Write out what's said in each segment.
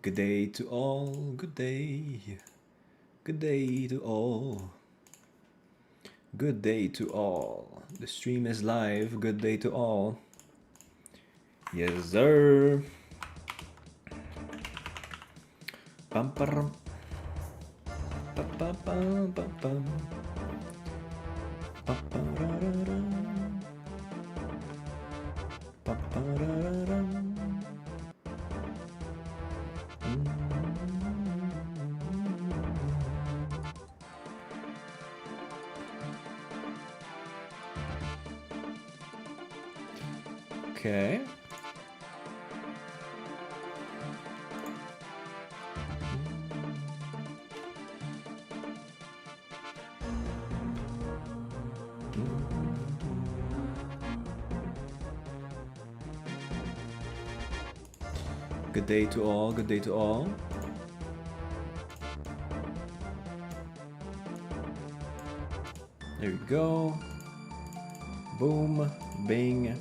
Good day to all, good day. Good day to all. Good day to all. The stream is live. Good day to all. Yes, sir. Pam pam. Pam pam pam pam pam. Pam pam pam pam. Okay. Good day to all, good day to all. There you go. Boom, bing,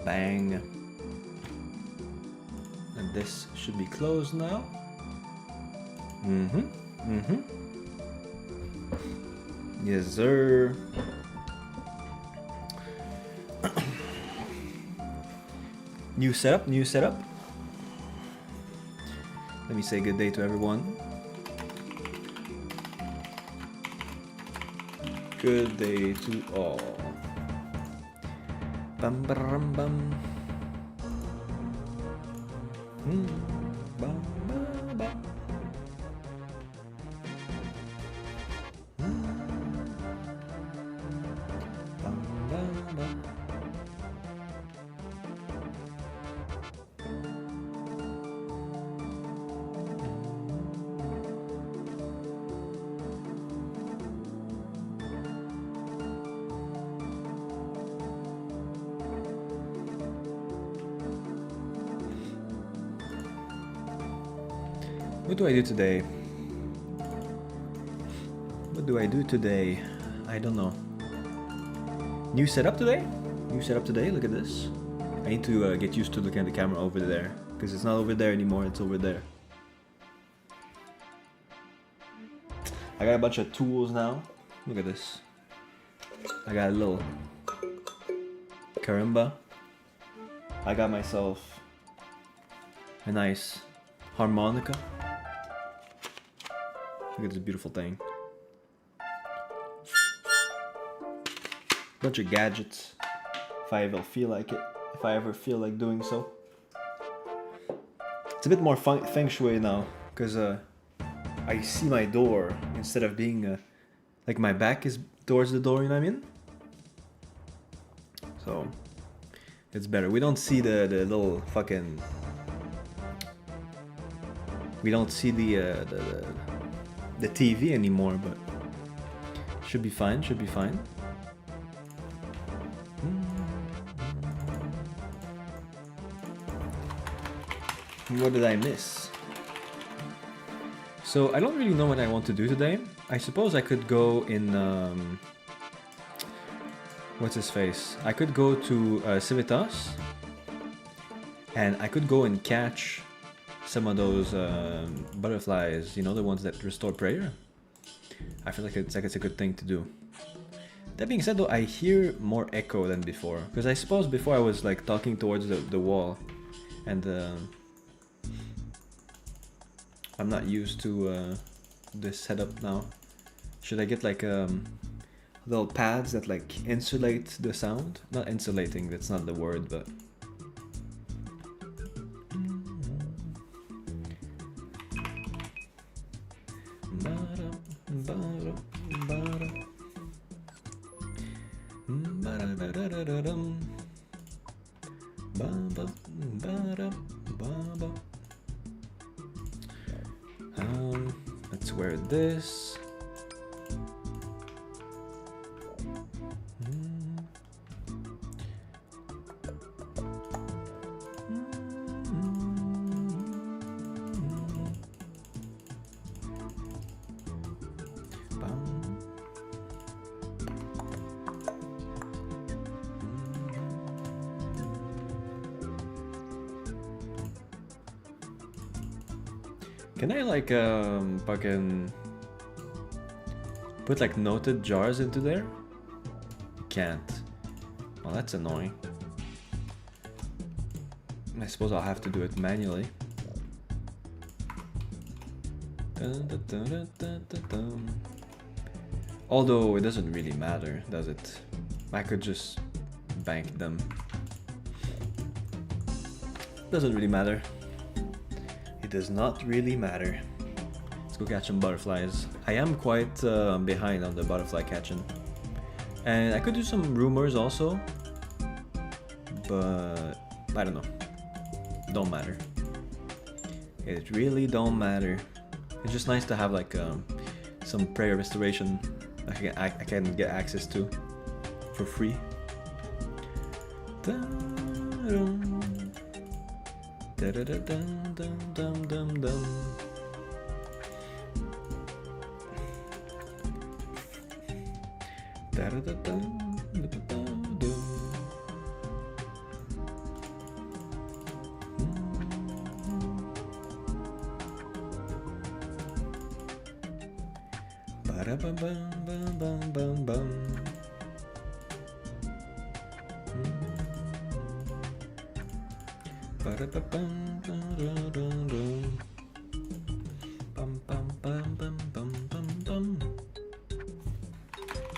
bang. And this should be closed now. Yes, sir. New setup, new setup. Let me say good day to everyone. Good day to all. Bum bum bum. Bum bum bum. Bum bum bum. What do I do today? What do I do today? I don't know. New setup today? New setup today, look at this. I need to get used to looking at the camera over there, because it's not over there anymore, it's over there. I got a bunch of tools now. Look at this. I got a little karimba. I got myself a nice harmonica. Look at this beautiful thing. Bunch of gadgets, if I ever feel like it, if I ever feel like doing so. It's a bit more feng shui now, because I see my door instead of being like my back is towards the door, you know what I mean? So it's better. We don't see the little fucking. We don't see the TV anymore, but should be fine. Should be fine. What did I miss? So I don't really know what I want to do today. I suppose I could go in what's his face? I could go to Civitas, and I could go and catch some of those butterflies, you know, the ones that restore prayer. I feel like it's a good thing to do. That being said though, I hear more echo than before, because I suppose before I was like talking towards the wall, and I'm not used to this setup now. Should I get like little pads that like insulate the sound? Not insulating, that's not the word, but let's wear this. Can I like fucking put like noted jars into there? Can't. Well, that's annoying. I suppose I'll have to do it manually. Dun, dun, dun, dun, dun, dun, dun. Although it doesn't really matter, does it? I could just bank them. Doesn't really matter. It does not really matter. Let's go catch some butterflies. I am quite behind on the butterfly catching. And I could do some rumors also. But I don't know. Don't matter. It really don't matter. It's just nice to have like some prayer restoration I can get access to for free.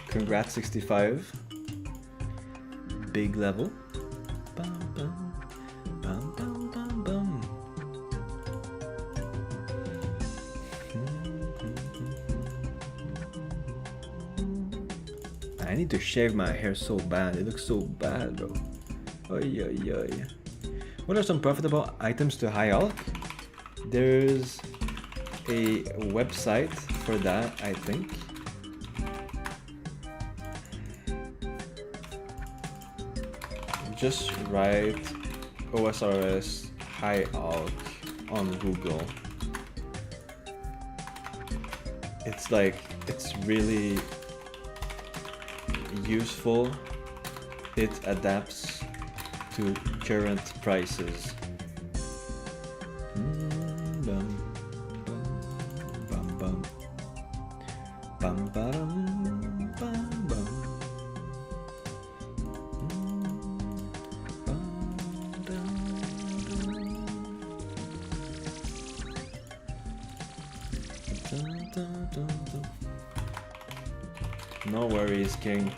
Congrats 65. Big level. I need to shave my hair so bad. It looks so bad, bro. Oy, oy, oy. What are some profitable items to high alch? There's a website for that, I think. Just write OSRS high alch on Google. It's like, it's really useful. It adapts to current prices. No worries, King.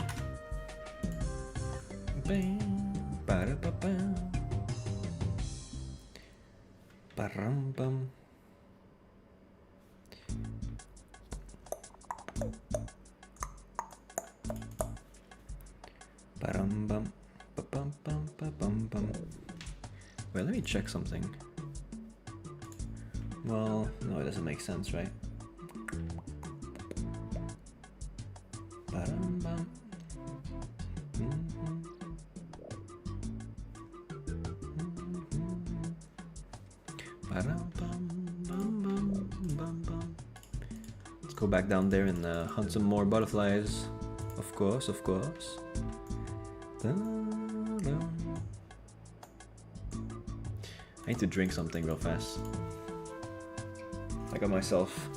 Wait, let me check something. Well, no, it doesn't make sense, right? Let's go back down there and hunt some more butterflies. Of course, of course. I need to drink something real fast. I got myself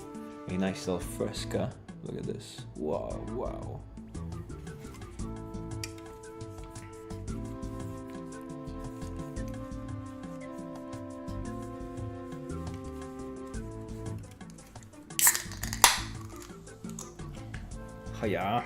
a nice little fresca. Look at this. Wow, wow. Hiya.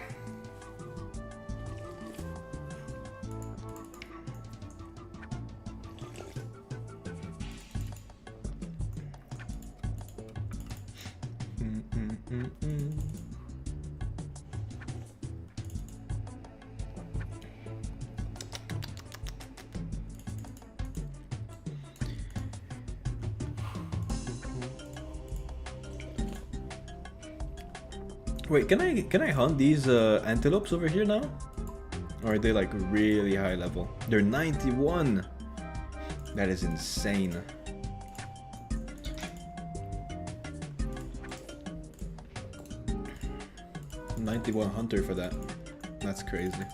Wait, can I hunt these antelopes over here now? Or are they like really high level? They're 91! That is insane. $91 hunter for that. That's crazy.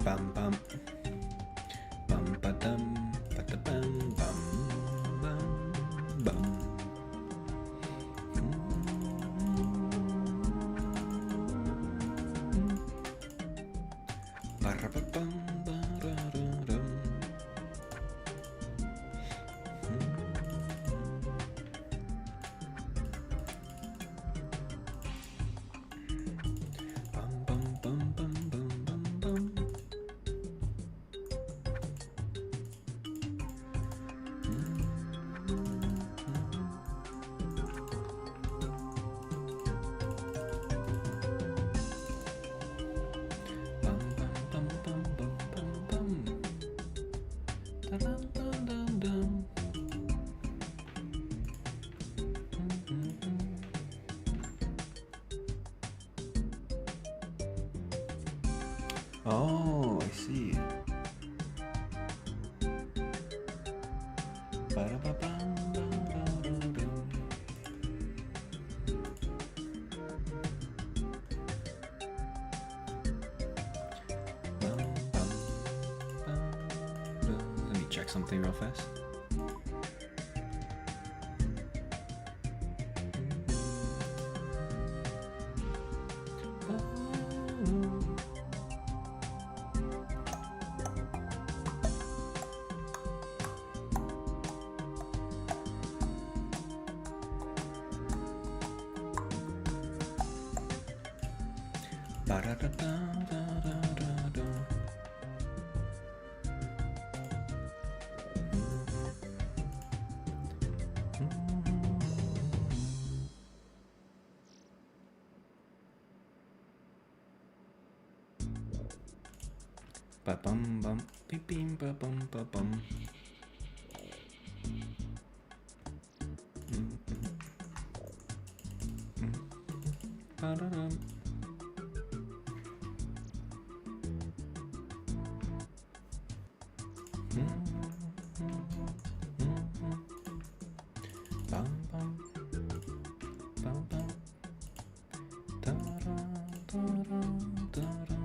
Bam bam. Bam ba dum ba da bam bam bam bam. Ba-ra-ba-bum, ba-ra-ra-rum. Bum bum bum bum bum bum bum. Bum bum bum bum bum bum bum. Da-dum dum dum dum. Oh, I see. Ba-da-ba-bum, ba-da-da-dum. Bum, bum, bum, bum. Let me check something real fast. Ba-da-da-da-da-da-da. Ba-bum bum, beep-beam, ba-bum ba-bum. Ba-da-dum. Bum bum bum bum. Da-da, da-da, da-da.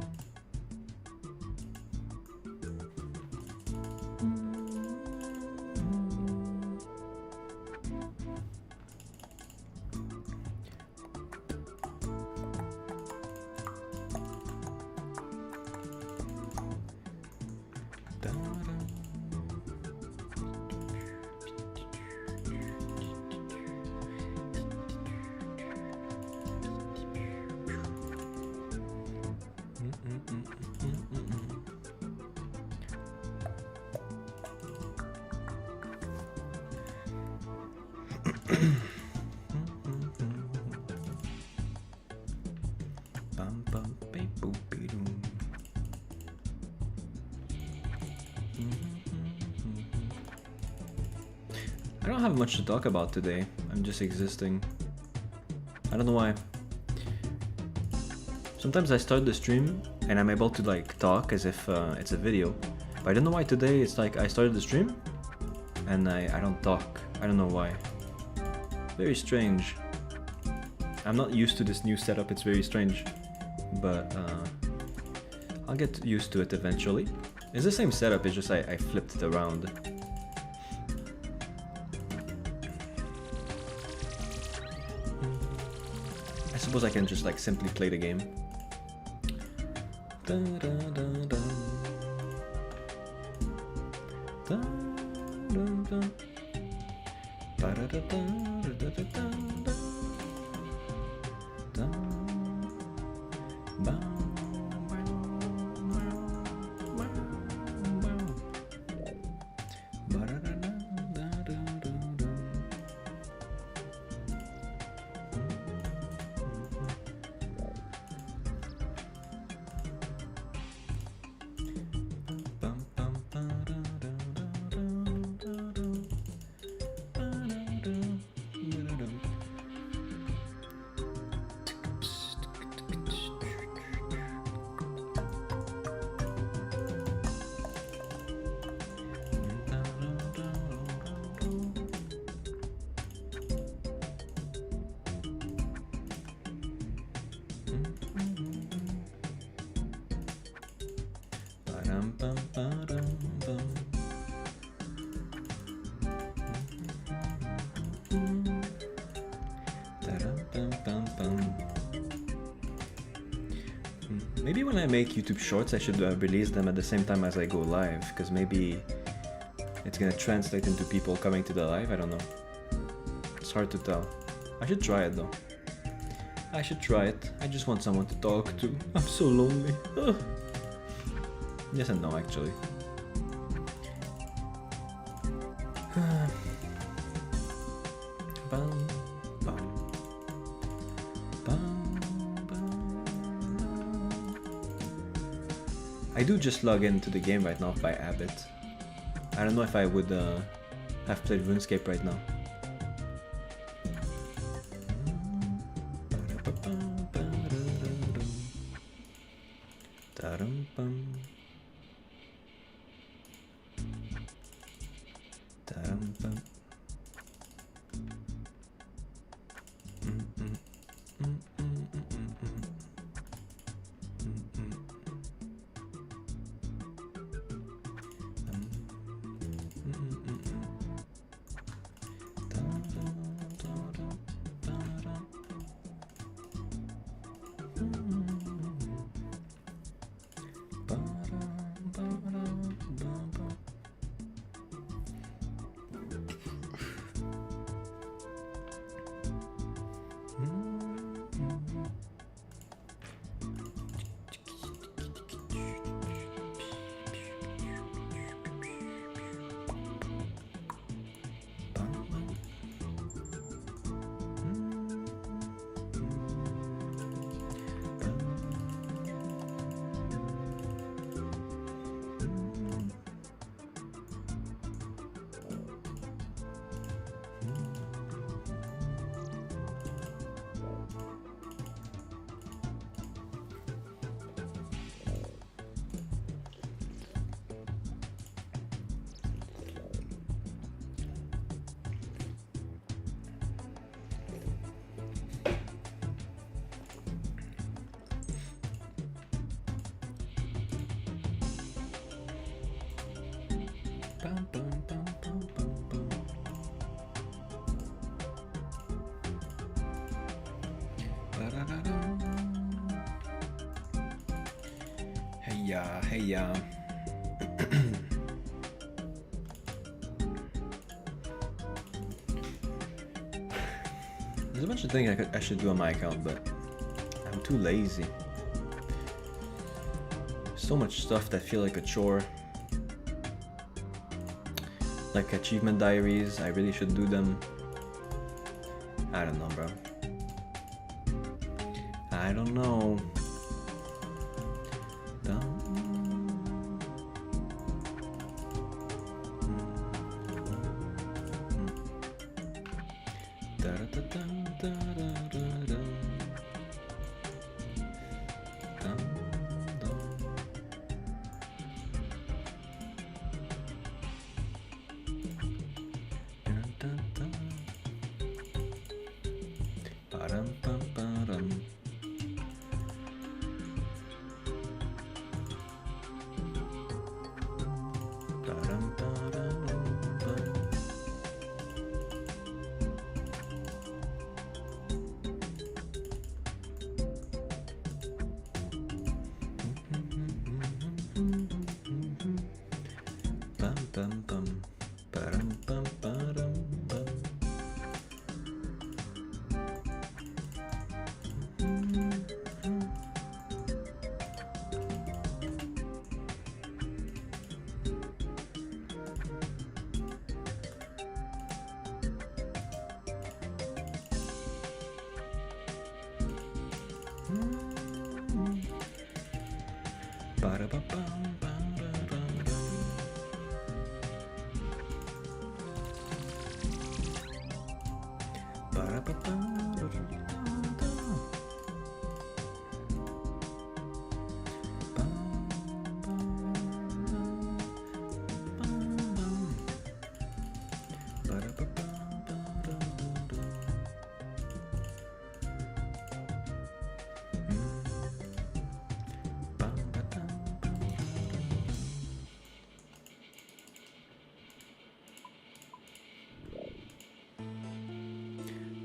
Bum bum beep boop be doom. I don't have much to talk about today. I'm just existing. I don't know why. Sometimes I start the stream and I'm able to like talk as if it's a video. But I don't know why today it's like I started the stream and I don't talk. I don't know why. Very strange. I'm not used to this new setup, it's very strange. But I'll get used to it eventually. It's the same setup, it's just I flipped it around. I suppose I can just like simply play the game. Da, da, da, da. Da, da, da. Ba, da, da, da, da, da, da, da. Da. Ba, ba, ba, ba, ba. Ba, da, da, da, da, da, da. Bum, bum, ba, da, da, da, da, da, da. Ba, da, da, da, da, da. Maybe when I make YouTube Shorts, I should release them at the same time as I go live, because maybe it's gonna translate into people coming to the live. I don't know. It's hard to tell. I should try it though. I should try it. I just want someone to talk to. I'm so lonely. Ugh. Yes and no, actually. Bum, bum, bum, bum. I do just log into the game right now by habit. I don't know if I would have played RuneScape right now. Hey, there's a bunch of things I should do on my account, but I'm too lazy. So much stuff that feel like a chore. Like achievement diaries, I really should do them. I don't know, bro. I don't know.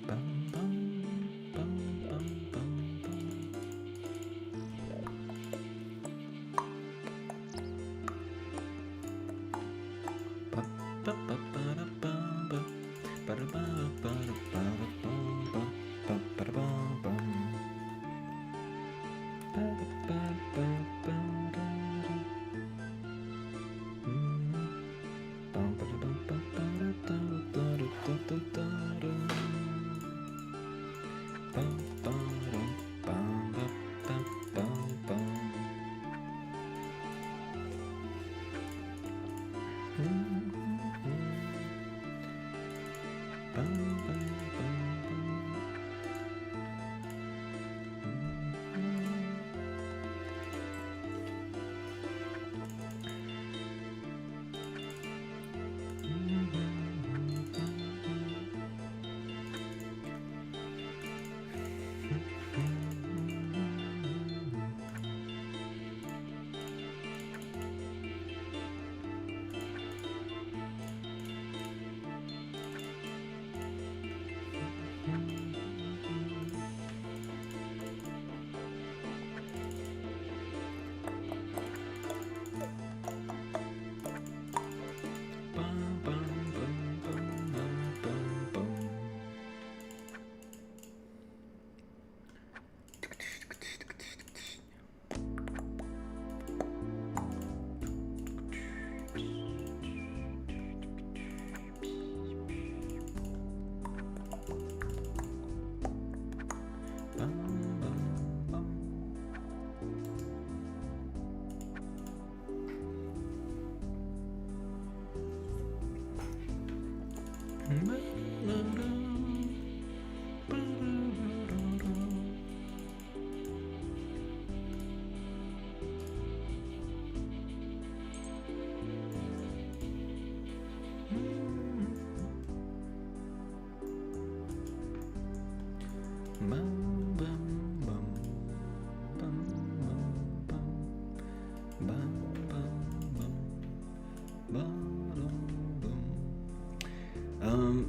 Bum, bum.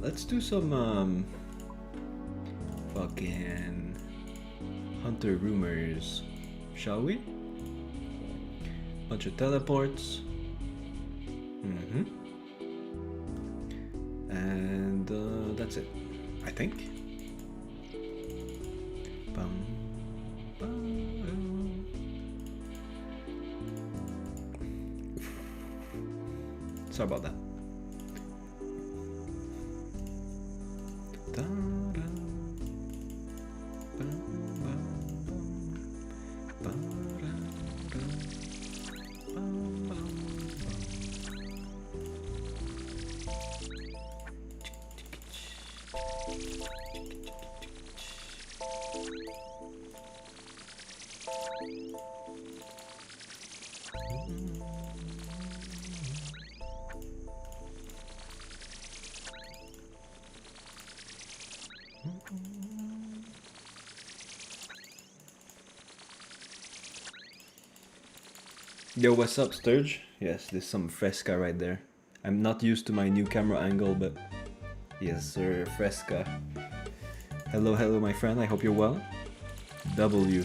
Let's do some fucking hunter rumors, shall we? Bunch of teleports. And that's it, I think. Sorry about that. Yo, what's up, Sturge? Yes, there's some Fresca right there. I'm not used to my new camera angle, but yes, sir, Fresca. Hello, hello, my friend. I hope you're well. W.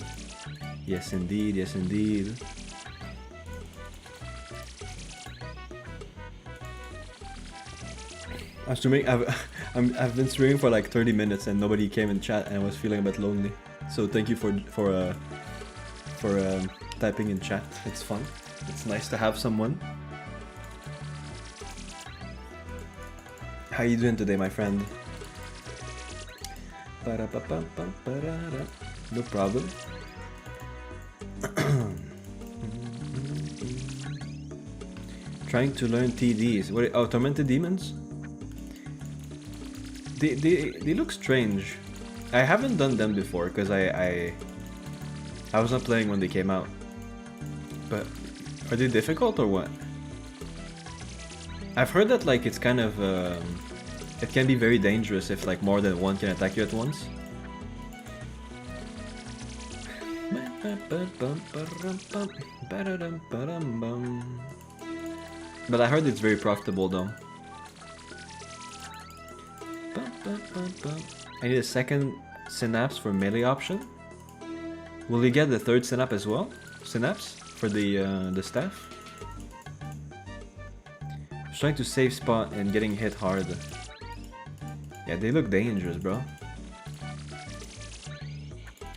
Yes, indeed. Yes, indeed. I'm streaming. I've been streaming for like 30 minutes and nobody came in chat, and I was feeling a bit lonely. So thank you for typing in chat. It's fun. It's nice to have someone. How you doing today, my friend? No problem. Trying to learn TDs. What? Oh, Tormented Demons? They look strange. I haven't done them before because I was not playing when they came out. But are they difficult or what? I've heard that like it's kind of it can be very dangerous if like more than one can attack you at once. But I heard it's very profitable though. I need a second synapse for melee option. Will you get the third synapse as well? Synapse for the staff? I was trying to save spot and getting hit hard. Yeah, they look dangerous, bro.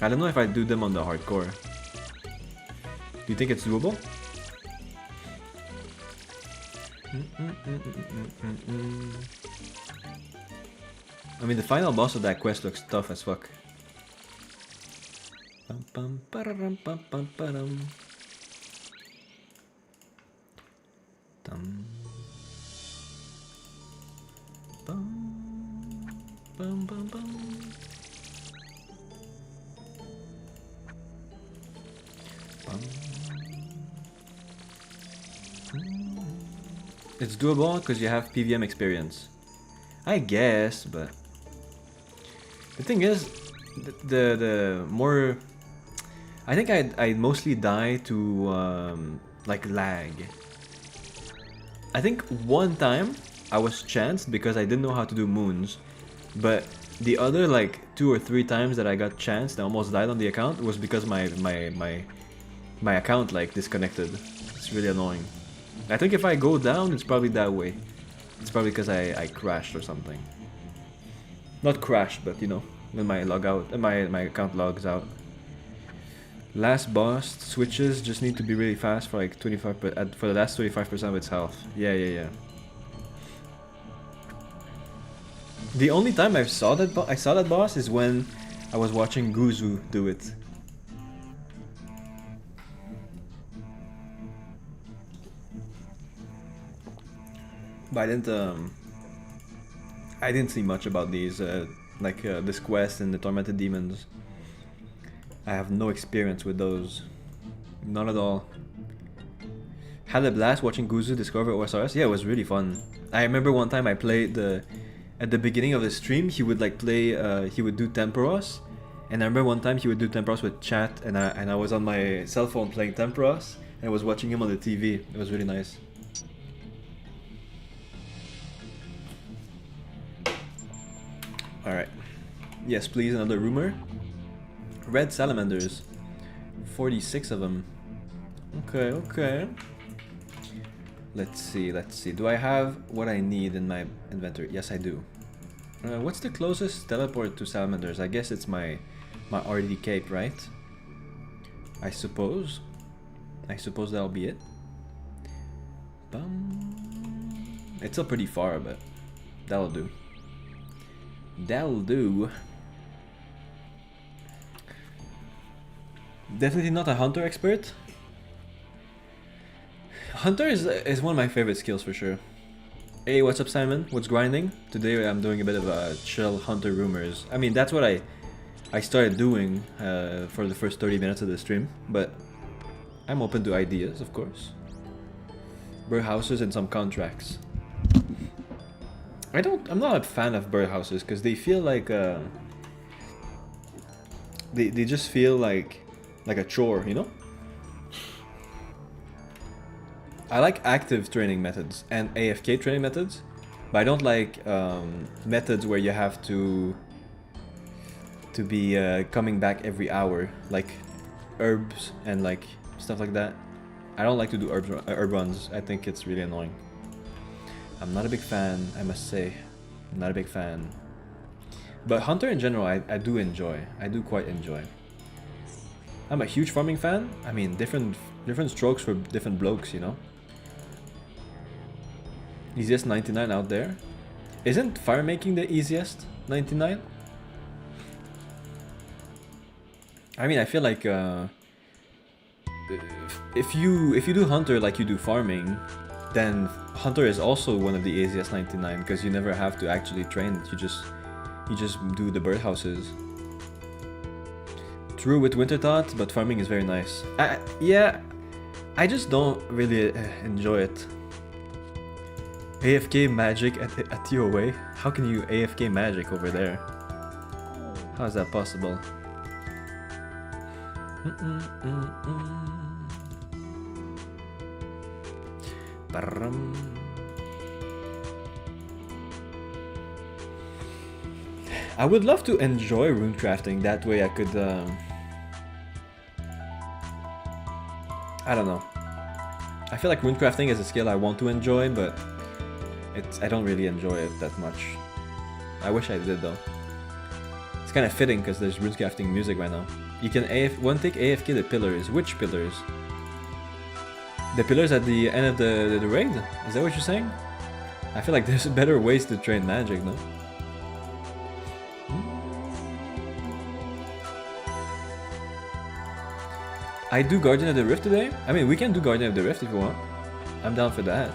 I don't know if I do them on the hardcore. Do you think it's doable? I mean, the final boss of that quest looks tough as fuck. Bum, pararam, bum, param. Dum. Bum, bum, bum, bum. Bum. It's doable because you have PVM experience. I guess, but the thing is, the more I think I'd mostly die to like lag. I think one time I was chanced because I didn't know how to do moons, but the other like 2 or 3 times that I got chanced and almost died on the account was because my account like disconnected. It's really annoying. I think if I go down, it's probably that way. It's probably because I crashed or something. Not crashed, but you know, when my my account logs out. Last boss switches just need to be really fast for like 25 for the last 25% of its health. Yeah. The only time I saw that boss is when I was watching Guzu do it. But I didn't see much about these, this quest and the Tormented Demons. I have no experience with those. None at all. Had a blast watching Guzu discover OSRS. Yeah, it was really fun. I remember one time I played at the beginning of the stream, he would like play, he would do Temporos. And I remember one time he would do Temporos with chat, and I was on my cell phone playing Temporos, and I was watching him on the TV. It was really nice. Alright. Yes, please, another rumor. Red salamanders. 46 of them. Okay. Let's see. Do I have what I need in my inventory? Yes, I do. What's the closest teleport to salamanders? I guess it's my RD cape, right? I suppose that'll be it. It's still pretty far, but that'll do. Definitely not a hunter expert. Hunter is one of my favorite skills for sure. Hey, what's up, Simon? What's grinding? Today I'm doing a bit of chill hunter rumors. I mean, that's what I started doing for the first 30 minutes of the stream, but I'm open to ideas, of course. Birdhouses and some contracts. I'm not a fan of birdhouses because they feel like they just feel like a chore, you know? I like active training methods and AFK training methods, but I don't like methods where you have to be coming back every hour, like herbs and like stuff like that. I don't like to do herb runs. I think it's really annoying. I'm not a big fan, I must say. I'm not a big fan. But Hunter in general, I do enjoy. I do quite enjoy. I'm a huge farming fan. I mean, different strokes for different blokes, you know? Easiest 99 out there. Isn't fire making the easiest 99? I mean, I feel like if you do Hunter like you do farming, then Hunter is also one of the easiest 99 because you never have to actually train it. You just do the birdhouses. True with Winter Thought, but farming is very nice. Yeah, I just don't really enjoy it. AFK magic at TOA? How can you AFK magic over there? How is that possible? I would love to enjoy runecrafting, that way I could I don't know. I feel like runecrafting is a skill I want to enjoy, but I don't really enjoy it that much. I wish I did though. It's kind of fitting because there's runecrafting music right now. You can one tick AFK the pillars. Which pillars? The pillars at the end of the raid? Is that what you're saying? I feel like there's better ways to train magic, no? I do Guardian of the Rift today? I mean, we can do Guardian of the Rift if you want. I'm down for that.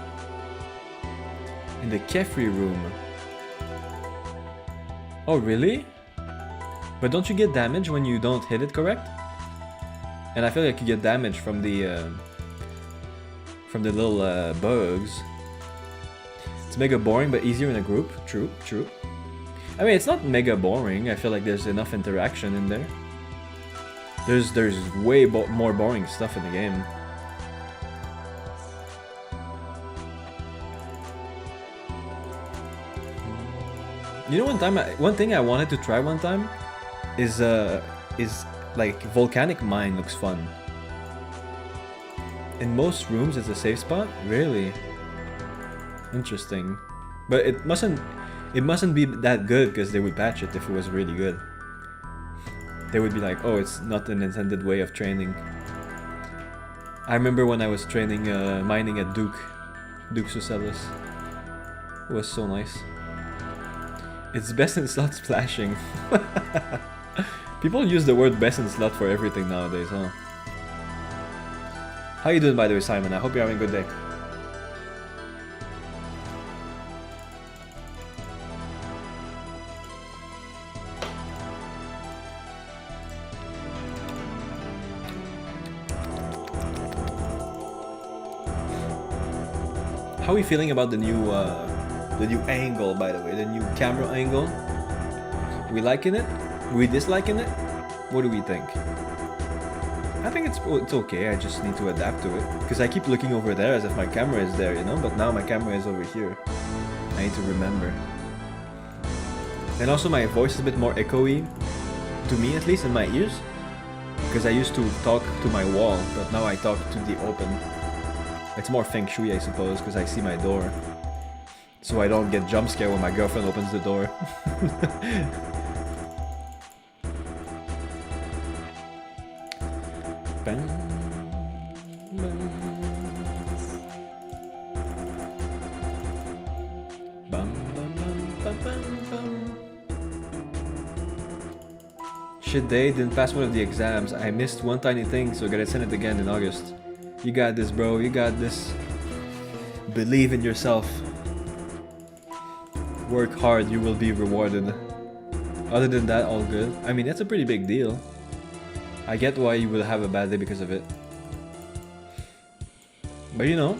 In the Kefri room. Oh, really? But don't you get damage when you don't hit it correct? And I feel like you get damage from the little bugs. It's mega boring, but easier in a group. True, true. I mean, it's not mega boring. I feel like there's enough interaction in there. There's way more boring stuff in the game. You know, one thing I wanted to try one time is like volcanic mine looks fun. In most rooms, it's a safe spot. Really interesting, but it mustn't be that good because they would patch it if it was really good. They would be like, oh, it's not an intended way of training. I remember when I was training mining at Duke Sucellus. It was so nice. It's best in slot splashing. People use the word best in slot for everything nowadays, huh? How you doing, by the way, Simon? I hope you're having a good day. How are we feeling about the new angle, by the way? The new camera angle? We liking it? We disliking it? What do we think? I think it's okay. I just need to adapt to it because I keep looking over there as if my camera is there, you know. But now my camera is over here. I need to remember. And also my voice is a bit more echoey, to me at least, in my ears, because I used to talk to my wall, but now I talk to the open. It's more feng shui, I suppose, because I see my door. So I don't get jump scared when my girlfriend opens the door. Shit day, didn't pass one of the exams. I missed one tiny thing, so gotta send it again in August. You got this, bro. You got this. Believe in yourself. Work hard, you will be rewarded. Other than that, all good. I mean, that's a pretty big deal. I get why you will have a bad day because of it. But you know,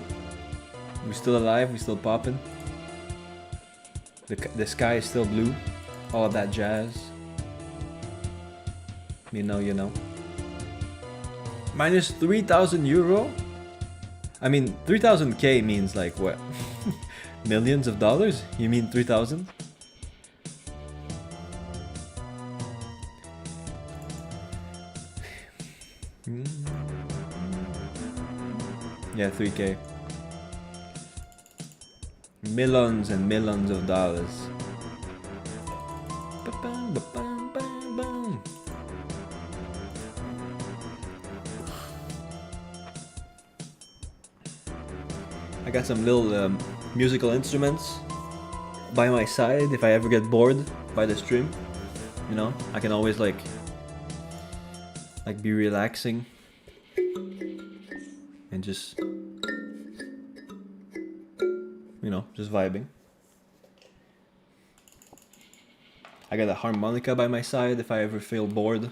we're still alive, we're still popping. The sky is still blue. All of that jazz. You know. Minus 3,000 euro? I mean, 3,000k means like what? Millions of dollars? You mean 3,000? Yeah, 3k. Millions and millions of dollars. I got some little musical instruments by my side if I ever get bored by the stream. You know, I can always like be relaxing and just, you know, just vibing. I got a harmonica by my side if I ever feel bored,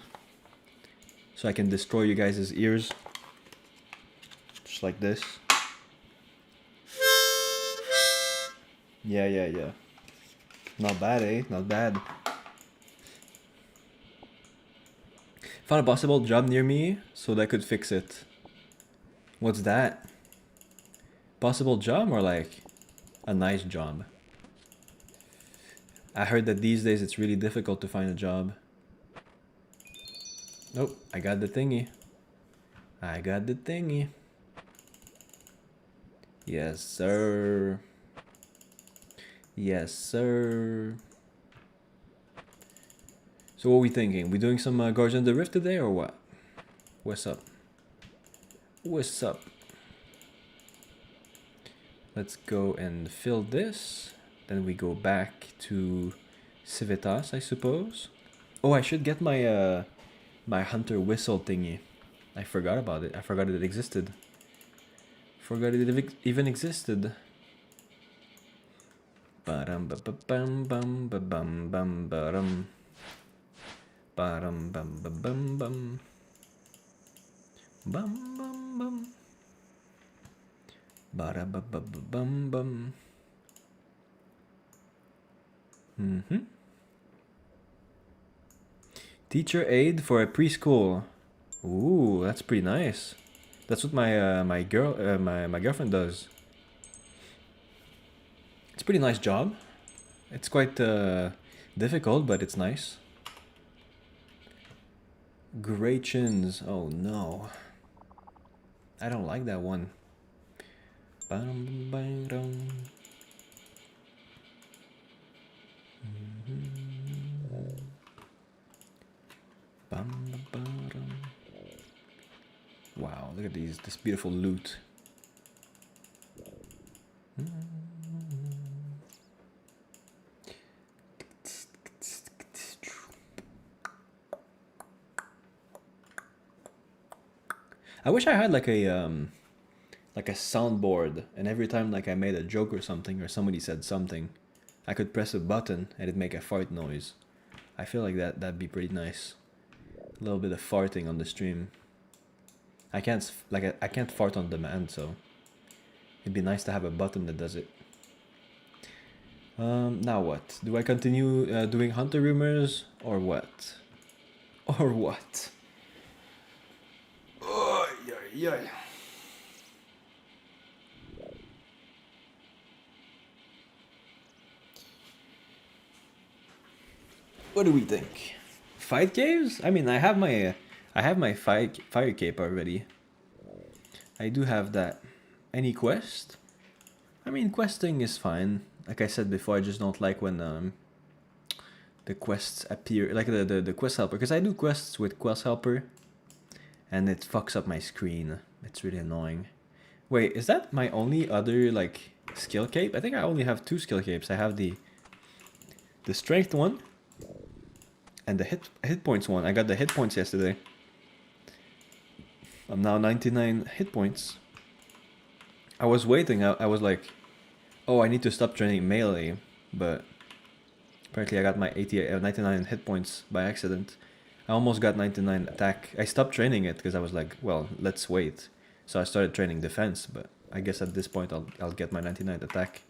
so I can destroy you guys' ears just like this. Yeah. Not bad, eh? Not bad. Found a possible job near me, so that I could fix it. What's that? Possible job or like a nice job? I heard that these days it's really difficult to find a job. Nope, I got the thingy. Yes, sir. Yes, sir. So what are we thinking? We doing some Guardian of the Rift today or what? What's up? What's up? Let's go and fill this. Then we go back to Civitas, I suppose. Oh, I should get my my hunter whistle thingy. I forgot about it. I forgot it existed. Forgot it even existed. Ba-dum ba ba bum bum ba bum bum ba-dum. Ba-dum bum ba bum bum. Bum bum bum. Ba-da ba ba ba bum bum. Teacher aide for a preschool. Ooh, that's pretty nice. That's what my my girlfriend does. It's a pretty nice job. It's quite difficult, but it's nice. Great chins. Oh no. I don't like that one. Wow, look at this beautiful loot. I wish I had like a soundboard, and every time like I made a joke or something, or somebody said something, I could press a button and it'd make a fart noise. I feel like that'd be pretty nice. A little bit of farting on the stream. I can't fart on demand, so it'd be nice to have a button that does it. Now what? Do I continue doing hunter rumors or what? Or what? Oh, yeah. What do we think? Fight caves? I mean, I have my fire cape already. I do have that. Any quest? I mean, questing is fine. Like I said before, I just don't like when the quests appear, like the quest helper, because I do quests with quest helper, and it fucks up my screen. It's really annoying. Wait, is that my only other like skill cape? I think I only have 2 skill capes. I have the strength one and the hit points one. I got the hit points yesterday. I'm now 99 hit points. I was waiting. I was like, oh, I need to stop training melee, but apparently I got my 99 hit points by accident. I almost got 99 attack. I stopped training it because I was like, well, let's wait. So I started training defense, but I guess at this point I'll get my 99 attack.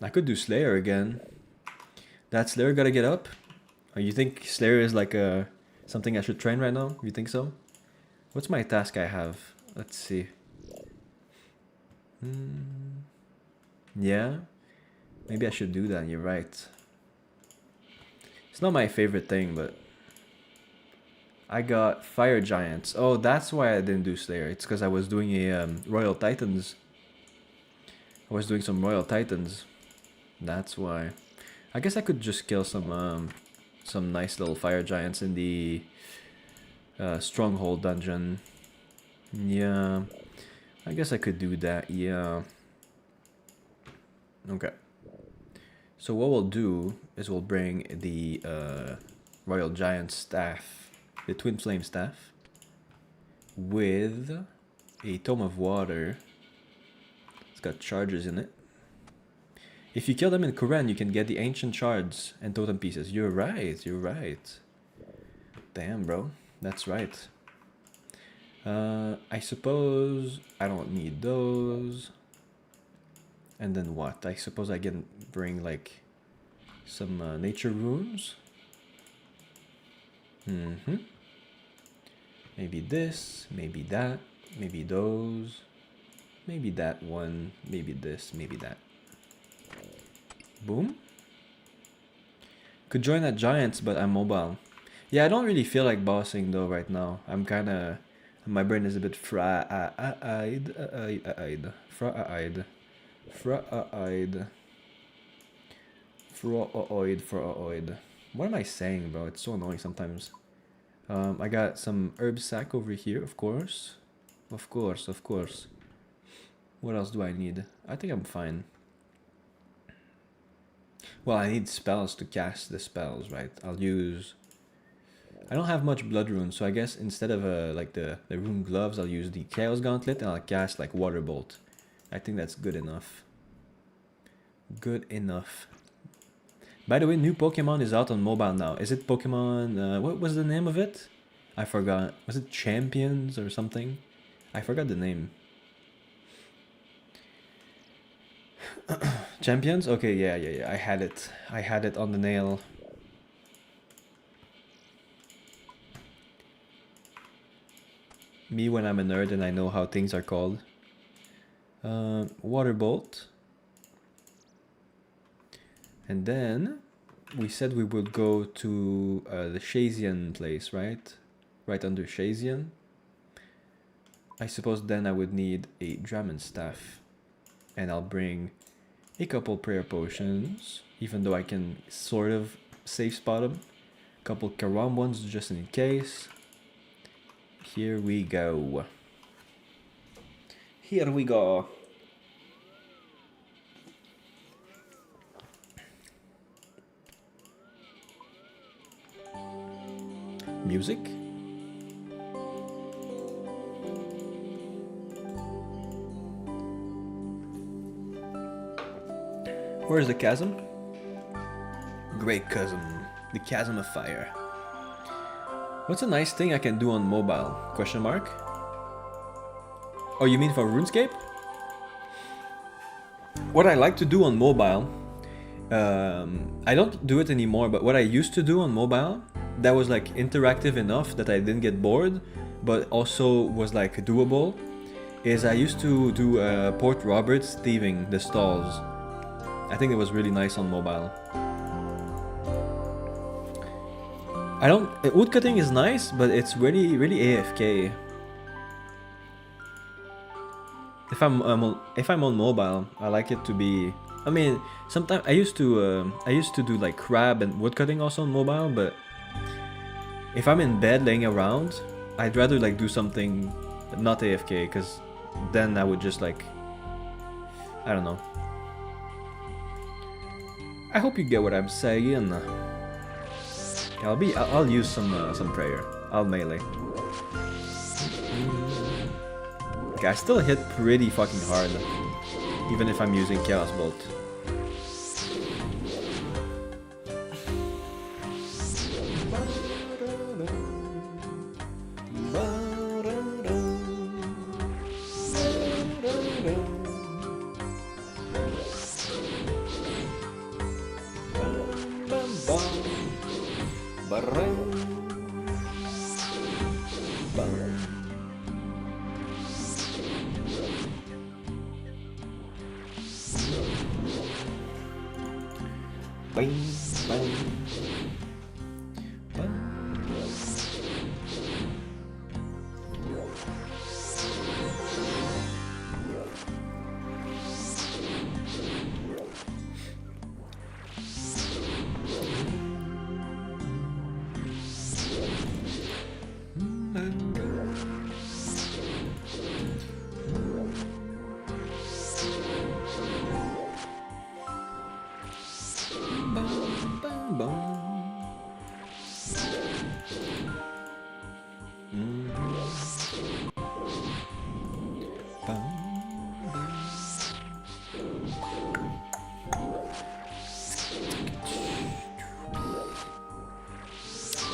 I could do Slayer again. That Slayer gotta get up? Or you think Slayer is like something I should train right now? You think so? What's my task I have? Let's see. Yeah? Maybe I should do that, you're right. It's not my favorite thing, but I got Fire Giants. Oh, that's why I didn't do Slayer. It's because I was doing a Royal Titans. I was doing some Royal Titans. That's why. I guess I could just kill some nice little Fire Giants in the Stronghold dungeon. Yeah. I guess I could do that, yeah. Okay. So what we'll do is we'll bring the Royal Giant staff, the Twin Flame staff, with a Tome of Water. It's got charges in it. If you kill them in Kuren, you can get the Ancient Shards and Totem Pieces. You're right, you're right. Damn, bro. That's right. I suppose I don't need those. And then what? I suppose I can bring like some nature runes. Maybe this, maybe that, maybe those, maybe that one, maybe this, maybe that. Boom. Could join at Giants, but I'm mobile. Yeah, I don't really feel like bossing though right now. I'm kinda... My brain is a bit fried. Fried. What am I saying, bro? It's so annoying sometimes. I got some herb sack over here, of course. Of course, of course. What else do I need? I think I'm fine. Well, I need spells to cast the spells, right? I'll use... I don't have much blood runes, so I guess instead of like the rune gloves, I'll use the Chaos Gauntlet and I'll cast like Water Bolt. I think that's good enough. Good enough. By the way, new Pokemon is out on mobile now. Is it Pokemon... what was the name of it? I forgot. Was it Champions or something? I forgot the name. Champions? Okay, yeah. I had it. I had it on the nail. Me when I'm a nerd and I know how things are called. Water Bolt. And then we said we would go to the Shazian place, right? Right under Shazian. I suppose then I would need a Dramon Staff. And I'll bring a couple prayer potions, even though I can sort of safe spot them. A couple Karam ones just in case. Here we go. Here we go. Music. Where's the chasm? Great chasm. The chasm of fire. What's a nice thing I can do on mobile? Question mark? Oh, you mean for RuneScape? What I like to do on mobile, I don't do it anymore, but what I used to do on mobile, that was like interactive enough that I didn't get bored, but also was like doable, is I used to do Port Roberts thieving the stalls. I think it was really nice on mobile. Woodcutting is nice, but it's really AFK. If I'm on mobile, I like it to be. I mean, sometimes I used to do like crab and woodcutting also on mobile, but if I'm in bed laying around, I'd rather like do something not AFK, because then I would just like, I don't know. I hope you get what I'm saying. I'll use some prayer. I'll melee. Okay, I still hit pretty fucking hard, even if I'm using Chaos Bolt.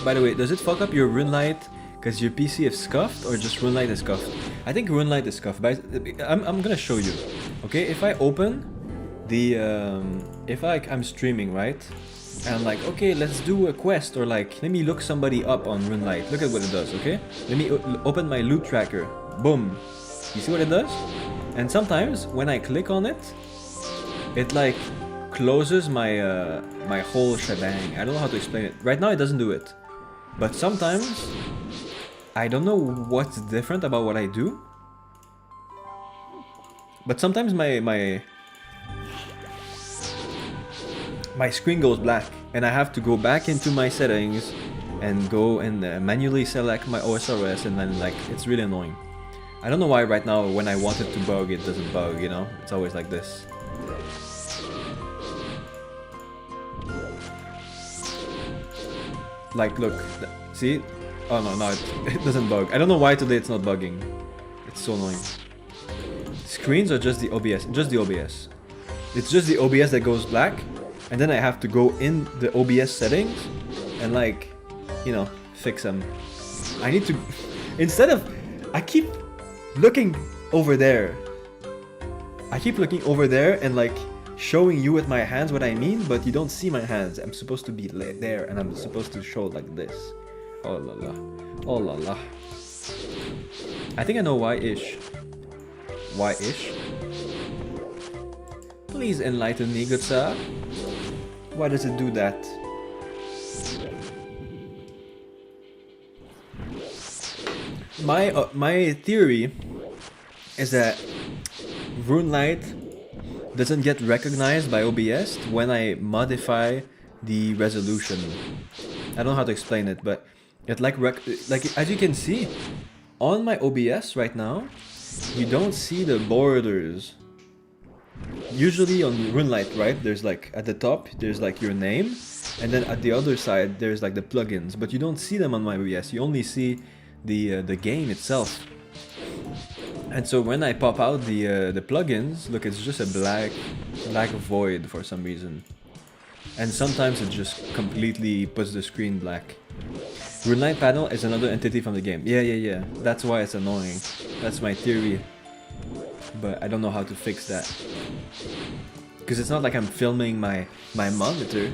By the way, does it fuck up your Runelight because your PC is scuffed, or just Runelight is scuffed? I think Runelight is scuffed, but I'm gonna show you. Okay, if I open the if I'm streaming, right, and I'm like, okay, let's do a quest, or like, let me look somebody up on Runelight. Look at what it does. Okay, let me open my loot tracker. Boom. You see what it does? And sometimes when I click on it, it like closes my my whole shebang. I don't know how to explain it. Right now it doesn't do it. But sometimes, I don't know what's different about what I do. But sometimes my my screen goes black, and I have to go back into my settings and go and manually select my OSRS, and then like it's really annoying. I don't know why right now when I want it to bug, it doesn't bug, you know? It's always like this. Like, look, see? Oh no, it doesn't bug. I don't know why today it's not bugging. It's so annoying. Screens are just the OBS, just the OBS. It's just the OBS that goes black, and then I have to go in the OBS settings and like, you know, fix them. I need to, instead of, I keep looking over there. I keep looking over there and like showing you with my hands what I mean, but you don't see my hands. I'm supposed to be there and I'm supposed to show like this. Oh la la. Oh la la. I think I know why-ish. Why-ish? Please enlighten me, good sir. Why does it do that? My theory is that RuneLite doesn't get recognized by OBS when I modify the resolution. I don't know how to explain it, but it like as you can see on my OBS right now, you don't see the borders. Usually on RuneLite, right, there's like at the top there's like your name, and then at the other side there's like the plugins, but you don't see them on my OBS. You only see the game itself. And so when I pop out the plugins, look, it's just a black void for some reason. And sometimes it just completely puts the screen black. RuneLite panel is another entity from the game. Yeah. That's why it's annoying. That's my theory. But I don't know how to fix that. Because it's not like I'm filming my monitor.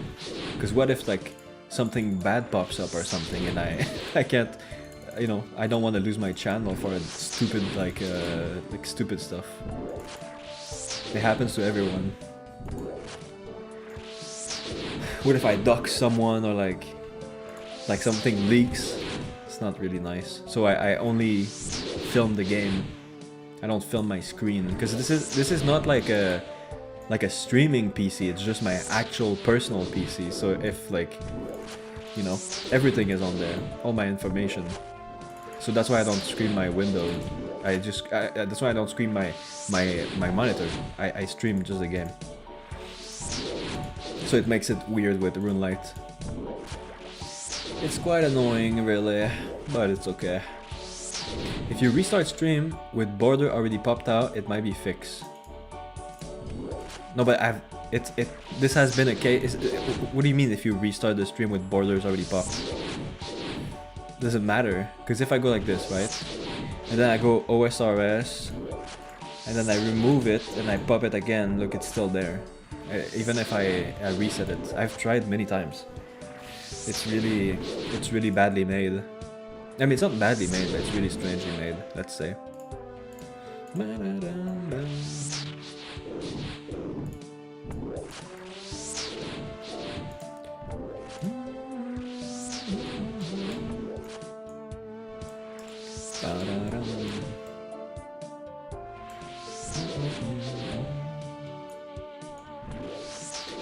Because what if like something bad pops up or something and I can't, you know, I don't want to lose my channel for stupid like stupid stuff. It happens to everyone. What if I dox someone or like something leaks? It's not really nice. So I only film the game. I don't film my screen because this is not like a streaming PC. It's just my actual personal PC. So if like, you know, everything is on there, all my information. So that's why I don't screen my window. That's why I don't screen my monitor. I stream just the game. So it makes it weird with RuneLite. It's quite annoying, really, but it's okay. If you restart stream with border already popped out, it might be fixed. No, but this has been a case. What do you mean if you restart the stream with borders already popped? Doesn't matter, because if I go like this, right, and then I go OSRS, and then I remove it and I pop it again, look, it's still there. Even if I reset it. I've tried many times. It's really badly made. I mean, it's not badly made, but it's really strangely made, let's say.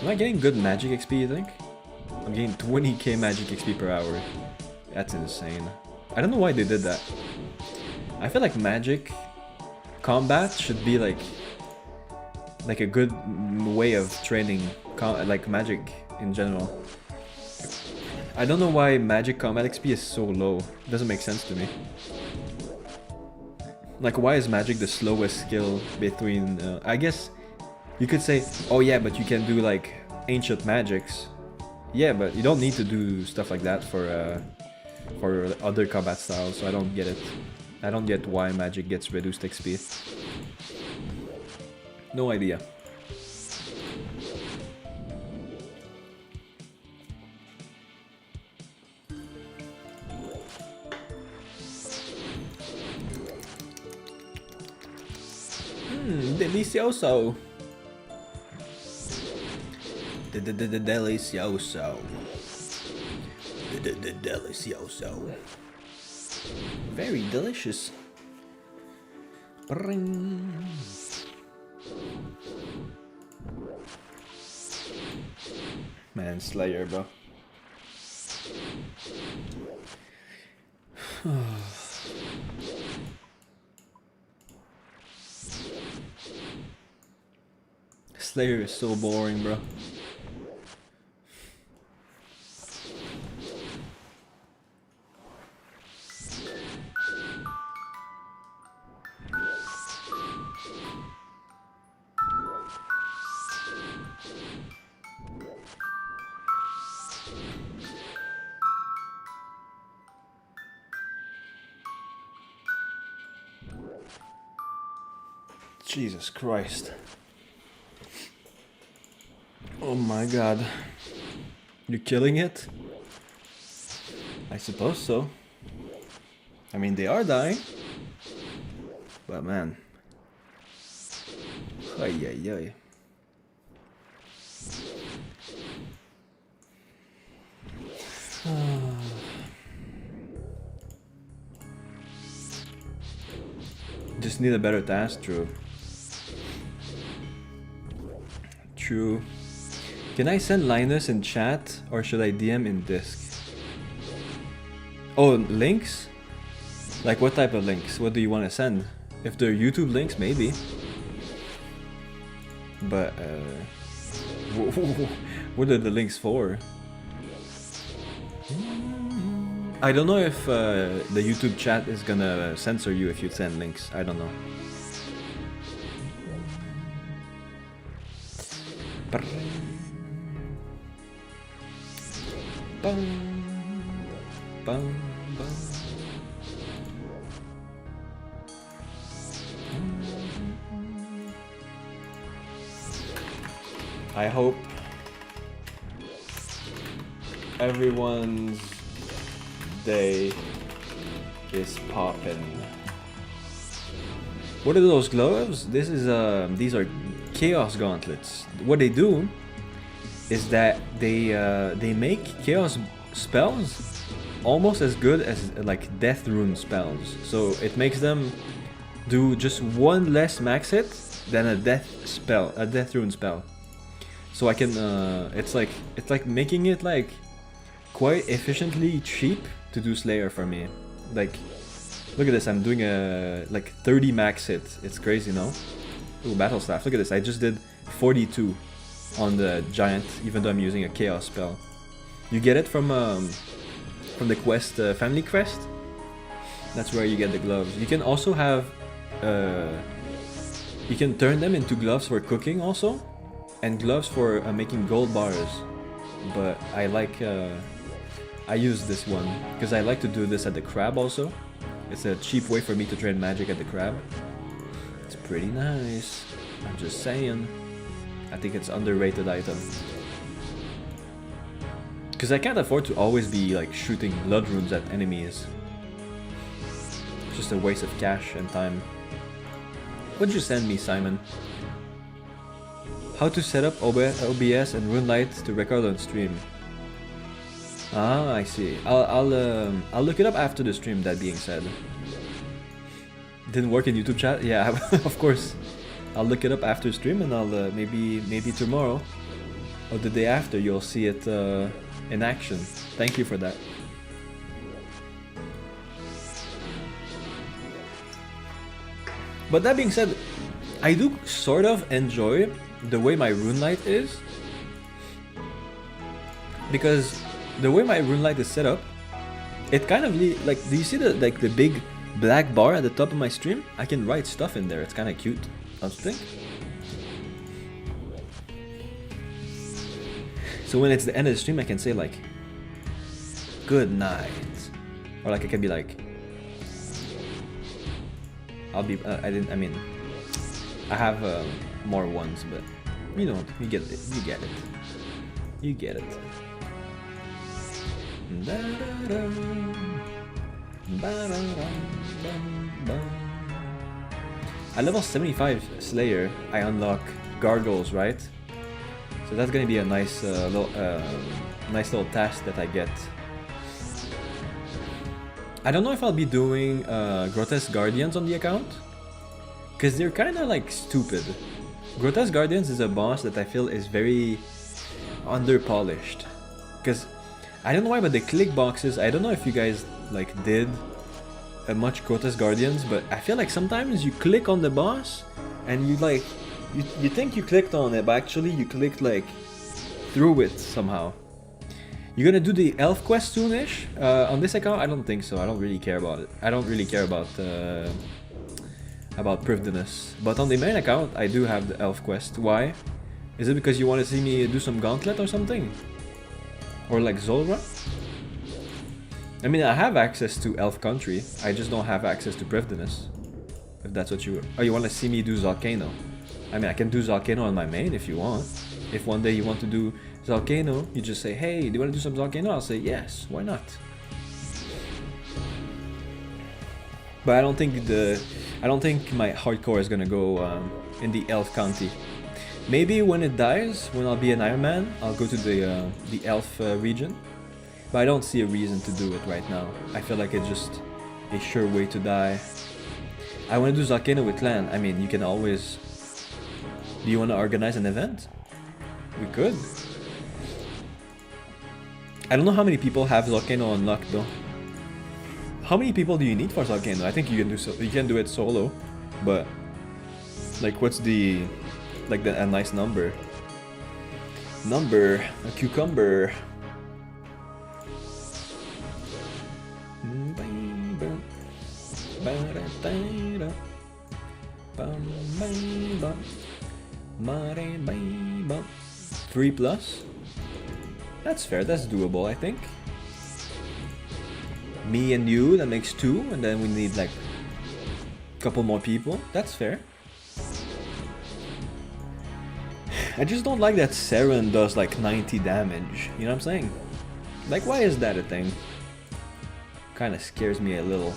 Am I getting good magic XP, you think? I'm getting 20k magic XP per hour. That's insane. I don't know why they did that. I feel like magic combat should be like a good way of training like magic in general. I don't know why magic combat XP is so low. It doesn't make sense to me. Like, why is magic the slowest skill between... I guess you could say, oh yeah, but you can do like ancient magics. Yeah, but you don't need to do stuff like that for other combat styles, so I don't get it. I don't get why magic gets reduced XP. No idea. Delicioso. Delicioso. Delicioso. Very delicious. Bring. Man, Slayer, bro. Slayer is so boring, bro. Jesus Christ. Oh my god. You're killing it? I suppose so. I mean, they are dying. But man. Ay, ay, ay. Just need a better task, true. True. Can I send Linus in chat or should I DM in Disc? Oh, links? Like what type of links? What do you want to send? If they're YouTube links, maybe. But what are the links for? I don't know if the YouTube chat is gonna censor you if you send links. I don't know. I hope everyone's day is poppin'. What are those gloves? This is these are chaos gauntlets. What they do is that they make chaos spells almost as good as like death rune spells. So it makes them do just one less max hit than a death rune spell. So I can it's like making it like quite efficiently cheap to do Slayer for me. Like, look at this, I'm doing a like 30 max hit. It's crazy, no? Ooh, battle staff. Look at this, I just did 42 on the giant, even though I'm using a chaos spell. You get it from the quest, family quest. That's where you get the gloves. You can also have you can turn them into gloves for cooking also, and gloves for making gold bars. But I like I use this one because I like to do this at the crab also. It's a cheap way for me to train magic at the crab. It's pretty nice. I'm just saying. I think it's underrated item. Because I can't afford to always be like shooting blood runes at enemies. It's just a waste of cash and time. What'd you send me, Simon? How to set up OBS and RuneLite to record on stream. Ah, I see. I'll look it up after the stream, that being said. Didn't work in YouTube chat? Yeah, of course. I'll look it up after stream and I'll maybe tomorrow or the day after you'll see it in action. Thank you for that. But that being said, I do sort of enjoy the way my RuneLite is, because the way my RuneLite is set up, it kind of like, do you see the big black bar at the top of my stream? I can write stuff in there. It's kind of cute, don't you think? So when it's the end of the stream, I can say like, good night, or like I can be like, I'll be I have more ones, but you know, you get it, you get it. At level 75 Slayer, I unlock Gargoyles, right? So that's gonna be a nice little task that I get. I don't know if I'll be doing Grotesque Guardians on the account, because they're kind of like stupid. Grotesque Guardians is a boss that I feel is very under polished. Because I don't know why, but the click boxes, I don't know if you guys like did much Kota's Guardians, but I feel like sometimes you click on the boss and you like you think you clicked on it, but actually you clicked like through it somehow. You're gonna do the elf quest soonish? On this account, I don't think so. I don't really care about it. I don't really care about Privedness. But on the main account, I do have the elf quest. Why? Is it because you want to see me do some gauntlet or something? Or like Zolra? I mean, I have access to elf country. I just don't have access to Privedness. If that's what you... Oh, you want to see me do Volcano? I mean, I can do Volcano on my main if you want. If one day you want to do Volcano, you just say, hey, do you want to do some Volcano? I'll say, yes, why not? But I don't think my hardcore is gonna go in the elf county. Maybe when it dies, when I'll be an Iron Man, I'll go to the elf region. But I don't see a reason to do it right now. I feel like it's just a sure way to die. I want to do Volcano with clan. I mean, you can always... Do you want to organize an event? We could. I don't know how many people have Volcano unlocked though. How many people do you need for Volcano? I think you can do it solo, but like what's the a nice number? A cucumber. Three plus? That's fair, that's doable, I think. Me and you, that makes 2, and then we need like a couple more people. That's fair. I just don't like that Seren does like 90 damage, you know what I'm saying? Like, why is that a thing? Kinda scares me a little.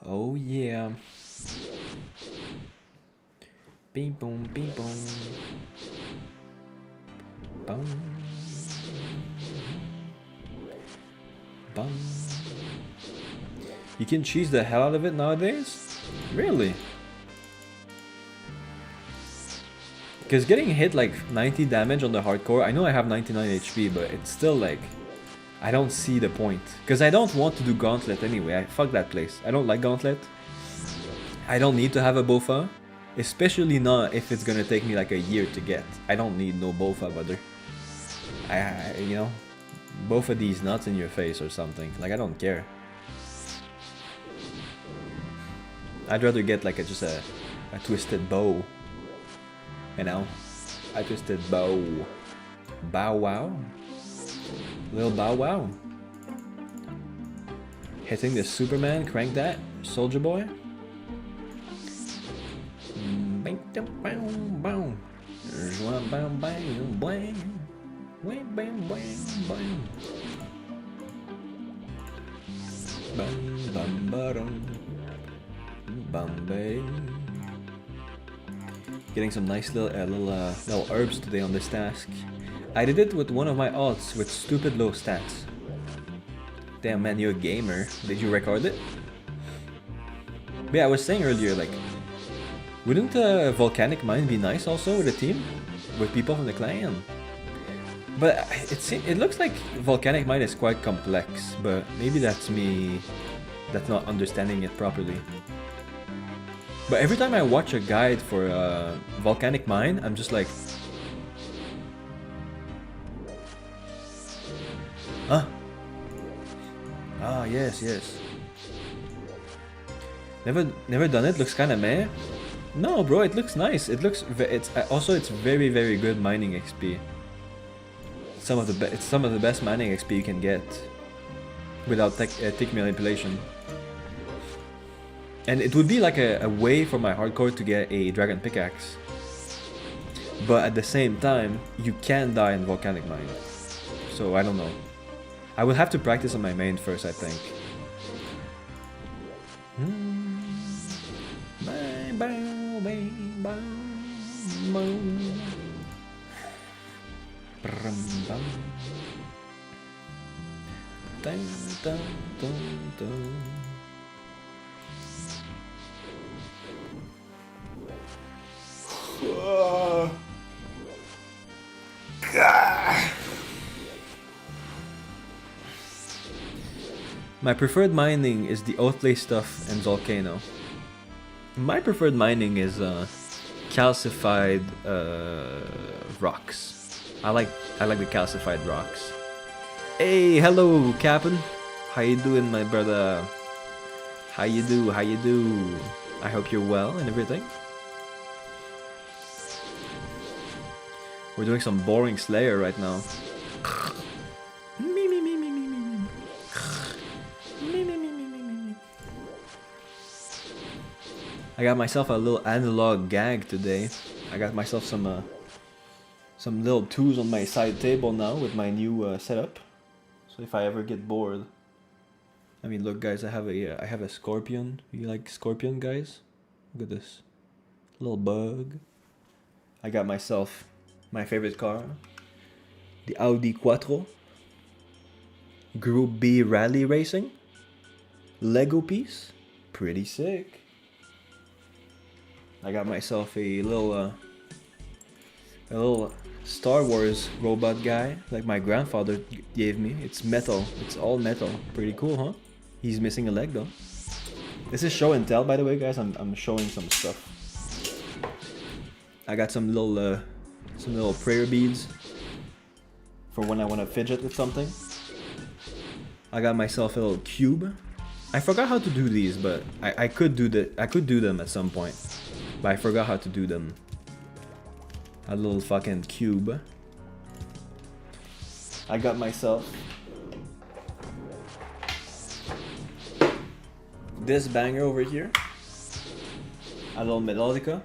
Oh yeah. Bing boom, bing boom. Bum. Bum. You can cheese the hell out of it nowadays? Really? Because getting hit like 90 damage on the hardcore, I know I have 99 HP, but it's still like... I don't see the point. Because I don't want to do Gauntlet anyway. Fuck that place. I don't like Gauntlet. I don't need to have a Bofa. Especially not if it's gonna take me like a year to get. I don't need no Bofa, brother. You know, Bofa these nuts in your face or something. Like, I don't care. I'd rather get like just a twisted bow. You know? A twisted bow. Bow wow. Little bow wow. Hitting the Superman, crank that, Soldier Boy. Getting some nice little herbs today on this task. I did it with one of my alts with stupid low stats. Damn man, you're a gamer. Did you record it? But yeah, I was saying earlier, like, wouldn't Volcanic Mine be nice also with a team? With people from the clan? But it looks like Volcanic Mine is quite complex, but maybe that's me that's not understanding it properly. But every time I watch a guide for Volcanic Mine, I'm just like... Huh? Ah, yes, yes. Never done it, looks kinda meh. No, bro, it looks nice. It's very, very good mining XP. It's some of the best mining XP you can get without tick manipulation. And it would be like a way for my hardcore to get a dragon pickaxe. But at the same time, you can die in Volcanic Mine. So I don't know. I will have to practice on my main first, I think. Dun, dun, dun, dun. My preferred mining is the Oathley stuff and Volcano. My preferred mining is calcified rocks. I like the calcified rocks. Hey, hello, Captain. How you doing, my brother? How you do? How you do? I hope you're well and everything. We're doing some boring Slayer right now. I got myself a little analog gag today. I got myself some little tools on my side table now with my new setup. So if I ever get bored, I mean, look, guys, I have a scorpion. You like scorpion, guys? Look at this little bug. I got myself my favorite car, the Audi Quattro. Group B rally racing. Lego piece, pretty sick. I got myself a little Star Wars robot guy, like my grandfather gave me. It's metal. It's all metal. Pretty cool, huh? He's missing a leg though. This is show and tell, by the way, guys. I'm showing some stuff. I got some little prayer beads for when I want to fidget with something. I got myself a little cube. I forgot how to do these, but I could do them at some point. But I forgot how to do them. A little fucking cube. I got myself this banger over here. A little melodica.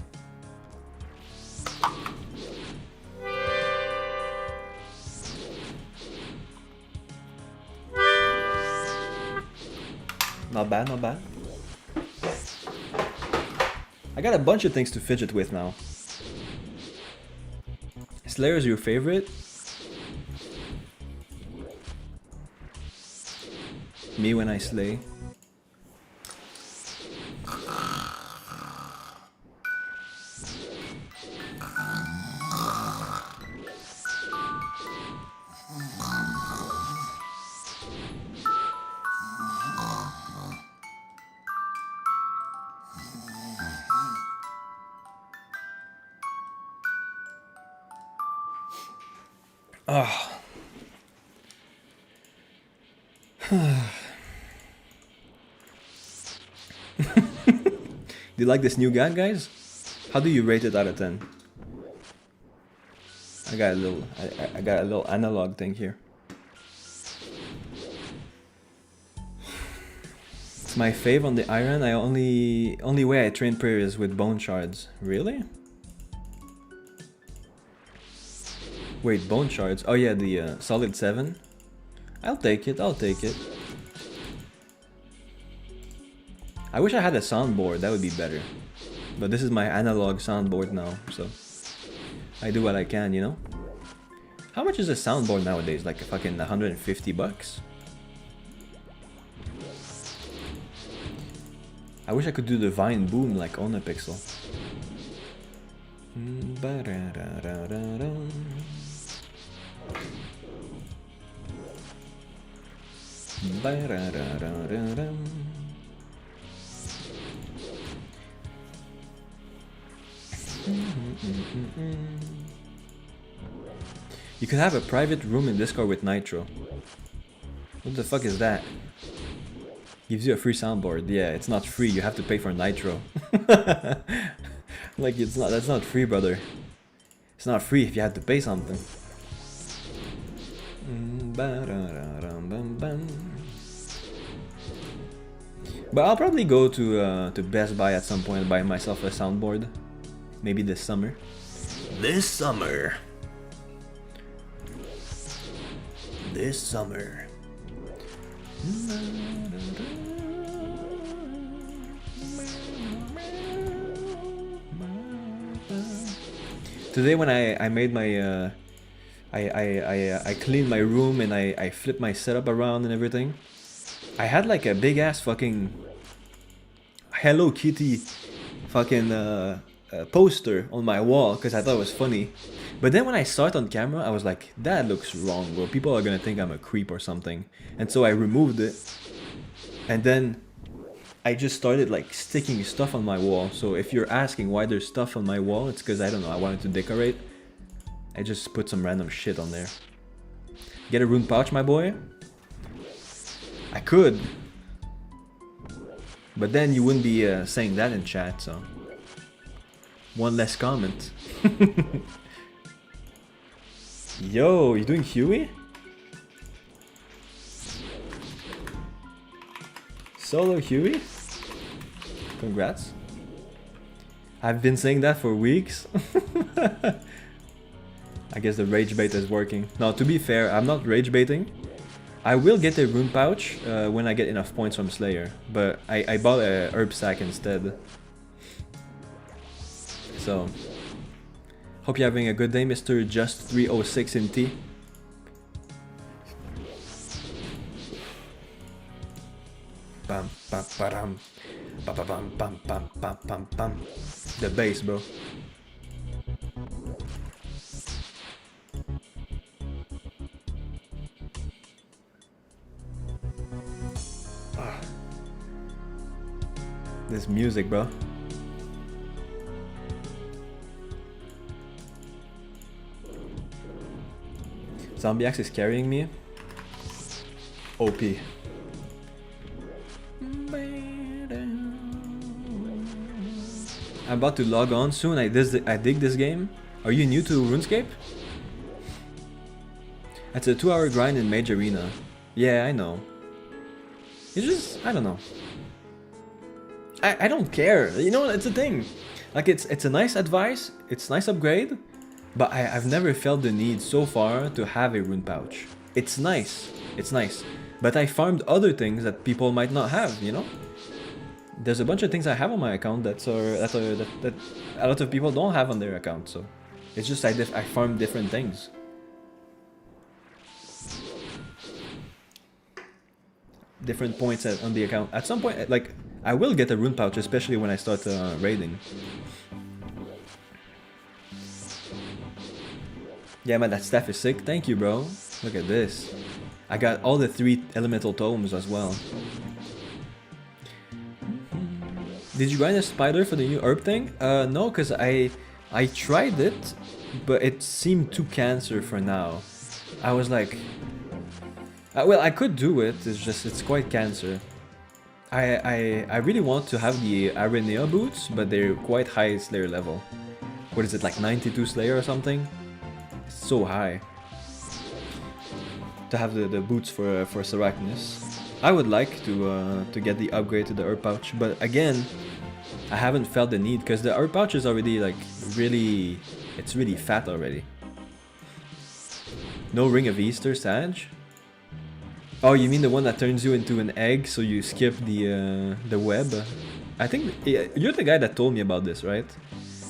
Not bad, not bad. I got a bunch of things to fidget with now. Slayer's your favorite? Me when I slay. Oh. Do you like this new gun, guys? How do you rate it out of 10? I got a little analog thing here. It's my fave on the iron. Only way I train prayer is with bone shards. Really? Wait, bone shards. Oh yeah, the solid 7. I'll take it. I'll take it. I wish I had a soundboard. That would be better. But this is my analog soundboard now, so I do what I can, you know. How much is a soundboard nowadays? Like a fucking 150 bucks. I wish I could do the Vine Boom like on a Pixel. You could have a private room in Discord with Nitro. What the fuck is that? Gives you a free soundboard. Yeah, it's not free. You have to pay for Nitro. Like it's not. That's not free, brother. It's not free if you have to pay something. But I'll probably go to Best Buy at some point and buy myself a soundboard. Maybe this summer. This summer. This summer. Today when I made my I cleaned my room and I flipped my setup around and everything. I had like a big ass fucking Hello Kitty fucking poster on my wall because I thought it was funny. But then when I saw it on camera, I was like, that looks wrong, bro. People are gonna think I'm a creep or something. And so I removed it. And then I just started like sticking stuff on my wall. So if you're asking why there's stuff on my wall, it's because I don't know, I wanted to decorate. I just put some random shit on there. Get a rune pouch, my boy? I could. But then you wouldn't be saying that in chat, so... One less comment. Yo, you doing Huey? Solo Huey? Congrats. I've been saying that for weeks. I guess the rage bait is working. No, to be fair, I'm not rage baiting. I will get a rune pouch when I get enough points from Slayer, but I bought a herb sack instead. So, hope you're having a good day, Mr. Just306 in T. Bam, bam, bam, bam, bam, bam, bam, bam, bam, bam. The bass, bro. This music, bro. Zombie Axe is carrying me. OP. I'm about to log on soon. I dig this game. Are you new to RuneScape? It's a 2-hour grind in Mage Arena. Yeah, I know. It's just, I don't know. I don't care. You know, it's a thing. Like, it's a nice advice. It's a nice upgrade. But I've never felt the need so far to have a rune pouch. It's nice. It's nice. But I farmed other things that people might not have, you know? There's a bunch of things I have on my account that a lot of people don't have on their account, so... It's just I farm different things. Different points on the account. At some point, like, I will get a rune pouch, especially when I start raiding. Yeah, man, that staff is sick. Thank you, bro. Look at this. I got all the 3 elemental tomes as well. Did you grind a spider for the new herb thing? No, because I tried it, but it seemed too cancer for now. I was like... well, I could do it, it's just, it's quite cancer. I really want to have the Aranea boots, but they're quite high Slayer level. What is it, like 92 Slayer or something? It's so high. To have the boots for Sarachnis. I would like to get the upgrade to the herb pouch, but again, I haven't felt the need, because the herb pouch is already like really... It's really fat already. No Ring of Easter, Sag? Oh, you mean the one that turns you into an egg, so you skip the web? I think you're the guy that told me about this, right?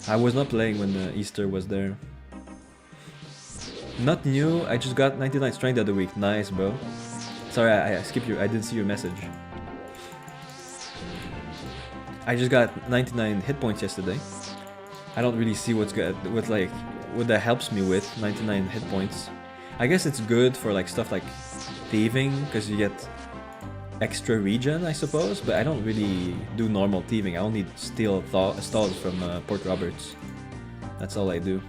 I was not playing when Easter was there. Not new, I just got 99 strength the other week. Nice, bro. Sorry, I skipped you. I didn't see your message. I just got 99 hit points yesterday. I don't really see what's good, what that helps me with 99 hit points. I guess it's good for like stuff like thieving, because you get extra regen, I suppose, but I don't really do normal thieving. I only steal stalls from Port Roberts. That's all I do.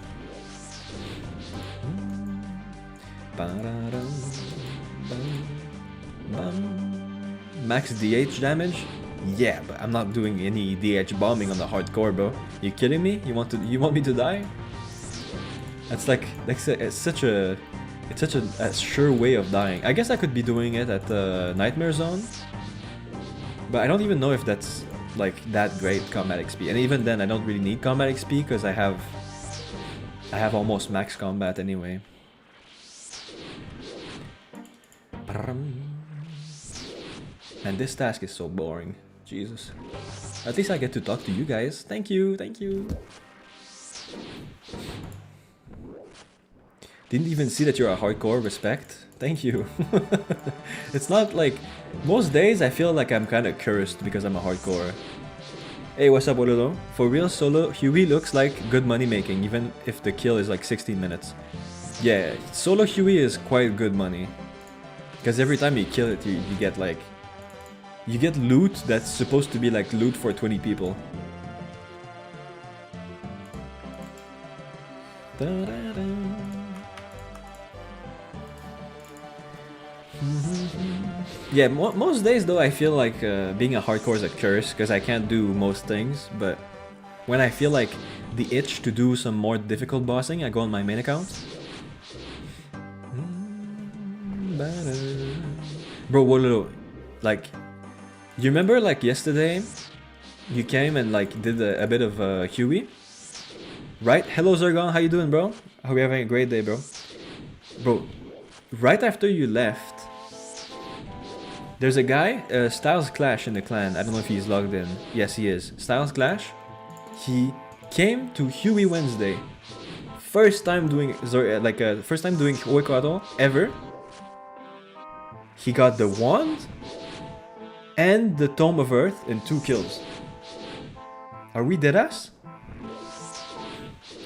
Max DH damage? Yeah, but I'm not doing any DH bombing on the hardcore, bro. You kidding me? You want me to die? That's like it's such a sure way of dying. I guess I could be doing it at the Nightmare Zone, but I don't even know if that's like that great combat XP. And even then, I don't really need combat XP because I have almost max combat anyway. And this task is so boring. Jesus. At least I get to talk to you guys. Thank you, thank you. Didn't even see that you're a hardcore. Respect. Thank you. It's not like... Most days I feel like I'm kind of cursed because I'm a hardcore. Hey, what's up, Ololo? For real, solo Huey looks like good money making, even if the kill is like 16 minutes. Yeah, solo Huey is quite good money. Because every time you kill it, you get like... You get loot that's supposed to be like loot for 20 people. Yeah, most days though I feel like being a hardcore is a curse because I can't do most things, but when I feel like the itch to do some more difficult bossing, I go on my main account. Bro, whoa, like, you remember like yesterday, you came and like did a bit of Huey? Right? Hello Zergon, how you doing, bro? I hope you're having a great day, bro. Bro, right after you left, there's a guy, Styles Clash in the clan. I don't know if he's logged in. Yes, he is. Styles Clash. He came to Huey Wednesday. First time doing first time doing Oikato ever. He got the wand and the Tome of Earth in 2 kills. Are we deadass?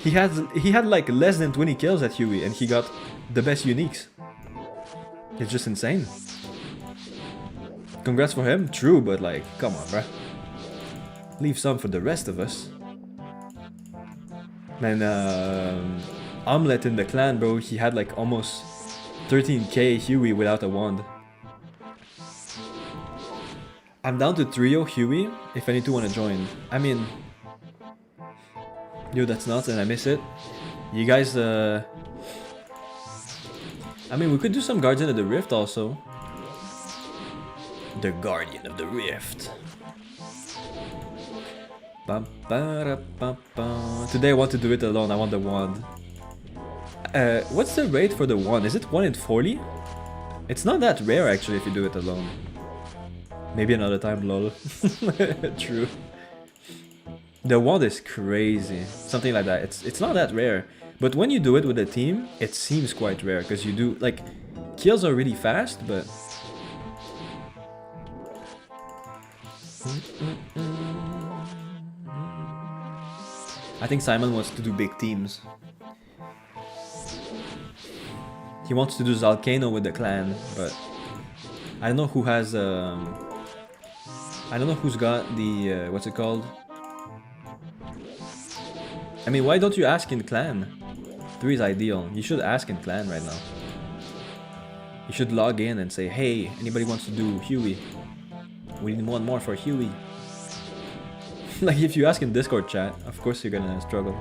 He had like less than 20 kills at Huey and he got the best uniques. It's just insane. Congrats for him, true, but like, come on, bruh. Leave some for the rest of us. Man, Omelette in the clan, bro, he had like almost 13k Huey without a wand. I'm down to trio Huey, if any two wanna join. I mean... Yo, that's nuts and I miss it. You guys, I mean, we could do some Guardian of the Rift also. The Guardian of the Rift. Today I want to do it alone, I want the wand. What's the rate for the wand? Is it 1 in 40? It's not that rare actually if you do it alone. Maybe another time, lol. True. The wand is crazy. Something like that. It's not that rare. But when you do it with a team, it seems quite rare. Because you do, like, kills are really fast, but... I think Simon wants to do big teams. He wants to do Zalcano with the clan, but... I don't know who has, I don't know who's got the, what's it called? I mean, why don't you ask in clan? 3 is ideal. You should ask in clan right now. You should log in and say, hey, anybody wants to do Huey? We need 1 more for Huey. Like, if you ask in Discord chat, of course you're gonna struggle.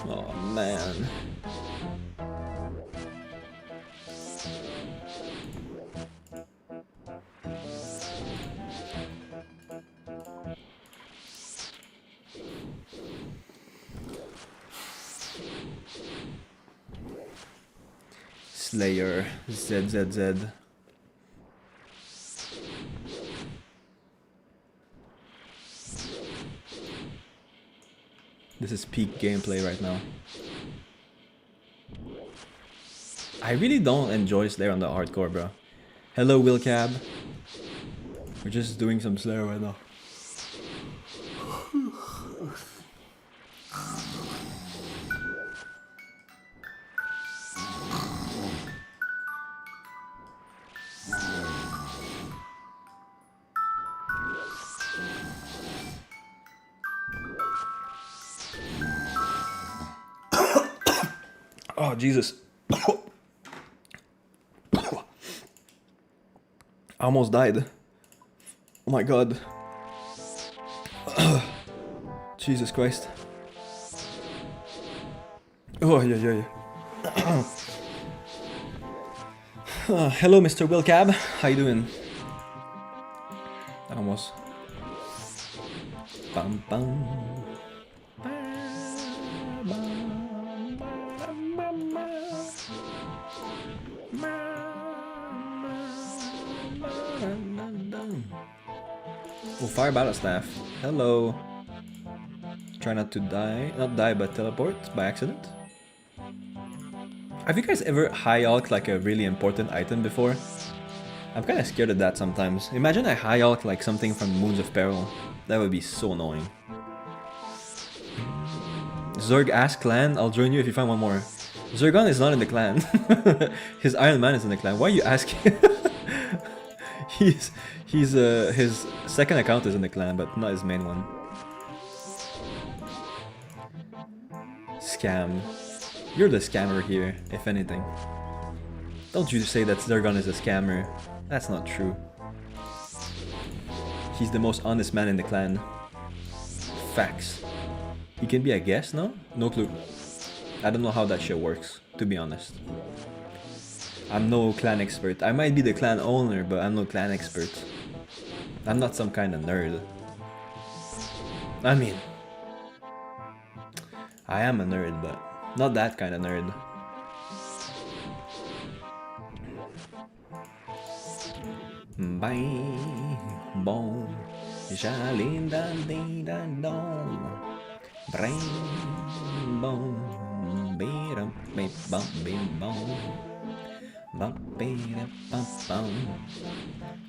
Oh, man. Slayer, ZZZ. This is peak gameplay right now. I really don't enjoy Slayer on the hardcore, bro. Hello, Willcab. We're just doing some Slayer right now. Oh, Jesus. I almost died. Oh my god. Jesus Christ. Oh, yeah. Hello, Mr. Willcab. How you doing? Almost. Bum, bum. Oh, Fire Battle Staff. Hello. Try not to die, not die but teleport by accident. Have you guys ever high alked like a really important item before? I'm kind of scared of that sometimes. Imagine I high alk like something from Moons of Peril. That would be so annoying. Zerg ask clan, I'll join you if you find one more. Zergon is not in the clan. His Iron Man is in the clan. Why are you asking? His second account is in the clan, but not his main one. Scam. You're the scammer here, if anything. Don't you say that Zergon is a scammer. That's not true. He's the most honest man in the clan. Facts. He can be a guest now? No clue. I don't know how that shit works, to be honest. I'm no clan expert. I might be the clan owner, but I'm no clan expert. I'm not some kind of nerd. I mean, I am a nerd, but not that kind of nerd. Bye, bon, jalinda da dom, brain, bon, bira, bam, bim, bon, bira, bam,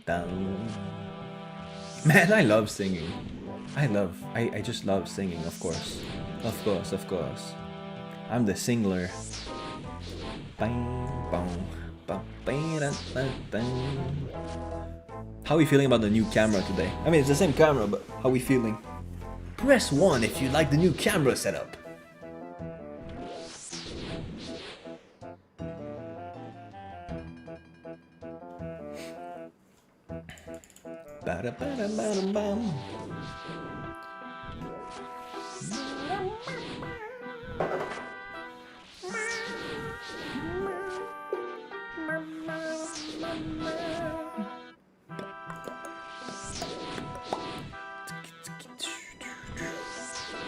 bam, man, I love singing. I just love singing, of course. Of course. I'm the singler. How are we feeling about the new camera today? I mean, it's the same camera, but how are we feeling? Press 1 if you like the new camera setup.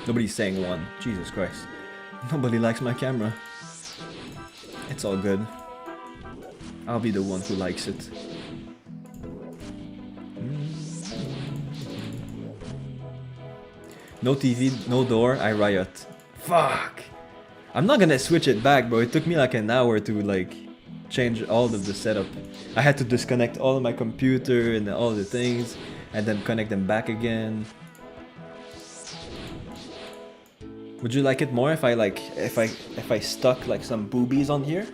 Nobody's saying one. Jesus Christ. Nobody likes my camera. It's all good. I'll be the one who likes it. No TV, no door, I riot. Fuck! I'm not gonna switch it back, bro. It took me like an hour to like change all of the setup. I had to disconnect all of my computer and all the things and then connect them back again. Would you like it more if I stuck like some boobies on here?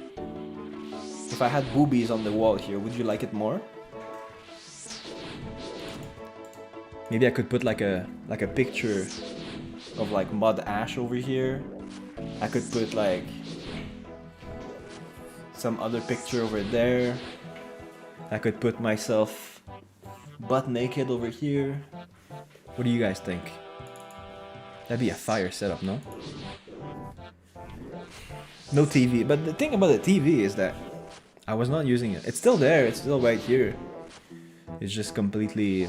If I had boobies on the wall here, would you like it more? Maybe I could put like a picture of like Mud Ash over here. I could put like some other picture over there. I could put myself butt naked over here. What do you guys think? That'd be a fire setup, no? No TV, but the thing about the TV is that I was not using it. It's still there, it's still right here. It's just completely...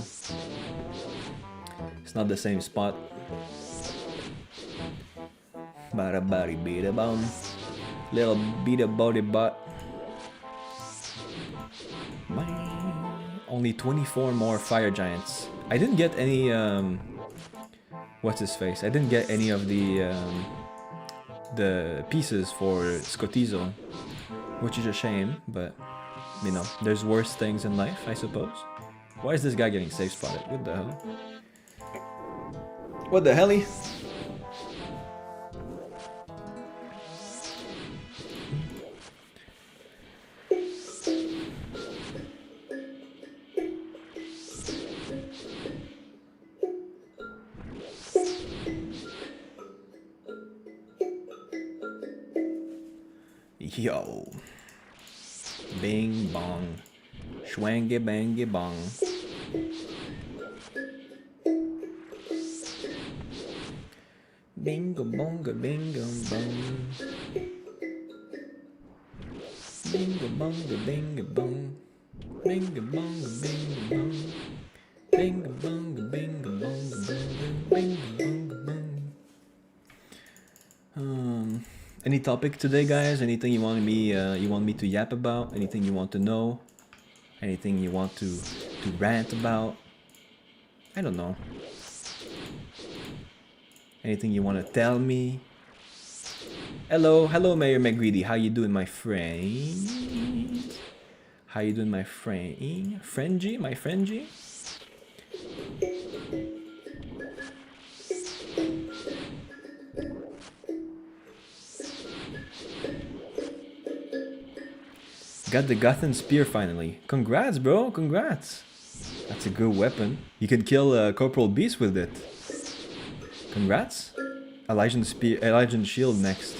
It's not the same spot. Bada body beat bum. Little beat body butt. Only 24 more fire giants. I didn't get any what's his face? I didn't get any of the pieces for Scotizo, which is a shame, but you know, there's worse things in life, I suppose. Why is this guy getting safe spotted? What the hell? What the helly? Yo. Bing bong. Schwangy bangy bong. Bingo bongo bingo bong. Bingo bongo bingo bong. Bingo bongo bingo bong. Bingo bongo bingo bongo bingo bongo bong. Any topic today, guys? Anything you want me to yap about? Anything you want to know? Anything you want to rant about? I don't know. Anything you want to tell me? Hello, hello, Mayor McGreedy. How you doing, my friend? How you doing, my friend? Friendgy, my friendgy? Got the Gothan Spear finally. Congrats, bro. Congrats. That's a good weapon. You can kill Corporal Beast with it. Congrats. Elijah Spear, Elijah Shield next.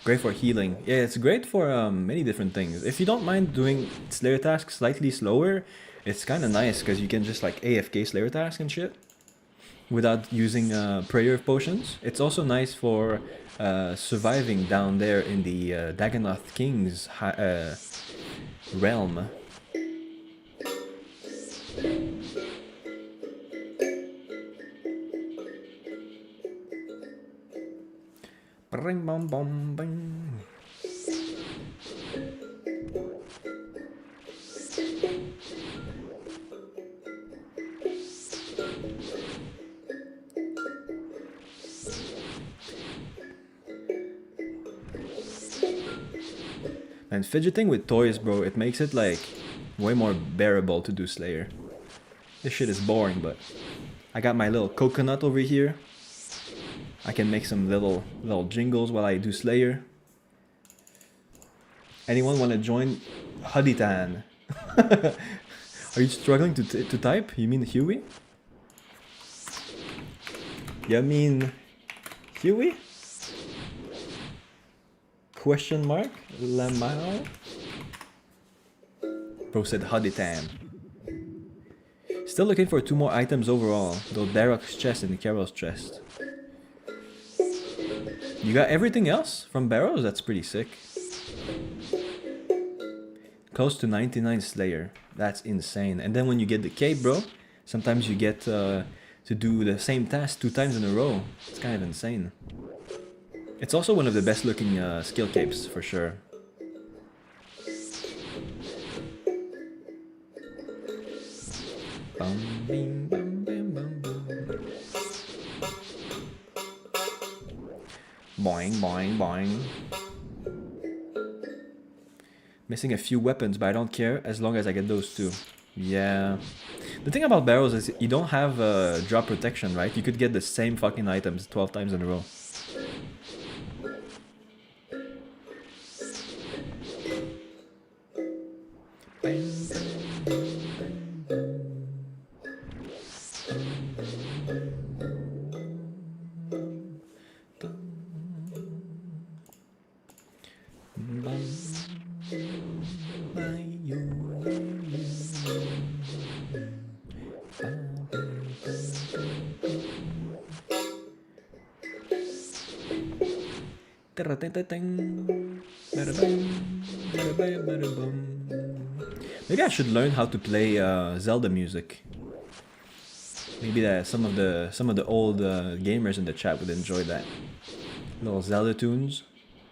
Great for healing. Yeah, it's great for many different things. If you don't mind doing Slayer tasks slightly slower, it's kind of nice because you can just like AFK Slayer task and shit without using prayer potions. It's also nice for surviving down there in the Dagannoth King's realm. Bring bom bom bing. And fidgeting with toys, bro, it makes it like way more bearable to do Slayer. This shit is boring, but I got my little coconut over here. I can make some little jingles while I do Slayer. Anyone want to join Huditan? Are you struggling to type? You mean Huey? You mean Huey? Question mark? Lamau? Bro said Huditan. Still looking for 2 more items overall, though Darok's chest and Carol's chest. You got everything else from Barrows? That's pretty sick. Close to 99 Slayer. That's insane. And then when you get the cape, bro, sometimes you get to do the same task 2 times in a row. It's kind of insane. It's also one of the best looking skill capes, for sure. Bum, bing, bum, bim, bum, bum. Boing, boing, boing. Missing a few weapons, but I don't care as long as I get those 2. Yeah. The thing about barrels is you don't have drop protection, right? You could get the same fucking items 12 times in a row. Maybe I should learn how to play Zelda music. Maybe that some of the old gamers in the chat would enjoy that. Little Zelda tunes.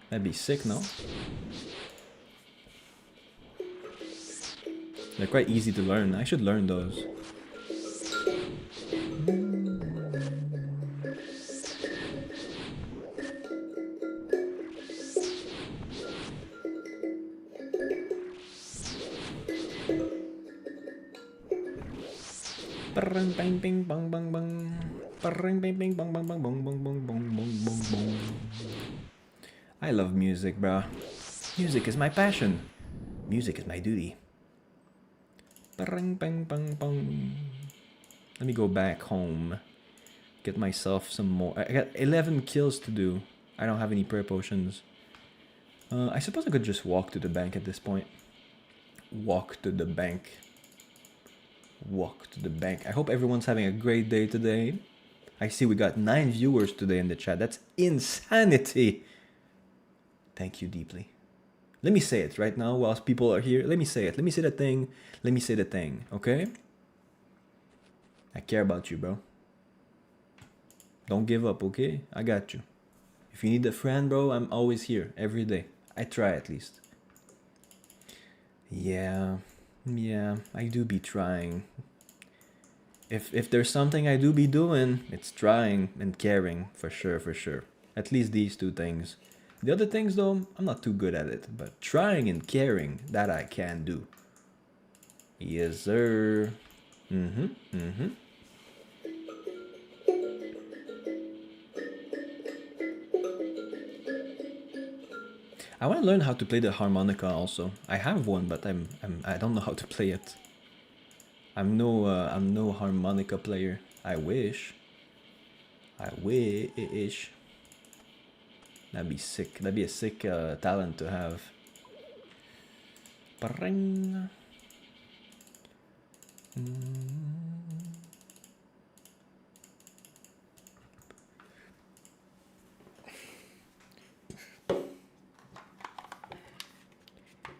That'd be sick, no? They're quite easy to learn. I should learn those. Bang bing bang bang bang. Bang bing bing bang bang bang bang bang bang bang bang bang bang. I love music, bro. Music is my passion. Music is my duty. Bang bang bang bang. Let me go back home. Get myself some more. I got 11 kills to do. I don't have any prayer potions. I suppose I could just walk to the bank at this point. Walk to the bank. Walk to the bank. I hope everyone's having a great day today. I see we got 9 viewers today in the chat. That's insanity. Thank you deeply. Let me say it right now whilst people are here. Let me say it. Let me say the thing. Let me say the thing, okay? I care about you, bro. Don't give up, okay? I got you. If you need a friend, bro, I'm always here every day. I try at least. Yeah, I do be trying. If there's something I do be doing, it's trying and caring, for sure, for sure. At least these two things. The other things, though, I'm not too good at it. But trying and caring, that I can do. Yes, sir. I want to learn how to play the harmonica also. I have one, but I don't know how to play it. I'm no harmonica player. I wish. I wish. That'd be sick. That'd be a sick talent to have. Ba-ring.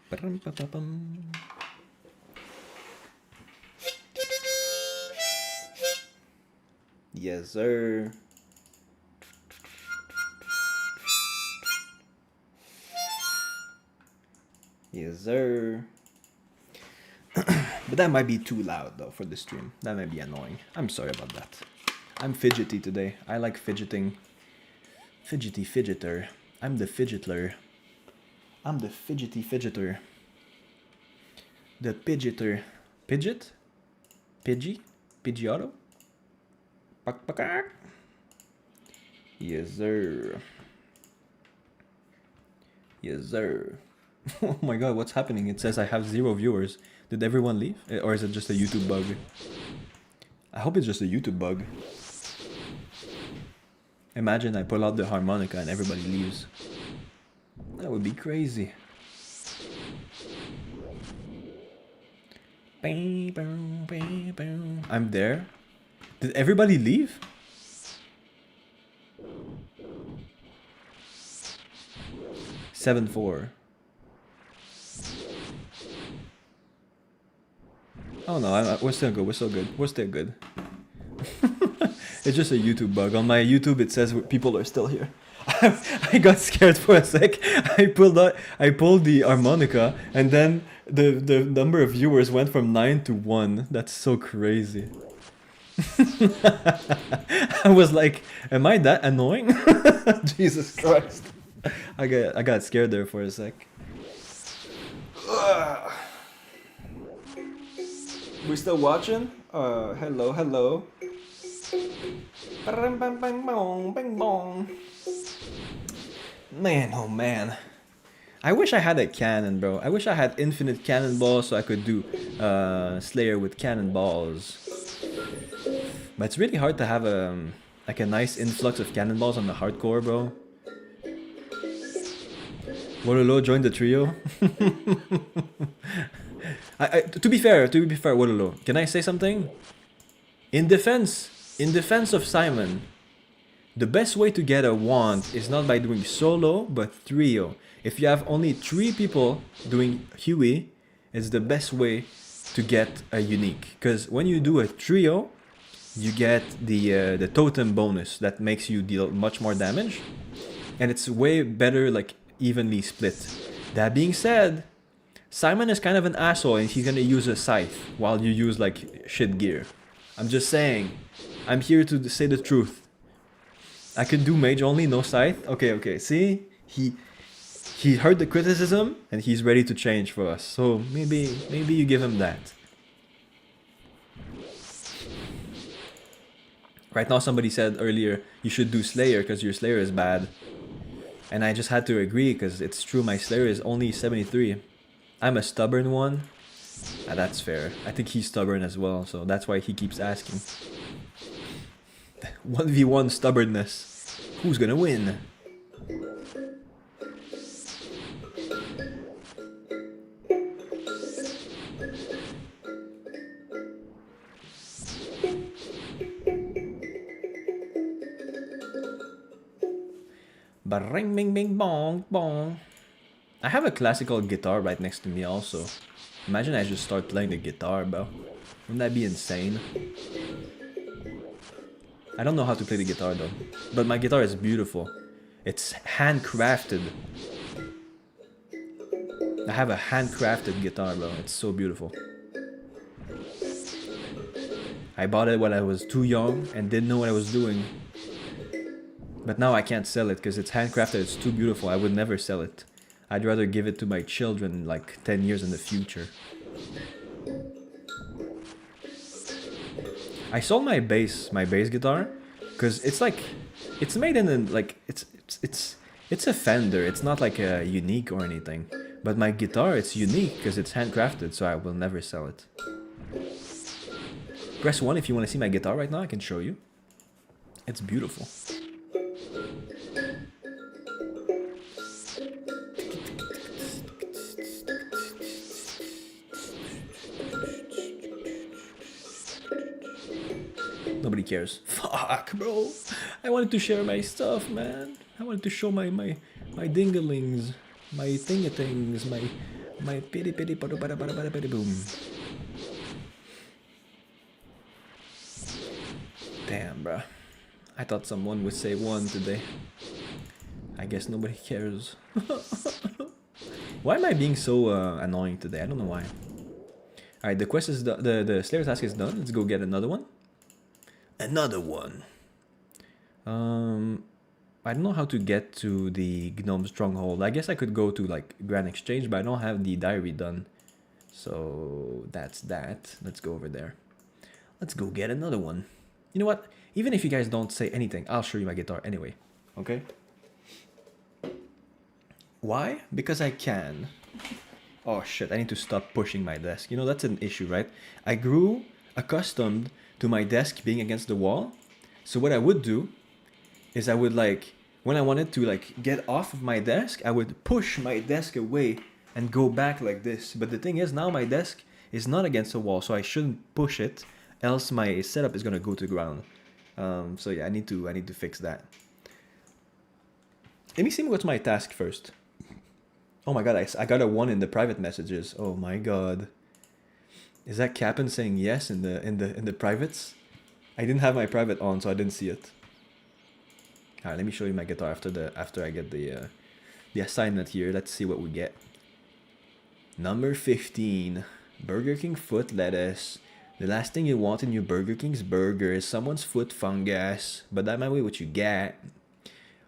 Ba-rum-ba-ba-bum. Yes, sir. Yes, sir. But that might be too loud, though, for the stream. That might be annoying. I'm sorry about that. I'm fidgety today. I like fidgeting. Fidgety fidgeter. I'm the fidgetler. I'm the fidgety fidgeter. The pidgeter. Pidget? Pidgey? Pidgeotto? Yes, sir. Yes, sir. Oh my god, what's happening? It says I have 0 viewers. Did everyone leave? Or is it just a YouTube bug? I hope it's just a YouTube bug. Imagine I pull out the harmonica and everybody leaves. That would be crazy. I'm there. Did everybody leave? Seven 4. Oh no, we're still good. We're still good. We're still good. It's just a YouTube bug. On my YouTube, it says people are still here. I got scared for a sec. I pulled the harmonica, and then the number of viewers went from 9 to 1. That's so crazy. I was like, am I that annoying? Jesus Christ. I got scared there for a sec. We still watching? Hello, hello. Man, oh man. I wish I had a cannon, bro. I wish I had infinite cannonballs so I could do Slayer with cannonballs. But it's really hard to have like a nice influx of cannonballs on the hardcore, bro. Wololo joined the trio. To be fair, Wololo, can I say something? In defense of Simon, the best way to get a wand is not by doing solo, but trio. If you have only 3 people doing Huey, it's the best way to get a unique. Because when you do a trio, you get the totem bonus that makes you deal much more damage. And it's way better, like, evenly split. That being said, Simon is kind of an asshole and he's gonna use a scythe while you use, like, shit gear. I'm just saying. I'm here to say the truth. I could do mage only, no scythe. Okay. See? He heard the criticism and he's ready to change for us. So maybe you give him that. Right now somebody said earlier you should do Slayer because your Slayer is bad. And I just had to agree because it's true, my Slayer is only 73. I'm a stubborn one. That's fair. I think he's stubborn as well, so that's why he keeps asking. 1v1 stubbornness. Who's gonna win? Ba-ring, bing, bing, bong, bong. I have a classical guitar right next to me also. Imagine I just start playing the guitar, bro. Wouldn't that be insane? I don't know how to play the guitar though, but my guitar is beautiful. It's handcrafted. I have a handcrafted guitar, bro. It's so beautiful. I bought it when I was too young and didn't know what I was doing. But now I can't sell it because it's handcrafted. It's too beautiful. I would never sell it. I'd rather give it to my children like 10 years in the future. I sold my bass guitar because it's like, it's made in a, like, it's a Fender. It's not like a unique or anything. But my guitar, it's unique because it's handcrafted, so I will never sell it. Press 1 if you want to see my guitar right now. I can show you. It's beautiful. Nobody cares. Fuck, bro. I wanted to share my stuff, man. I wanted to show my dingalings, my thingatings, my pity pity bada bada bada bada bada boom. Damn, bro. I thought someone would say 1 today. I guess nobody cares. Why am I being so annoying today? I don't know why. Alright, the quest is done. The Slayer task is done. Let's go get another one. Another one. I don't know how to get to the Gnome Stronghold. I guess I could go to like Grand Exchange, but I don't have the diary done. So that's that. Let's go over there. Let's go get another one. You know what? Even if you guys don't say anything, I'll show you my guitar anyway. Okay? Why? Because I can. Oh shit, I need to stop pushing my desk. You know, that's an issue, right? I grew accustomed to my desk being against the wall. So what I would do is I would like, when I wanted to like get off of my desk, I would push my desk away and go back like this. But the thing is, now my desk is not against the wall, so I shouldn't push it, else my setup is gonna go to the ground. So yeah, I need to fix that. Let me see what's my task first. Oh my god, I got a 1 in the private messages. Oh my god. Is that Cap'n saying yes in the privates? I didn't have my private on, so I didn't see it. Alright, let me show you my guitar after I get the assignment here. Let's see what we get. Number 15. Burger King foot lettuce. The last thing you want in your Burger King's burger is someone's foot fungus. But that might be what you get.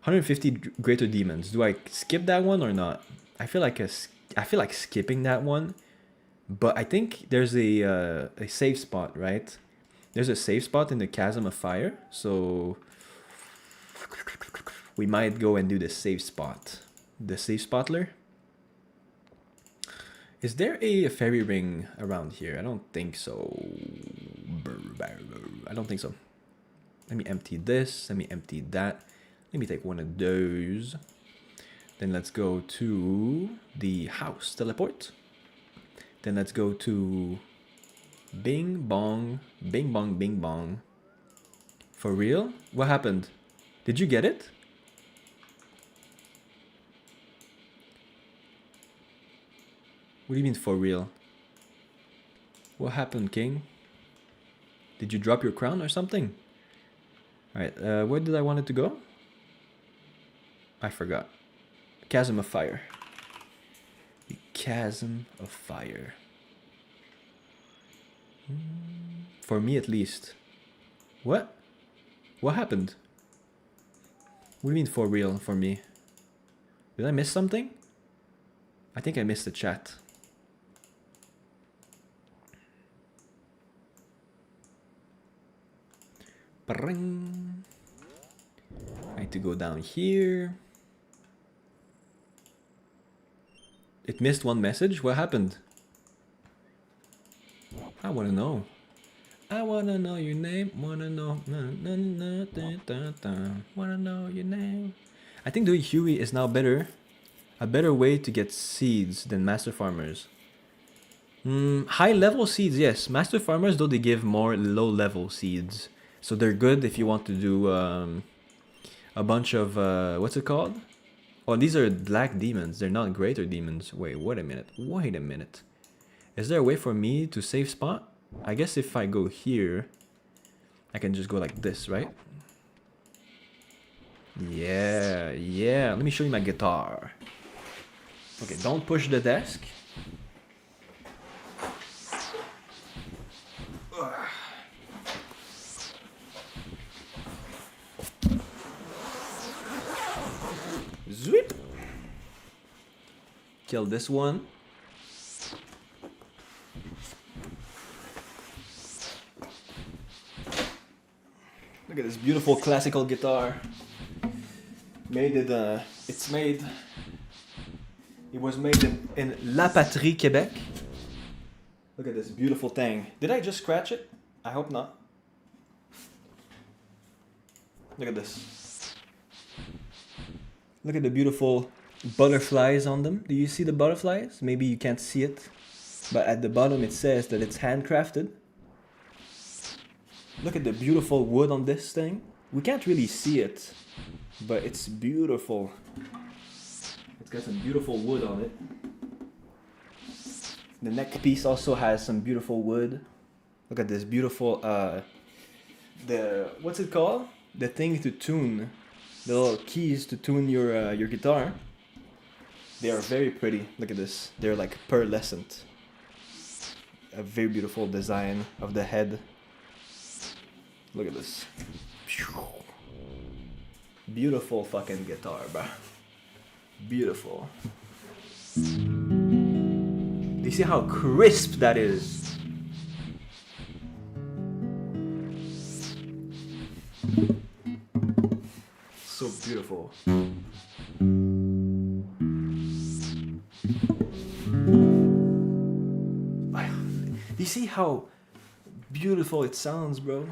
150 Greater Demons. Do I skip that one or not? I feel like skipping that one. But I think there's a safe spot, right? There's a safe spot in the Chasm of Fire. So we might go and do the safe spot. The safe spotler. Is there a fairy ring around here? I don't think so. I don't think so. Let me empty this. Let me empty that. Let me take one of those. Then let's go to the house. Teleport. Then let's go to Bing Bong. Bing Bong, Bing Bong. For real? What happened? Did you get it? What do you mean for real? What happened, King? Did you drop your crown or something? Alright, where did I want it to go? I forgot. Chasm of Fire. The Chasm of Fire. For me at least. What? What happened? What do you mean for real for me? Did I miss something? I think I missed the chat. Bring. I need to go down here. It missed one message? What happened? I wanna know. I wanna know your name. Wanna know. Wanna know your name. I think doing Huey is now better. A better way to get seeds than Master Farmers. High level seeds, yes. Master Farmers, though, they give more low level seeds. So they're good if you want to do a bunch of, what's it called? Oh, these are black demons. They're not greater demons. Wait a minute. Wait a minute. Is there a way for me to save spot? I guess if I go here, I can just go like this, right? Yeah, yeah. Let me show you my guitar. Okay, don't push the desk. Zweep. Kill this one. Look at this beautiful classical guitar. It was made in La Patrie, Quebec. Look at this beautiful thing. Did I just scratch it? I hope not. Look at this. Look at the beautiful butterflies on them. Do you see the butterflies? Maybe you can't see it, but at the bottom it says that it's handcrafted. Look at the beautiful wood on this thing. We can't really see it, but it's beautiful. It's got some beautiful wood on it. The neck piece also has some beautiful wood. Look at this beautiful, what's it called? The thing to tune, the little keys to tune your guitar. They are very pretty. Look at this. They're like pearlescent. A very beautiful design of the head. Look at this. Beautiful fucking guitar, bro. Beautiful. Do you see how crisp that is? So beautiful. Do you see how beautiful it sounds, bro?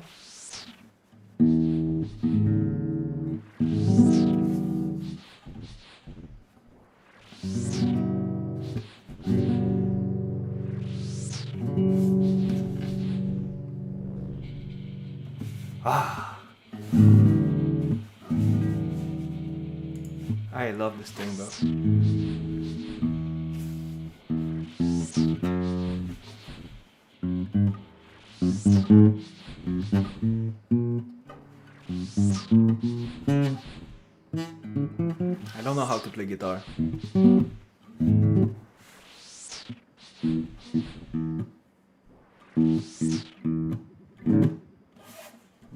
I love this thing, bro. I don't know how to play guitar.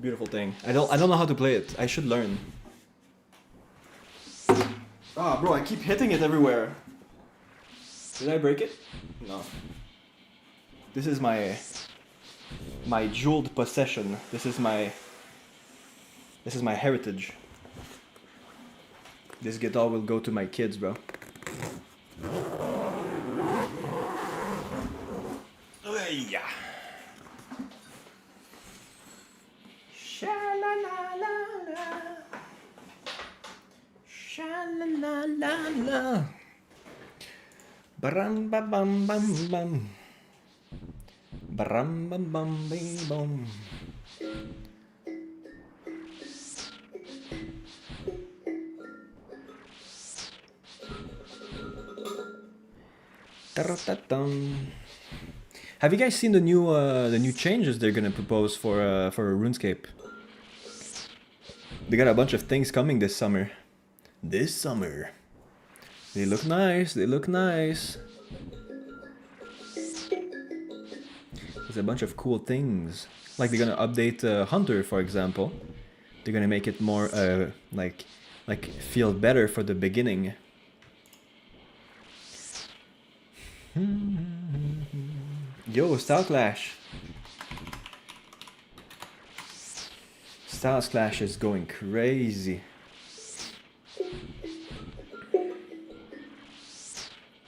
Beautiful thing. I don't know how to play it. I should learn. Ah, bro, I keep hitting it everywhere. Did I break it? No. This is my jeweled possession. This is my heritage. This guitar will go to my kids, bro. Yeah. Sha-la-la-la-la. Sha-la-la-la-la. Baram-ba-bam-bam-bam. Baram-bam-bam-bam-bam. Have you guys seen the new changes they're gonna propose for RuneScape? They got a bunch of things coming this summer. This summer. They look nice. They look nice. There's a bunch of cool things. Like they're gonna update Hunter, for example. They're gonna make it more like feel better for the beginning. Yo, Style Clash. Styles Clash is going crazy.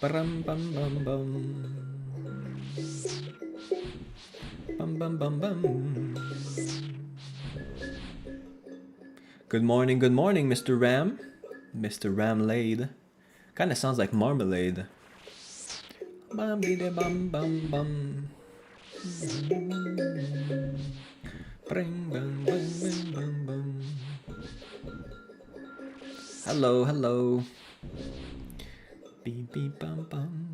Bum bum bum bum. Bum bum bum bum. Good morning, Mr. Ram. Mr. Ramlade. Kinda sounds like marmalade. Bum bum bum bum. Bring bum bum bum bum. Hello, hello. Beep beep bum bum.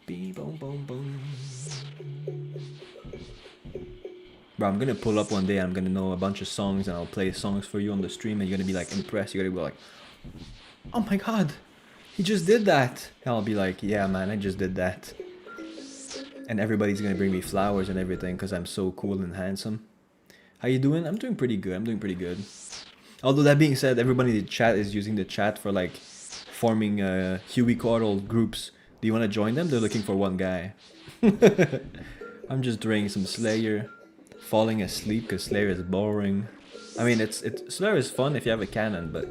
Beep boom boom boom. Bro, I'm gonna pull up one day. I'm gonna know a bunch of songs, and I'll play songs for you on the stream, and you're gonna be like impressed. You're gonna be like, "Oh my god, he just did that!" And I'll be like, "Yeah, man, I just did that." And everybody's gonna bring me flowers and everything because I'm so cool and handsome. How you doing? I'm doing pretty good. I'm doing pretty good. Although that being said, everybody in the chat is using the chat for like forming Huey Coral groups. Do you want to join them? They're looking for one guy. I'm just drinking some Slayer, falling asleep because Slayer is boring. I mean, Slayer is fun if you have a cannon, but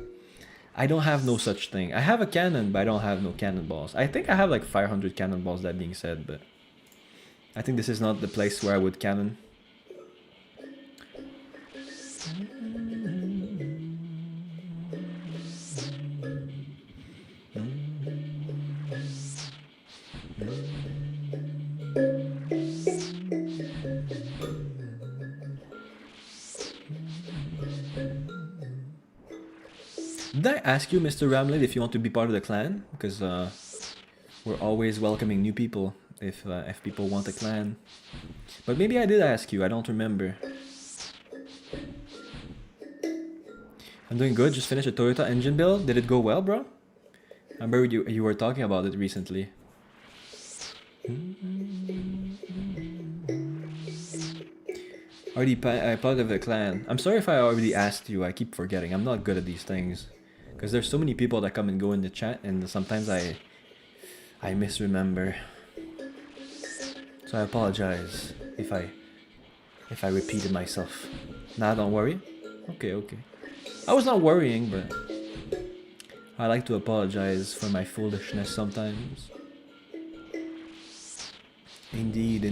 I don't have no such thing. I have a cannon, but I don't have no cannonballs. I think I have like 500 cannonballs, that being said, but I think this is not the place where I would cannon. Did I ask you, Mr. Ramlid, if you want to be part of the clan? Because we're always welcoming new people if people want a clan. But maybe I did ask you, I don't remember. I'm doing good, just finished a Toyota engine build. Did it go well, bro? I remember you were talking about it recently. Already part of the clan. I'm sorry if I already asked you, I keep forgetting. I'm not good at these things. Because there's so many people that come and go in the chat, and sometimes I misremember. So I apologize if I repeated myself. Nah, don't worry. Okay. I was not worrying, but I like to apologize for my foolishness sometimes. Indeed.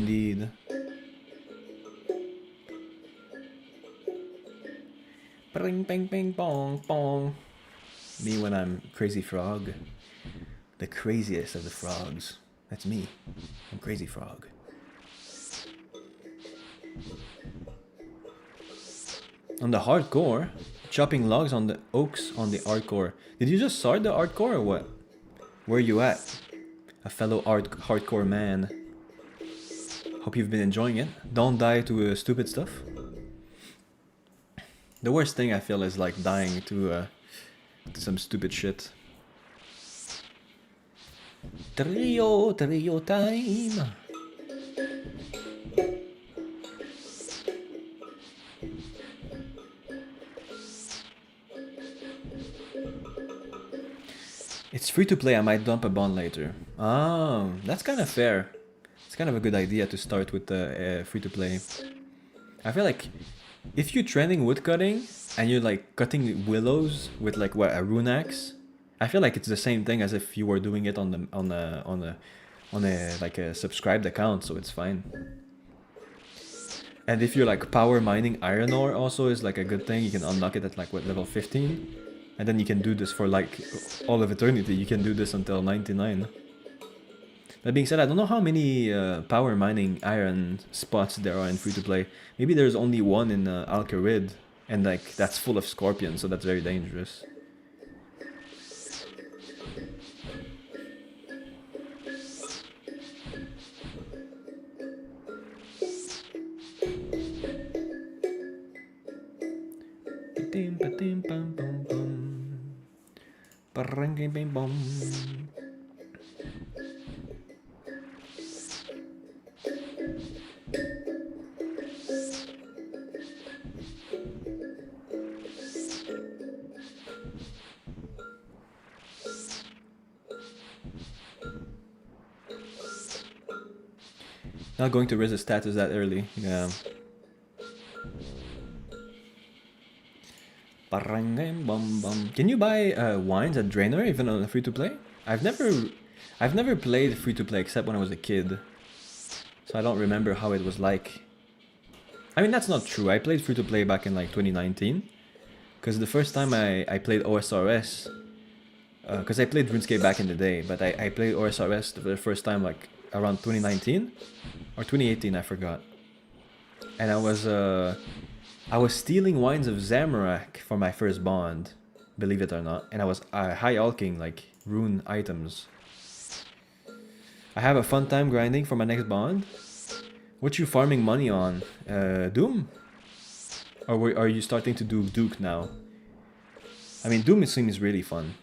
Bing, bing, bing, bong, bong. Me when I'm Crazy Frog. The craziest of the frogs. That's me. I'm Crazy Frog. On the hardcore, chopping logs on the oaks on the hardcore. Did you just start the hardcore or what? Where are you at? A fellow hardcore man. Hope you've been enjoying it. Don't die to stupid stuff. The worst thing I feel is like dying to some stupid shit. Trio time. It's free to play. I might dump a bond later. Oh, that's kind of fair. It's kind of a good idea to start with the free to play. I feel like if you're trending woodcutting and you're like cutting willows with like what, a rune axe, I feel like it's the same thing as if you were doing it on a like a subscribed account, so it's fine. And if you're like power mining iron ore, also is like a good thing. You can unlock it at like what, level 15, and then you can do this for like all of eternity. You can do this until 99. That being said, I don't know how many power mining iron spots there are in free-to-play. Maybe there's only one in iCareAboutU, and like that's full of scorpions, so that's very dangerous. Not going to raise the status that early, yeah. Can you buy wines at Draenor even on free to play? I've never played free to play except when I was a kid, so I don't remember how it was like. I mean, that's not true. I played free to play back in like 2019, because the first time I played OSRS, because I played RuneScape back in the day, but I played OSRS for the first time like around 2019 or 2018, I forgot. And I was stealing wines of Zamorak for my first bond. believe it or not, and I was high alking like rune items. I have a fun time grinding for my next bond. What you farming money on? Doom? Or are you starting to do Duke now? I mean, Doom seems really fun.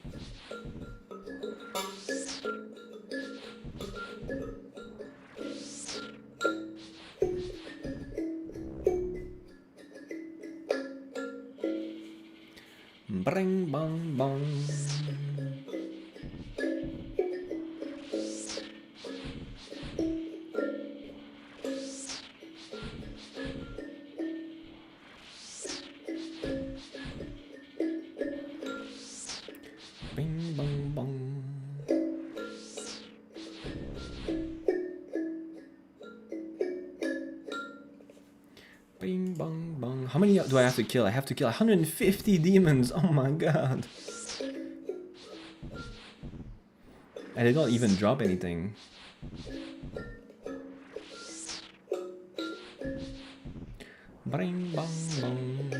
Bring bong bong. Bing bong bong. Bing bong bong. How many do I have to kill? I have to kill 150 demons. Oh my god. And they don't even drop anything. Bing bong bong.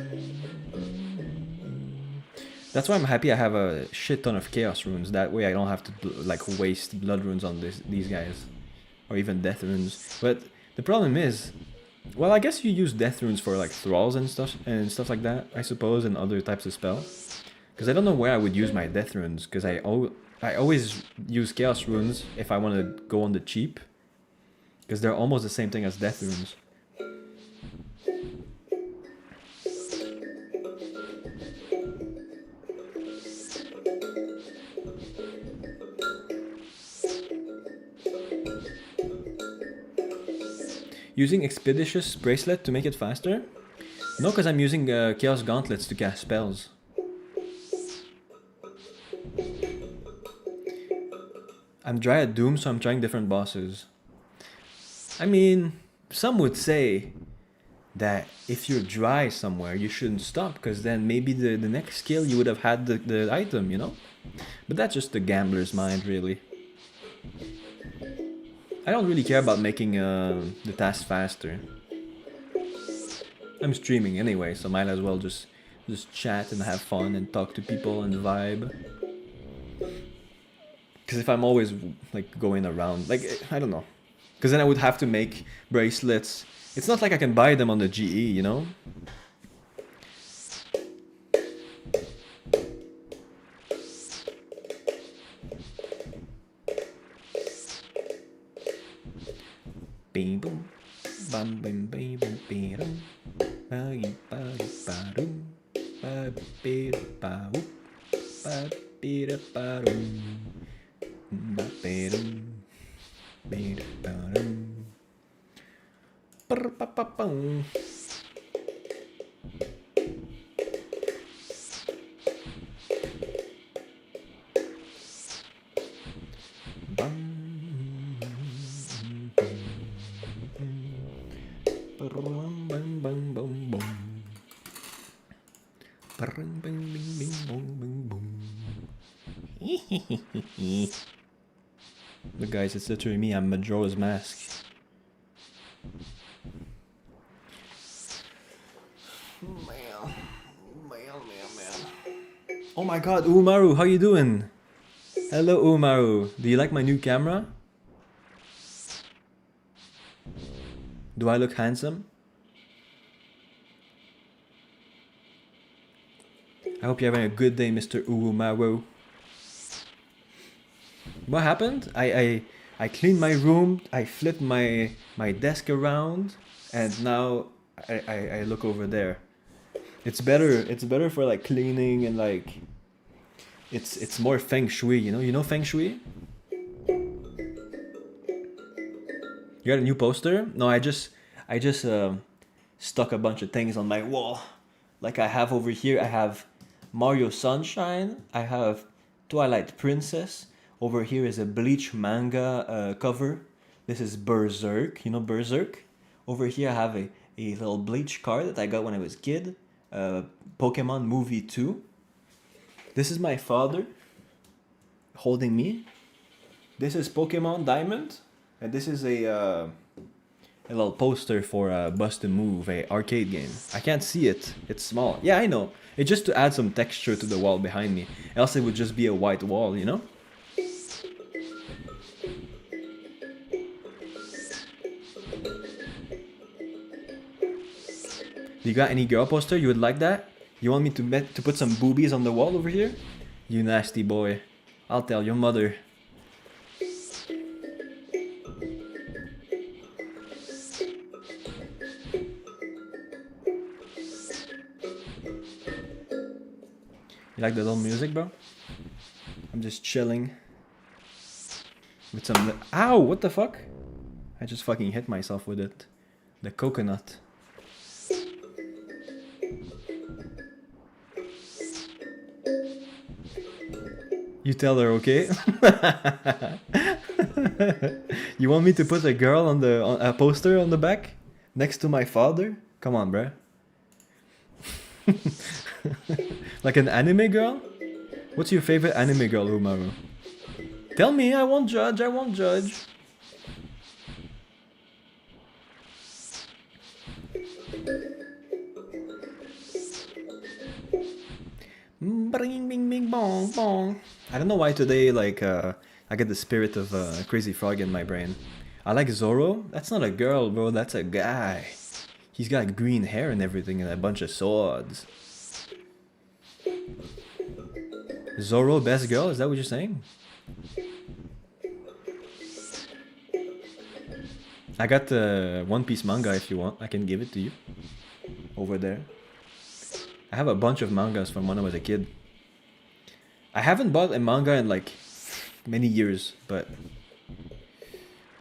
That's why I'm happy I have a shit ton of chaos runes. That way I don't have to like waste blood runes on these guys, or even death runes. But the problem is, well, I guess you use death runes for like thralls and stuff like that, I suppose, and other types of spell. Because I don't know where I would use my death runes. Because I always use chaos runes if I want to go on the cheap. Because they're almost the same thing as death runes. Using Expeditious Bracelet to make it faster? No, because I'm using Chaos Gauntlets to cast spells. I'm dry at Doom, so I'm trying different bosses. I mean, some would say that if you're dry somewhere, you shouldn't stop, because then maybe the next skill you would have had the item, you know? But that's just the gambler's mind, really. I don't really care about making the task faster. I'm streaming anyway, so might as well just chat and have fun and talk to people and vibe. Because if I'm always like going around, like, I don't know. Because then I would have to make bracelets. It's not like I can buy them on the GE, you know? Bing boom, bam bam bam bam bam, bam bam bam, bam bam bam. Look guys, it's literally me, I'm Majora's Mask. Man. Oh my god, Umaru, how you doing? Hello Umaru, do you like my new camera? Do I look handsome? I hope you're having a good day, Mr. Umaru. What happened? I cleaned my room, I flipped my desk around, and now I look over there. It's better for like cleaning and like it's more feng shui, you know? You know feng shui? You got a new poster? No, I just stuck a bunch of things on my wall. Like I have over here, I have Mario Sunshine, I have Twilight Princess. Over here is a Bleach manga cover. This is Berserk, you know Berserk? Over here I have a little Bleach card that I got when I was a kid. Pokemon Movie 2. This is my father holding me. This is Pokemon Diamond. And this is a a little poster for Bust a Move, a arcade game. I can't see it. It's small. Yeah, I know. It's just to add some texture to the wall behind me. Else it would just be a white wall, you know? You got any girl poster? You would like that? You want me to put some boobies on the wall over here? You nasty boy. I'll tell your mother. You like the little music, bro? I'm just chilling. With some... Ow! What the fuck? I just fucking hit myself with it. The coconut. You tell her, okay? You want me to put a girl on a poster on the back? Next to my father? Come on, bruh. Like an anime girl? What's your favorite anime girl, Umaru? Tell me, I won't judge, I won't judge. Bing, bing, bing, bong, bong. I don't know why today, like, I get the spirit of Crazy Frog in my brain. I like Zoro. That's not a girl, bro, that's a guy. He's got green hair and everything and a bunch of swords. Zoro, best girl? Is that what you're saying? I got the One Piece manga if you want. I can give it to you. Over there. I have a bunch of mangas from when I was a kid. I haven't bought a manga in like many years, but...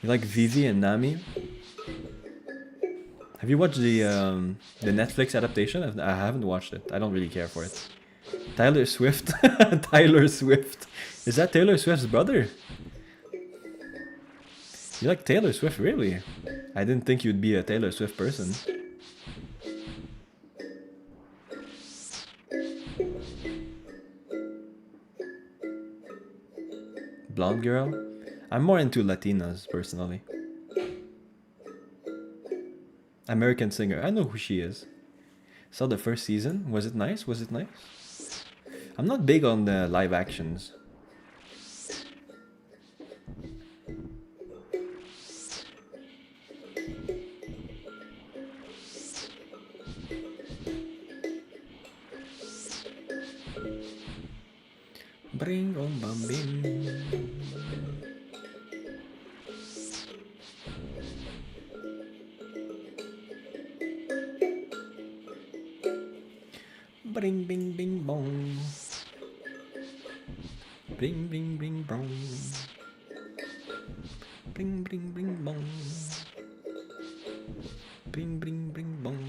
You like Vivi and Nami? Have you watched the Netflix adaptation? I haven't watched it. I don't really care for it. Taylor Swift? Taylor Swift. Is that Taylor Swift's brother? You like Taylor Swift, really? I didn't think you'd be a Taylor Swift person. Blonde girl? I'm more into Latinas, personally. American singer. I know who she is. Saw the first season. Was it nice? Was it nice? I'm not big on the live actions. Bring on bambin. Bring bing bing bong. Bing bing bing bong. Bring bring bring bong. Bring bring bring bong.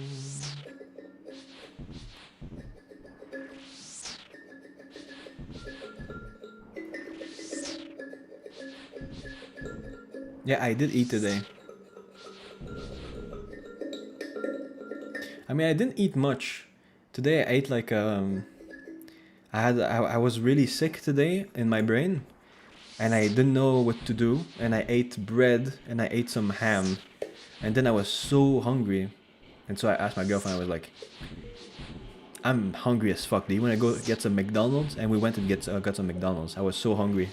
Yeah, I did eat today. I mean, I didn't eat much. Today I ate like I was really sick today in my brain, and I didn't know what to do, and I ate bread and I ate some ham, and then I was so hungry, and so I asked my girlfriend. I was like, "I'm hungry as fuck. Do you want to go get some McDonald's?" And we went and got some McDonald's. I was so hungry.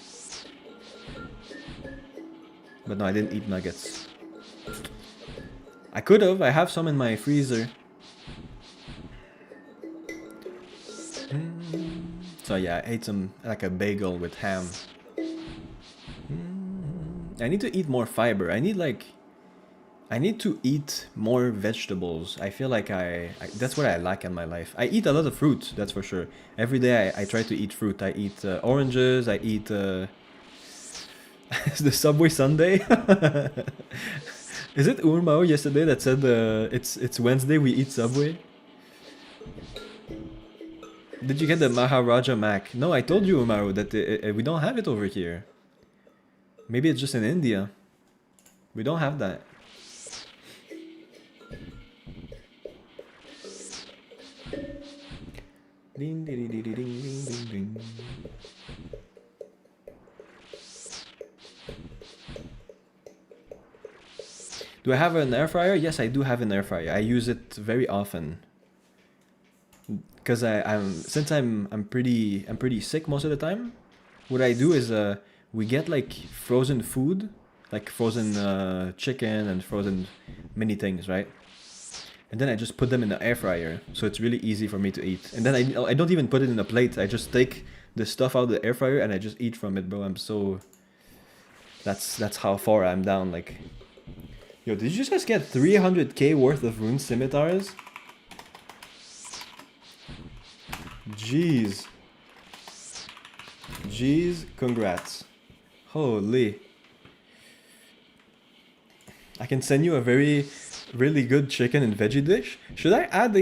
But no, I didn't eat nuggets. I could have. I have some in my freezer. So yeah, I ate some, like a bagel with ham. I need to eat more fiber. I need to eat more vegetables. I feel like that's what I lack in my life. I eat a lot of fruit, that's for sure. Every day I try to eat fruit. I eat oranges, I eat... the Subway Sunday? Is it Urmao yesterday that said it's Wednesday, we eat Subway? Did you get the Maharaja Mac? No, I told you, Umaru, that we don't have it over here. Maybe it's just in India. We don't have that. Ding, ding, ding, ding, ding, ding, ding. Do I have an air fryer? Yes, I do have an air fryer. I use it very often. Cause I'm pretty sick most of the time. What I do is we get like frozen food, like frozen chicken and frozen many things, right? And then I just put them in the air fryer, so it's really easy for me to eat. And then I don't even put it in a plate. I just take the stuff out of the air fryer and I just eat from it, bro. I'm so... That's how far I'm down, like... Yo, did you just get 300k worth of rune scimitars? Jeez. Jeez, congrats. Holy. I can send you a really good chicken and veggie dish. Should I add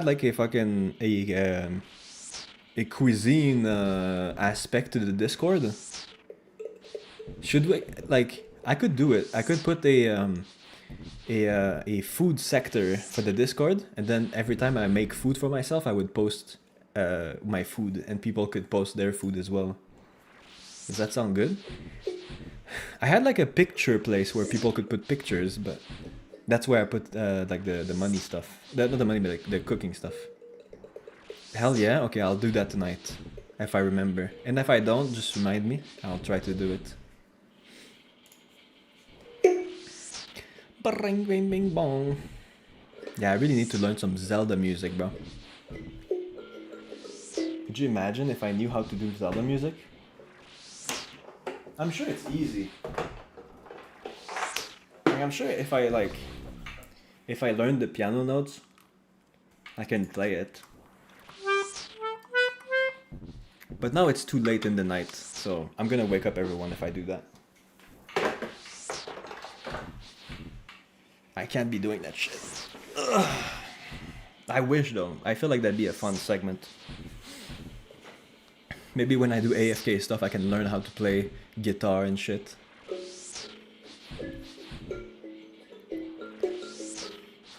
like a fucking a cuisine aspect to the Discord? Should we, like, I could do it. I could put a food sector for the Discord, and then every time I make food for myself, I would post my food, and people could post their food as well. Does that sound good? I had like a picture place where people could put pictures, but that's where I put like the money stuff. Not the money, but like the cooking stuff. Hell yeah, okay, I'll do that tonight, if I remember. And if I don't, just remind me. I'll try to do it. Bing bing bing bong. Yeah, I really need to learn some Zelda music, bro. Could you imagine if I knew how to do Zelda music? I'm sure it's easy. Like, I'm sure if I learn the piano notes, I can play it. But now it's too late in the night, so I'm gonna wake up everyone if I do that. I can't be doing that shit. Ugh. I wish though. I feel like that'd be a fun segment. Maybe when I do AFK stuff, I can learn how to play guitar and shit.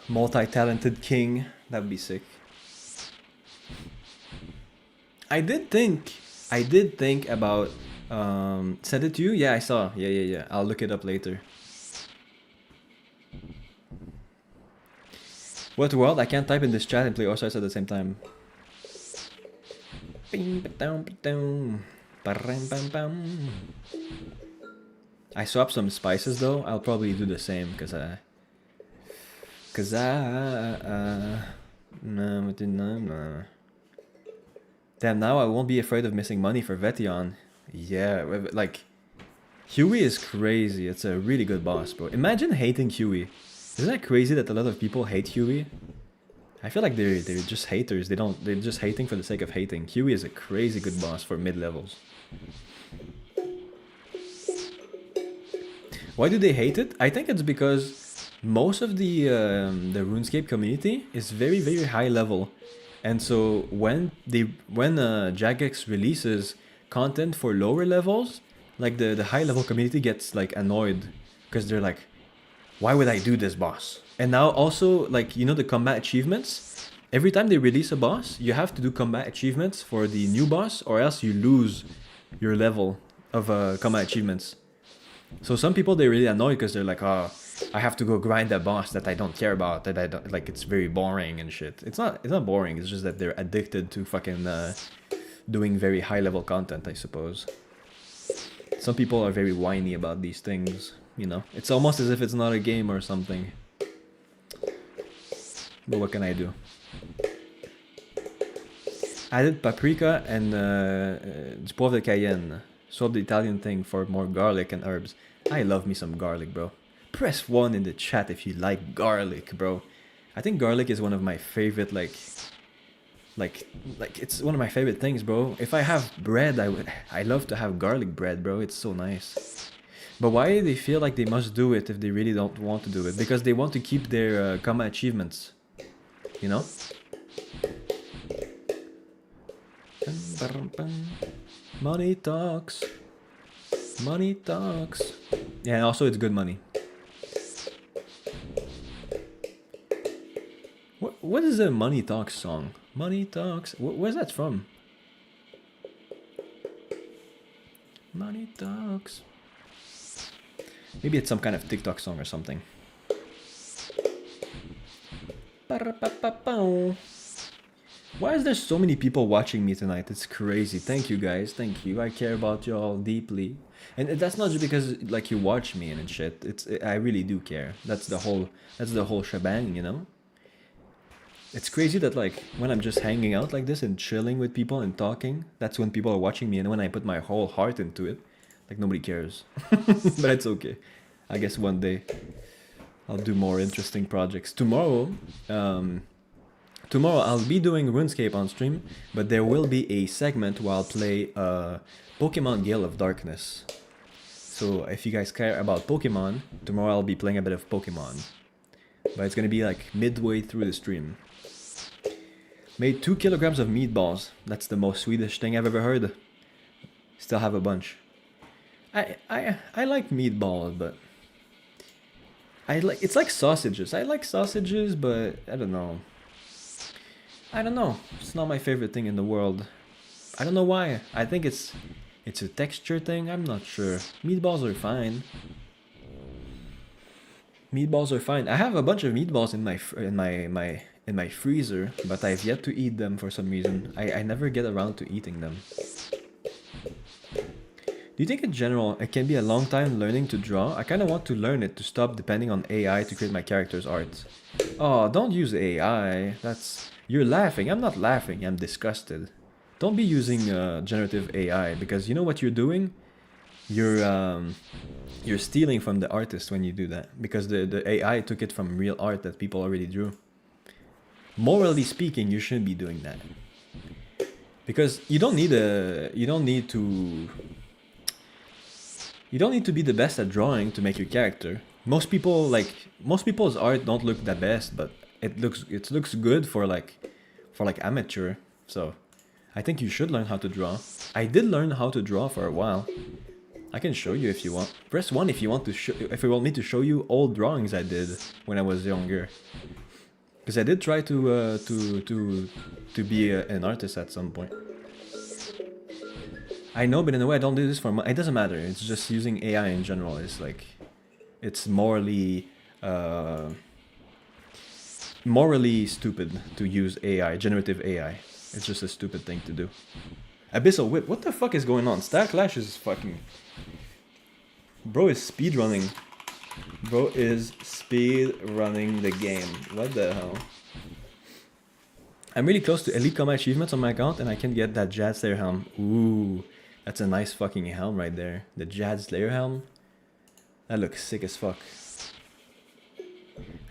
Multi-talented king. That would be sick. I did think about send it to you? Yeah, I saw. Yeah. I'll look it up later. What world? I can't type in this chat and play Osiris at the same time. I swapped some spices though. I'll probably do the same because no. Damn, now I won't be afraid of missing money for Vetion. Yeah, like Huey is crazy. It's a really good boss, bro. Imagine hating Huey. Isn't that crazy that a lot of people hate Huey? I feel like they're just haters. They're just hating for the sake of hating. Huey is a crazy good boss for mid levels. Why do they hate it? I think it's because most of the RuneScape community is very high level, and so when Jagex releases content for lower levels, like the high level community gets like annoyed because they're like, why would I do this boss? And now also, like, you know, the combat achievements, every time they release a boss, you have to do combat achievements for the new boss, or else you lose your level of combat achievements. So some people, they're really annoyed because they're like, oh, I have to go grind that boss that I don't care about, that I don't, like, it's very boring and shit. It's not boring, it's just that they're addicted to fucking doing very high level content, I suppose. Some people are very whiny about these things, you know. It's almost as if it's not a game or something. But what can I do? Added paprika and du poivre de Cayenne. Swap the Italian thing for more garlic and herbs. I love me some garlic, bro. Press 1 in the chat if you like garlic, bro. I think garlic is one of my favorite, like it's one of my favorite things, bro. If I have bread, I love to have garlic bread, bro. It's so nice. But why do they feel like they must do it if they really don't want to do it? Because they want to keep their combat achievements. You know? Money talks. Money talks. Yeah, and also it's good money. What is a Money Talks song? Money Talks. Where's that from? Money Talks. Maybe it's some kind of TikTok song or something. Why is there so many people watching me tonight? It's crazy. Thank you guys. Thank you. I care about you all deeply. And that's not just because like you watch me and shit. I really do care. That's the whole shebang, you know? It's crazy that like when I'm just hanging out like this and chilling with people and talking, that's when people are watching me, and when I put my whole heart into it, like nobody cares. But it's okay. I guess one day I'll do more interesting projects. Tomorrow I'll be doing RuneScape on stream, but there will be a segment where I'll play Pokemon Gale of Darkness. So if you guys care about Pokemon, tomorrow I'll be playing a bit of Pokemon. But it's gonna be like midway through the stream. Made 2 kilograms of meatballs. That's the most Swedish thing I've ever heard. Still have a bunch. I like meatballs, but it's like sausages. I like sausages, but I don't know. It's not my favorite thing in the world. I don't know why. I think it's a texture thing. I'm not sure. Meatballs are fine. Meatballs are fine. I have a bunch of meatballs in my freezer, but I've yet to eat them for some reason. I never get around to eating them. Do you think in general it can be a long time learning to draw? I kind of want to learn it to stop depending on AI to create my character's art. Oh, don't use AI. You're laughing. I'm not laughing. I'm disgusted. Don't be using generative AI, because you know what you're doing? You're stealing from the artist when you do that, because the AI took it from real art that people already drew. Morally speaking, you shouldn't be doing that, because you don't need to be the best at drawing to make your character. Most people's art don't look the best, but it looks good for like amateur. So I think you should learn how to draw. I did learn how to draw for a while. I can show you if you want. Press 1 if you want me to show you old drawings I did when I was younger. Because I did try to be an artist at some point. I know, but in a way I don't do this for it doesn't matter. It's just using AI in general. It's morally stupid to use AI, generative AI. It's just a stupid thing to do. Abyssal Whip, what the fuck is going on? Stacklash is fucking... Bro is speedrunning. Bro is speedrunning the game. What the hell? I'm really close to Elite Combat achievements on my account, and I can get that Jad Slayer helm. Ooh, that's a nice fucking helm right there. The Jad Slayer helm. That looks sick as fuck.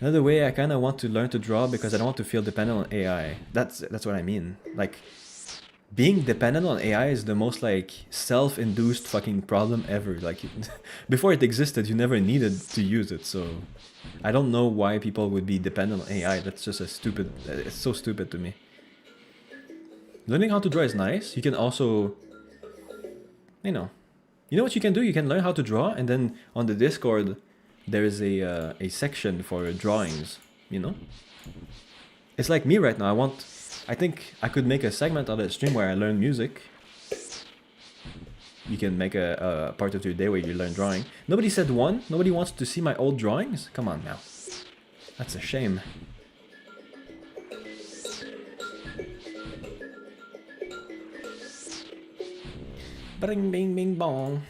Another way I kind of want to learn to draw, because I don't want to feel dependent on AI. That's what I mean. Like, being dependent on AI is the most like self-induced fucking problem ever. Like, before it existed, you never needed to use it. So I don't know why people would be dependent on AI. That's just it's so stupid to me. Learning how to draw is nice. You can also, you know what you can do? You can learn how to draw, and then on the Discord, there is a section for drawings, you know? It's like me right now. I think I could make a segment on the stream where I learn music. You can make a part of your day where you learn drawing. Nobody said one. Nobody wants to see my old drawings. Come on now. That's a shame. Bing, bing, bing, bong.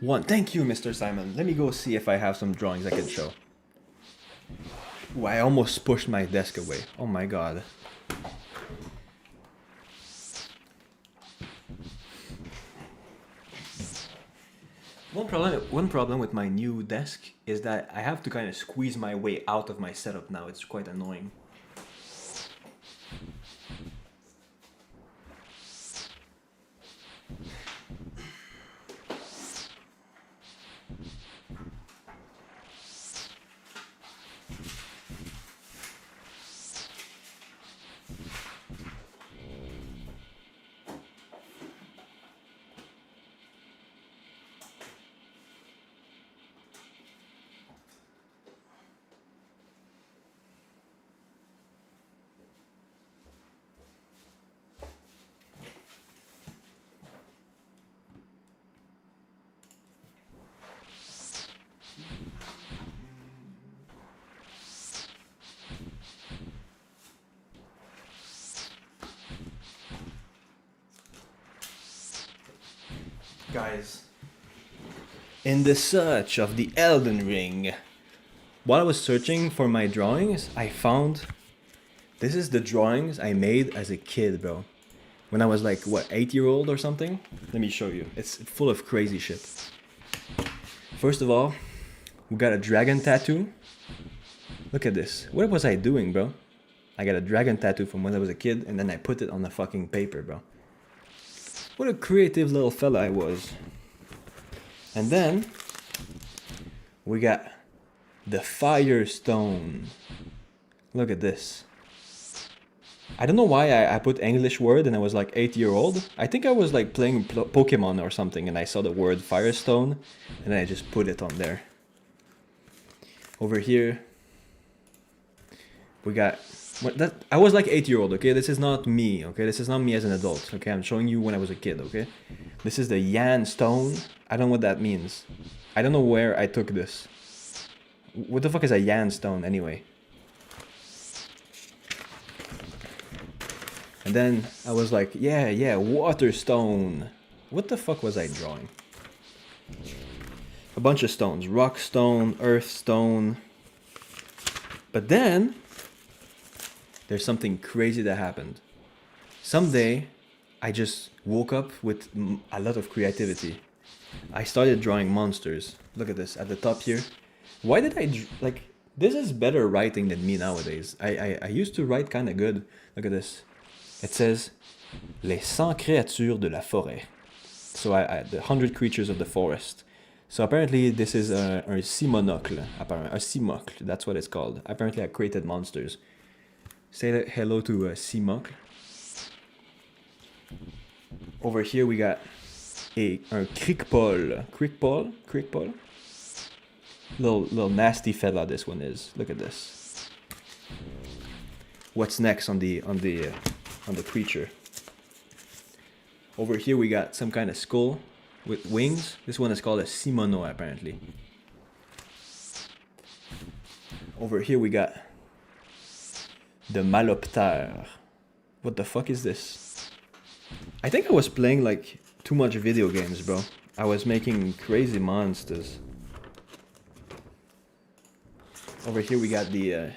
1. Thank you, Mr. Simon. Let me go see if I have some drawings I can show. Ooh, I almost pushed my desk away. Oh my god. One problem with my new desk is that I have to kind of squeeze my way out of my setup now. It's quite annoying. Guys, in the search of the Elden Ring, while I was searching for my drawings, I found this is the drawings I made as a kid, bro. When I was like, what, 8-year-old or something? Let me show you. It's full of crazy shit. First of all, we got a dragon tattoo. Look at this. What was I doing, bro? I got a dragon tattoo from when I was a kid, and then I put it on the fucking paper, bro. What a creative little fella I was. And then we got the Firestone. Look at this. I don't know why I put English word and I was like 8-year-old. I think I was like playing Pokemon or something and I saw the word Firestone and I just put it on there. Over here we got I was like 8-year-old, okay? This is not me, okay? This is not me as an adult, okay? I'm showing you when I was a kid, okay? This is the Yan Stone. I don't know what that means. I don't know where I took this. What the fuck is a Yan Stone anyway? And then I was like, yeah, Water Stone. What the fuck was I drawing? A bunch of stones. Rock Stone, Earth Stone. But then there's something crazy that happened. Someday, I just woke up with a lot of creativity. I started drawing monsters. Look at this, at the top here. Why did I, like, this is better writing than me nowadays. I used to write kind of good. Look at this. It says, les 100 créatures de la forêt. So the 100 creatures of the forest. So apparently this is a simonocle. A simocle, that's what it's called. Apparently I created monsters. Say hello to Simocle. Over here we got a crickpole. Crickpole? Little nasty fella this one is. Look at this. What's next on the creature? Over here we got some kind of skull with wings. This one is called a simono apparently. Over here we got the maloptère. What the fuck is this? I think I was playing like too much video games, bro. I was making crazy monsters. Over here we got the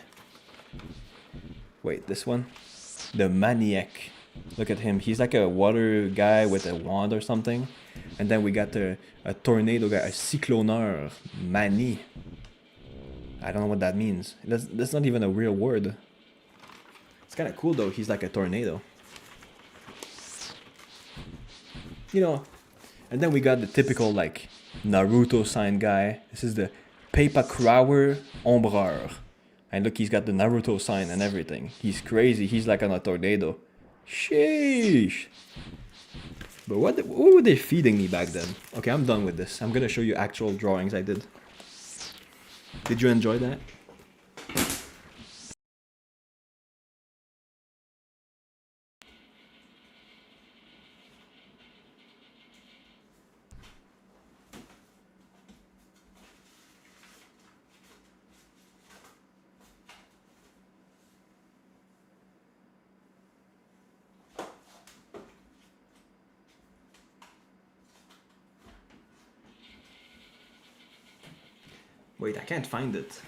wait, this one? The maniac. Look at him. He's like a water guy with a wand or something. And then we got a tornado guy, a cycloneur, mani. I don't know what that means. That's not even a real word. It's kind of cool though. He's like a tornado. You know. And then we got the typical like Naruto sign guy. This is the Pepacrower Ombreur. And look, he's got the Naruto sign and everything. He's crazy. He's like on a tornado. Sheesh. But what were they feeding me back then? Okay, I'm done with this. I'm gonna show you actual drawings I did. Did you enjoy that? Wait, I can't find it.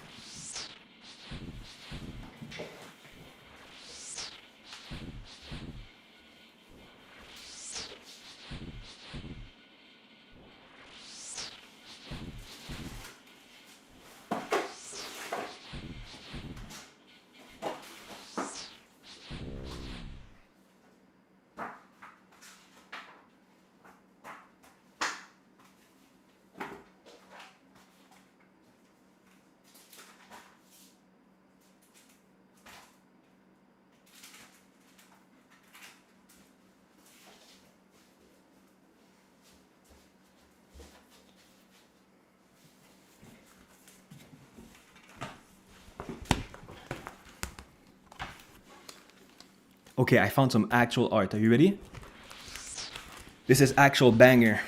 Okay, I found some actual art. Are you ready? This is actual banger.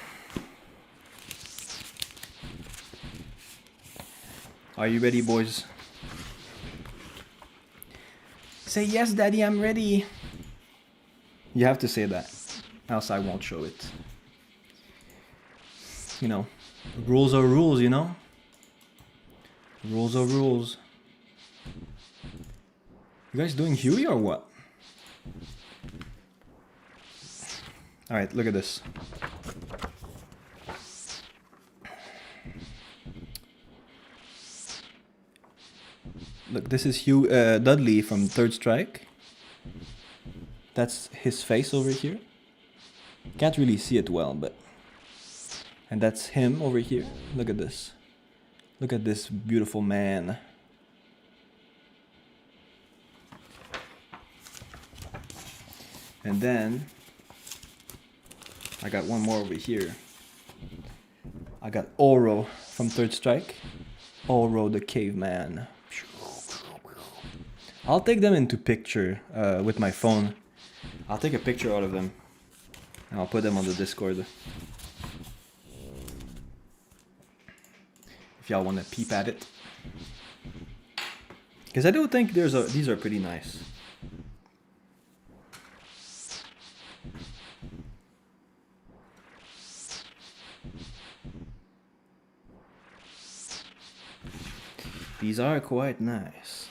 Are you ready, boys? Say yes, Daddy, I'm ready. You have to say that, else I won't show it. you know, rules are rules, you know? Rules are rules. You guys doing Huey or what? Alright, look at this. Look, this is Dudley from Third Strike. That's his face over here. Can't really see it well, but... And that's him over here. Look at this. Look at this beautiful man. And then... I got one more over here. I got Oro from Third Strike. Oro the caveman. I'll take them into picture with my phone. I'll take a picture out of them. And I'll put them on the Discord. If y'all want to peep at it. Because I do think these are pretty nice. These are quite nice.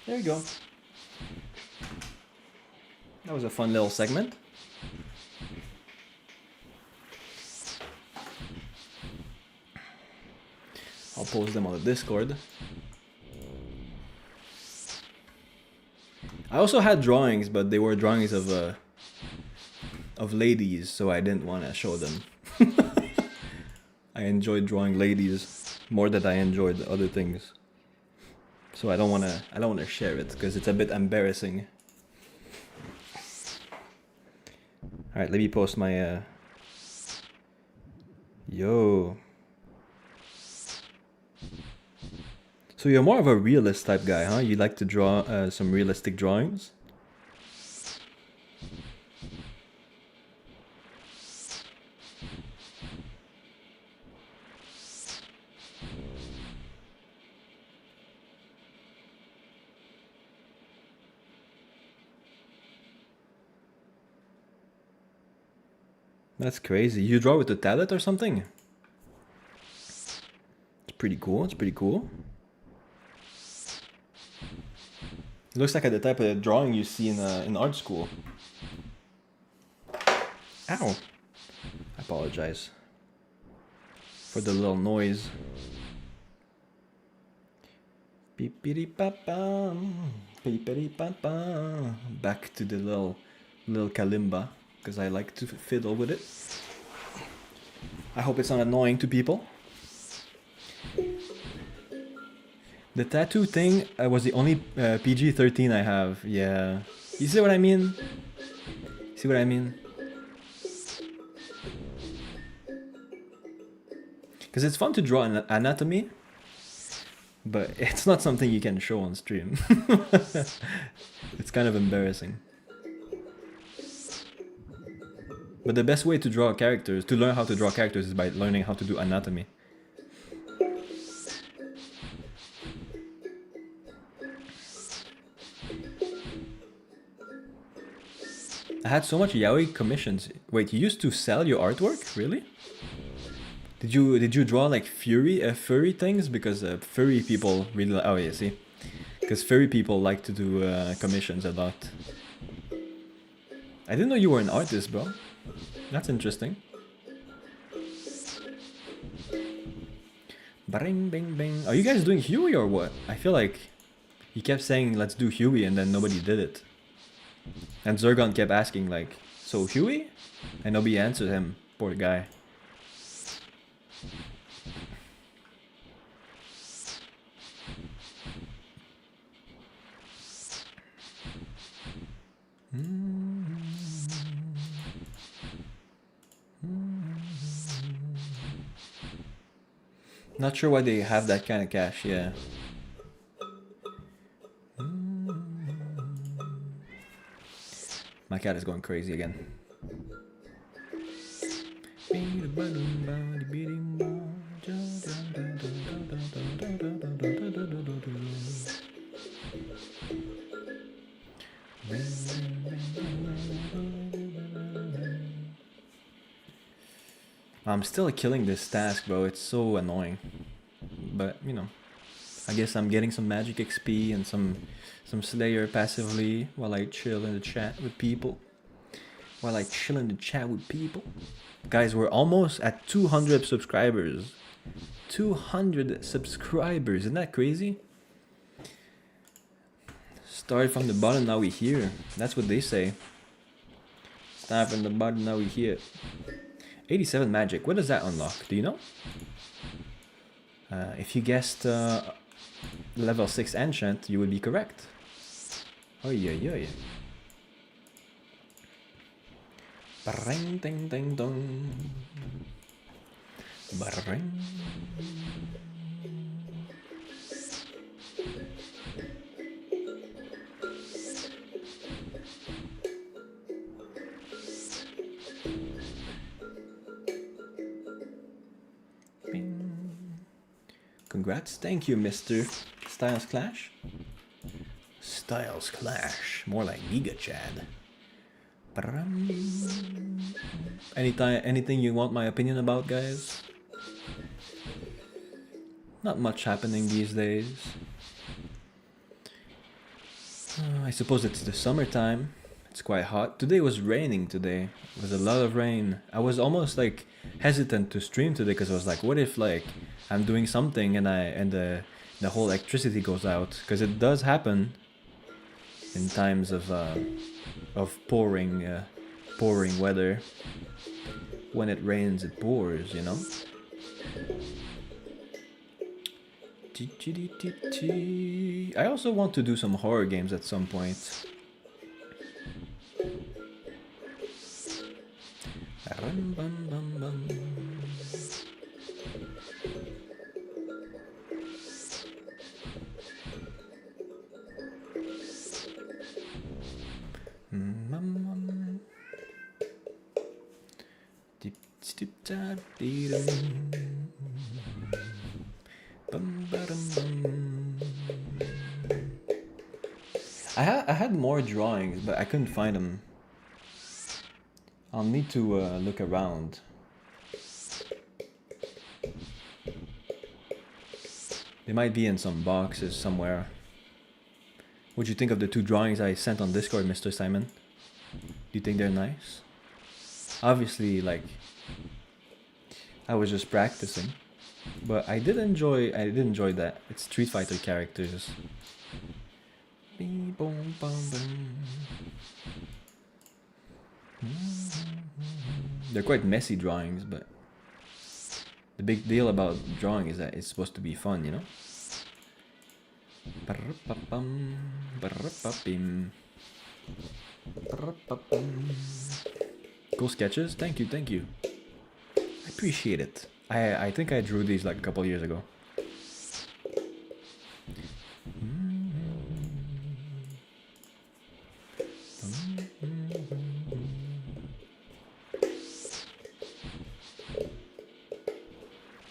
There you go. That was a fun little segment. I'll post them on the Discord. I also had drawings, but they were drawings of ladies, so I didn't want to show them. I enjoyed drawing ladies more than I enjoyed other things. So I don't wanna share it because it's a bit embarrassing. All right, let me post my yo. So you're more of a realist type guy, huh? You like to draw some realistic drawings? That's crazy. You draw with a tablet or something? It's pretty cool. It's pretty cool. It looks like the type of drawing you see in art school. Ow! I apologize for the little noise. Beepity-pa-pam, beepity-pa-pam. Back to the little kalimba, because I like to fiddle with it. I hope it's not annoying to people. The tattoo thing was the only PG-13 I have. Yeah. You see what I mean? See what I mean? Because it's fun to draw an anatomy, but it's not something you can show on stream. It's kind of embarrassing. But the best way to draw characters, to learn how to draw characters, is by learning how to do anatomy. I had so much yaoi commissions. Wait, you used to sell your artwork? Really? Did you draw like furry things? Because furry people really oh yeah, see? Because furry people like to do commissions a lot. I didn't know you were an artist, bro. That's interesting. Bing, bing, bing. Are you guys doing Huey or what? I feel like he kept saying let's do Huey and then nobody did it. And Zergon kept asking like, so Huey? And nobody answered him. Poor guy. Not sure why they have that kind of cash, yeah. My cat is going crazy again. I'm still killing this task, bro. It's so annoying. But, you know, I guess I'm getting some magic XP and some Slayer passively while I chill in the chat with people. Guys, we're almost at 200 subscribers. 200 subscribers. Isn't that crazy? Started from the bottom, now we're here. That's what they say. Start from the bottom, now we're here. 87 magic. What does that unlock? Do you know? If you guessed level 6 enchant, you would be correct. Oh yeah, yeah, yeah. Barring, ding, ding, dong. Barring. Congrats. Thank you, Mr. Styles Clash. Styles Clash. More like Giga Chad. Anything you want my opinion about, guys? Not much happening these days. I suppose it's the summertime. It's quite hot. Today was raining today. It was a lot of rain. I was almost like hesitant to stream today because I was like, what if like I'm doing something and the whole electricity goes out? Because it does happen in times of pouring weather. When it rains, it pours, you know. I also want to do some horror games at some point. I had more drawings, but I couldn't find them. I'll need to look around. They might be in some boxes somewhere. What'd you think of the 2 drawings I sent on Discord, Mr. Simon? Do you think they're nice? Obviously, like, I was just practicing, but I did enjoy that. It's Street Fighter characters. They're quite messy drawings, but the big deal about drawing is that it's supposed to be fun, you know? Cool sketches? Thank you, thank you. I appreciate it. I think I drew these like a couple years ago.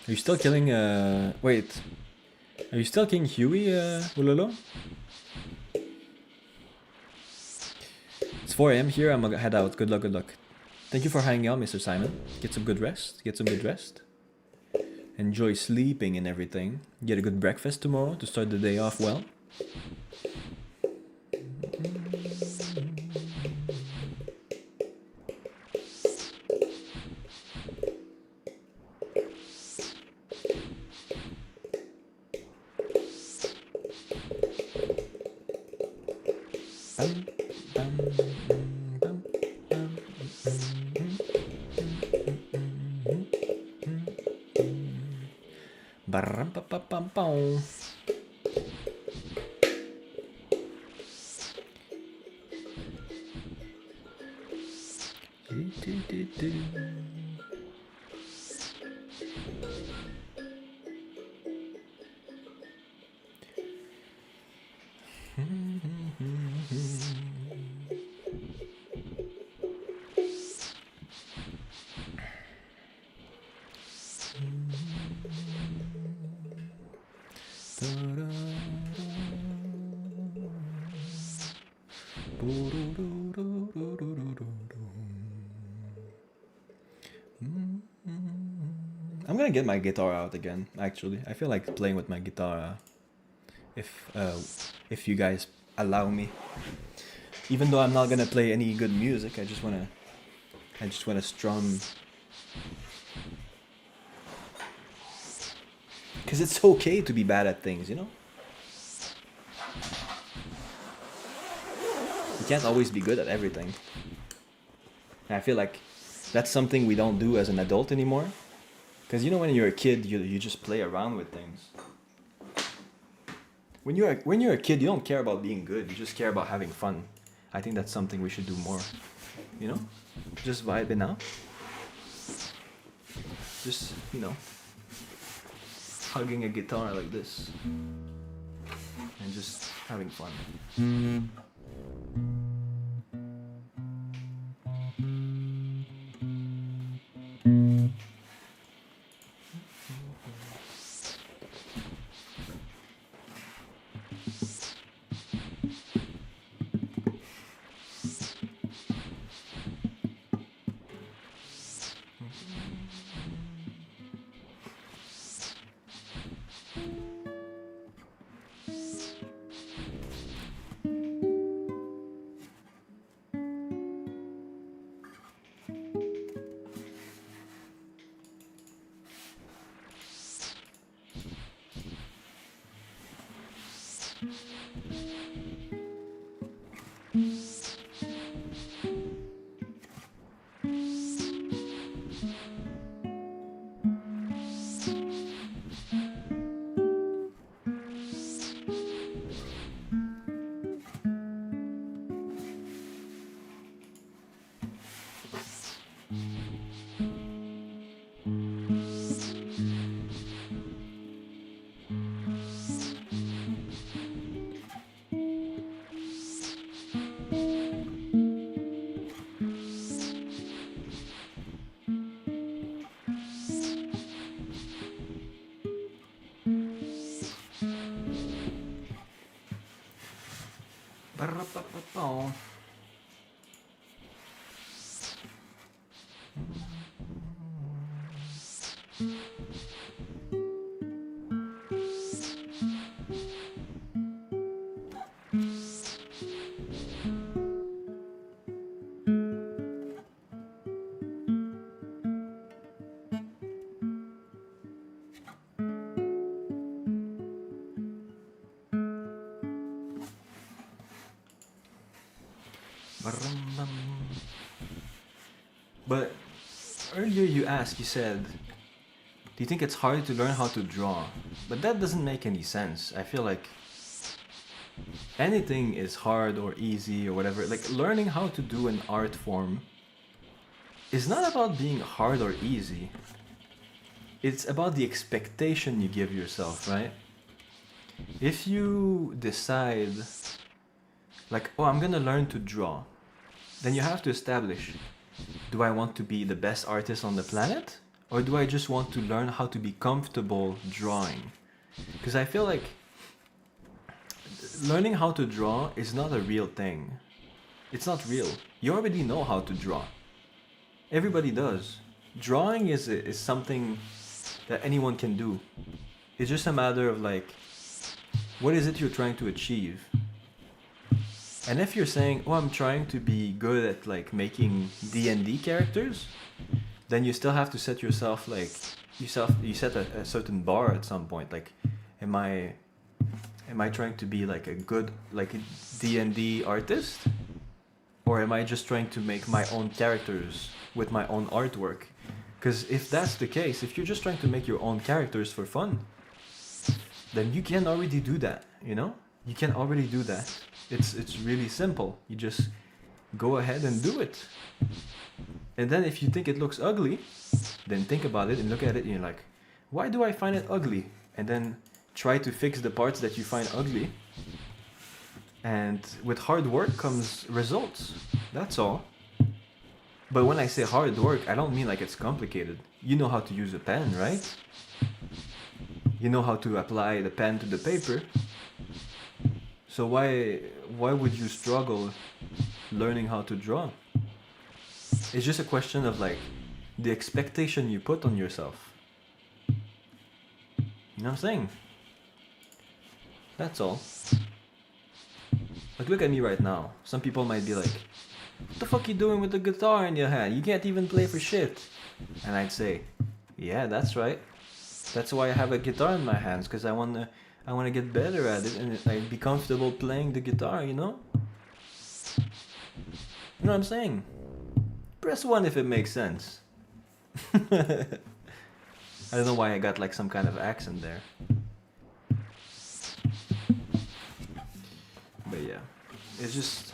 Are you still killing, wait. Are you still killing Huey, Ulolo? It's 4 AM here, I'm gonna head out. Good luck, good luck. Thank you for hanging out, Mr. Simon. Get some good rest. Enjoy sleeping and everything. Get a good breakfast tomorrow to start the day off well. I'm gonna get my guitar out again, actually. I feel like playing with my guitar, if you guys allow me. Even though I'm not gonna play any good music, I just wanna strum. Cause it's okay to be bad at things, you know? You can't always be good at everything. And I feel like that's something we don't do as an adult anymore. Because you know, when you're a kid, you just play around with things. When you're a kid, you don't care about being good. You just care about having fun. I think that's something we should do more. You know, just vibing out. Just, you know, hugging a guitar like this and just having fun. But earlier you said, do you think it's hard to learn how to draw? But that doesn't make any sense. I feel like anything is hard or easy or whatever. Like, learning how to do an art form is not about being hard or easy. It's about the expectation you give yourself, right? If you decide, like, oh, I'm gonna learn to draw, then you have to establish, do I want to be the best artist on the planet? Or do I just want to learn how to be comfortable drawing? Because I feel like learning how to draw is not a real thing. It's not real. You already know how to draw. Everybody does. Drawing is something that anyone can do. It's just a matter of, like, what is it you're trying to achieve? And if you're saying, oh, I'm trying to be good at, like, making D&D characters, then you still have to set yourself, like, you set a certain bar at some point. Like, am I trying to be, like, a good, like, a D&D artist? Or am I just trying to make my own characters with my own artwork? Because if that's the case, if you're just trying to make your own characters for fun, then you can already do that, you know? You can already do that. It's really simple. You just go ahead and do it. And then if you think it looks ugly, then think about it and look at it and you're like, why do I find it ugly? And then try to fix the parts that you find ugly. And with hard work comes results. That's all. But when I say hard work, I don't mean like it's complicated. You know how to use a pen, right? you know how to apply the pen to the paper. So why would you struggle learning how to draw? It's just a question of like the expectation you put on yourself. You know what I'm saying? That's all. Like, look at me right now. Some people might be like, what the fuck you doing with the guitar in your hand? You can't even play for shit. And I'd say, yeah, that's right. That's why I have a guitar in my hands, because I wanna get better at it and like be comfortable playing the guitar, you know? You know what I'm saying? Press 1 if it makes sense. I don't know why I got like some kind of accent there. But yeah, it's just...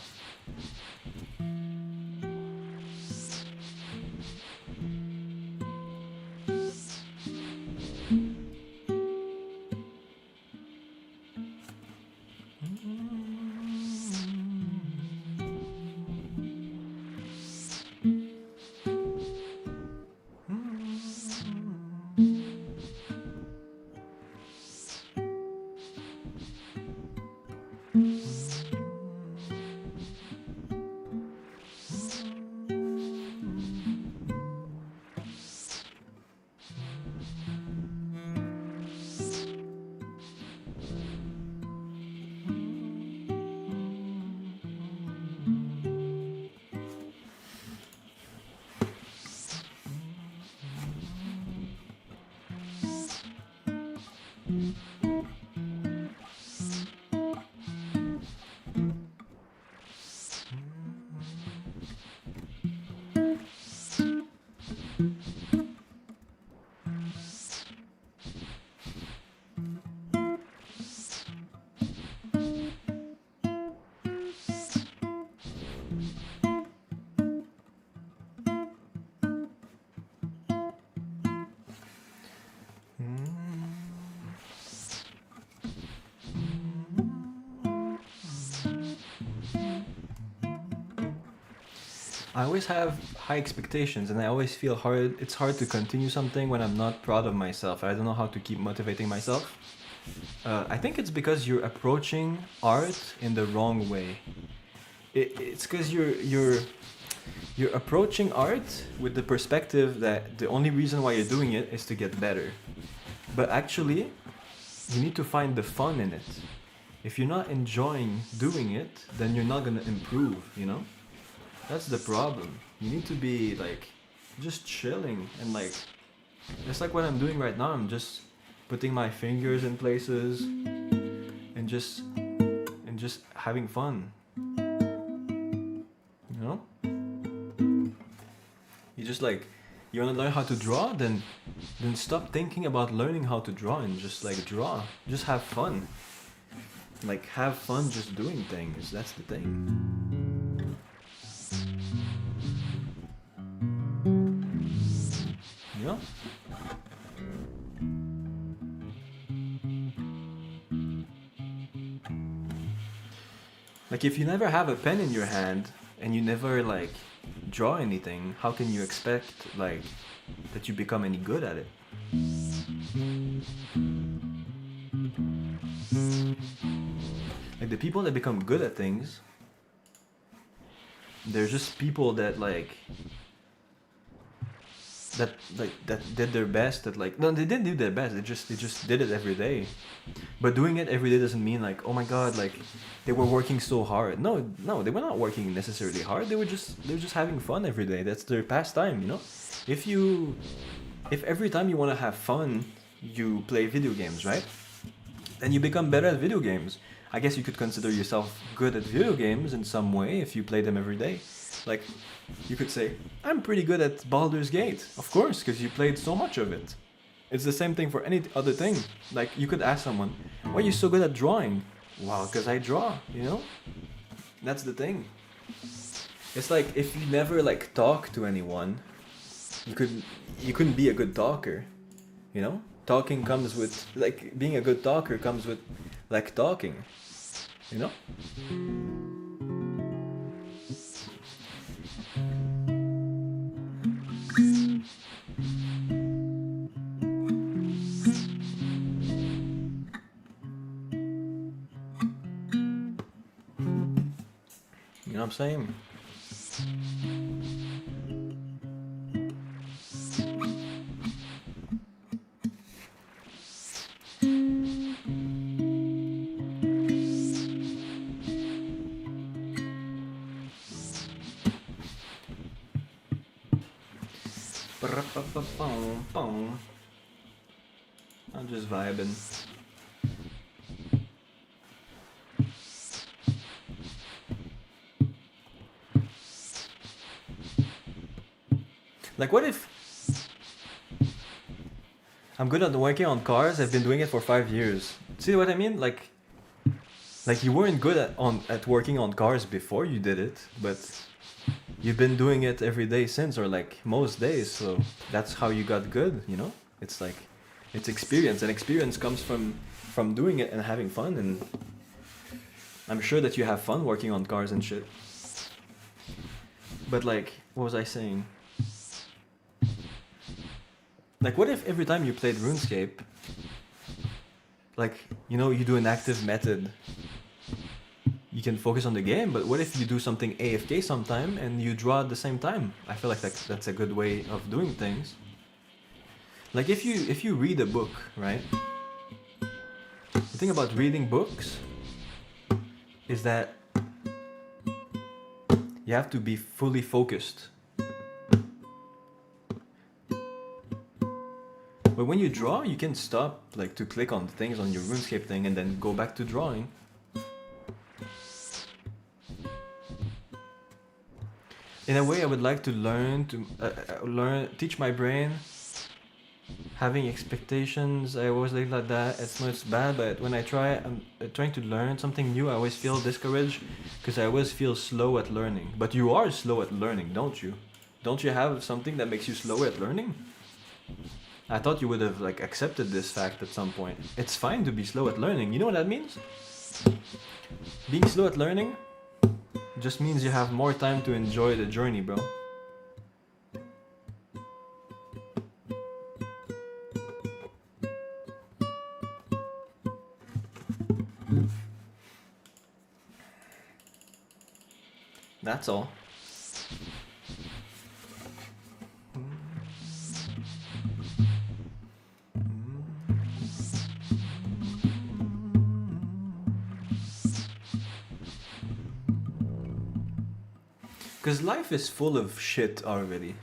I always have high expectations and I always feel it's hard to continue something when I'm not proud of myself. I don't know how to keep motivating myself. I think it's because you're approaching art in the wrong way. It's because you're approaching art with the perspective that the only reason why you're doing it is to get better. But actually, you need to find the fun in it. If you're not enjoying doing it, then you're not gonna improve, you know? That's the problem. You need to be like just chilling and like it's like what I'm doing right now. I'm just putting my fingers in places and just having fun. You know? You just like you wanna learn how to draw, then stop thinking about learning how to draw and just like draw. Just have fun. Like have fun just doing things. That's the thing. You know? Like if you never have a pen in your hand and you never like draw anything, how can you expect like that you become any good at it? Like the people that become good at things, they're just people that did their best at like no, they didn't do their best, they just did it every day. But doing it every day doesn't mean like, oh my god, like they were working so hard. No, they were not working necessarily hard. They were just having fun every day. That's their pastime, you know? If every time you want to have fun you play video games, right? Then you become better at video games. I guess you could consider yourself good at video games in some way if you play them every day. Like, you could say, I'm pretty good at Baldur's Gate. Of course, because you played so much of it. It's the same thing for any other thing. Like, you could ask someone, why are you so good at drawing? Well, because I draw, you know? That's the thing. It's like, if you never, like, talk to anyone, you couldn't be a good talker, you know? Talking comes with, like, being a good talker comes with, like, talking, you know? know what I'm saying? I'm just vibing. Like, what if I'm good at working on cars? I've been doing it for 5 years. See what I mean? Like you weren't good at working on cars before you did it, but you've been doing it every day since, or like most days. So that's how you got good. You know? It's like it's experience, and experience comes from doing it and having fun. And I'm sure that you have fun working on cars and shit. But like, what was I saying? Like, what if every time you played RuneScape, like, you know, you do an active method, you can focus on the game, but what if you do something AFK sometime and you draw at the same time? I feel like that's a good way of doing things. Like, if you read a book, right? The thing about reading books is that you have to be fully focused. But when you draw, you can stop, like, to click on things on your RuneScape thing and then go back to drawing. In a way, I would like to teach my brain. Having expectations, I always live like that. It's bad, but when I'm trying to learn something new, I always feel discouraged because I always feel slow at learning. But you are slow at learning, don't you? Don't you have something that makes you slower at learning? I thought you would have like accepted this fact at some point. It's fine to be slow at learning. You know what that means? Being slow at learning just means you have more time to enjoy the journey, bro. That's all. Because life is full of shit already.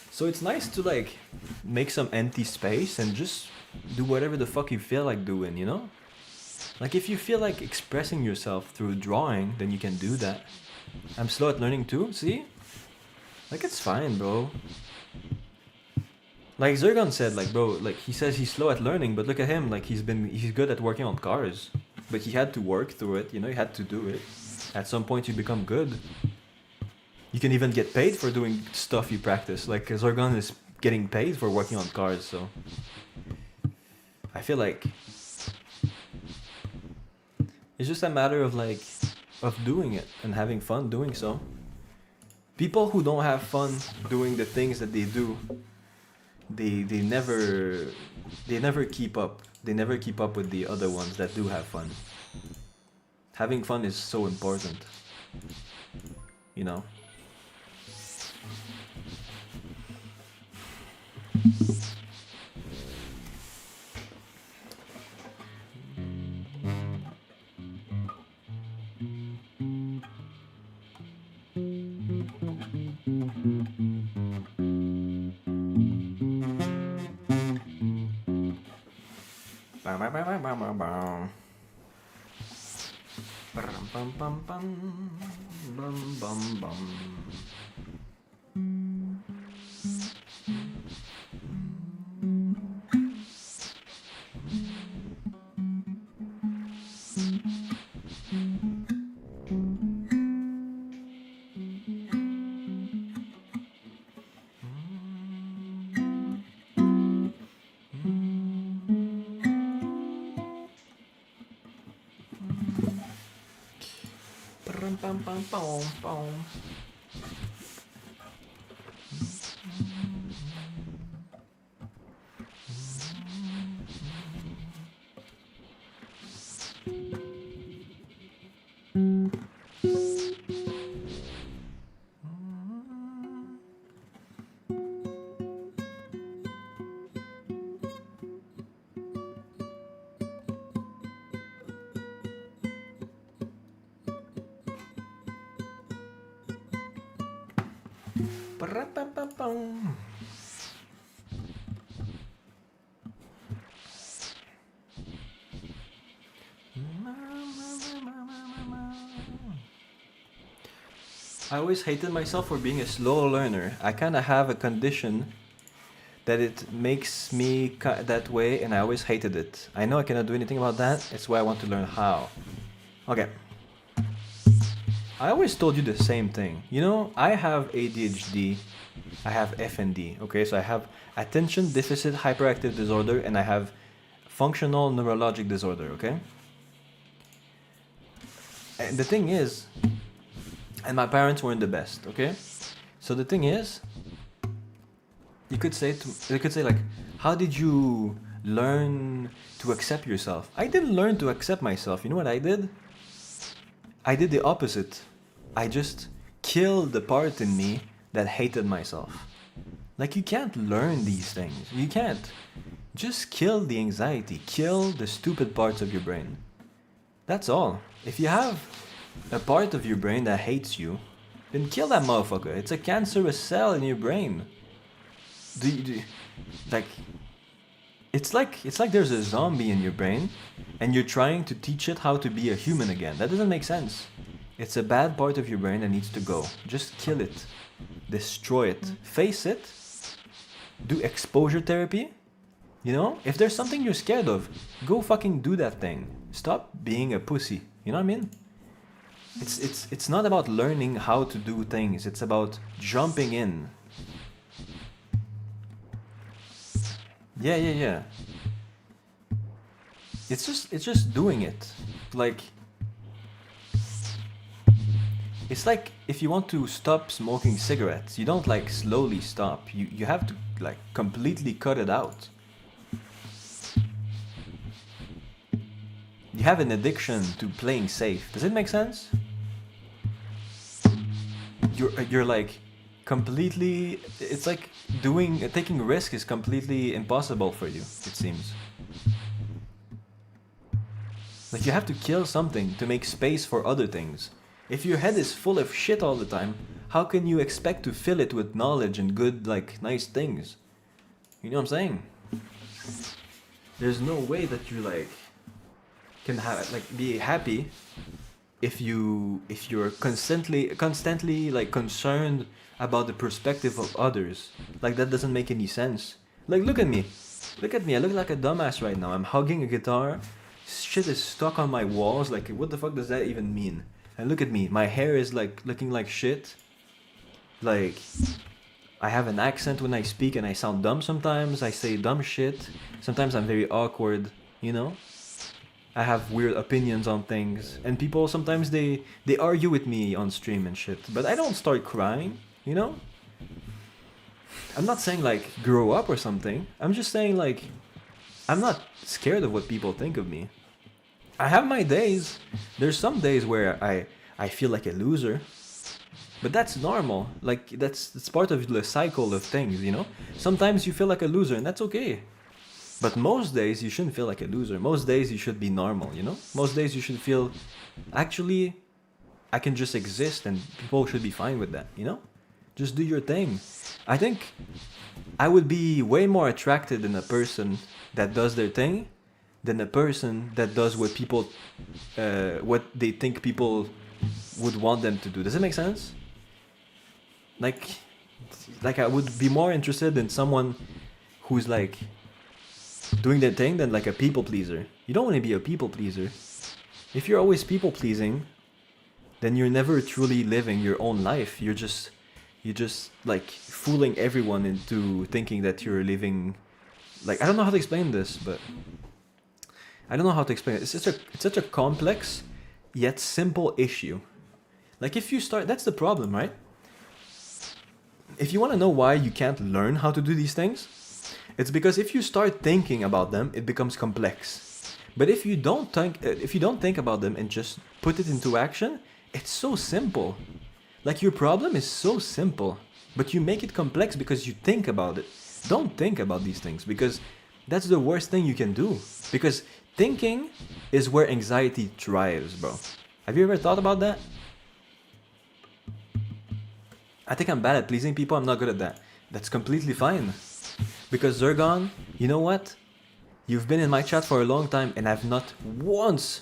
So it's nice to like make some empty space and just do whatever the fuck you feel like doing, you know? Like if you feel like expressing yourself through drawing, then you can do that. I'm slow at learning too, see? Like it's fine, bro. Like Zergon said, like bro, like he says he's slow at learning, but look at him, like he's good at working on cars. But he had to work through it, you know, he had to do it. At some point you become good. You can even get paid for doing stuff you practice. Like Zorgon is getting paid for working on cars, so I feel like it's just a matter of like doing it and having fun doing so. People who don't have fun doing the things that they do, they never keep up. They never keep up with the other ones that do have fun. Having fun is so important. You know? I always hated myself for being a slow learner. I kind of have a condition that it makes me that way, and I always hated it. I know I cannot do anything about that. It's why I want to learn how. Okay. I always told you the same thing. You know, I have ADHD, I have FND, okay? So I have attention deficit hyperactive disorder, and I have functional neurologic disorder, okay? And the thing is, and my parents weren't the best, okay? So the thing is, you could say like, how did you learn to accept yourself? I didn't learn to accept myself. You know what I did? I did the opposite. I just killed the part in me that hated myself. Like, you can't learn these things. You can't. Just kill the anxiety. Kill the stupid parts of your brain. That's all. If you have a part of your brain that hates you, then kill that motherfucker. It's a cancerous cell in your brain. It's like there's a zombie in your brain, and you're trying to teach it how to be a human again. That doesn't make sense. It's a bad part of your brain that needs to go. Just kill it. Destroy it. Face it. Do exposure therapy. You know? If there's something you're scared of, go fucking do that thing. Stop being a pussy. You know what I mean? It's not about learning how to do things. It's about jumping in. Yeah. It's just doing it. Like, it's like if you want to stop smoking cigarettes, you don't like slowly stop. You have to like completely cut it out. You have an addiction to playing safe. Does it make sense? You're like completely, it's like taking risk is completely impossible for you, it seems. Like, you have to kill something to make space for other things. If your head is full of shit all the time, how can you expect to fill it with knowledge and good, like, nice things? You know what I'm saying? There's no way that you like can have be happy if you're constantly like concerned about the perspective of others. Like, that doesn't make any sense. Like, look at me. I look like a dumbass right now. I'm hugging a guitar. Shit is stuck on my walls. Like, what the fuck does that even mean? And look at me. My hair is like looking like shit. Like, I have an accent when I speak and I sound dumb sometimes. I say dumb shit. Sometimes I'm very awkward, you know? I have weird opinions on things. And people sometimes they argue with me on stream and shit. But I don't start crying, you know? I'm not saying like grow up or something. I'm just saying like I'm not scared of what people think of me. I have my days. There's some days where I feel like a loser. But that's normal. Like, that's part of the cycle of things, you know? Sometimes you feel like a loser, and that's okay. But most days you shouldn't feel like a loser. Most days you should be normal, you know? Most days you should feel, actually, I can just exist and people should be fine with that, you know? Just do your thing. I think I would be way more attracted in a person that does their thing than a person that does what people, what they think people would want them to do. Does it make sense? Like I would be more interested in someone who's like doing their thing than like a people pleaser. You don't want to be a people pleaser. If you're always people pleasing, then you're never truly living your own life. You're just like fooling everyone into thinking that you're living. Like, I don't know how to explain this, but I don't know how to explain it. It's such a complex yet simple issue. Like, if you start, that's the problem, right? If you want to know why you can't learn how to do these things, it's because if you start thinking about them, it becomes complex. But if you don't think about them and just put it into action, it's so simple. Like, your problem is so simple, but you make it complex because you think about it. Don't think about these things, because that's the worst thing you can do. Because thinking is where anxiety thrives, bro. Have you ever thought about that? I think I'm bad at pleasing people. I'm not good at that. That's completely fine. Because Zergon, you know what? You've been in my chat for a long time and I've not once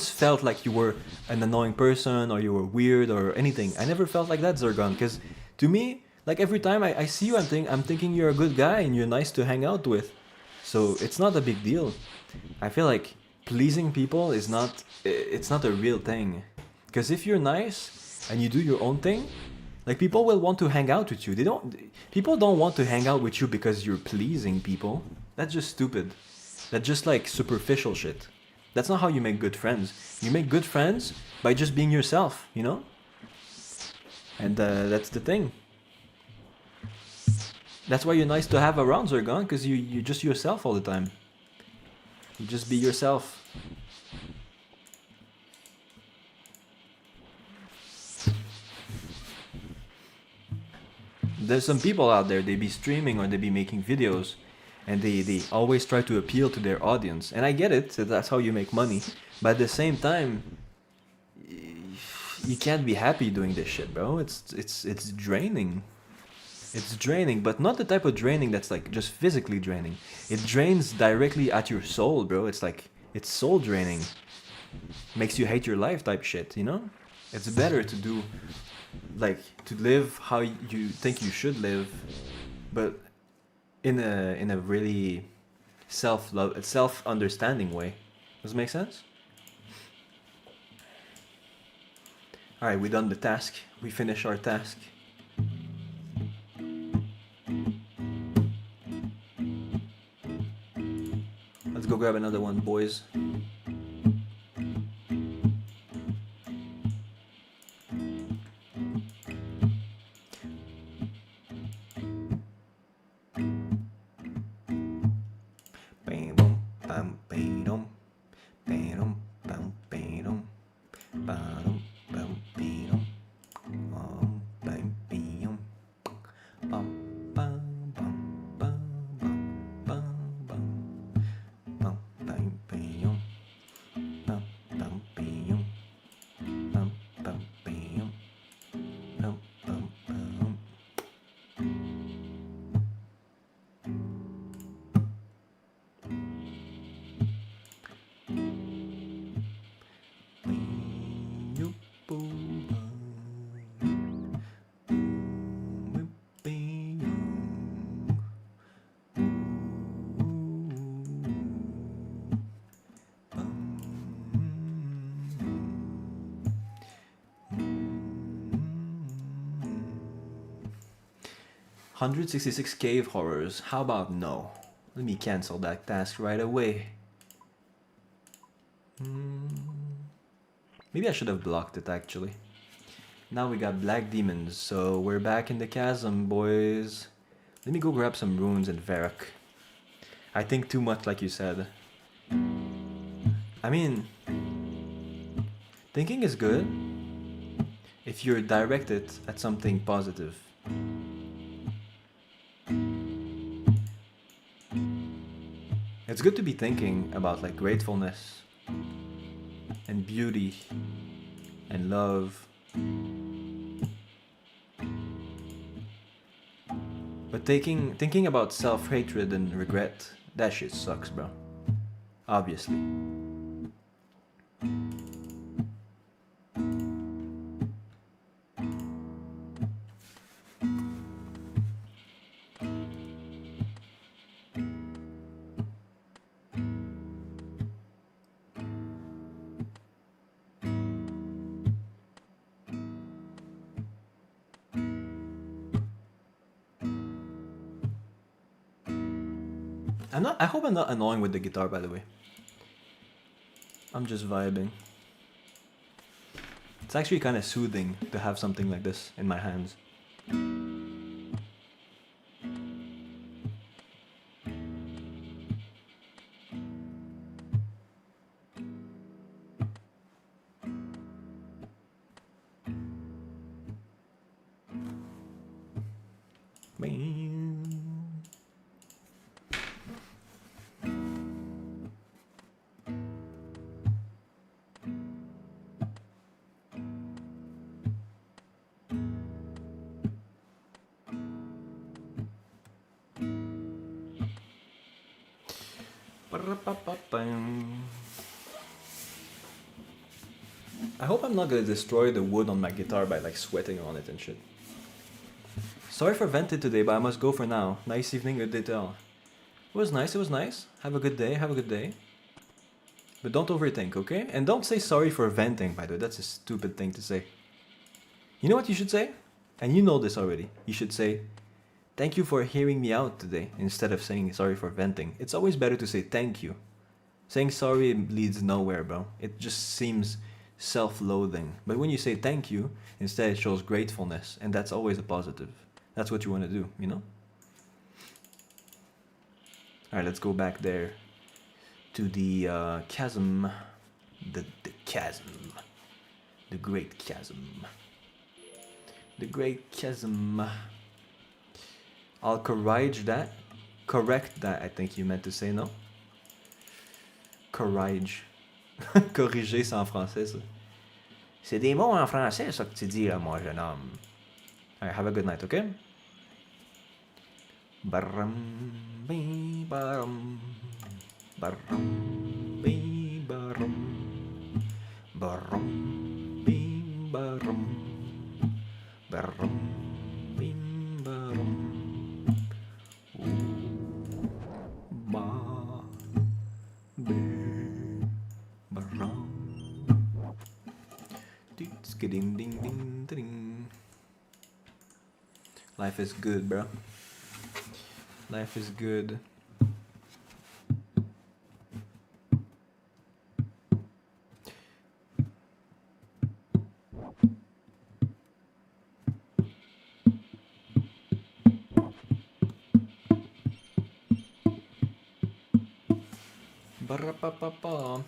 felt like you were an annoying person or you were weird or anything. I never felt like that, Zergon, because to me, like every time I see you, I'm thinking you're a good guy and you're nice to hang out with. So it's not a big deal. I feel like pleasing people is not, it's not a real thing. Because if you're nice and you do your own thing, like people will want to hang out with you. People don't want to hang out with you because you're pleasing people. That's just stupid. That's just like superficial shit. That's not how you make good friends. You make good friends by just being yourself, you know? And that's the thing. That's why you're nice to have around, Zergon, because you're just yourself all the time. You just be yourself. There's some people out there, they be streaming or they be making videos, and they always try to appeal to their audience. And I get it, that's how you make money. But at the same time, you can't be happy doing this shit, bro. It's draining. It's draining, but not the type of draining that's like just physically draining. It drains directly at your soul, bro. It's like, it's soul draining. Makes you hate your life type shit, you know? It's better to do, like, to live how you think you should live, but in a really self-understanding way. Does it make sense? Alright, we done the task. We finished our task. Let's go grab another one, boys. "166 cave horrors. How about no? Let me cancel that task right away." Maybe I should have blocked it actually. Now we got black demons, so we're back in the chasm, boys. Let me go grab some runes and Varrock. I think too much, like you said. I mean, thinking is good if you're directed at something positive. It's good to be thinking about like gratefulness and beauty and love. But thinking about self-hatred and regret, that shit sucks, bro. Obviously. I hope I'm not annoying with the guitar, by the way. I'm just vibing. It's actually kind of soothing to have something like this in my hands. I hope I'm not gonna destroy the wood on my guitar by like sweating on it and shit. Sorry for venting today, but I must go for now. Nice evening, good day to all. It was nice, it was nice. Have a good day, have a good day. But don't overthink, okay? And don't say sorry for venting, by the way. That's a stupid thing to say. You know what you should say? And you know this already. You should say, thank you for hearing me out today, instead of saying sorry for venting. It's always better to say thank you. Saying sorry leads nowhere, bro. It just seems self-loathing. But when you say thank you, instead it shows gratefulness. And that's always a positive. That's what you want to do, you know? Alright, let's go back there. To the chasm. The chasm. The great chasm. The great chasm. I'll correct that. Correct that, I think you meant to say, no? Corrige. Corriger, c'est en français, ça. C'est des mots en français, ça que tu dis, là, mon jeune homme. Alright, have a good night, okay? Baram, bee, baram. Baram, bee, baram. Baram, bee, baram. Baram, bee, baram. Ooh, ba, bee, baram. Ding, ding, ding, ding. Life is good, bro. Life is good. Ba-ra-pa-pa-pa.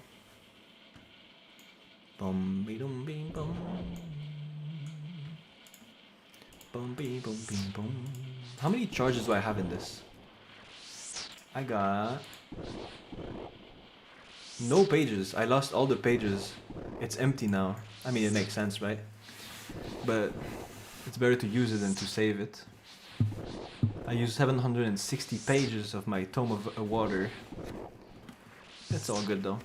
Bum-be-dum-bing-bum. Bum-be-bum-bing-bum. How many charges do I have in this? I got no pages. I lost all the pages. It's empty now. I mean, it makes sense, right? But it's better to use it than to save it. I used 760 pages of my Tome of Water. It's all good though.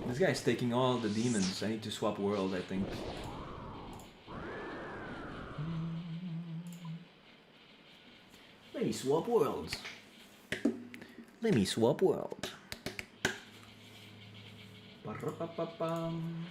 This guy's taking all the demons. I need to swap world, I think. Let me swap worlds. Let me swap worlds. Ba-ra-pa-pa-pam.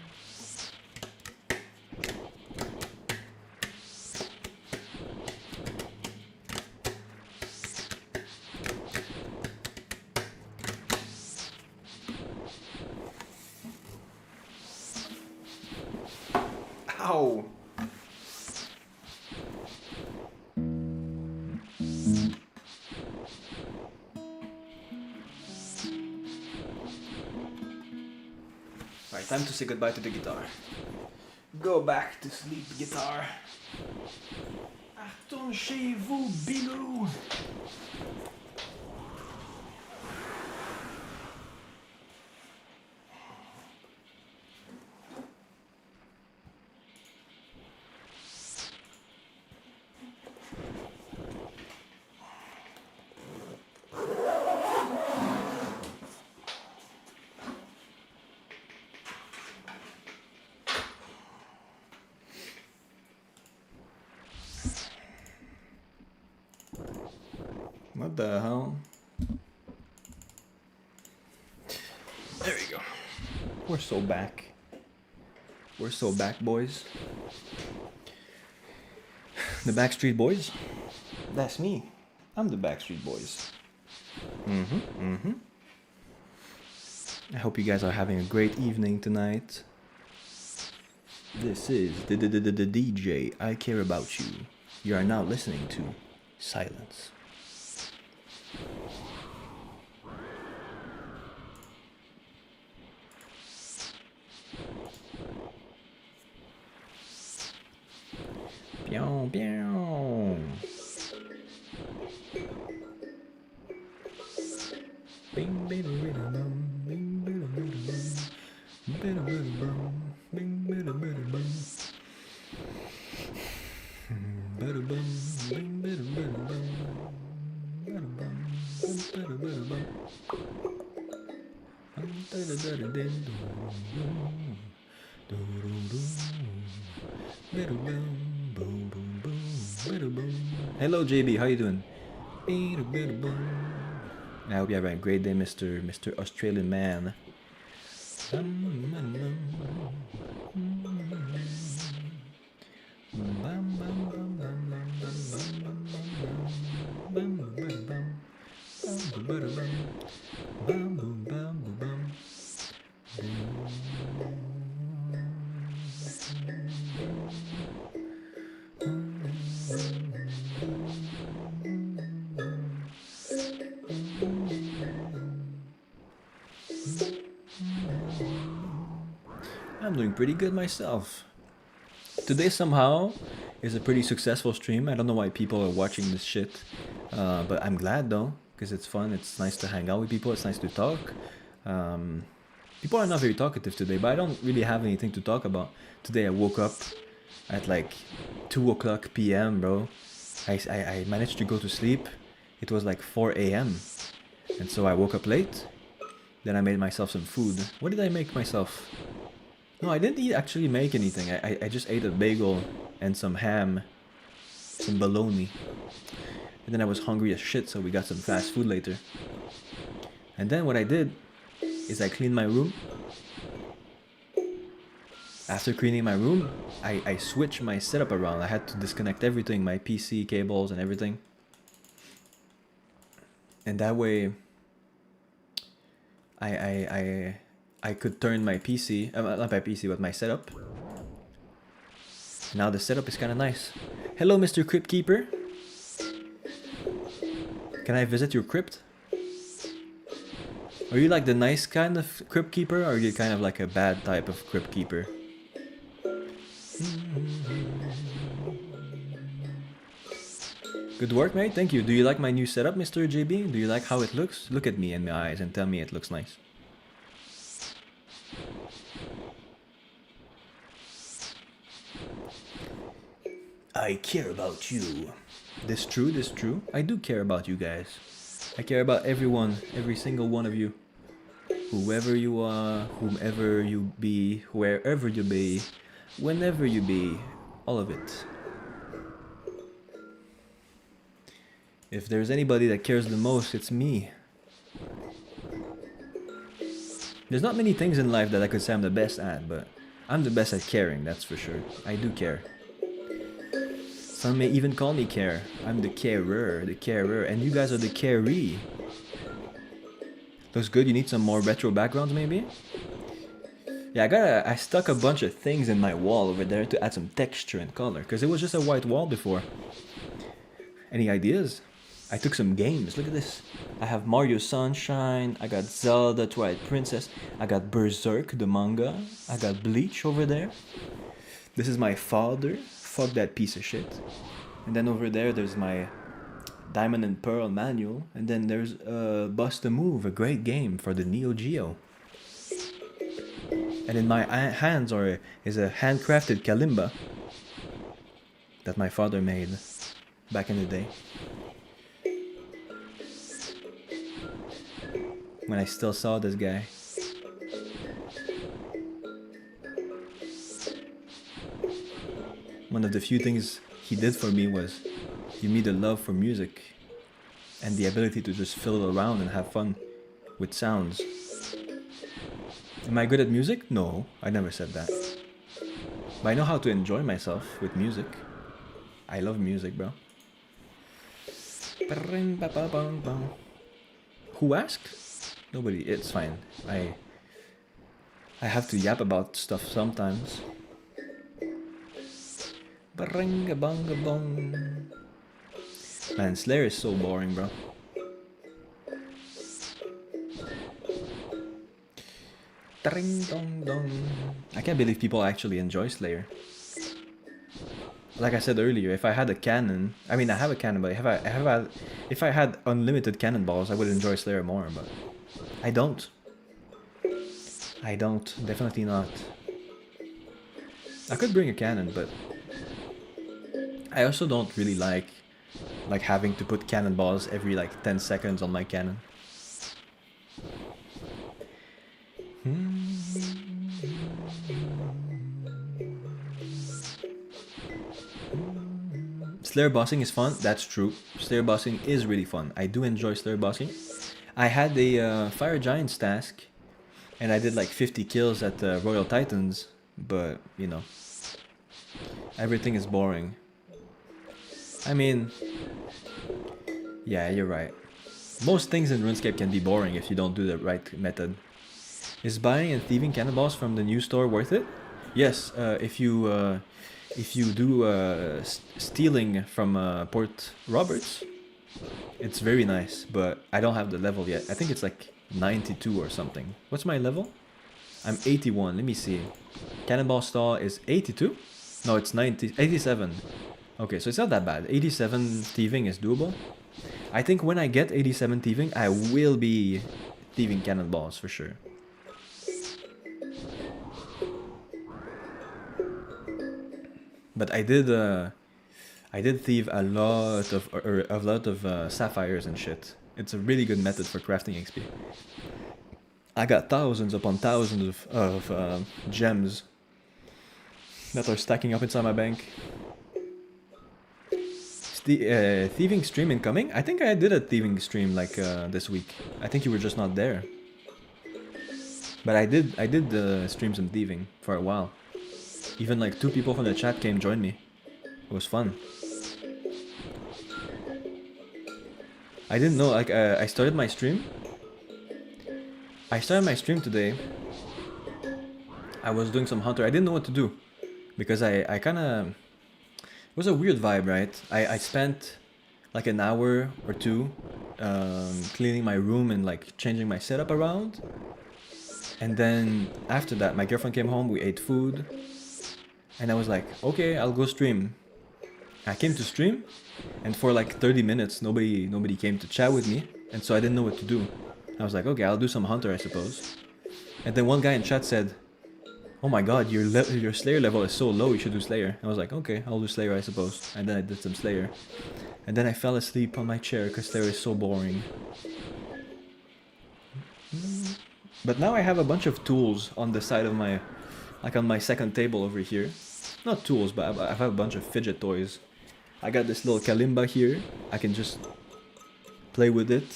Ow! Alright, time to say goodbye to the guitar. Go back to sleep, guitar. Retourne chez vous, Bilou. What the hell? There we go. We're so back. We're so back, boys. The Backstreet Boys? That's me. I'm the Backstreet Boys. I hope you guys are having a great evening tonight. This is the DJ I Care About You. You are now listening to Silence. Pew, pew. Bing, bing, bing, bum, bing, bing, bing, bum, bing, bing, bum, bing, bing, bing, bum. Bada bum, bing, bada bada bum, bada bum, bada bada bum. Bada bada din, do do do, bada bum, boom boom boom, bada bum. Hello JB, how you doing? Bada bada bum. I hope you have a great day, Mr. Australian man. I'm doing pretty good myself. Today somehow is a pretty successful stream. I don't know why people are watching this shit, but I'm glad though, because it's fun. It's nice to hang out with people. It's nice to talk. People are not very talkative today, but I don't really have anything to talk about. Today I woke up at like 2 o'clock p.m. bro. I managed to go to sleep. It was like 4 a.m. and so I woke up late. Then I made myself some food. What did I make myself? No, I didn't actually make anything. I just ate a bagel and some ham, some bologna. And then I was hungry as shit, so we got some fast food later. And then what I did is I cleaned my room. After cleaning my room, I switched my setup around. I had to disconnect everything, my PC cables and everything. And that way, I could turn my PC, not my PC, but my setup. Now the setup is kind of nice. Hello, Mr. Crypt Keeper. Can I visit your crypt? Are you like the nice kind of crypt keeper, or are you kind of like a bad type of crypt keeper? Good work, mate. Thank you. Do you like my new setup, Mr. JB? Do you like how it looks? Look at me in my eyes and tell me it looks nice. I care about you. This true, this true. I do care about you guys. I care about everyone, every single one of you. Whoever you are, whomever you be, wherever you be, whenever you be, all of it. If there's anybody that cares the most, it's me. There's not many things in life that I could say I'm the best at, but I'm the best at caring, that's for sure. I do care. Some may even call me care. I'm the carer, and you guys are the caree. Looks good. You need some more retro backgrounds, maybe? Yeah, I stuck a bunch of things in my wall over there to add some texture and color, because it was just a white wall before. Any ideas? I took some games. Look at this. I have Mario Sunshine. I got Zelda Twilight Princess. I got Berserk, the manga. I got Bleach over there. This is my father. Fuck that piece of shit. And then over there, there's my Diamond and Pearl manual. And then there's Bust a Move, a great game for the Neo Geo. And in my hands is a handcrafted kalimba that my father made back in the day. When I still saw this guy. One of the few things he did for me was give me the love for music and the ability to just fiddle around and have fun with sounds. Am I good at music? No, I never said that. But I know how to enjoy myself with music. I love music, bro. Who asked? Nobody. It's fine. I have to yap about stuff sometimes. Man, Slayer is so boring, bro. I can't believe people actually enjoy Slayer. Like I said earlier, if I had a cannon, I have a cannon, but if I had unlimited cannonballs, I would enjoy Slayer more. But I don't. I don't. Definitely not. I could bring a cannon, but I also don't really like having to put cannonballs every like 10 seconds on my cannon. Slayer bossing is fun. That's true. Slayer bossing is really fun. I do enjoy Slayer bossing. I had a Fire Giants task, and I did like 50 kills at Royal Titans, but you know, everything is boring. I mean, yeah, you're right. Most things in RuneScape can be boring if you don't do the right method. Is buying and thieving cannonballs from the new store worth it? Yes, if you do stealing from Port Roberts, it's very nice, but I don't have the level yet. I think it's like 92 or something. What's my level? I'm 81. Let me see. Cannonball stall is 82? No, it's 87. Okay, so it's not that bad. 87 thieving is doable. I think when I get 87 thieving, I will be thieving cannonballs for sure. But I did thieve a lot of sapphires and shit. It's a really good method for crafting XP. I got thousands upon thousands of gems that are stacking up inside my bank. Thieving stream incoming? I think I did a thieving stream like this week. I think you were just not there. But I did stream some thieving for a while. Even like 2 people from the chat came join me. It was fun. I didn't know, like I started my stream. I started my stream today. I was doing some hunter. I didn't know what to do. Because I kinda... It was a weird vibe, right? I spent like an hour or 2 cleaning my room and like changing my setup around. And then after that, my girlfriend came home, we ate food. And I was like, okay, I'll go stream. I came to stream, and for like 30 minutes, nobody came to chat with me. And so I didn't know what to do. I was like, okay, I'll do some hunter, I suppose. And then one guy in chat said, oh my god, your Slayer level is so low, you should do Slayer. I was like, okay, I'll do Slayer, I suppose. And then I did some Slayer. And then I fell asleep on my chair because Slayer is so boring. But now I have a bunch of tools on the side of my... Like on my second table over here. Not tools, but I have a bunch of fidget toys. I got this little kalimba here. I can just play with it.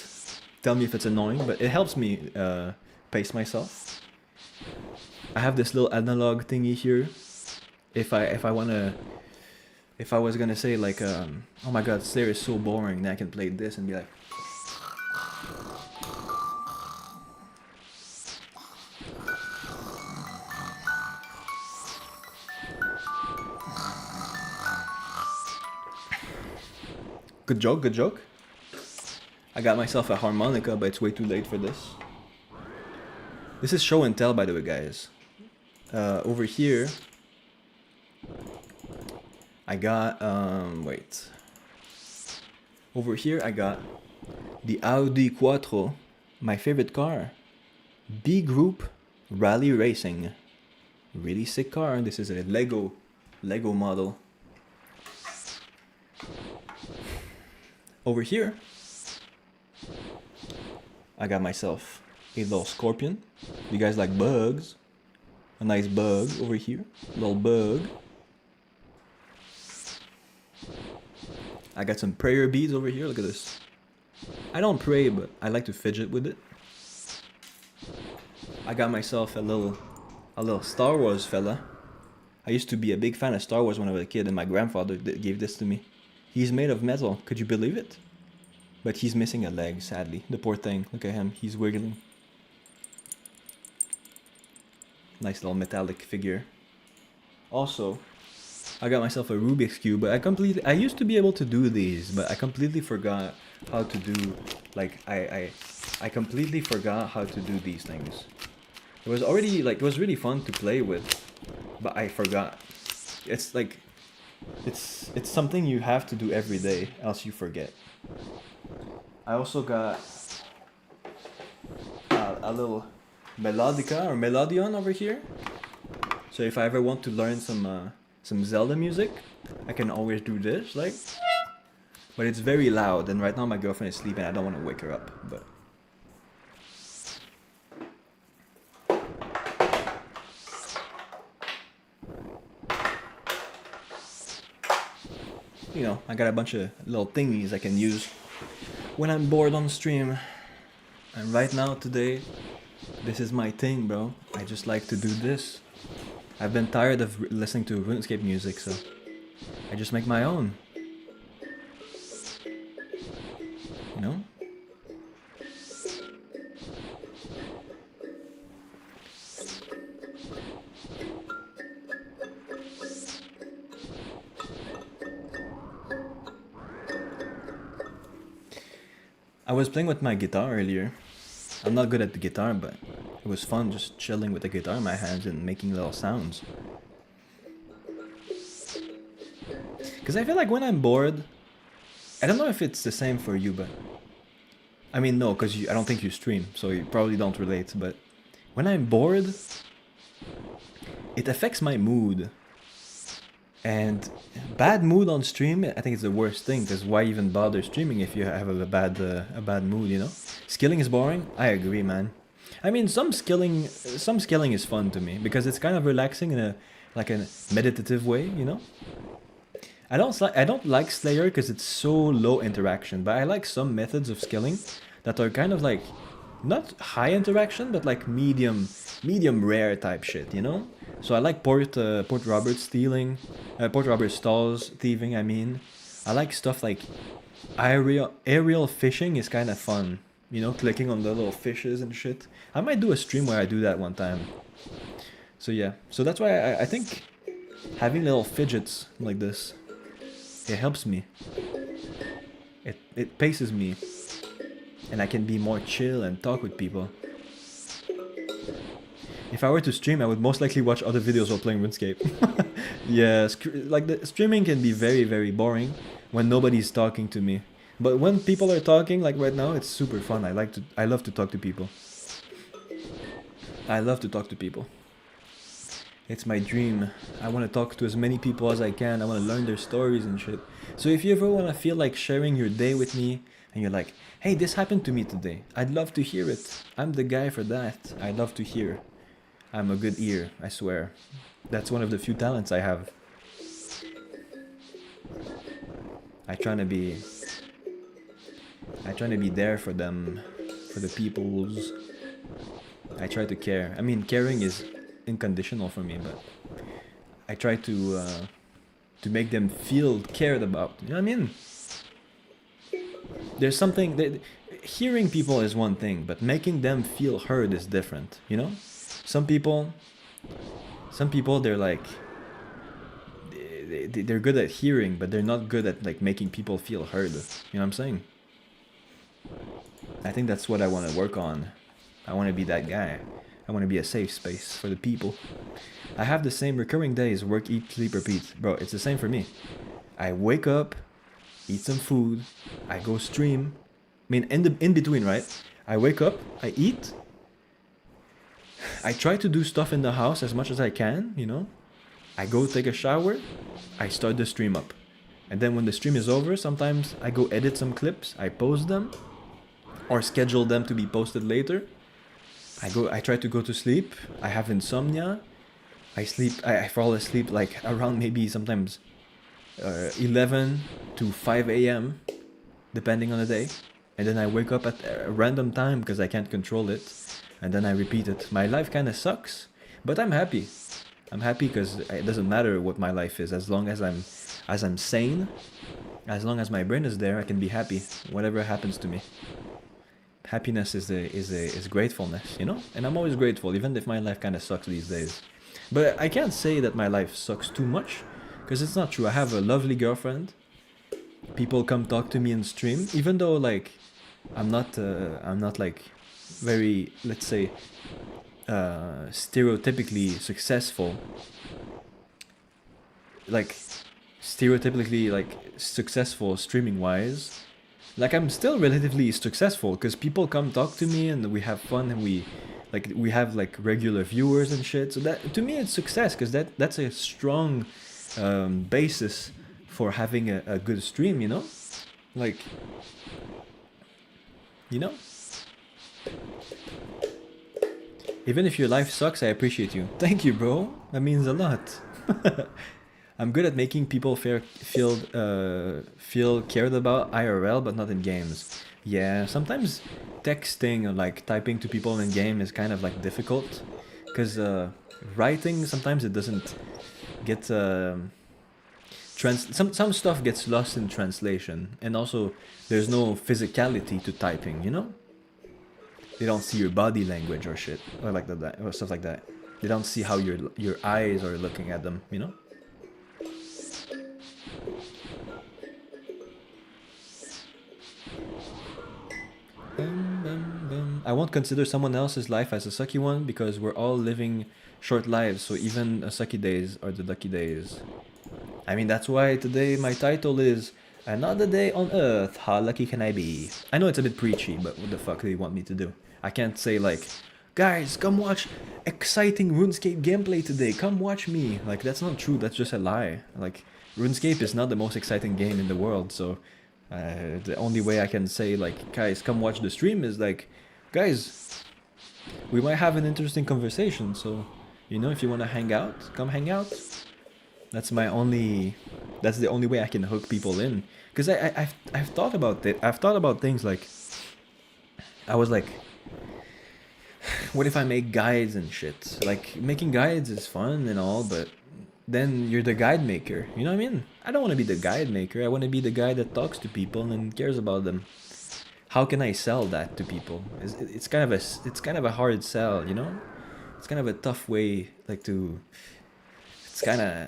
Tell me if it's annoying, but it helps me pace myself. I have this little analog thingy here. If I was gonna say like, oh my god, Slayer is so boring, then I can play this and be like... Good joke, good joke. I got myself a harmonica, but it's way too late for this. This is show and tell, by the way, guys. Over here, I got, wait. Over here, I got the Audi Quattro, my favorite car. B Group Rally Racing. Really sick car. This is a Lego model. Over here, I got myself a little scorpion. You guys like bugs? A nice bug over here. Little bug. I got some prayer beads over here. Look at this. I don't pray, but I like to fidget with it. I got myself a little Star Wars fella. I used to be a big fan of Star Wars when I was a kid, and my grandfather gave this to me. He's made of metal, could you believe it? But he's missing a leg, sadly. The poor thing, look at him, he's wiggling. Nice little metallic figure. Also, I got myself a Rubik's Cube, but I used to be able to do these, but I completely forgot how to do, like, I completely forgot how to do these things. It was already, like, it was really fun to play with, but I forgot. It's like, it's something you have to do every day, else you forget. I also got a little melodica or melodion over here. So if I ever want to learn some Zelda music, I can always do this, like. But it's very loud, and right now my girlfriend is sleeping. I don't want to wake her up, but. You know, I got a bunch of little thingies I can use when I'm bored on stream. And right now, today, this is my thing, bro. I just like to do this. I've been tired of listening to RuneScape music, so I just make my own. You know? I was playing with my guitar earlier. I'm not good at the guitar, but it was fun just chilling with the guitar in my hands and making little sounds. Because I feel like when I'm bored, I don't know if it's the same for you, but... I mean, no, because I don't think you stream, so you probably don't relate, but... When I'm bored, it affects my mood. And bad mood on stream, I think it's the worst thing, because why even bother streaming if you have a bad mood, you know? Skilling is boring? I agree, man. I mean, some skilling is fun to me, because it's kind of relaxing in a meditative way, you know? I don't like Slayer because it's so low interaction, but I like some methods of skilling that are kind of like not high interaction, but like medium rare type shit, you know? So I like Port Roberts Stalls thieving. I mean, I like stuff like aerial fishing is kind of fun, you know, clicking on the little fishes and shit. I might do a stream where I do that one time. So yeah, so that's why I think having little fidgets like this, it helps me. It paces me, and I can be more chill and talk with people. If I were to stream, I would most likely watch other videos while playing RuneScape. Yeah, like the streaming can be very, very boring when nobody's talking to me. But when people are talking, like right now, it's super fun. I love to talk to people. I love to talk to people. It's my dream. I want to talk to as many people as I can. I want to learn their stories and shit. So if you ever want to feel like sharing your day with me, and you're like, hey, this happened to me today, I'd love to hear it. I'm the guy for that. I'd love to hear. I'm a good ear, I swear. That's one of the few talents I have. I try to be there for them, for the peoples. I try to care. I mean, caring is unconditional for me, but I try to make them feel cared about. You know what I mean? There's something that hearing people is one thing, but making them feel heard is different. You know? Some people they're like they're good at hearing, but they're not good at like making people feel heard. You know what I'm saying? I think that's what I want to work on. I want to be that guy. I want to be a safe space for the people. I have the same recurring days: work, eat, sleep, repeat. Bro, it's the same for me. I wake up, eat some food, I go stream. I mean, in between, right? I wake up, I eat. I try to do stuff in the house as much as I can, you know. I go take a shower, I start the stream up. And then when the stream is over, sometimes I go edit some clips, I post them, or schedule them to be posted later. I try to go to sleep, I have insomnia, I fall asleep like around maybe sometimes 11 to 5 a.m. depending on the day. And then I wake up at a random time because I can't control it. And then I repeat it. My life kind of sucks, but I'm happy. I'm happy because it doesn't matter what my life is, as long as I'm sane, as long as my brain is there, I can be happy. Whatever happens to me, happiness is gratefulness, you know. And I'm always grateful, even if my life kind of sucks these days. But I can't say that my life sucks too much, because it's not true. I have a lovely girlfriend. People come talk to me in stream, even though like I'm not like very, let's say, stereotypically successful, like stereotypically like successful streaming wise. Like I'm still relatively successful because people come talk to me and we have fun and we have like regular viewers and shit. So that to me it's success because that's a strong basis for having a good stream. Like you know. Even if your life sucks, I appreciate you. Thank you, bro. That means a lot. I'm good at making people feel cared about IRL, but not in games. Yeah, sometimes texting or like typing to people in game is kind of like difficult, because writing sometimes it doesn't get some stuff gets lost in translation, and also there's no physicality to typing. They don't see your body language or shit or like that or stuff like that. They don't see how your eyes are looking at them. I won't consider someone else's life as a sucky one because we're all living short lives, so even sucky days are the lucky days. I mean, that's why today my title is Another Day on Earth, How Lucky Can I Be? I know it's a bit preachy, but what the fuck do you want me to do? I can't say like, guys, come watch exciting RuneScape gameplay today, come watch me. Like, that's not true, that's just a lie. Like, RuneScape is not the most exciting game in the world, so the only way I can say like, guys, come watch the stream is like, guys, we might have an interesting conversation, so, if you want to hang out, come hang out. That's the only way I can hook people in. Because I've thought about it. I've thought about things like, I was like, what if I make guides and shit? Like, making guides is fun and all, but then you're the guide maker. You know what I mean? I don't want to be the guide maker. I want to be the guy that talks to people and cares about them. How can I sell that to people? It's kind of a hard sell, It's kind of a tough way, like to. It's kind of.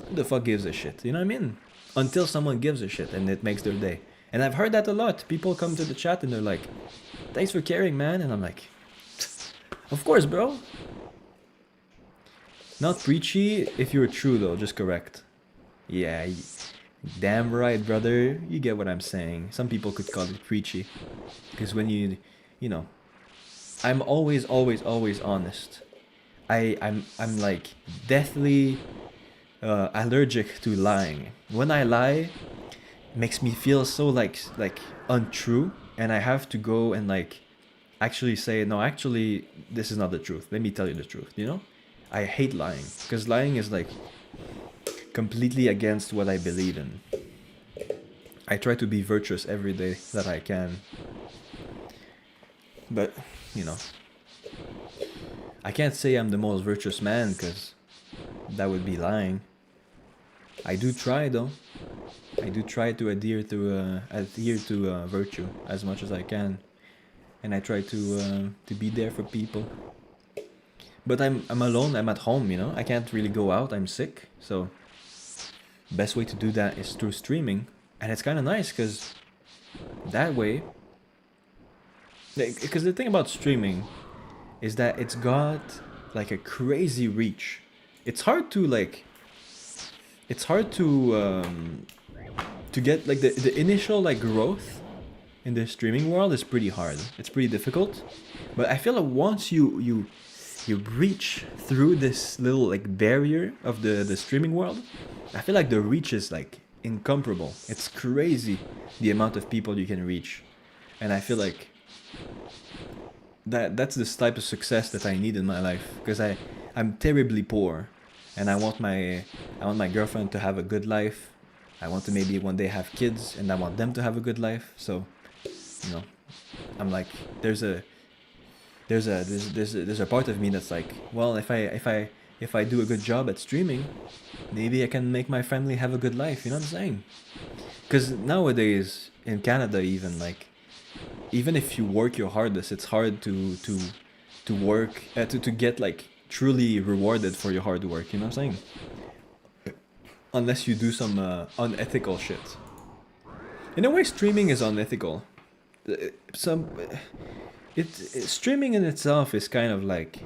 Who the fuck gives a shit? You know what I mean? Until someone gives a shit and it makes their day. And I've heard that a lot. People come to the chat and they're like, thanks for caring, man. And I'm like, of course, bro. Not preachy if you're true, though. Just correct. Yeah, damn right, brother. You get what I'm saying. Some people could call it preachy. Because when you know, I'm always honest. I'm like deathly allergic to lying. When I lie, it makes me feel so like untrue, and I have to go and like actually say no. Actually, this is not the truth. Let me tell you the truth. I hate lying because lying is like completely against what I believe in. I try to be virtuous every day that I can, but I can't say I'm the most virtuous man because that would be lying. I do try though. I do try to adhere to virtue as much as I can, and I try to be there for people. But I'm alone. I'm at home. I can't really go out. I'm sick, so best way to do that is through streaming, and it's kind of nice because that way. Because the thing about streaming is that it's got like a crazy reach. It's hard to get like the initial like growth in the streaming world is pretty hard. It's pretty difficult, but I feel like once you breach through this little like barrier of the streaming world, I feel like the reach is like incomparable. It's crazy the amount of people you can reach, and I feel like that's the type of success that I need in my life because I'm terribly poor, and I want my girlfriend to have a good life. I want to maybe one day have kids, and I want them to have a good life. So, I'm like, there's a part of me that's like, well, if I do a good job at streaming, maybe I can make my family have a good life. You know what I'm saying? Because nowadays in Canada, even if you work your hardest, it's hard to work to get like truly rewarded for your hard work. You know what I'm saying? Unless you do some unethical shit. In a way, streaming is unethical. Streaming in itself is kind of like,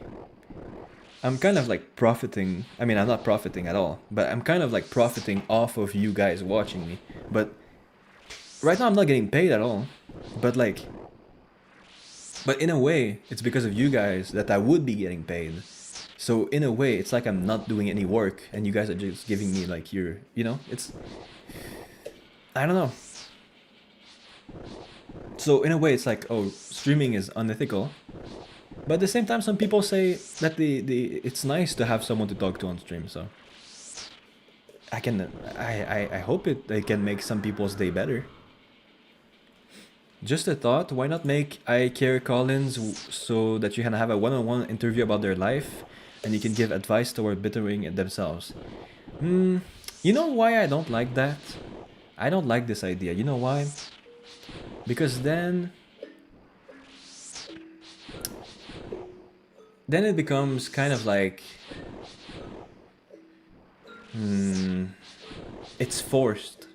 I'm kind of like profiting. I mean, I'm not profiting at all, but I'm kind of like profiting off of you guys watching me. But right now I'm not getting paid at all, but like, but in a way, it's because of you guys that I would be getting paid. So in a way, it's like I'm not doing any work, and you guys are just giving me like your, you know, it's, I don't know. So in a way, it's like, oh, streaming is unethical, but at the same time, some people say that the it's nice to have someone to talk to on stream. So I can, I hope it can make some people's day better. Just a thought, why not make I Care call-ins so that you can have a one-on-one interview about their life and you can give advice toward bettering it themselves? You know why I don't like that? I don't like this idea. You know why? Because then it becomes kind of like it's forced.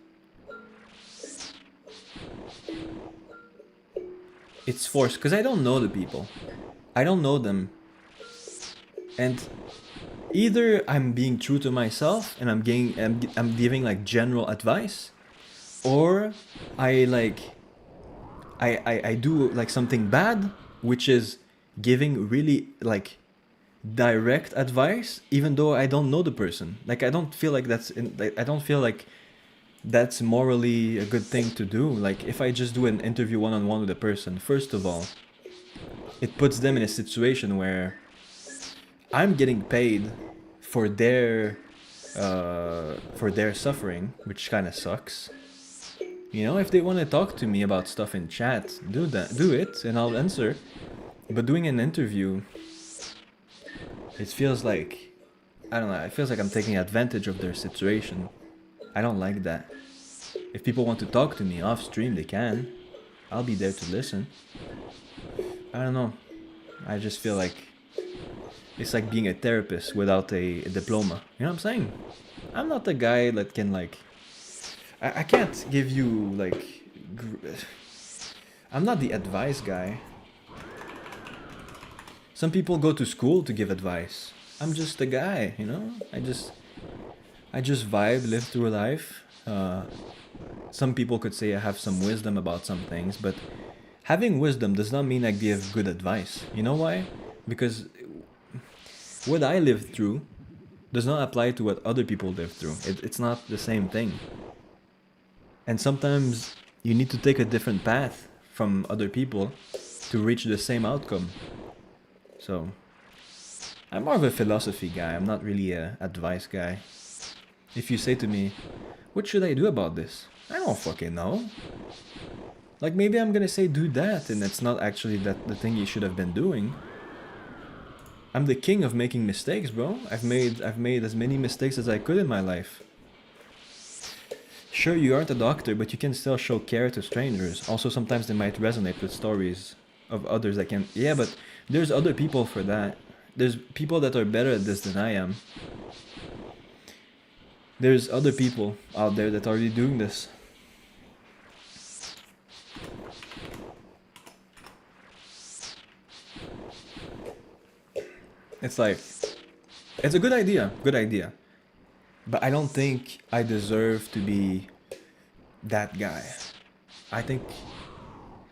It's forced because I don't know the people. I don't know them. And either I'm being true to myself and I'm giving like general advice, or I do like something bad, which is giving really like direct advice, even though I don't know the person. Like I don't feel like I don't feel like that's morally a good thing to do. Like if I just do an interview one-on-one with a person, first of all, it puts them in a situation where I'm getting paid for their suffering, which kind of sucks. You know, if they want to talk to me about stuff in chat, do it, and I'll answer. But doing an interview, it feels like, I don't know, it feels like I'm taking advantage of their situation. I don't like that. If people want to talk to me off stream, they can. I'll be there to listen. I don't know. I just feel like it's like being a therapist without a diploma. You know what I'm saying? I'm not the guy that can like... I can't give you like... I'm not the advice guy. Some people go to school to give advice. I'm just a guy, you know? I just vibe, live through life. Some people could say I have some wisdom about some things, but having wisdom does not mean I give good advice. You know why? Because what I lived through does not apply to what other people live through. It's not the same thing. And sometimes you need to take a different path from other people to reach the same outcome. So, I'm more of a philosophy guy. I'm not really a advice guy. If you say to me, what should I do about this? I don't fucking know. Like maybe I'm gonna say do that, and it's not actually that the thing you should have been doing. I'm the king of making mistakes, bro. I've made as many mistakes as I could in my life. Sure, you aren't a doctor, but you can still show care to strangers. Also, sometimes they might resonate with stories of others that can... Yeah, but there's other people for that. There's people that are better at this than I am. There's other people out there that are already doing this. It's like, it's a good idea, but I don't think I deserve to be that guy. I think,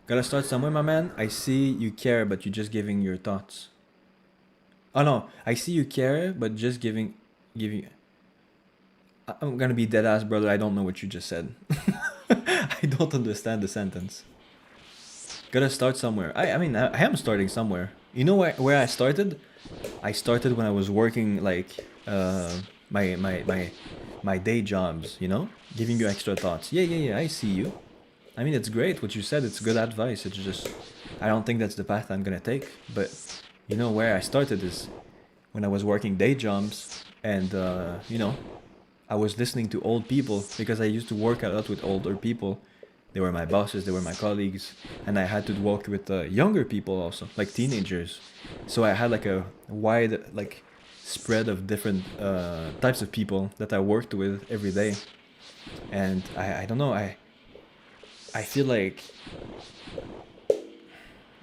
gotta start somewhere, my man. I see you care, but you're just giving your thoughts. Oh no, I see you care, but just giving. I'm gonna be dead ass, brother. I don't know what you just said. I don't understand the sentence. Gotta start somewhere. I mean, I am starting somewhere. You know where I started? I started when I was working like my day jobs, you know? Giving you extra thoughts. Yeah, I see you. I mean, it's great what you said. It's good advice. It's just, I don't think that's the path I'm gonna take. But you know where I started is when I was working day jobs, and you know, I was listening to old people because I used to work a lot with older people. They were my bosses, they were my colleagues, and I had to work with younger people also, like teenagers. So I had like a wide like spread of different types of people that I worked with every day. And I don't know, I feel like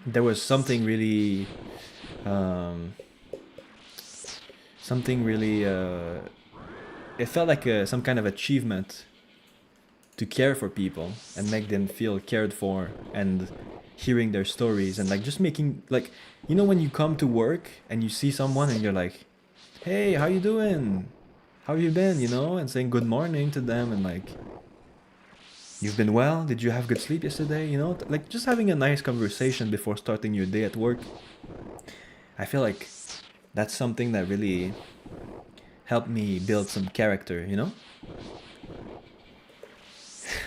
there was something really it felt like some kind of achievement to care for people and make them feel cared for, and hearing their stories, and like just making like, you know, when you come to work and you see someone and you're like, hey, how you doing, how have you been, you know, and saying good morning to them, and like, you've been well, did you have good sleep yesterday, you know, like just having a nice conversation before starting your day at work. I feel like that's something that really helped me build some character, you know.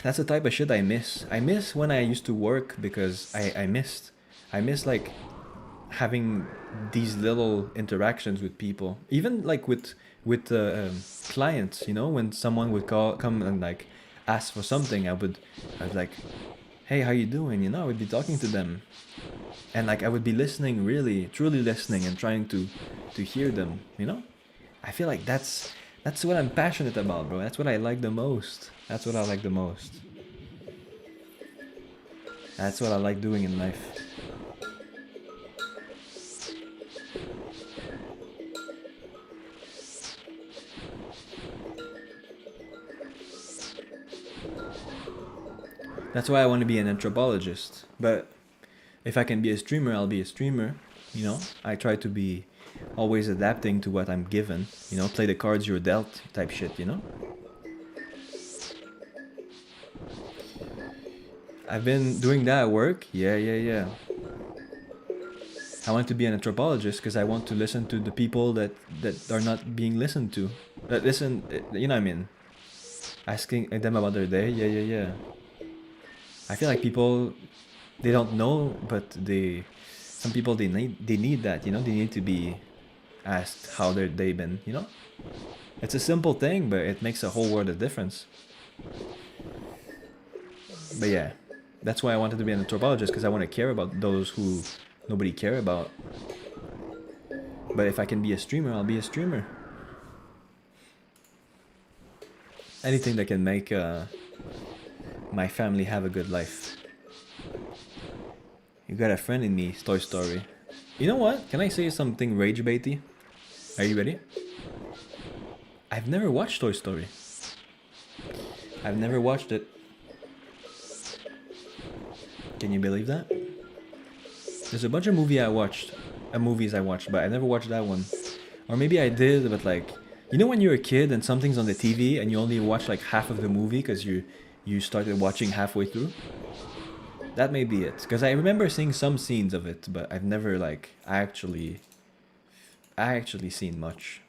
That's the type of shit I miss. I miss when I used to work, because I miss like having these little interactions with people, even like with clients, you know, when someone would come and like ask for something, I would like, hey, how you doing, you know, I would be talking to them, and like I would be listening, really truly listening, and trying to hear them, you know. I feel like that's what I'm passionate about, bro. That's what I like the most. That's what I like the most. That's what I like doing in life. That's why I want to be an anthropologist. But if I can be a streamer, I'll be a streamer. You know, I try to be always adapting to what I'm given. You know, play the cards you're dealt type shit, you know? I've been doing that at work. Yeah. I want to be an anthropologist because I want to listen to the people that are not being listened to. That listen, you know what I mean? Asking them about their day. Yeah. I feel like people, they don't know, but some people they need that, you know. They need to be asked how their day been, you know. It's a simple thing, but it makes a whole world of difference. But yeah, that's why I wanted to be an anthropologist, because I want to care about those who nobody care about. But if I can be a streamer, I'll be a streamer. Anything that can make my family have a good life. You got a friend in me, Toy Story. You know what? Can I say something rage baity? Are you ready? I've never watched Toy Story. I've never watched it. Can you believe that? There's a bunch of movies I watched, but I never watched that one. Or maybe I did, but like, you know when you're a kid and something's on the TV and you only watch like half of the movie because you started watching halfway through? That may be it. Because I remember seeing some scenes of it, but I've never like actually seen much.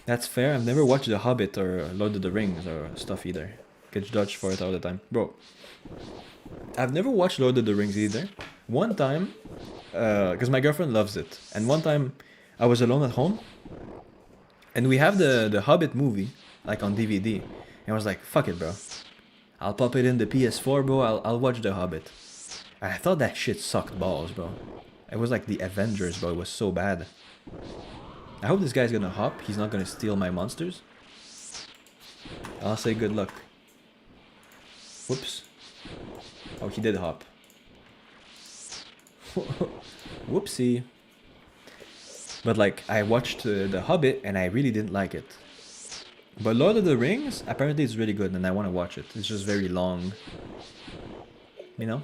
That's fair. I've never watched The Hobbit or Lord of the Rings or stuff either. Get judged for it all the time. Bro, I've never watched Lord of the Rings either. One time, because my girlfriend loves it. And one time, I was alone at home. And we have the Hobbit movie, like on DVD. And I was like, fuck it, bro. I'll pop it in the PS4, bro. I'll watch The Hobbit. And I thought that shit sucked balls, bro. It was like the Avengers, bro. It was so bad. I hope this guy's gonna hop. He's not gonna steal my monsters. I'll say good luck. Whoops. Oh, he did hop. Whoopsie. But like, I watched The Hobbit and I really didn't like it. But Lord of the Rings, apparently it's really good and I want to watch it. It's just very long. You know?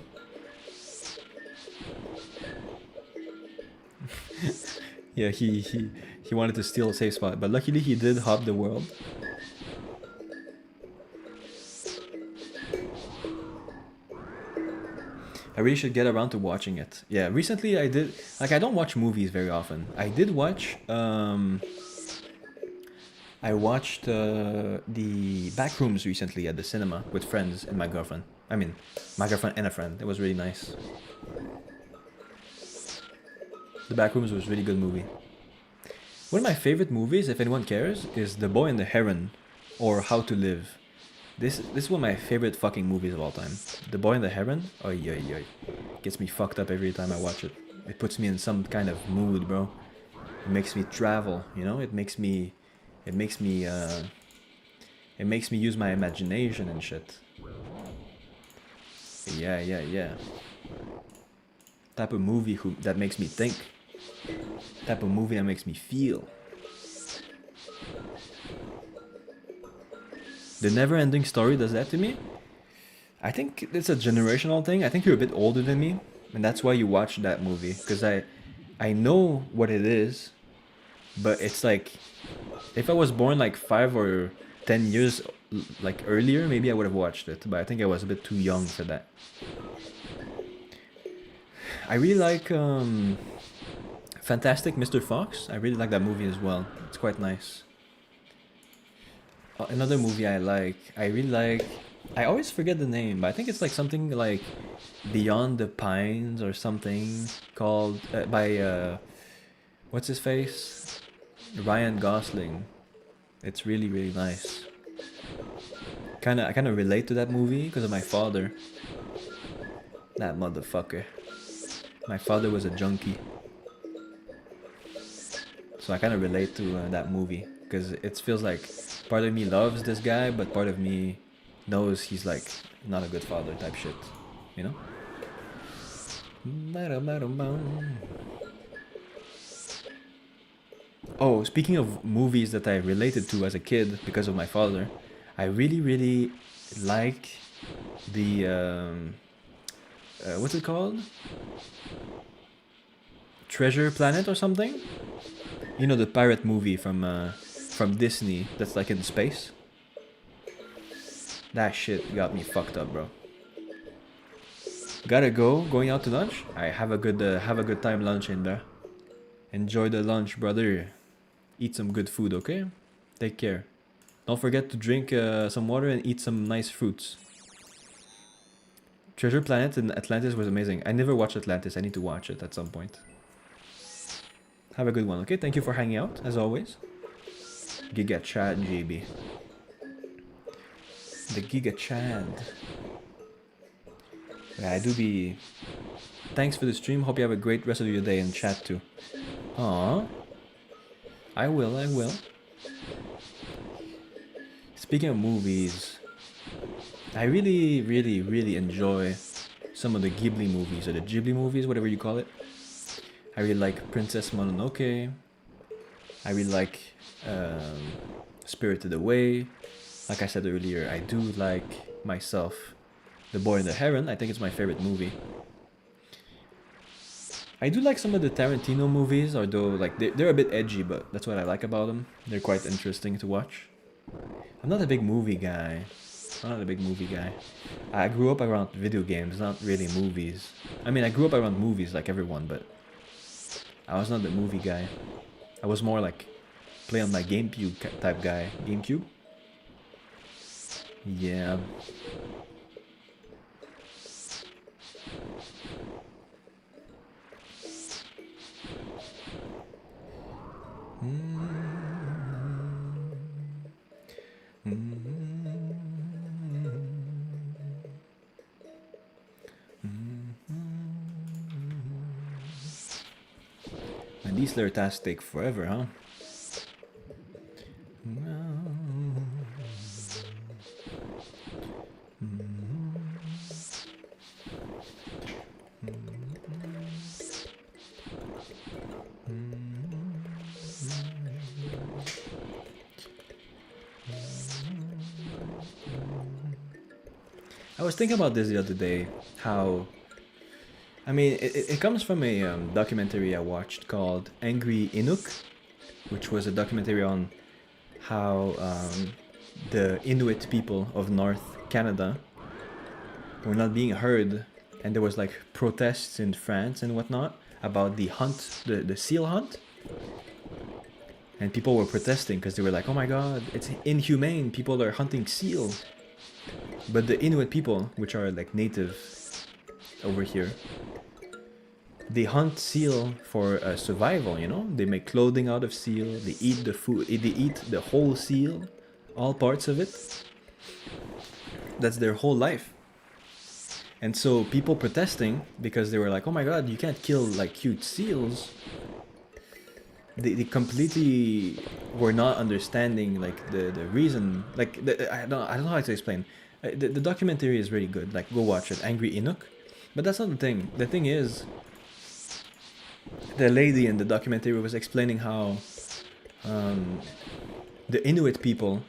Yeah, he wanted to steal a safe spot, but luckily he did hop the world. I really should get around to watching it. Yeah, recently I did, like, I don't watch movies very often. I did watch, I watched the Backrooms recently at the cinema with friends and my girlfriend. I mean, my girlfriend and a friend. It was really nice. The Backrooms was a really good movie. One of my favorite movies, if anyone cares, is The Boy and the Heron, or How to Live. This is one of my favorite fucking movies of all time. The Boy and the Heron, oy. Gets me fucked up every time I watch it. It puts me in some kind of mood, bro. It makes me travel, you know? It makes me use my imagination and shit. Yeah. Type of movie that makes me think. Type of movie that makes me feel. The Never-Ending Story does that to me. I think it's a generational thing. I think you're a bit older than me, and that's why you watched that movie. Because I know what it is, but it's like, if I was born like 5 or 10 years like earlier, maybe I would have watched it. But I think I was a bit too young for that. I really like Fantastic Mr. Fox. I really like that movie as well. It's quite nice. Another movie I really like. I always forget the name, but I think it's like something like Beyond the Pines or something called by what's his face? Ryan Gosling. It's really really nice. I kind of relate to that movie because of my father. That motherfucker. My father was a junkie. So I kind of relate to that movie because it feels like part of me loves this guy, but part of me knows he's like not a good father type shit, you know? Oh, speaking of movies that I related to as a kid because of my father, I really, really like the what's it called? Treasure Planet or something? You know, the pirate movie from Disney that's like in space. That shit got me fucked up, bro. Gotta go. Going out to lunch. I have a good time lunching there. Enjoy the lunch, brother. Eat some good food, okay? Take care. Don't forget to drink some water and eat some nice fruits. Treasure Planet in Atlantis was amazing. I never watched Atlantis. I need to watch it at some point. Have a good one, okay? Thank you for hanging out, as always. Giga Chad, JB. The Giga Chad. Yeah, I do be... Thanks for the stream. Hope you have a great rest of your day in chat too. Aww. I will. Speaking of movies, I really, really, really enjoy some of the Ghibli movies, or the Ghibli movies, whatever you call it. I really like Princess Mononoke. I really like Spirited Away. Like I said earlier, I do like myself The Boy and the Heron. I think it's my favorite movie. I do like some of the Tarantino movies, although like they're a bit edgy, but that's what I like about them. They're quite interesting to watch. I'm not a big movie guy. I grew up around video games, not really movies. I mean, I grew up around movies like everyone, but I was not the movie guy. I was more like play on my GameCube type guy. GameCube? Yeah. And these little tasks take forever, huh? I was thinking about this the other day, how... I mean, it comes from a documentary I watched called Angry Inuk, which was a documentary on how the Inuit people of North Canada were not being heard, and there was like protests in France and whatnot about the hunt, the seal hunt. And people were protesting because they were like, oh my god, it's inhumane, people are hunting seal. But the Inuit people, which are like native over here, they hunt seal for survival, you know? They make clothing out of seal, they eat the food, they eat the whole seal, all parts of it. That's their whole life. And so people protesting because they were like, oh my god, you can't kill like cute seals. They completely were not understanding like the reason, like I don't know how to explain. The documentary is really good, like go watch it, Angry Inuk. But that's not the thing. The thing is, the lady in the documentary was explaining how the Inuit people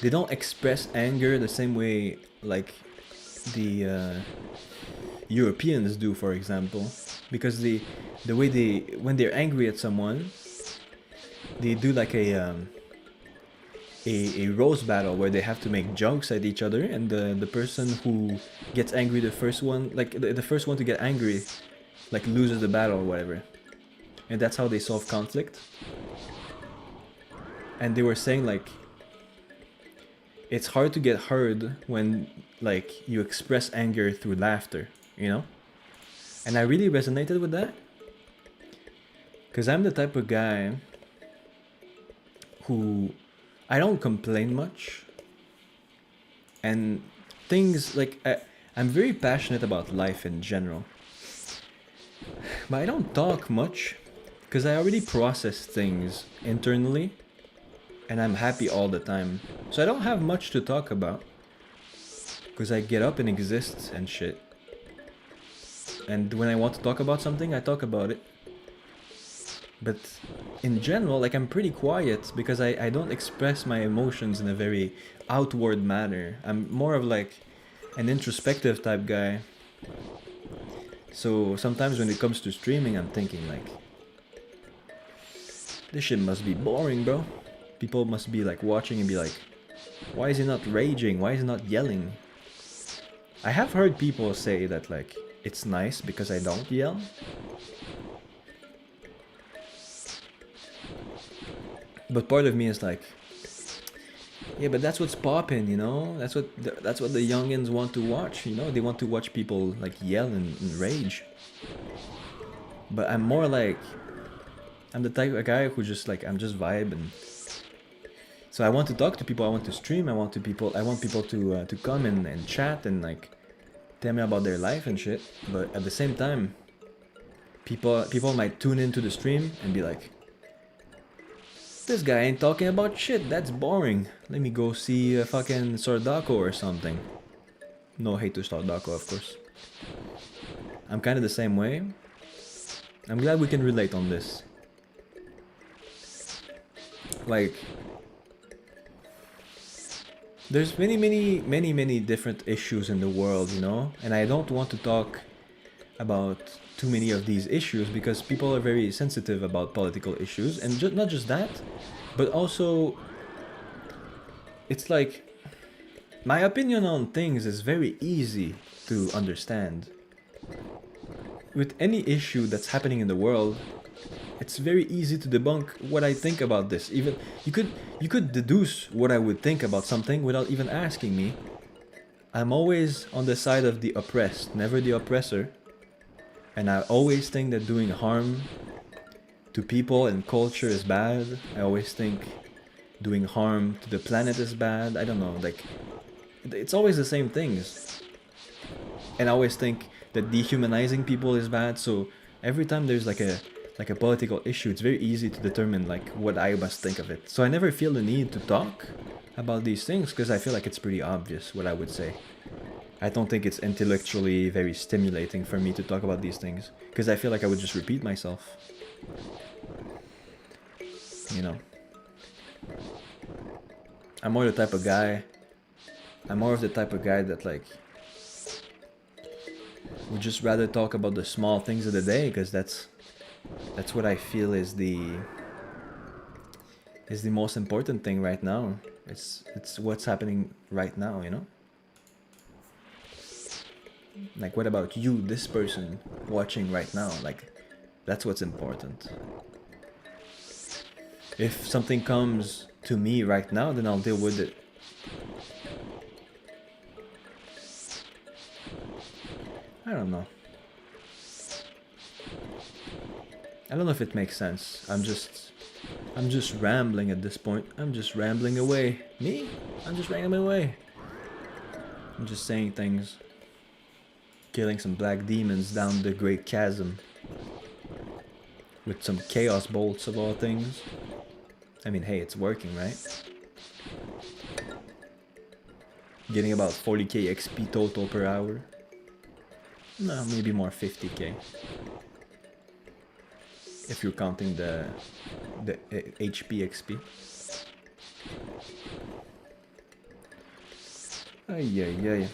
they don't express anger the same way like the Europeans do, for example, because the way they when they're angry at someone, they do like a roast battle where they have to make jokes at each other, and the person who gets angry, the first one, like the first one to get angry, like loses the battle or whatever, and that's how they solve conflict. And they were saying like it's hard to get heard when like you express anger through laughter, you know? And I really resonated with that, because I'm the type of guy who I don't complain much, and things like I'm very passionate about life in general, but I don't talk much because I already process things internally and I'm happy all the time, so I don't have much to talk about because I get up and exist and shit. And when I want to talk about something, I talk about it. But in general, like, I'm pretty quiet because I don't express my emotions in a very outward manner. I'm more of like an introspective type guy. So sometimes when it comes to streaming, I'm thinking like, this shit must be boring, bro. People must be like watching and be like, why is he not raging? Why is he not yelling? I have heard people say that like, it's nice because I don't yell. But part of me is like, yeah, but that's what's poppin', you know? That's what the youngins want to watch, you know? They want to watch people like yell and rage. But I'm more like, I'm the type of guy who just like, I'm just vibing. So I want to talk to people, I want to stream, I want people to come and chat and like tell me about their life and shit. But at the same time, people might tune into the stream and be like, this guy ain't talking about shit, that's boring. Let me go see fucking Sordako or something. No hate to Sordako, of course. I'm kind of the same way. I'm glad we can relate on this. Like, there's many different issues in the world, you know? And I don't want to talk about too many of these issues because people are very sensitive about political issues, and not just that, but also it's like my opinion on things is very easy to understand. With any issue that's happening in the world, it's very easy to debunk what I think about this. Even you could deduce what I would think about something without even asking me. I'm always on the side of the oppressed, never the oppressor. And I always think that doing harm to people and culture is bad. I always think doing harm to the planet is bad. I don't know, like, it's always the same things. And I always think that dehumanizing people is bad. So every time there's like a political issue, it's very easy to determine like what I must think of it. So I never feel the need to talk about these things because I feel like it's pretty obvious what I would say. I don't think it's intellectually very stimulating for me to talk about these things because I feel like I would just repeat myself. You know, I'm more of the type of guy that like would just rather talk about the small things of the day because that's what I feel is the most important thing right now. It's what's happening right now, you know? Like, what about you, this person watching right now? Like, that's what's important. If something comes to me right now, then I'll deal with it. I don't know. I don't know if it makes sense. I'm just rambling at this point. I'm just rambling away. Me? I'm just rambling away. I'm just saying things. Killing some black demons down the great chasm. With some chaos bolts of all things. I mean, hey, it's working, right? Getting about 40k XP total per hour. No, maybe more 50k. If you're counting the HP XP. Ay, ay, ay.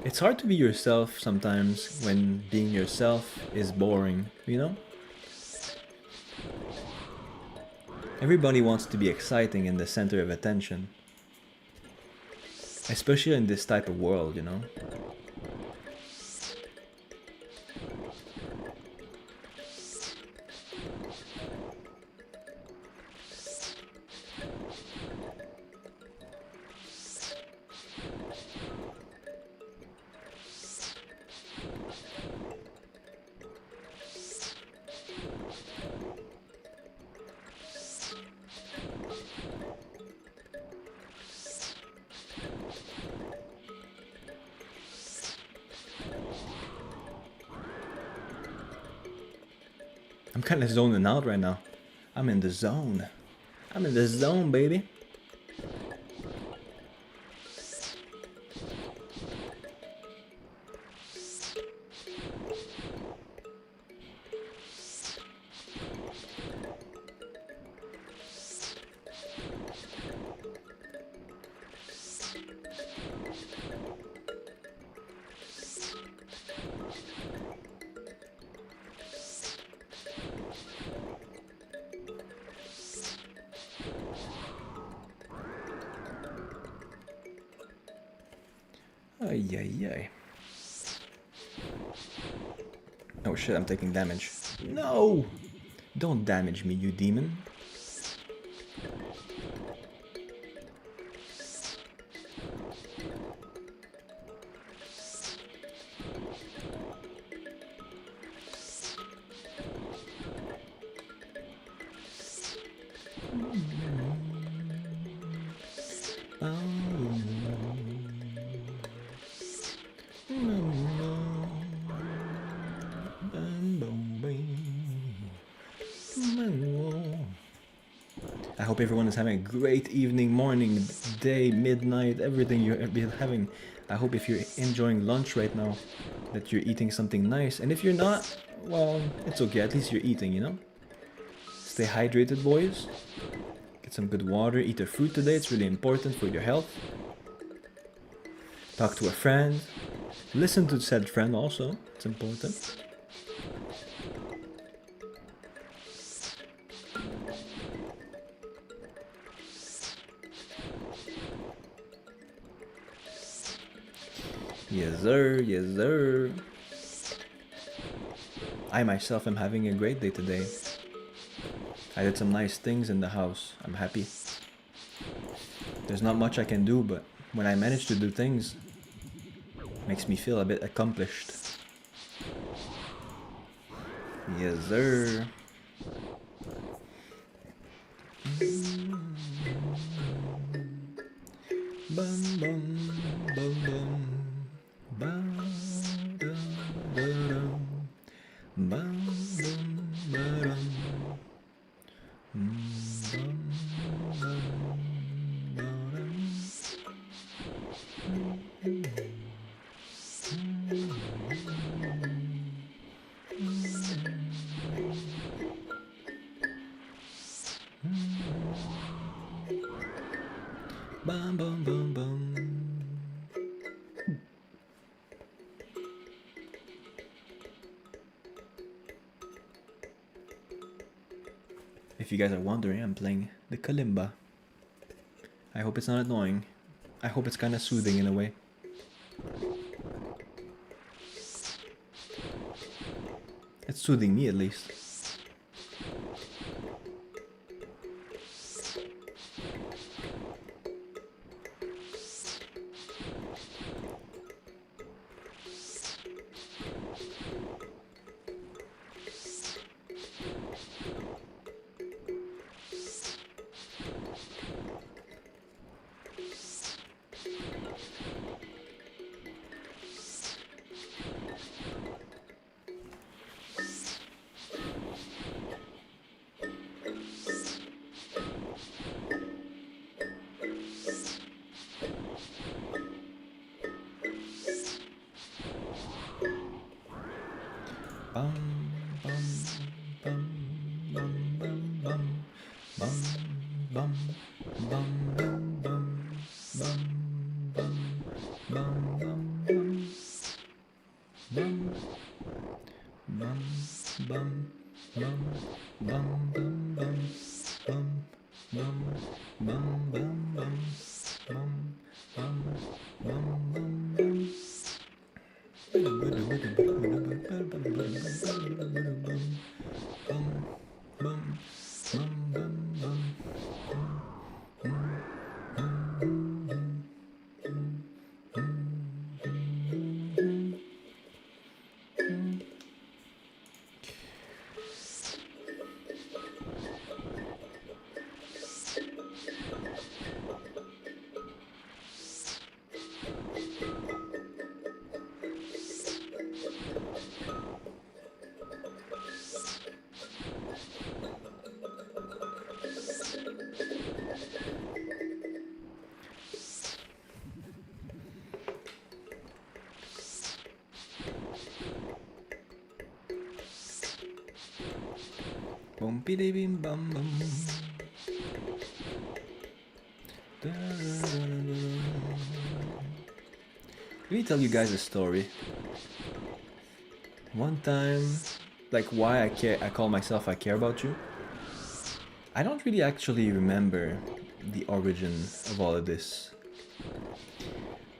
It's hard to be yourself sometimes when being yourself is boring, you know? Everybody wants to be exciting and the center of attention. Especially in this type of world, you know? I'm kind of zoning out right now. I'm in the zone. I'm in the zone, baby. Ay, ay, ay. Oh shit, I'm taking damage. No! Don't damage me, you demon. I hope everyone is having a great evening, morning, day, midnight, everything you're having. I hope if you're enjoying lunch right now, that you're eating something nice. And if you're not, well, it's okay. At least you're eating, you know? Stay hydrated, boys. Get some good water. Eat a fruit today. It's really important for your health. Talk to a friend. Listen to said friend also. It's important. Yes sir, yes sir. I myself am having a great day today. I did some nice things in the house. I'm happy. There's not much I can do, but when I manage to do things, it makes me feel a bit accomplished. Yes sir. Bum bum bum bum. Bum bum bum bum. If you guys are wondering, I'm playing the kalimba. I hope it's not annoying. I hope it's kind of soothing in a way. It's soothing me at least. bum, bum, bum, bum, bum, bum, bum, bum, bum, bum, bum, bum, bum, bum, bidi bim bum bum. Let me tell you guys a story. One time, like why I call myself I care about you. I don't really actually remember the origin of all of this.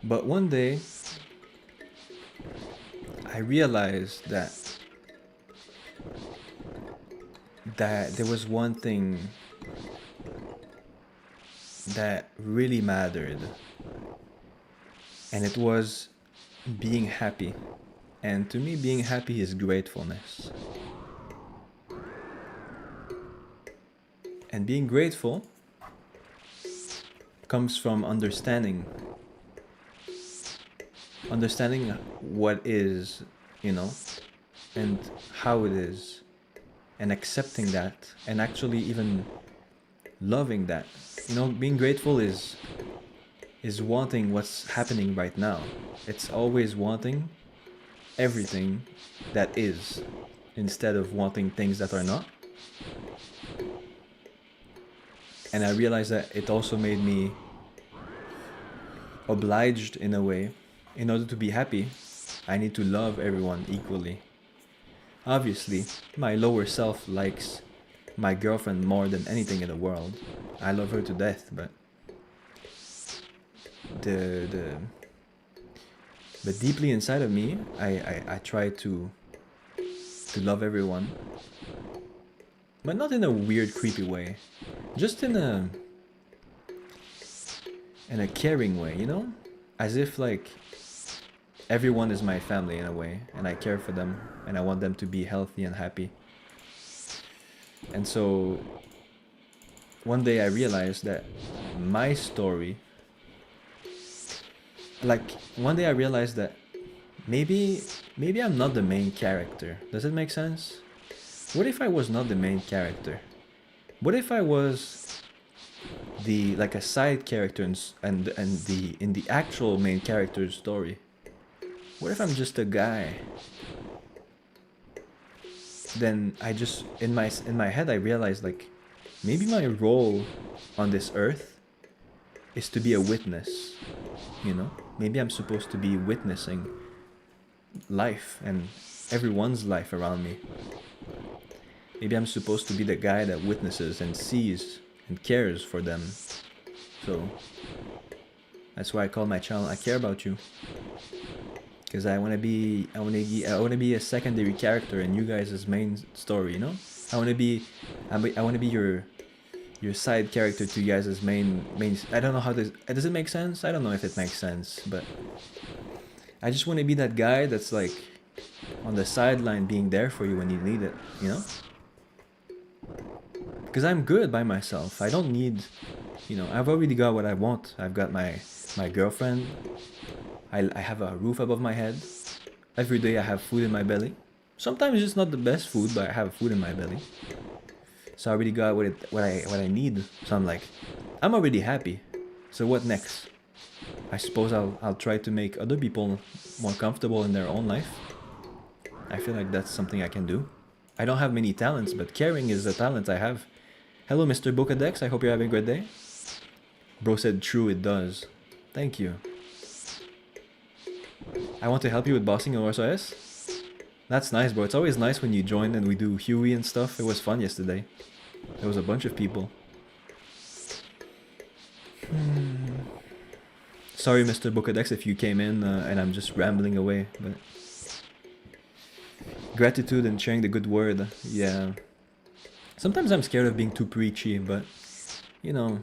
But one day, I realized that there was one thing that really mattered, and it was being happy. And to me, being happy is gratefulness. And being grateful comes from understanding what is, you know, and how it is, and accepting that, and actually even loving that. You know, being grateful is wanting what's happening right now. It's always wanting everything that is instead of wanting things that are not. And I realized that it also made me obliged in a way. In order to be happy, I need to love everyone equally. Obviously, my lower self likes my girlfriend more than anything in the world. I love her to death, but but deeply inside of me, I try to love everyone, but not in a weird, creepy way, just in a caring way, you know, as if like everyone is my family in a way, and I care for them, and I want them to be healthy and happy. And so one day I realized that my story, like one day I realized that maybe I'm not the main character. Does it make sense? What if I was not the main character? What if I was the like a side character and in the actual main character's story? What if I'm just a guy? Then I just in my head I realized like maybe my role on this earth is to be a witness, you know? Maybe I'm supposed to be witnessing life and everyone's life around me. Maybe I'm supposed to be the guy that witnesses and sees and cares for them. So that's why I call my channel I Care About You. Because I want to be a secondary character in you guys' main story, you know? I want to be your side character to you guys' main I don't know how this does it make sense? I don't know if it makes sense, but I just want to be that guy that's like on the sideline being there for you when you need it, you know? Because I'm good by myself. I don't need, you know, I've already got what I want. I've got my girlfriend. I have a roof above my head. Every day I have food in my belly. Sometimes it's not the best food, but I have food in my belly. So I already got what I need. So I'm like, I'm already happy. So what next? I suppose I'll try to make other people more comfortable in their own life. I feel like that's something I can do. I don't have many talents, but caring is a talent I have. Hello, Mr. Bokadex. I hope you're having a great day. Bro said, true, it does. Thank you. I want to help you with bossing or SOS. That's nice, bro. It's always nice when you join and we do Huey and stuff. It was fun yesterday. There was a bunch of people. Sorry, Mr. Bokadex, if you came in and I'm just rambling away, but gratitude and sharing the good word. Yeah. Sometimes I'm scared of being too preachy, but you know,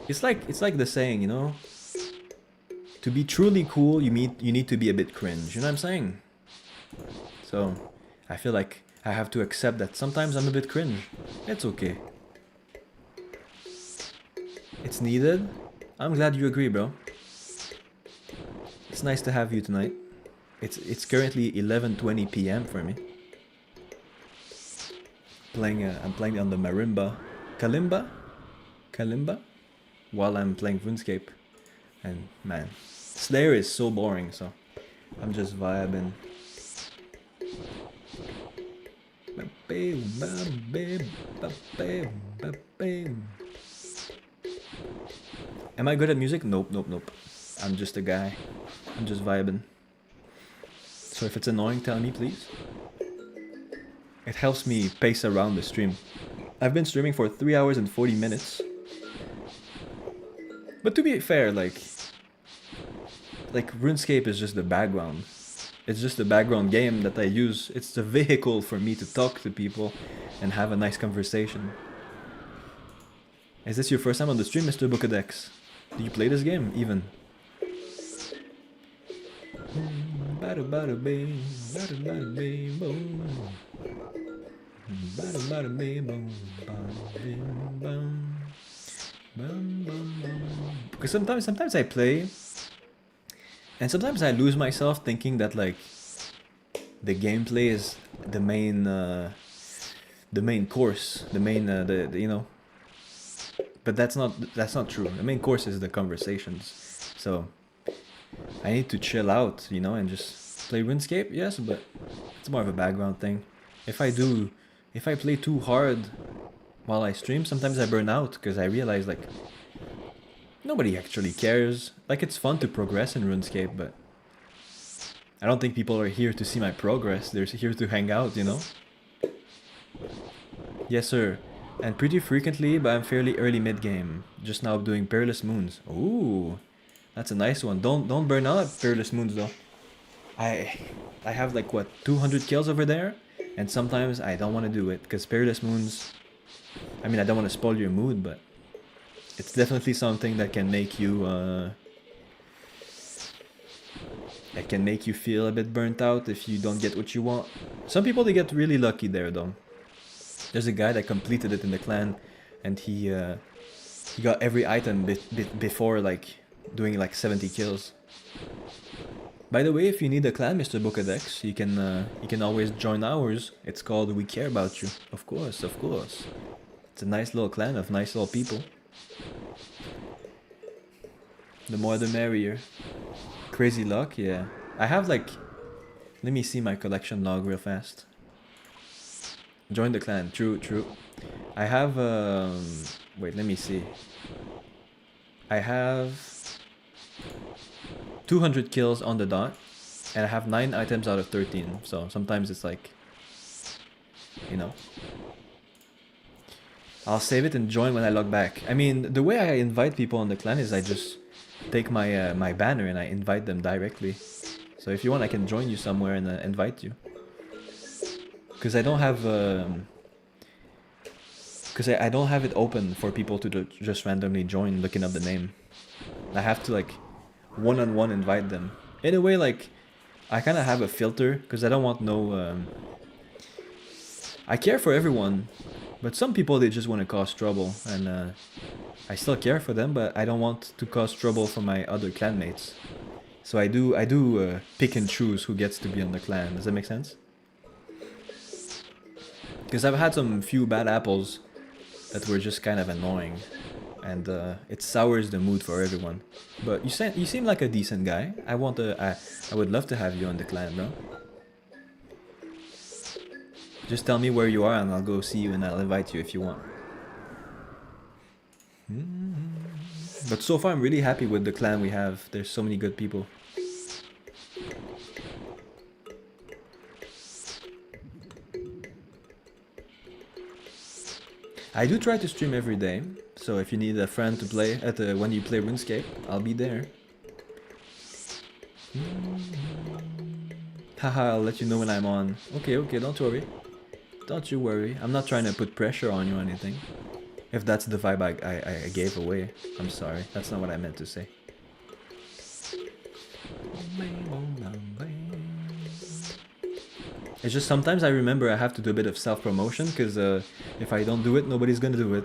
it's like the saying, you know, to be truly cool, you need to be a bit cringe. You know what I'm saying? So, I feel like I have to accept that sometimes I'm a bit cringe. It's okay. It's needed. I'm glad you agree, bro. It's nice to have you tonight. It's currently 11:20 p.m. for me. I'm playing on the marimba, kalimba, while I'm playing RuneScape. And man, Slayer is so boring, so I'm just vibing. Am I good at music? Nope. I'm just a guy. I'm just vibing. So if it's annoying, tell me, please. It helps me pace around the stream. I've been streaming for 3 hours and 40 minutes. But to be fair, like RuneScape is just the background. It's just the background game that I use. It's the vehicle for me to talk to people and have a nice conversation. Is this your first time on the stream, Mr. Bokadex? Do you play this game, even? Because sometimes I play, and sometimes I lose myself thinking that like the gameplay is the main course, the main the you know. But that's not true. The main course is the conversations. So I need to chill out, you know, and just play RuneScape. Yes, but it's more of a background thing. If I play too hard while I stream, sometimes I burn out because I realize like nobody actually cares. Like it's fun to progress in RuneScape, but I don't think people are here to see my progress. They're here to hang out, you know? Yes, sir. And pretty frequently, but I'm fairly early mid-game. Just now doing Perilous Moons. Ooh, that's a nice one. Don't burn out at Perilous Moons though. I have like what 200 kills over there, and sometimes I don't want to do it because Perilous Moons. I mean, I don't want to spoil your mood, but it's definitely something that can make you feel a bit burnt out if you don't get what you want. Some people, they get really lucky there though. There's a guy that completed it in the clan, and he got every item before like doing like 70 kills. By the way, if you need a clan, Mr. Bokadex, you can always join ours. It's called We Care About You. Of course. It's a nice little clan of nice little people. The more the merrier. Crazy luck, yeah. I have like, let me see my collection log real fast. Join the clan, true. I have, wait, let me see. I have 200 kills on the dot, and I have 9 items out of 13, so sometimes it's like, you know. I'll save it and join when I log back. I mean, the way I invite people on the clan is I just take my my banner and I invite them directly. So if you want, I can join you somewhere and invite you. Because I don't have I don't have it open for people to just randomly join looking up the name. I have to like one-on-one invite them. In a way, like I kind of have a filter because I don't want no I care for everyone, but some people, they just want to cause trouble, and I still care for them, but I don't want to cause trouble for my other clanmates. So I do pick and choose who gets to be on the clan. Does that make sense? Because I've had some few bad apples that were just kind of annoying, and it sours the mood for everyone. But you seem like a decent guy. I would love to have you on the clan, bro. Just tell me where you are and I'll go see you and I'll invite you if you want. But so far I'm really happy with the clan we have. There's so many good people. I do try to stream every day, so if you need a friend to play at when you play RuneScape, I'll be there. Haha, I'll let you know when I'm on. Okay, okay, don't worry. Don't you worry. I'm not trying to put pressure on you or anything. If that's the vibe I gave away, I'm sorry. That's not what I meant to say. It's just sometimes I remember I have to do a bit of self-promotion, because if I don't do it, nobody's gonna do it.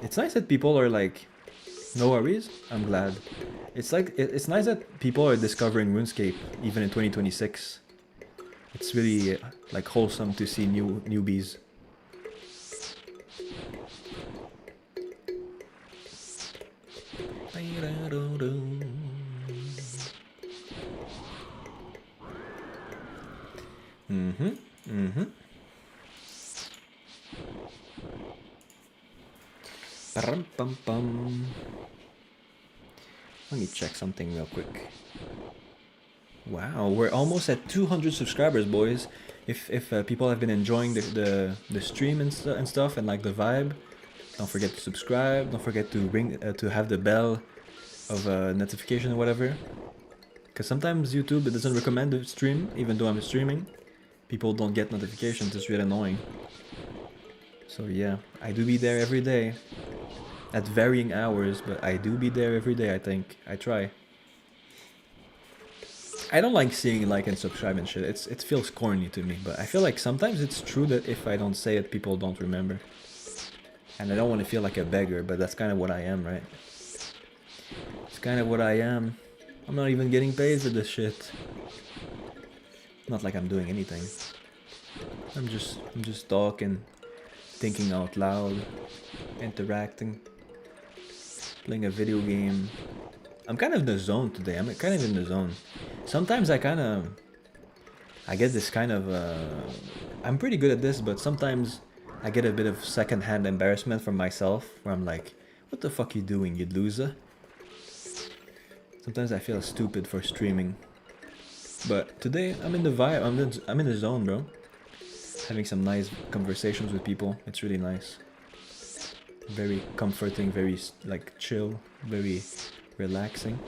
It's nice that people are like, no worries, I'm glad. It's like, it's nice that people are discovering RuneScape even in 2026. It's really like wholesome to see newbies. Let me check something real quick. Wow, we're almost at 200 subscribers, boys. If people have been enjoying the stream and stuff and like the vibe, don't forget to subscribe. Don't forget to ring to have the bell of notification or whatever. Because sometimes YouTube doesn't recommend the stream, even though I'm streaming. People don't get notifications. It's really annoying. So yeah, I do be there every day. At varying hours, but I do be there every day, I think. I try. I don't like seeing like and subscribe and shit. It feels corny to me, but I feel like sometimes it's true that if I don't say it, people don't remember. And I don't want to feel like a beggar, but that's kind of what I am, right? It's kind of what I am. I'm not even getting paid for this shit. Not like I'm doing anything. I'm just talking, thinking out loud, interacting, playing a video game. I'm kind of in the zone today. I'm kind of in the zone. Sometimes I get this kind of, I'm pretty good at this, but sometimes I get a bit of secondhand embarrassment from myself, where I'm like, what the fuck you doing, you loser? Sometimes I feel stupid for streaming. But today, I'm in the vibe, I'm in the zone, bro. Having some nice conversations with people, it's really nice. Very comforting, very like chill, very relaxing.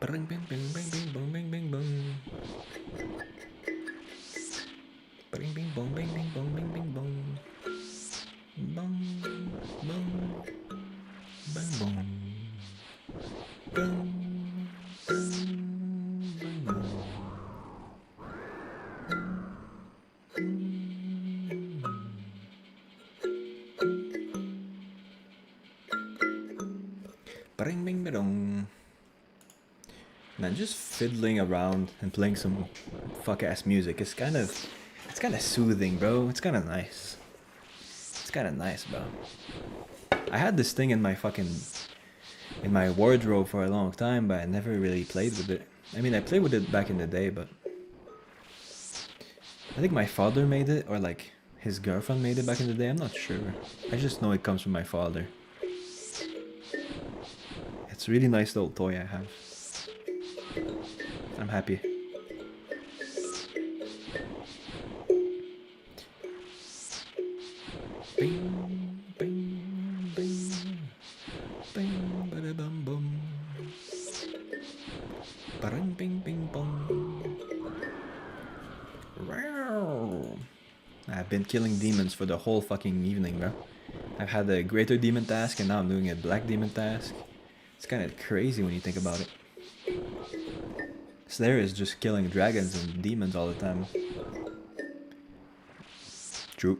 Bing bing bing bing bing bong bing bing bong. Bing bing bong bing bing bong bing bing bong. Bong bong bang bong. Bong bang bong. Bing bing bong. Man, just fiddling around and playing some fuck-ass music is it's kind of soothing, bro. It's kind of nice. It's kind of nice, bro. I had this thing in in my wardrobe for a long time, but I never really played with it. I mean, I played with it back in the day, but I think my father made it, or like his girlfriend made it back in the day. I'm not sure. I just know it comes from my father. It's a really nice little toy I have. I'm happy. Bing, bing, bing, bing, bada bum bum. Ba-dum, bing, bing, bong. I've been killing demons for the whole fucking evening, bro. I've had a greater demon task, and now I'm doing a black demon task. It's kind of crazy when you think about it. Slayer is just killing dragons and demons all the time. True.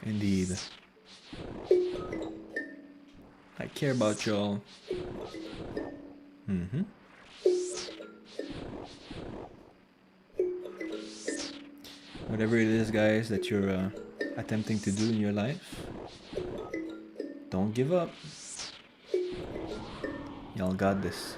Indeed. I care about y'all. Mm-hmm. Whatever it is, guys, that you're attempting to do in your life, don't give up. Y'all got this.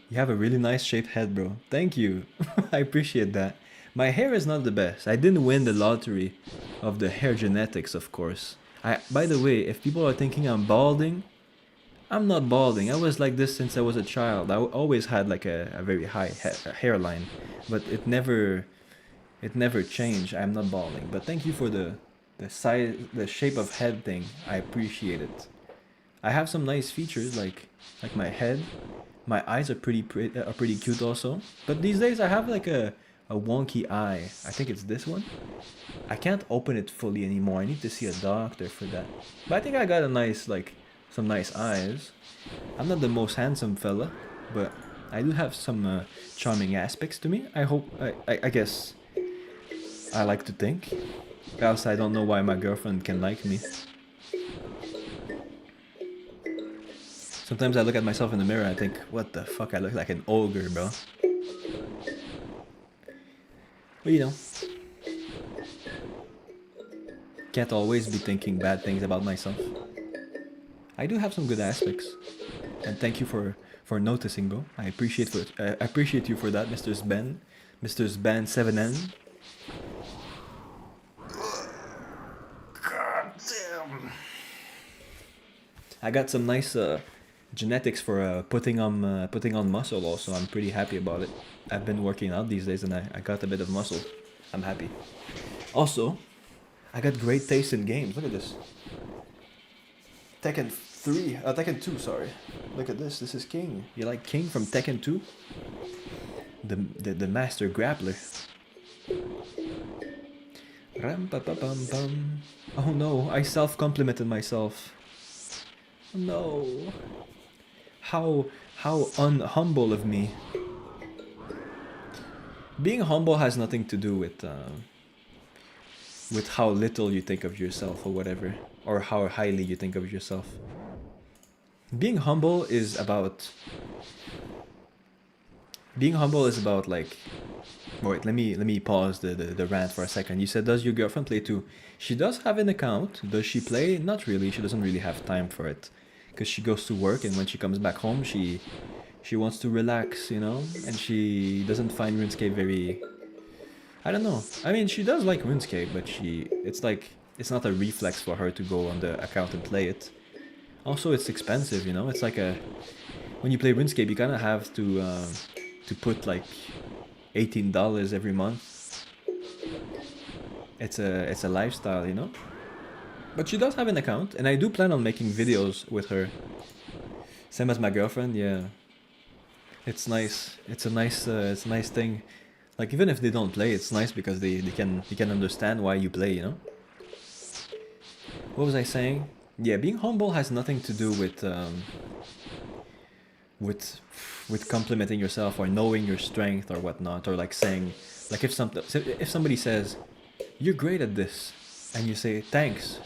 You have a really nice shaped head, bro. Thank you. I appreciate that. My hair is not the best. I didn't win the lottery of the hair genetics, of course. By the way, if people are thinking I'm balding, I'm not balding. I was like this since I was a child. I always had like a very high hairline, but it never changed. I'm not balding. But thank you for the size, the shape of head thing. I appreciate it. I have some nice features like my head. My eyes are pretty cute also. But these days I have like a wonky eye. I think it's this one. I can't open it fully anymore. I need to see a doctor for that. But I think I got a nice some nice eyes. I'm not the most handsome fella, but I do have some charming aspects to me. I hope, I guess, I like to think. Else I don't know why my girlfriend can like me. Sometimes I look at myself in the mirror and I think, what the fuck, I look like an ogre, bro. But you know, can't always be thinking bad things about myself. I do have some good aspects, and thank you for noticing, bro. I appreciate you for that, Mr. Sben, Mr. Sben 7N. God damn. I got some nice genetics for putting on muscle. Also, I'm pretty happy about it. I've been working out these days, and I got a bit of muscle. I'm happy. Also, I got great taste in games. Look at this. Tekken 2, sorry. Look at this. This is King. You like King from Tekken 2? The master grappler. Ram pa pa pam pam. Oh no, I self-complimented myself. No. How unhumble of me. Being humble has nothing to do with how little you think of yourself or whatever, or how highly you think of yourself. Being humble is about like, wait, let me pause the rant for a second. You said, does your girlfriend play too? She does have an account. Does she play? Not really. She doesn't really have time for it, because she goes to work, and when she comes back home, she wants to relax, you know, and she doesn't find RuneScape very, I don't know. I mean, she does like RuneScape, but it's not a reflex for her to go on the account and play it. Also, it's expensive, you know. It's like when you play RuneScape, you kind of have to put like $18 every month. It's a lifestyle, you know. But she does have an account, and I do plan on making videos with her. Same as my girlfriend, yeah. It's nice. It's a nice thing. Like, even if they don't play, it's nice because they can understand why you play, you know? What was I saying? Yeah, being humble has nothing to do with complimenting yourself or knowing your strength or whatnot, or like saying, like if somebody says, you're great at this, and you say, thanks.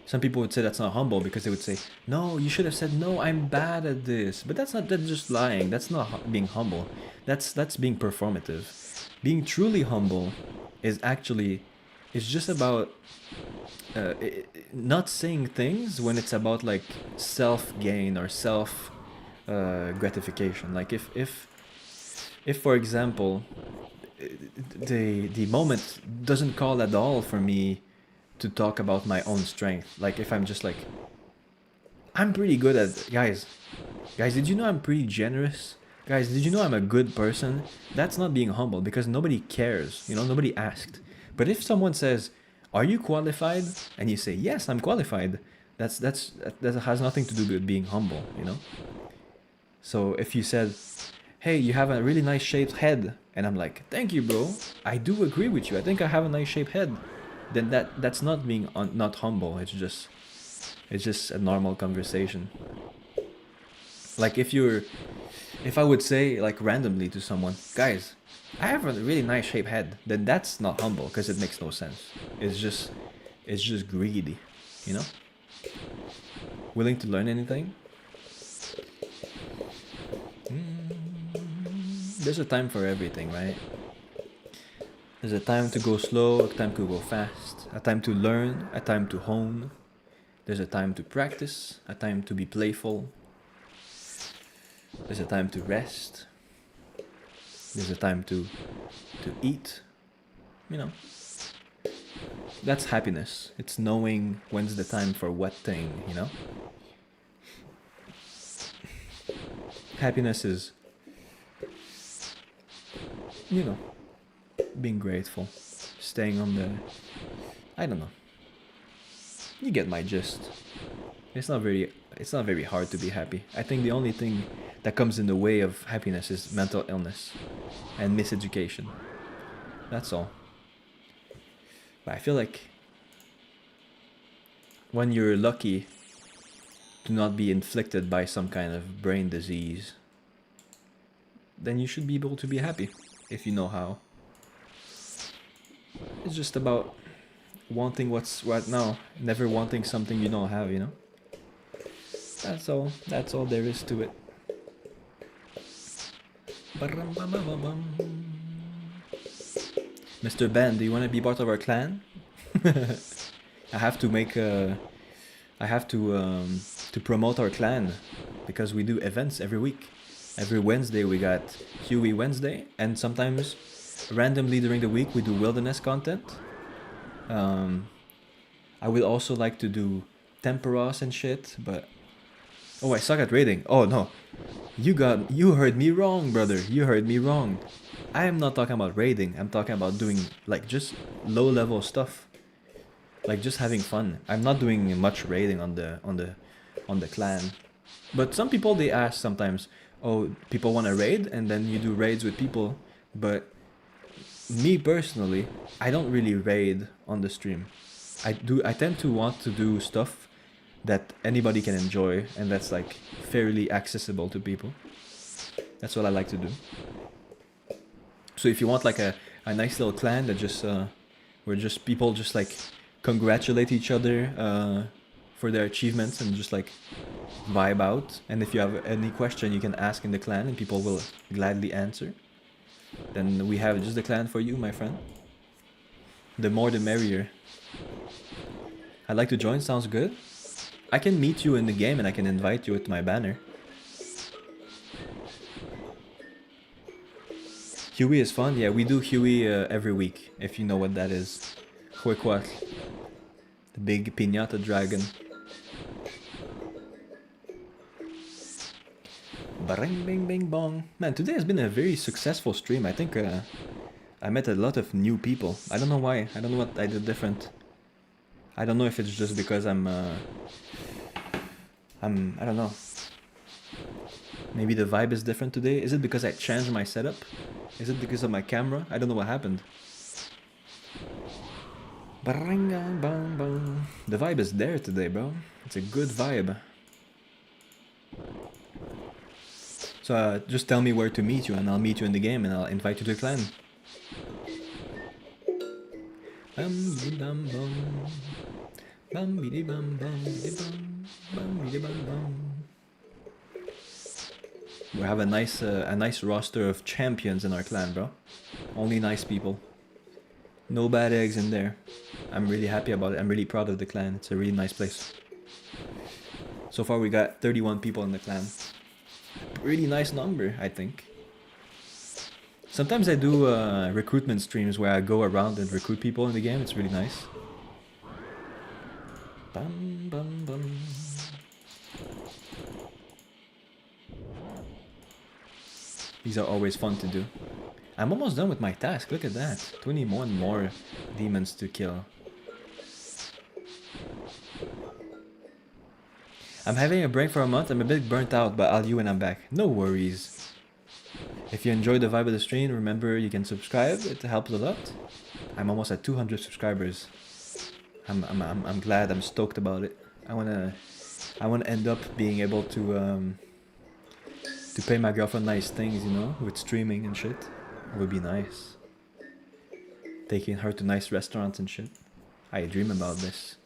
Some people would say that's not humble because they would say, no, you should have said, no, I'm bad at this. But that's just lying. That's not being humble. That's being performative. Being truly humble is actually, it's just about not saying things when it's about like self-gain or self gratification. Like if for example, the moment doesn't call at all for me to talk about my own strength. Like if I'm just like, I'm pretty good at, guys, did you know I'm pretty generous? Guys, did you know I'm a good person? That's not being humble because nobody cares, you know, nobody asked. But if someone says, are you qualified? And you say, yes, I'm qualified. That has nothing to do with being humble, you know? So if you said, hey, you have a really nice shaped head, and I'm like, thank you, bro, I do agree with you, I think I have a nice shaped head, then that's not being not humble. It's just a normal conversation. Like if I would say like randomly to someone, guys, I have a really nice shaped head, then that's not humble because it makes no sense. It's just greedy, you know? Willing to learn anything? There's a time for everything, right? There's a time to go slow, a time to go fast, a time to learn, a time to hone. There's a time to practice, a time to be playful. There's a time to rest. There's a time to eat. You know. That's happiness. It's knowing when's the time for what thing, you know? Happiness is, you know, being grateful, staying on the, I don't know. You get my gist. It's not very hard to be happy. I think the only thing that comes in the way of happiness is mental illness and miseducation. That's all. But I feel like when you're lucky to not be inflicted by some kind of brain disease, then you should be able to be happy if you know how. It's just about wanting what's right now, never wanting something you don't have, you know? That's all there is to it. Mr. Ben, do you want to be part of our clan? I have to promote our clan because we do events every week. Every Wednesday we got Huey Wednesday, and sometimes randomly during the week we do wilderness content. I would also like to do temporos and shit, but oh, I suck at raiding. Oh no, you heard me wrong, brother. You heard me wrong. I am not talking about raiding. I'm talking about doing like just low level stuff, like just having fun. I'm not doing much raiding on the clan, but some people they ask sometimes, oh, people want to raid, and then you do raids with people. But me personally, I don't really raid on the stream. I tend to want to do stuff that anybody can enjoy and that's like fairly accessible to people. That's what I like to do. So if you want like a nice little clan that just where just people just like congratulate each other for their achievements and just like vibe out, and if you have any question you can ask in the clan and people will gladly answer, then we have just the clan for you, my friend. The more the merrier. I'd like to join, sounds good. I can meet you in the game and I can invite you with my banner. Huey is fun? Yeah, we do Huey every week, if you know what that is. Huequat. The big piñata dragon. Barang bing bing bong. Man, today has been a very successful stream. I think I met a lot of new people. I don't know why. I don't know what I did different. I don't know if it's just because I don't know. Maybe the vibe is different today. Is it because I changed my setup? Is it because of my camera? I don't know what happened. The vibe is there today, bro. It's a good vibe. So just tell me where to meet you and I'll meet you in the game and I'll invite you to the clan. Bum bidi bum bum bidi bum bidi bum bum. We have a nice roster of champions in our clan, bro. Only nice people. No bad eggs in there. I'm really happy about it. I'm really proud of the clan. It's a really nice place. So far we got 31 people in the clan. Really nice number, I think. Sometimes I do recruitment streams where I go around and recruit people in the game. It's really nice. Bum, bum, bum. These are always fun to do. I'm almost done with my task. Look at that. 21 more demons to kill. I'm having a break for a month. I'm a bit burnt out, but I'll you when I'm back. No worries. If you enjoyed the vibe of the stream, remember you can subscribe. It helps a lot. I'm almost at 200 subscribers. I'm glad. I'm stoked about it. I wanna end up being able to pay my girlfriend nice things, you know, with streaming and shit. It would be nice. Taking her to nice restaurants and shit. I dream about this.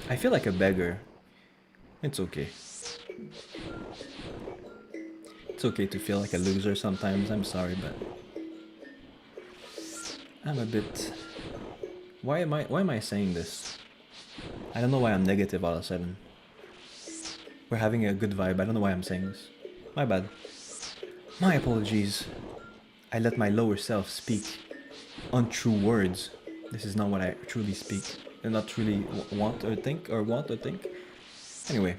I feel like a beggar. It's okay. It's okay to feel like a loser sometimes. I'm sorry, but I'm a bit... Why am I saying this? I don't know why I'm negative all of a sudden. We're having a good vibe. I don't know why I'm saying this. My bad. My apologies. I let my lower self speak untrue words. This is not what I truly speak. And not truly want or think. Anyway.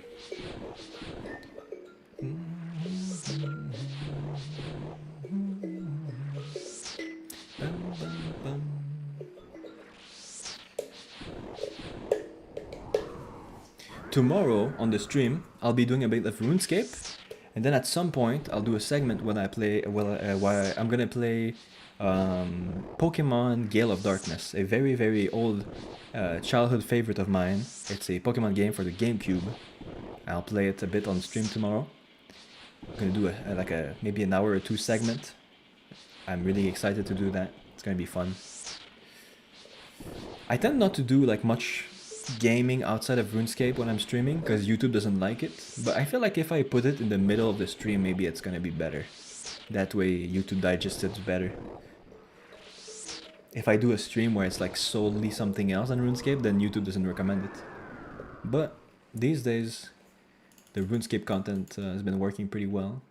Tomorrow on the stream, I'll be doing a bit of RuneScape, and then at some point I'll do a segment when I play. While I'm gonna play Pokemon Gale of Darkness, a very old childhood favorite of mine. It's a Pokemon game for the GameCube. I'll play it a bit on stream tomorrow. I'm gonna do maybe an hour or two segment. I'm really excited to do that. It's gonna be fun. I tend not to do like much gaming outside of RuneScape when I'm streaming because YouTube doesn't like it, but I feel like if I put it in the middle of the stream, maybe it's gonna be better. That way YouTube digests it better. If I do a stream where it's like solely something else on RuneScape, then YouTube doesn't recommend it. But these days the RuneScape content has been working pretty well.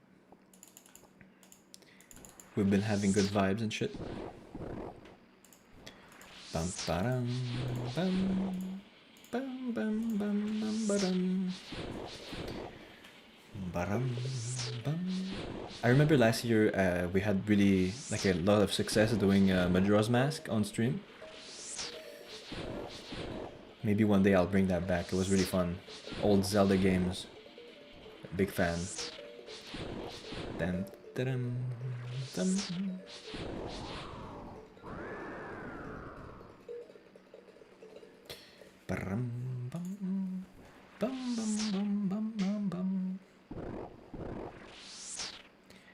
We've been having good vibes and shit. Bum, ba-dum, bum. Bum, bum, bum, bum, ba-dum. Ba-dum, bum. I remember last year we had really like a lot of success doing Majora's Mask on stream. Maybe one day I'll bring that back. It was really fun. Old Zelda games. Big fan. Dun, dun, dun.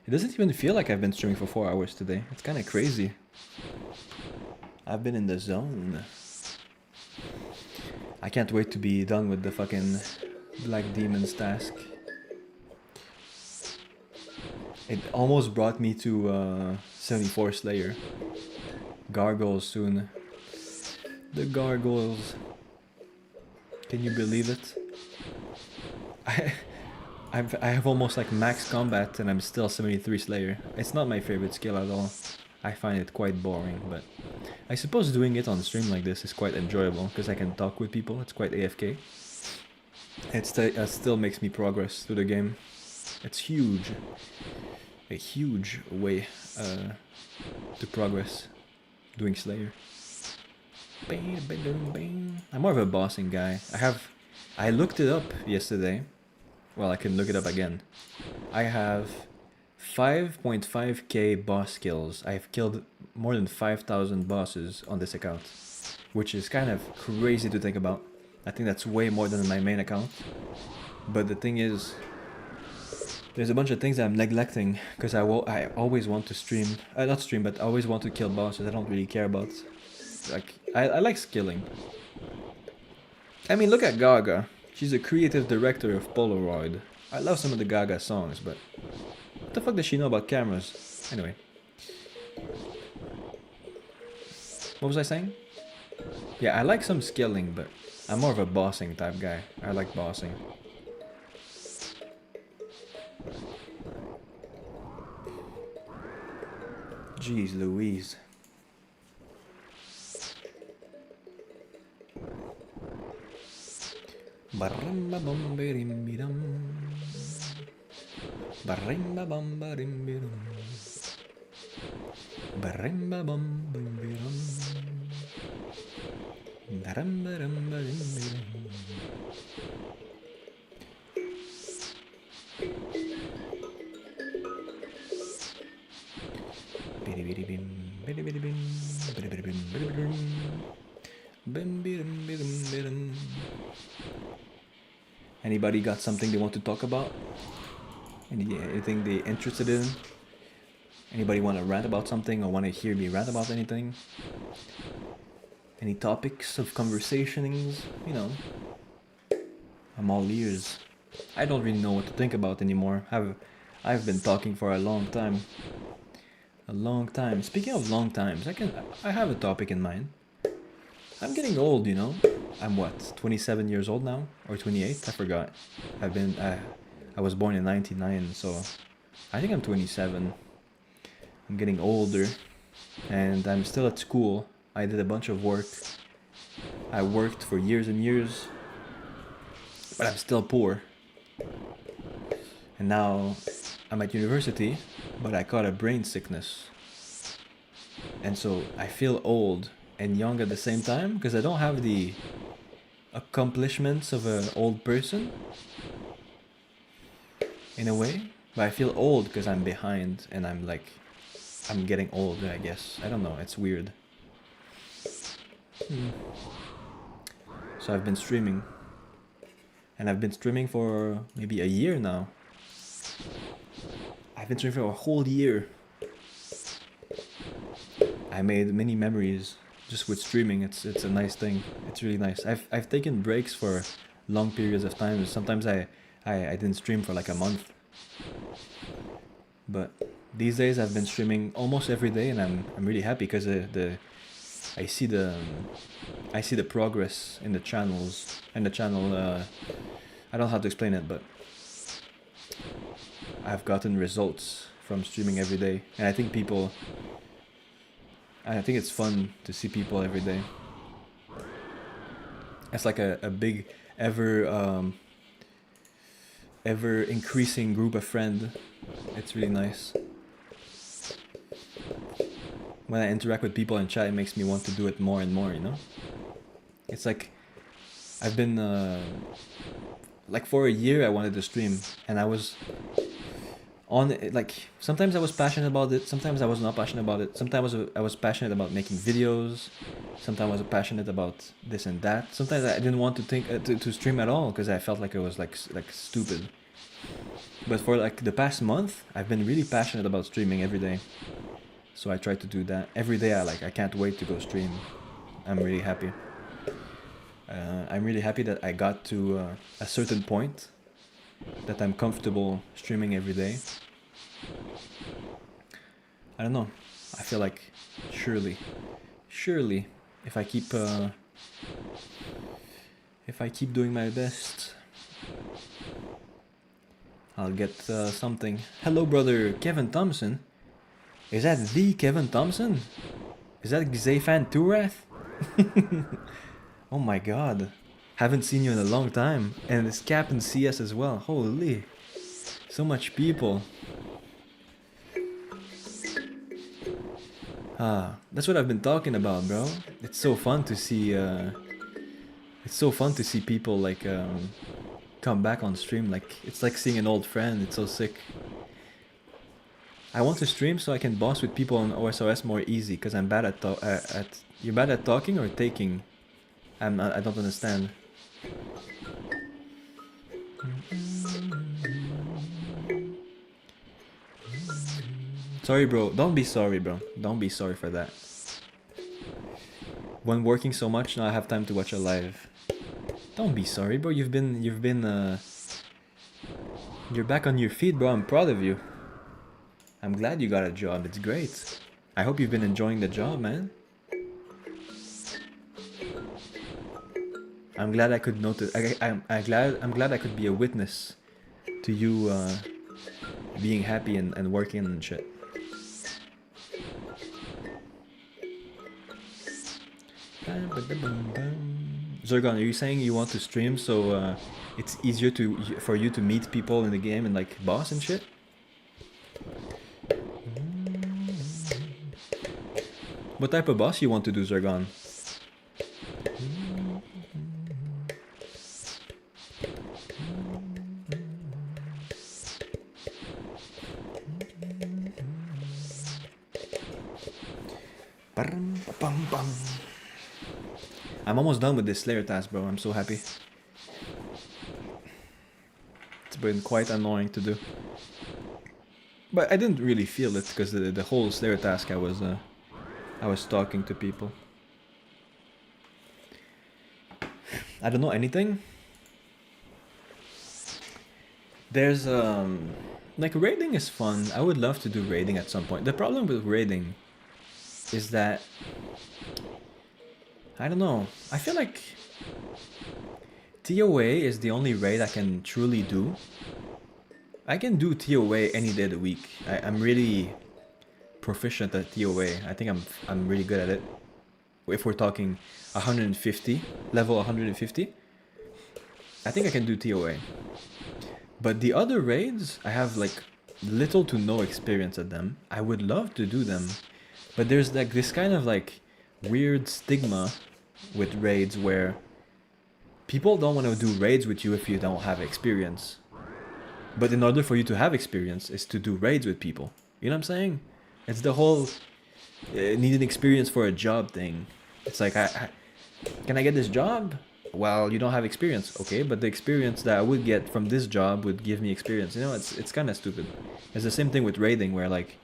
It doesn't even feel like I've been streaming for 4 hours today. It's kind of crazy. I've been in the zone. I can't wait to be done with the fucking Black Demon's task. It almost brought me to 74 Slayer. Gargoyles soon. The gargoyles. Can you believe it? I have almost like max combat and I'm still 73 Slayer. It's not my favorite skill at all. I find it quite boring, but I suppose doing it on stream like this is quite enjoyable because I can talk with people. It's quite AFK. It still makes me progress through the game. It's huge. A huge way to progress doing Slayer. I'm more of a bossing guy. I looked it up yesterday. Well, I can look it up again. I have 5.5k boss kills. I've killed more than 5,000 bosses on this account, which is kind of crazy to think about. I think that's way more than my main account. But the thing is, there's a bunch of things that I'm neglecting because I always want to stream, not stream, but I always want to kill bosses I don't really care about. like I like skilling. I mean, look at Gaga. She's a creative director of Polaroid. I love some of the Gaga songs, but what the fuck does she know about cameras? Anyway. What was I saying? Yeah, I like some skilling, but I'm more of a bossing type guy. I like bossing. Jeez Louise. Baramba bomberimbidam. Barimba bomberimbidam. Barimba bomberimbidam. Darambarambarimbidam. Bidibidibim, bidibidibim, bidibidibim, bidibidibim. Bim, bidum, bidum, bidum. Anybody got something they want to talk about? Anything they interested in? Anybody want to rant about something or want to hear me rant about anything? Any topics of conversations? You know, I'm all ears. I don't really know what to think about anymore. I've been talking for a long time. A long time. Speaking of long times, I have a topic in mind. I'm getting old, you know. I'm what, 27 years old now? Or 28? I forgot. I was born in 99, so I think I'm 27. I'm getting older, and I'm still at school. I did a bunch of work. I worked for years and years, but I'm still poor. And now I'm at university, but I caught a brain sickness. And so I feel old and young at the same time because I don't have the accomplishments of an old person in a way, but I feel old because I'm behind and I'm getting older, I guess. I don't know, it's weird. So I've been streaming, and I've been streaming for maybe a year now. I've been streaming for a whole year. I made many memories just with streaming. It's a nice thing. It's really nice. I've taken breaks for long periods of time. Sometimes I didn't stream for like a month. But these days I've been streaming almost every day, and I'm really happy because I see the progress in the channels and the channel. I don't know how to explain it, but I've gotten results from streaming every day, and I think it's fun to see people every day. It's like a big ever increasing group of friends. It's really nice. When I interact with people in chat, it makes me want to do it more and more, you know? It's like I've been like for a year I wanted to stream, and I was on it, like sometimes I was passionate about it, sometimes I was not passionate about it. Sometimes I was passionate about making videos, sometimes I was passionate about this and that. Sometimes I didn't want to think to stream at all because I felt like it was like stupid. But for like the past month, I've been really passionate about streaming every day. So I try to do that every day. I can't wait to go stream. I'm really happy. I'm really happy that I got to a certain point that I'm comfortable streaming every day. I don't know. I feel like surely, if I keep doing my best, I'll get something. Hello, brother Kevin Thompson. Is that the Kevin Thompson? Is that Xafan Turath? Oh my god. Haven't seen you in a long time. And it's Captain CS as well. Holy. So much people. That's what I've been talking about, bro. It's so fun to see people like come back on stream. Like it's like seeing an old friend. It's so sick. I want to stream so I can boss with people on OSRS more easy, because I'm bad at you're bad at talking or taking? I don't understand. Sorry, bro. Don't be sorry, bro. Don't be sorry for that. when working so much, now I have time to watch a live. Don't be sorry, bro. You're back on your feet, bro. I'm proud of you. I'm glad you got a job. It's great. I hope you've been enjoying the job, man. I'm glad I could notice. I'm glad I could be a witness to you being happy and working and shit. Zergon, are you saying you want to stream so it's easier for you to meet people in the game and like boss and shit? What type of boss you want to do, Zergon? I'm almost done with this Slayer task, bro. I'm so happy. It's been quite annoying to do. But I didn't really feel it, because the whole Slayer task I was talking to people. I don't know anything. There's like raiding is fun. I would love to do raiding at some point. The problem with raiding is that I don't know. I feel like TOA is the only raid I can truly do. I can do TOA any day of the week. I'm really proficient at TOA. I think I'm really good at it. If we're talking 150, level 150, I think I can do TOA. But the other raids, I have like little to no experience at them. I would love to do them, but there's like this kind of like weird stigma with raids where people don't want to do raids with you if you don't have experience. But in order for you to have experience is to do raids with people. You know what I'm saying? It's the whole need an experience for a job thing. It's like, can I get this job? Well, you don't have experience. Okay, but the experience that I would get from this job would give me experience. You know, it's kind of stupid. It's the same thing with raiding where like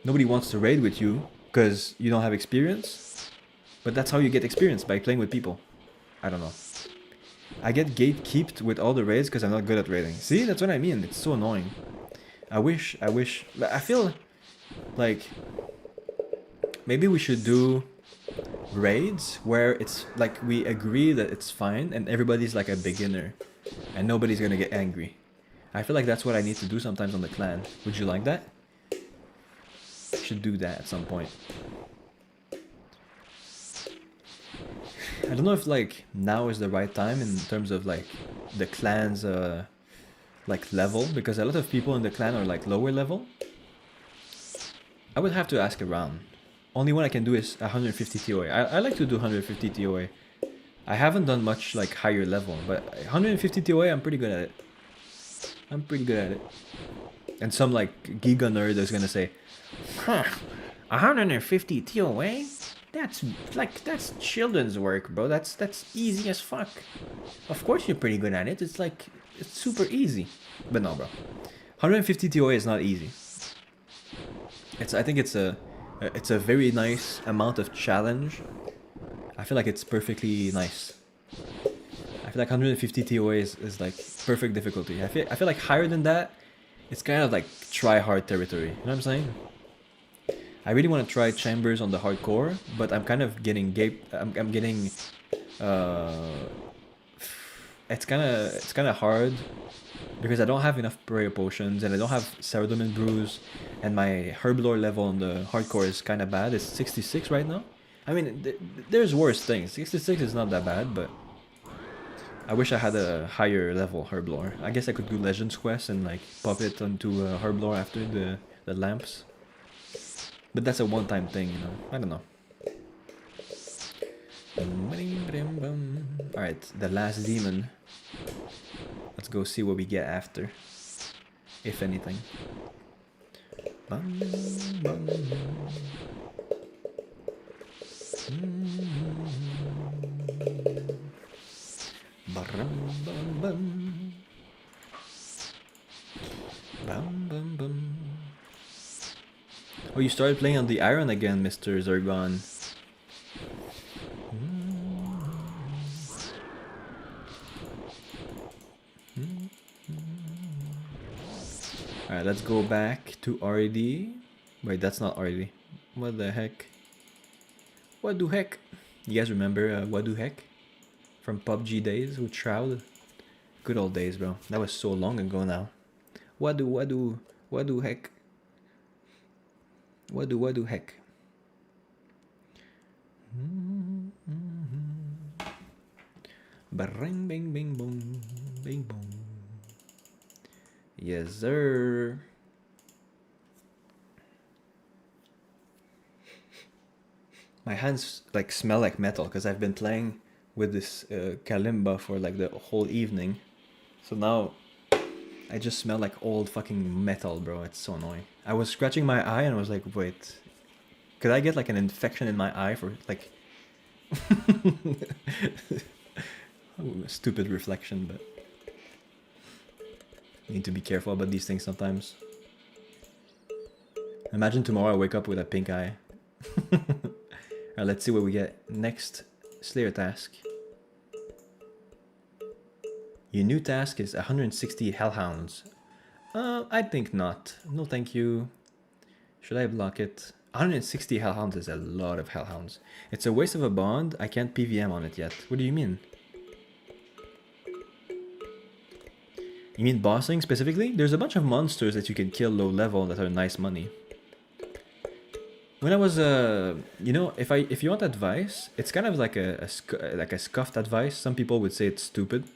nobody wants to raid with you because you don't have experience. But that's how you get experience, by playing with people. I don't know. I get gatekeeped with all the raids because I'm not good at raiding. See, that's what I mean. It's so annoying. I feel like maybe we should do raids where it's like we agree that it's fine and everybody's like a beginner and nobody's gonna get angry. I feel like that's what I need to do sometimes on the clan. Would you like that? I should do that at some point. I don't know if like now is the right time in terms of like the clan's like level, because a lot of people in the clan are like lower level. I would have to ask around. Only one I can do is 150 TOA. I like to do 150 TOA. I haven't done much like higher level, but 150 TOA I'm pretty good at it. I'm pretty good at it. And some like giga nerd is gonna say, huh, 150 TOA? That's children's work, bro. That's easy as fuck. Of course you're pretty good at it. It's like, it's super easy. But no, bro. 150 TOA is not easy. I think it's a very nice amount of challenge. I feel like it's perfectly nice. I feel like 150 TOA is like perfect difficulty. I feel like higher than that, it's kind of like try hard territory. You know what I'm saying? I really want to try chambers on the hardcore, but I'm kind of getting I'm getting it's kind of hard because I don't have enough prayer potions and I don't have Saradomin brews, and my herblore level on the hardcore is kind of bad. It's 66 right now. I mean, there's worse things. 66 is not that bad, but I wish I had a higher level herblore. I guess I could do Legends quest and like pop it onto herblore after the lamps. But that's a one-time thing, you know. I don't know. Alright, the last demon. Let's go see what we get after. If anything. Oh, you started playing on the Iron again, Mr. Zergon. Alright, let's go back to RED. Wait, that's not RED. What the heck? What the heck? You guys remember what the heck? From PUBG days with Shroud? Good old days, bro. That was so long ago now. What do heck? What do heck? Bang bing bing boom, bing boom. Yes, sir. My hands like smell like metal because I've been playing with this kalimba for like the whole evening. So now I just smell like old fucking metal, bro. It's so annoying. I was scratching my eye and I was like, wait, could I get like an infection in my eye for like... Stupid reflection, but... Need to be careful about these things sometimes. Imagine tomorrow I wake up with a pink eye. Alright, let's see what we get. Next Slayer task. Your new task is 160 Hellhounds. I think not. No thank you. Should I block it? 160 Hellhounds is a lot of Hellhounds. It's a waste of a bond. I can't PVM on it yet. What do you mean? You mean bossing specifically? There's a bunch of monsters that you can kill low level that are nice money. When I was, you know, if you want advice, it's kind of like a scuffed advice. Some people would say it's stupid,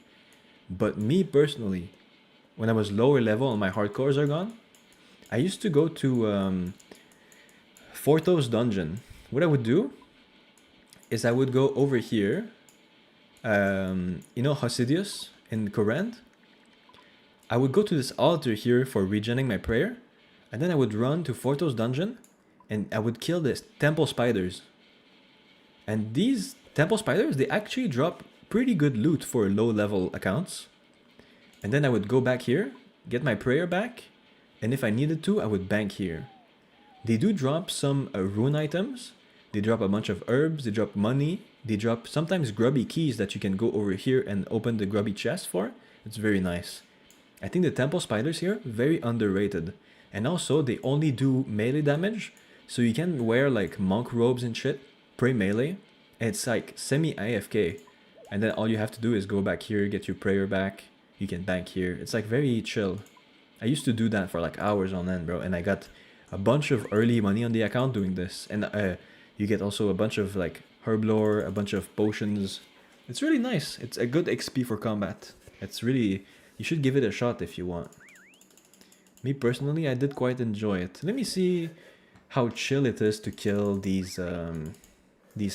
but me personally, when I was lower level and my hardcores are gone, I used to go to Fortos dungeon. What I would do is I would go over here. You know Hosidius in Corinth. I would go to this altar here for regenerating my prayer, and then I would run to Fortos dungeon. And I would kill the temple spiders. And these temple spiders, they actually drop pretty good loot for low level accounts. And then I would go back here, get my prayer back, and if I needed to, I would bank here. They do drop some rune items. They drop a bunch of herbs, they drop money, they drop sometimes grubby keys that you can go over here and open the grubby chest for. It's very nice. I think the temple spiders here, very underrated. And also, they only do melee damage. So you can wear like monk robes and shit, pray melee, and it's like semi-AFK. And then all you have to do is go back here, get your prayer back, you can bank here. It's like very chill. I used to do that for like hours on end, bro, and I got a bunch of early money on the account doing this. And you get also a bunch of like herb lore, a bunch of potions. It's really nice. It's a good XP for combat. It's really... You should give it a shot if you want. Me personally, I did quite enjoy it. Let me see... how chill it is to kill these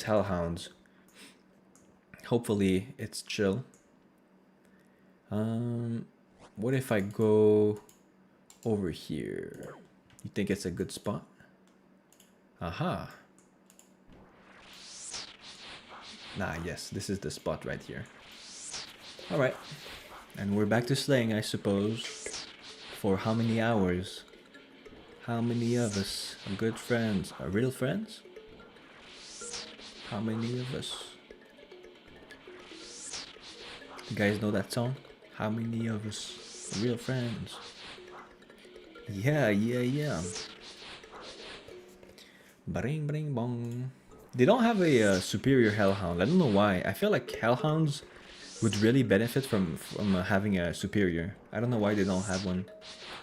hellhounds. Hopefully it's chill. What if I go over here? You think it's a good spot? Aha. Nah, yes, this is the spot right here. Alright. And we're back to slaying, I suppose. For how many hours? How many of us are good friends? Are real friends? How many of us? You guys know that song? How many of us are real friends? Yeah. Bring, bring, bong. They don't have a superior hellhound. I don't know why. I feel like hellhounds would really benefit from having a superior. I don't know why they don't have one.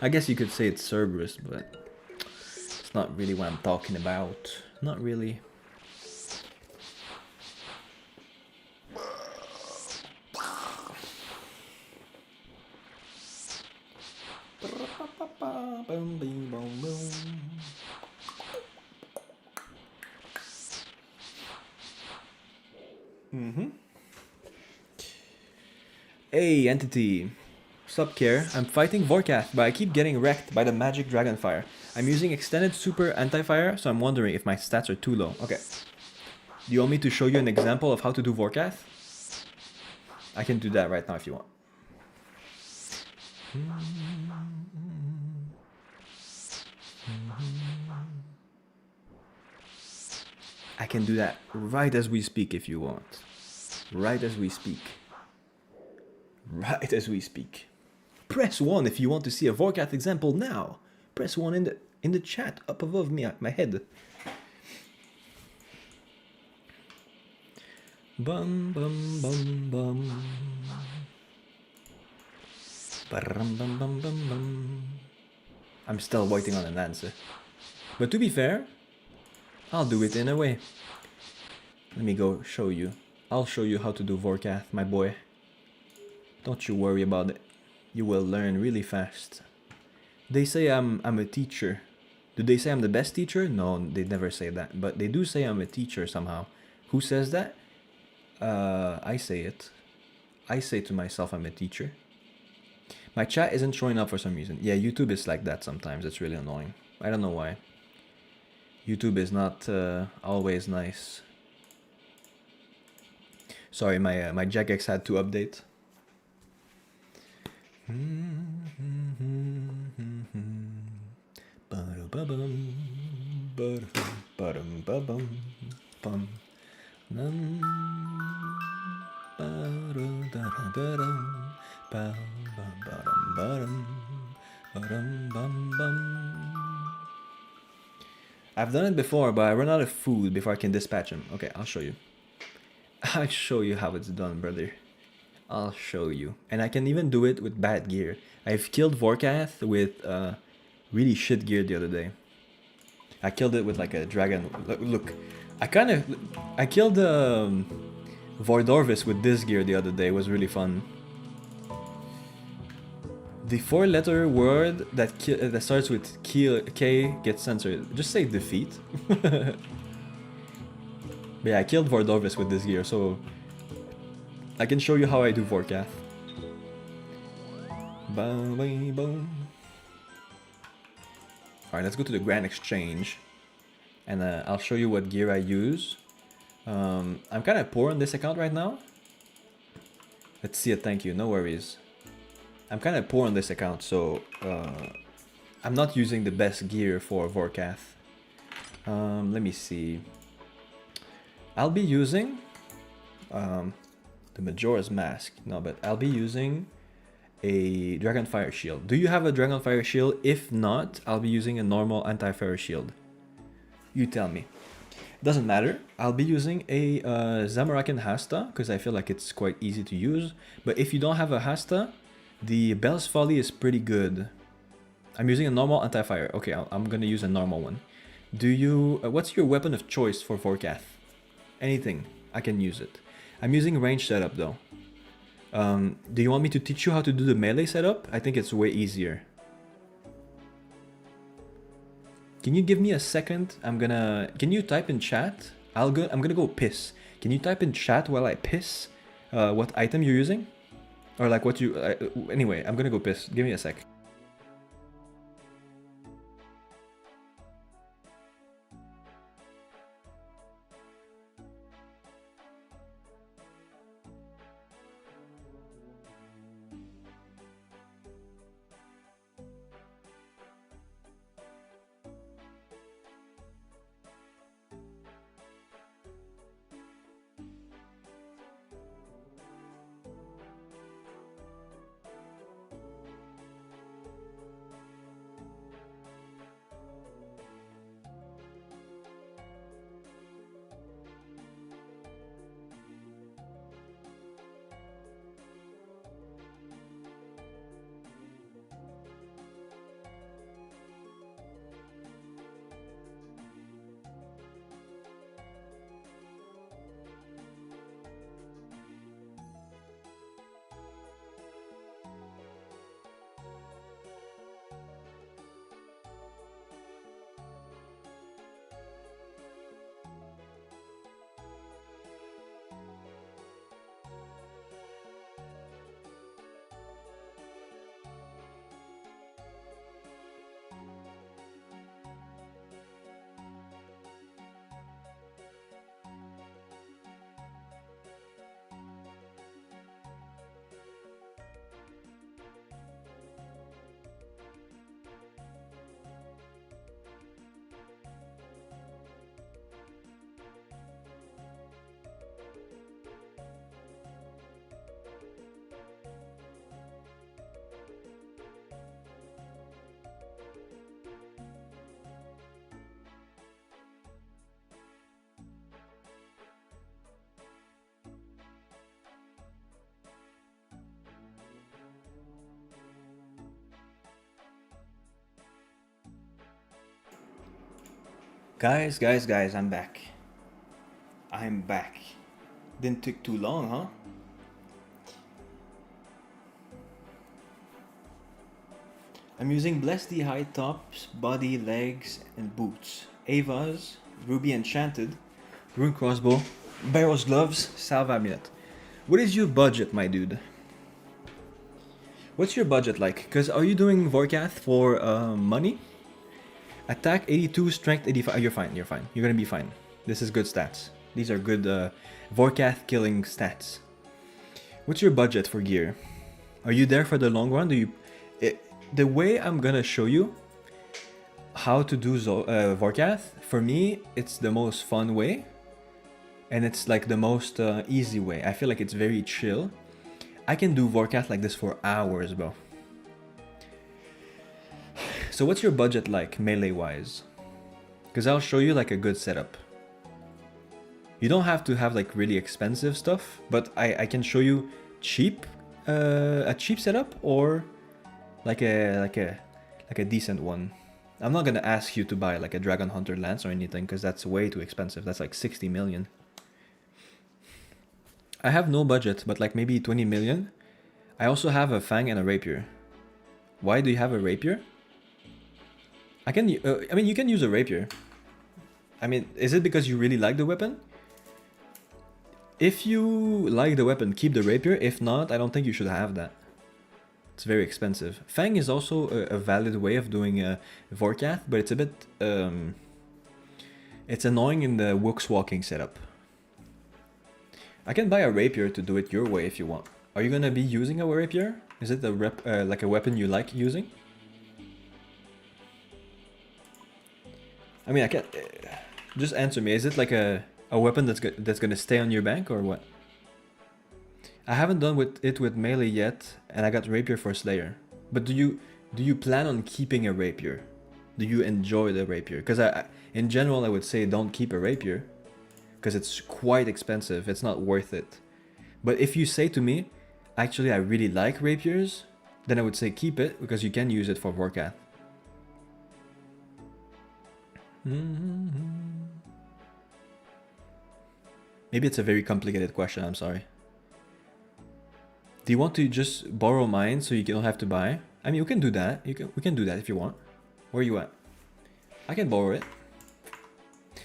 I guess you could say it's Cerberus, but... it's not really what I'm talking about. Not really. Hey, Entity. Sup, Care? I'm fighting Vorkath, but I keep getting wrecked by the magic dragonfire. I'm using extended super anti-fire, so I'm wondering if my stats are too low. Okay. Do you want me to show you an example of how to do Vorkath? I can do that right now if you want. I can do that right as we speak if you want. Right as we speak. Right as we speak. Press 1 if you want to see a Vorkath example now. Press 1 in the chat up above me, my head. Bum bum bum bum. Bum bum bum bum bum. I'm still waiting on an answer. But to be fair, I'll do it in a way. Let me go show you. I'll show you how to do Vorkath, my boy. Don't you worry about it. You will learn really fast. They say I'm a teacher. Do they say I'm the best teacher? No, they never say that. But they do say I'm a teacher somehow. Who says that? I say it. I say to myself I'm a teacher. My chat isn't showing up for some reason. Yeah, YouTube is like that sometimes. It's really annoying. I don't know why. YouTube is not always nice. Sorry, my Jagex had to update. I've done it before, but I run out of food before I can dispatch him. Okay, I'll show you. I'll show you how it's done, brother. I'll show you. And I can even do it with bad gear. I've killed Vorkath with really shit gear the other day. I killed it with like a dragon. Look, I killed Vordorvis with this gear the other day. It was really fun. The 4-letter word that starts with K gets censored. Just say defeat. But yeah, I killed Vordorvis with this gear, so I can show you how I do Vorkath. Alright, let's go to the Grand Exchange. And I'll show you what gear I use. I'm kind of poor on this account right now. Let's see a thank you, no worries. I'm kind of poor on this account, so I'm not using the best gear for Vorkath. Let me see. I'll be using the Majora's Mask. No, but I'll be using a Dragonfire Shield. Do you have a Dragonfire Shield? If not, I'll be using a normal anti-fire shield. You tell me. Doesn't matter. I'll be using a Zamorakin Hasta because I feel like it's quite easy to use. But if you don't have a Hasta, the Bell's Folly is pretty good. I'm using a normal anti-fire. Okay, I'm gonna use a normal one. Do you... what's your weapon of choice for Vorkath? Anything. I can use it. I'm using range setup though. Do you want me to teach you how to do the melee setup? I think it's way easier. Can you give me a second? Can you type in chat? I'm gonna go piss. Can you type in chat while I piss? What item you're using? Or like what you... anyway, I'm gonna go piss. Give me a sec. Guys, I'm back. I'm back. Didn't take too long, huh? I'm using Bless the High tops, body, legs, and boots. Ava's, Ruby Enchanted, Rune Crossbow, Barrel's Gloves, Salve Amulet. What is your budget, my dude? What's your budget like? Because are you doing Vorkath for money? Attack 82, strength 85. You're fine. You're gonna be fine. This is good stats. These are good Vorkath killing stats. What's your budget for gear? Are you there for the long run? The way I'm gonna show you how to do Vorkath, for me, it's the most fun way. And it's like the most easy way. I feel like it's very chill. I can do Vorkath like this for hours, bro. So what's your budget like, melee-wise? Because I'll show you like a good setup. You don't have to have like really expensive stuff, but I can show you a cheap setup or like a decent one. I'm not gonna ask you to buy like a Dragon Hunter Lance or anything because that's way too expensive. That's like 60 million. I have no budget, but like maybe 20 million. I also have a Fang and a Rapier. Why do you have a Rapier? I mean, you can use a Rapier. I mean, is it because you really like the weapon? If you like the weapon, keep the Rapier. If not, I don't think you should have that. It's very expensive. Fang is also a valid way of doing Vorkath, but it's a bit... it's annoying in the Wooks walking setup. I can buy a Rapier to do it your way if you want. Are you gonna be using a Rapier? Is it like a weapon you like using? I mean, I can't... just answer me. Is it like a weapon that's gonna stay on your bank or what? I haven't done it with melee yet, and I got Rapier for Slayer. But do you plan on keeping a Rapier? Do you enjoy the Rapier? Because in general, I would say don't keep a Rapier, because it's quite expensive. It's not worth it. But if you say to me, actually I really like Rapiers, then I would say keep it, because you can use it for Vorkath. Maybe it's a very complicated question, I'm sorry. Do you want to just borrow mine so you don't have to buy? I mean, you can do that. We can do that if you want. Where are you at? I can borrow it.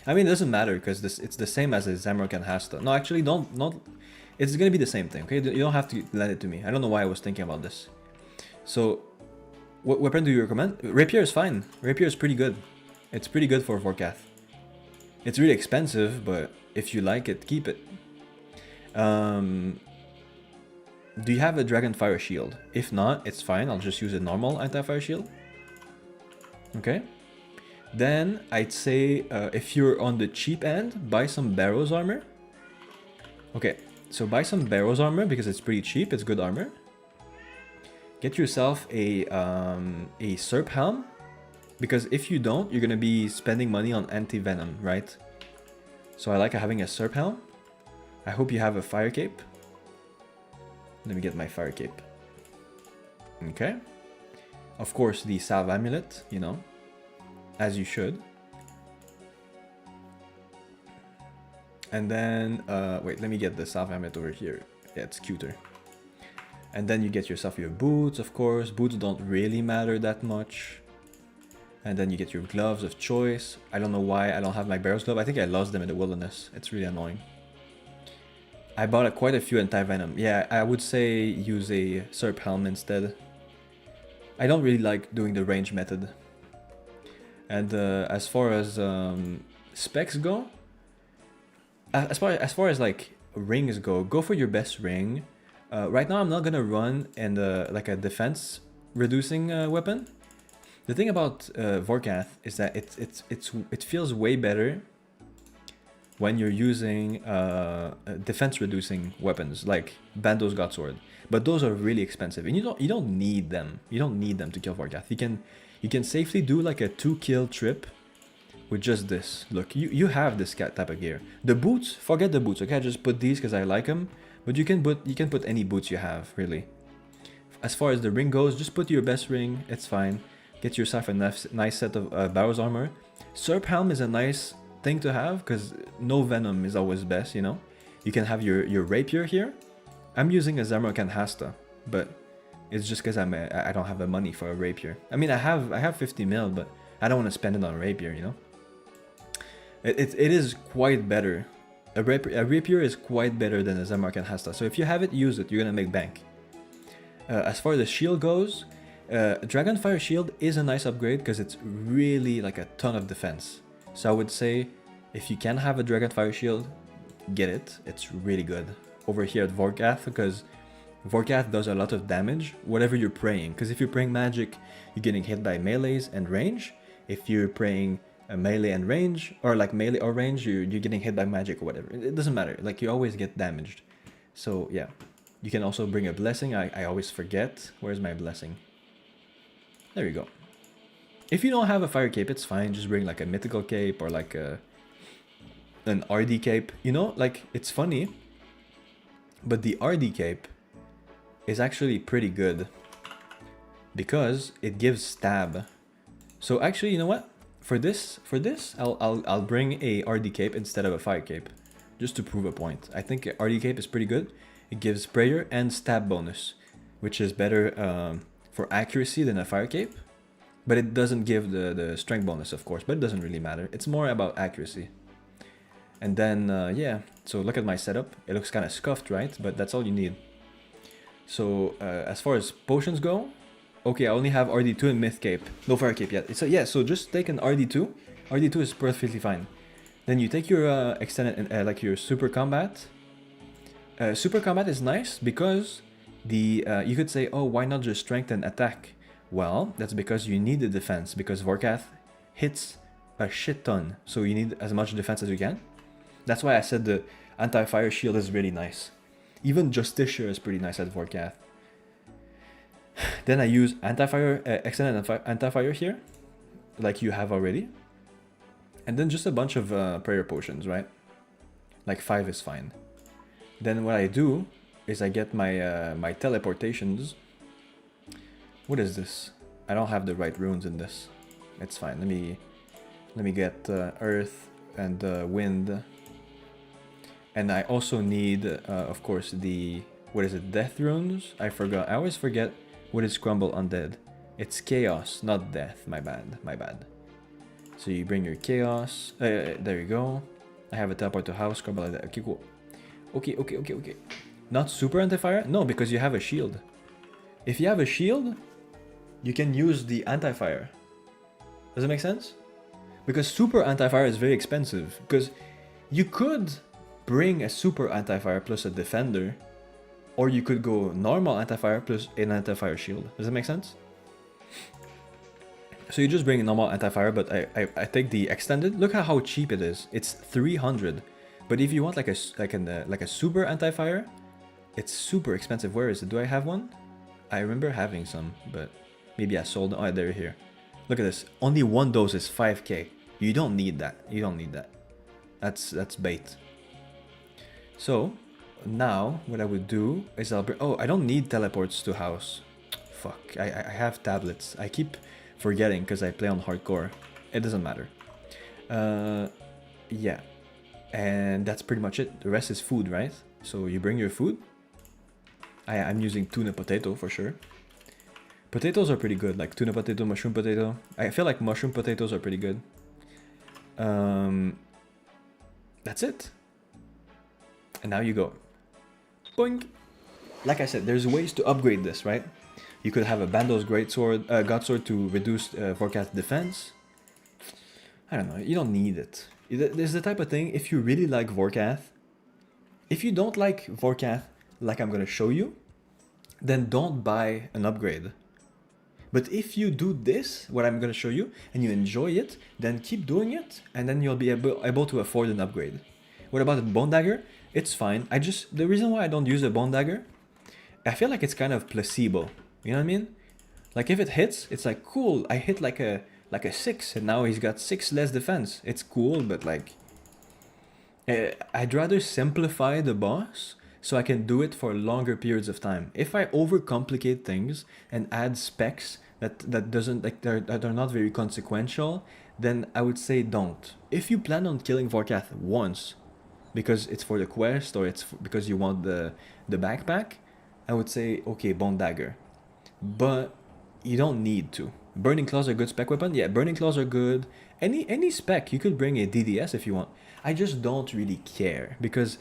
I mean, it doesn't matter because it's the same as a Zamrock and Hasta. No, actually, it's gonna be the same thing, okay? You don't have to lend it to me. I don't know why I was thinking about this. So, what weapon do you recommend? Rapier is fine. Rapier is pretty good. It's pretty good for Vorkath. It's really expensive, but if you like it, keep it. Do you have a Dragonfire Shield? If not, it's fine. I'll just use a normal anti-fire shield. Okay. Then I'd say if you're on the cheap end, buy some Barrows armor. Okay, so buy some Barrows armor because it's pretty cheap. It's good armor. Get yourself a Serp Helm, because if you don't, you're gonna be spending money on anti-venom, right? So I like having a Serp Helm. I hope you have a Fire Cape. Let me get my Fire Cape. Okay. Of course, the Salve Amulet, you know, as you should. And then, wait, let me get the Salve Amulet over here. Yeah, it's cuter. And then you get yourself your boots, of course. Boots don't really matter that much. And then you get your gloves of choice. I don't know why I don't have my Barrow's glove. I think I lost them in the wilderness. It's really annoying. I bought quite a few anti-venom. Yeah, I would say use a Serp Helm instead. I don't really like doing the range method. And as far as specs go, as far as like rings go for your best ring. Right now I'm not gonna run in like a defense reducing weapon. The thing about Vorkath is that it feels way better when you're using defense reducing weapons like Bando's Godsword, but those are really expensive and you don't need them. You don't need them to kill Vorkath. You can safely do like a 2-kill trip with just this. Look, you have this type of gear. The boots, forget the boots. Okay, I just put these because I like them, but you can put any boots you have really. As far as the ring goes, just put your best ring. It's fine. Get yourself a nice set of Barrow's armor. Serp Helm is a nice thing to have because no venom is always best, you know? You can have your rapier here. I'm using a Zamorakan Hasta, but it's just because I don't have the money for a rapier. I mean, I have 50 mil, but I don't want to spend it on a rapier, you know? It is quite better. A rapier is quite better than a Zamorakan Hasta. So if you have it, use it. You're gonna make bank. As far as the shield goes, Dragonfire Shield is a nice upgrade because it's really like a ton of defense. So I would say if you can have a Dragonfire Shield, get it. It's really good. Over here at Vorkath, because Vorkath does a lot of damage, whatever you're praying. Because if you're praying magic, you're getting hit by melees and range. If you're praying a melee and range, or like melee or range, you're getting hit by magic or whatever. It doesn't matter. Like, you always get damaged. So yeah. You can also bring a blessing. I always forget. Where's my blessing? There you go. If you don't have a fire cape, it's fine. Just bring like a mythical cape or like an RD cape. You know, like, it's funny, but the RD cape is actually pretty good because it gives stab. So actually, you know what? For this, I'll bring a RD cape instead of a fire cape, just to prove a point. I think RD cape is pretty good. It gives prayer and stab bonus, which is better for accuracy than a fire cape. But it doesn't give the strength bonus, of course, but it doesn't really matter. It's more about accuracy. And then, yeah, so look at my setup. It looks kind of scuffed, right? But that's all you need. So as far as potions go, okay, I only have RD2 and Myth Cape. No fire cape yet. So yeah, so just take an RD2. RD2 is perfectly fine. Then you take your extended, like your super combat. Super combat is nice because you could say, oh, why not just strength and attack? Well, that's because you need the defense, because Vorkath hits a shit ton, so you need as much defense as you can. That's why I said the anti-fire shield is really nice. Even Justicia is pretty nice at Vorkath. Then I use anti-fire, extended anti-fire here, like you have already. And then just a bunch of prayer potions, right? Like 5 is fine. Then what I do is I get my my teleportations. What is this? I don't have the right runes in this. It's fine. Let me get earth and wind. And I also need, of course, the, what is it? Death runes? I forgot. I always forget what is crumble undead. It's chaos, not death. My bad. My bad. So you bring your chaos. There you go. I have a teleport to house. Crumble like that. Okay, cool. Okay. Not super anti-fire? No, because you have a shield. If you have a shield, you can use the anti-fire. Does it make sense? Because super anti-fire is very expensive. Because you could bring a super anti-fire plus a defender, or you could go normal anti-fire plus an anti-fire shield. Does that make sense? So you just bring a normal anti-fire, but I take the extended. Look at how cheap it is. It's 300. But if you want like a super anti-fire, it's super expensive. Where is it? Do I have one? I remember having some, but maybe I sold them. Oh, they're here. Look at this. Only one dose is 5k. You don't need that. You don't need that. That's bait. So now what I would do is I'll bring. Oh, I don't need teleports to house. Fuck. I have tablets. I keep forgetting because I play on hardcore. It doesn't matter. Yeah. And that's pretty much it. The rest is food, right? So you bring your food. I'm using tuna potato for sure. Potatoes are pretty good, like tuna potato, mushroom potato. I feel like mushroom potatoes are pretty good. That's it. And now you go. Boing! Like I said, there's ways to upgrade this, right? You could have a Bando's Greatsword, Godsword to reduce Vorkath's defense. I don't know, you don't need it. There's the type of thing, if you really like Vorkath, if you don't like Vorkath, like I'm gonna show you, then don't buy an upgrade. But if you do this, what I'm gonna show you, and you enjoy it, then keep doing it, and then you'll be able to afford an upgrade. What about the Bone Dagger? It's fine. The reason why I don't use a Bone Dagger, I feel like it's kind of placebo. You know what I mean? Like if it hits, it's like, cool, I hit like a 6, and now he's got 6 less defense. It's cool, but like, I'd rather simplify the boss so I can do it for longer periods of time. If I overcomplicate things and add specs that doesn't, like, that are not very consequential, then I would say don't. If you plan on killing Vorkath once, because it's for the quest or because you want the backpack, I would say, okay, Bone Dagger. But you don't need to. Burning Claws are a good spec weapon. Yeah, Burning Claws are good. Any spec, you could bring a DDS if you want. I just don't really care, because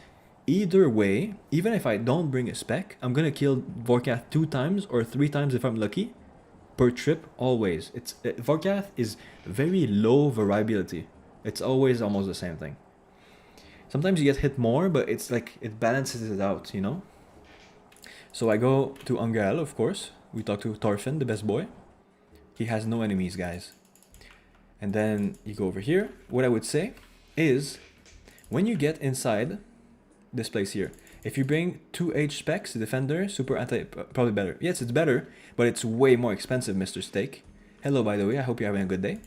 either way, even if I don't bring a spec, I'm gonna kill Vorkath 2 times or 3 times if I'm lucky, per trip, always. Vorkath is very low variability. It's always almost the same thing. Sometimes you get hit more, but it's like, it balances it out, you know? So I go to Ungael, of course. We talk to Thorfinn, the best boy. He has no enemies, guys. And then you go over here. What I would say is, when you get inside this place here, if you bring 2H specs, Defender, Super Anti, probably better. Yes, it's better, but it's way more expensive, Mr. Steak. Hello, by the way, I hope you're having a good day.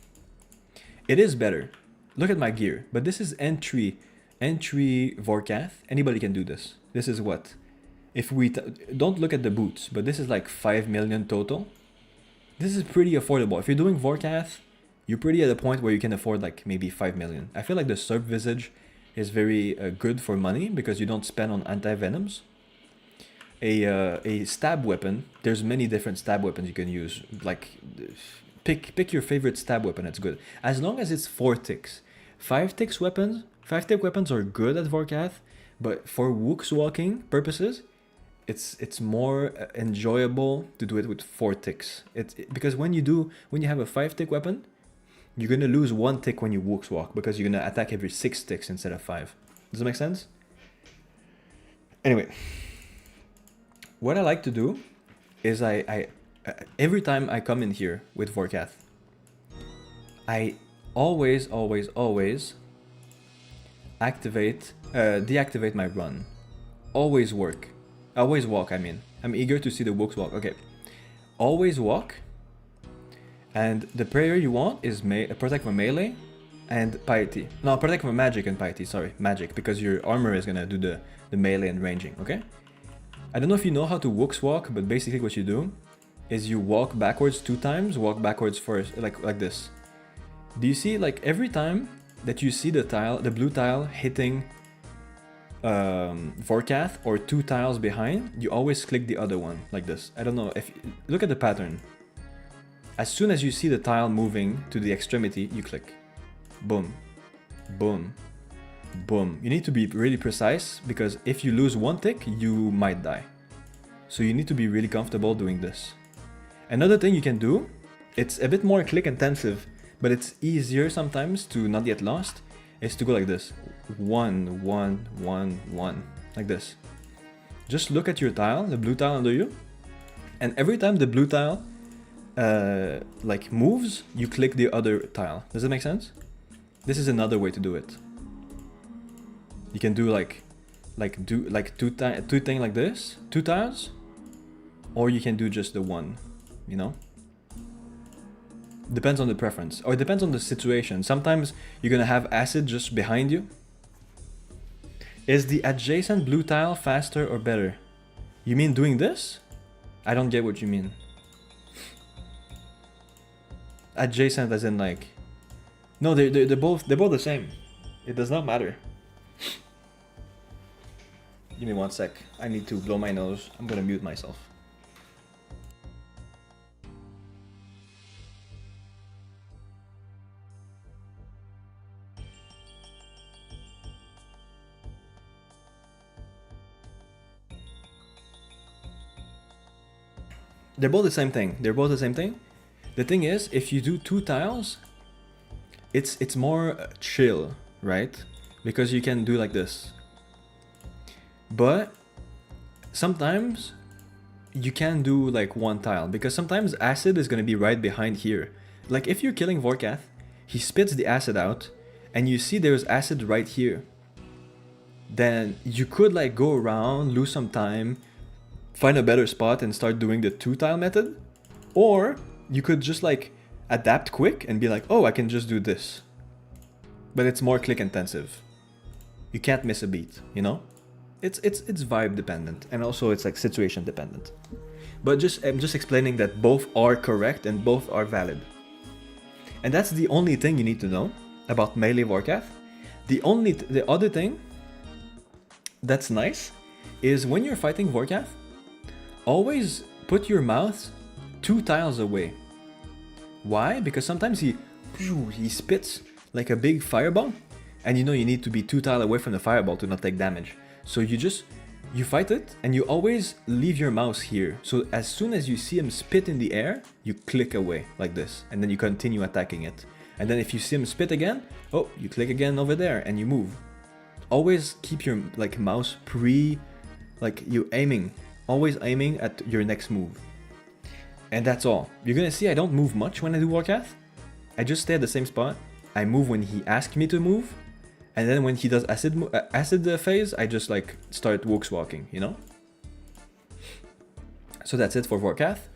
It is better. Look at my gear, but this is entry Vorkath. Anybody can do this. This is what? If we don't look at the boots, but this is like 5 million total. This is pretty affordable. If you're doing Vorkath, you're pretty at a point where you can afford like maybe 5 million. I feel like the Serp Visage is very good for money because you don't spend on anti-venoms. A stab weapon, there's many different stab weapons you can use. Like, pick your favorite stab weapon, it's good. As long as it's 4 ticks. 5 tick weapons are good at Vorkath, but for Wook's walking purposes, it's more enjoyable to do it with 4 ticks. Because when you have a 5 tick weapon, you're gonna lose 1 tick when you Wook's walk, because you're gonna attack every 6 ticks instead of 5. Does that make sense? Anyway, what I like to do is I every time I come in here with Vorkath, I always deactivate my run. Always walk, I mean. I'm eager to see the Wook's walk. Okay. Always walk. And the prayer you want is protect from melee and piety. No, protect from magic and piety, sorry. Magic, because your armor is gonna do the melee and ranging, okay? I don't know if you know how to Wook's walk, but basically what you do is you walk backwards 2 times, walk backwards first, like this. Do you see, like, every time that you see the blue tile hitting Vorkath or 2 tiles behind, you always click the other one, like this. I don't know, look at the pattern. As soon as you see the tile moving to the extremity, you click. Boom. Boom. Boom. You need to be really precise, because if you lose 1 tick, you might die. So you need to be really comfortable doing this. Another thing you can do, it's a bit more click intensive, but it's easier sometimes to not get lost, is to go like this. 1, 1, 1, 1. Like this. Just look at your tile, the blue tile under you, and every time the blue tile like moves, you click the other tile. Does that make sense? This is another way to do it. You can do two things like this, 2 tiles, or you can do just the 1, you know? Depends on the preference, or it depends on the situation. Sometimes you're gonna have acid just behind you. Is the adjacent blue tile faster or better? You mean doing this? I don't get what you mean. Adjacent as in like... No, they're both the same. It does not matter. Give me 1 sec. I need to blow my nose. I'm gonna mute myself. They're both the same thing. The thing is, if you do 2 tiles, it's more chill, right? Because you can do like this. But sometimes you can do like 1 tile, because sometimes acid is gonna be right behind here. Like if you're killing Vorkath, he spits the acid out, and you see there's acid right here. Then you could like go around, lose some time, find a better spot and start doing the 2 tile method. Or you could just like adapt quick and be like, oh, I can just do this. But it's more click intensive. You can't miss a beat, you know? It's vibe dependent, and also it's like situation dependent. But I'm just explaining that both are correct and both are valid. And that's the only thing you need to know about melee Warcraft. The other thing that's nice is when you're fighting Warcraft, always put your mouse 2 tiles away. Why? Because sometimes he spits like a big fireball, and you know you need to be 2 tiles away from the fireball to not take damage. So you fight it, and you always leave your mouse here. So as soon as you see him spit in the air, you click away like this, and then you continue attacking it. And then if you see him spit again, oh, you click again over there and you move. Always keep your mouse always aiming at your next move. And that's all. You're gonna see I don't move much when I do Warcraft. I just stay at the same spot. I move when he asks me to move, and then when he does acid phase, I just start Woox walking, you know? So that's it for Warcraft.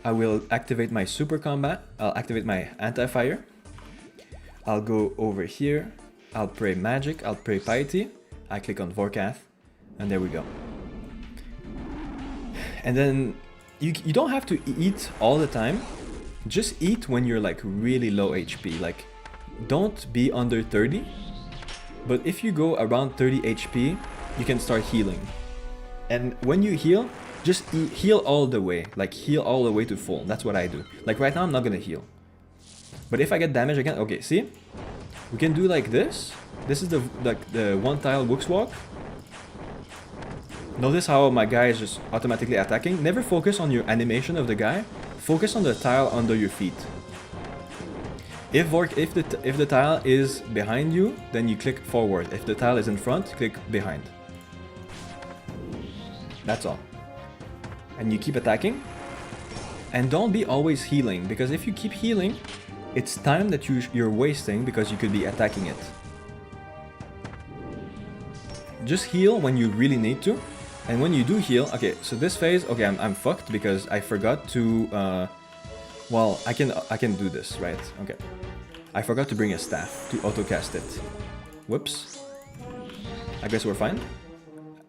I will activate my super combat. I'll activate my anti-fire. I'll go over here. I'll pray magic. I'll pray piety. I click on Warcraft, and there we go. And then you don't have to eat all the time. Just eat when you're really low HP. Don't be under 30. But if you go around 30 HP, you can start healing. And when you heal, just heal all the way. Heal all the way to full. That's what I do. Right now, I'm not gonna heal. But if I get damage again, okay, see? We can do this. This is the 1 tile Woox walk. Notice how my guy is just automatically attacking. Never focus on your animation of the guy. Focus on the tile under your feet. If the tile is behind you, then you click forward. If the tile is in front, click behind. That's all. And you keep attacking. And don't be always healing, because if you keep healing, it's time that you're wasting because you could be attacking it. Just heal when you really need to. And when you do heal, okay, so this phase, okay, I'm fucked because I forgot to, well, I can do this, right? Okay. I forgot to bring a staff to auto-cast it. Whoops. I guess we're fine.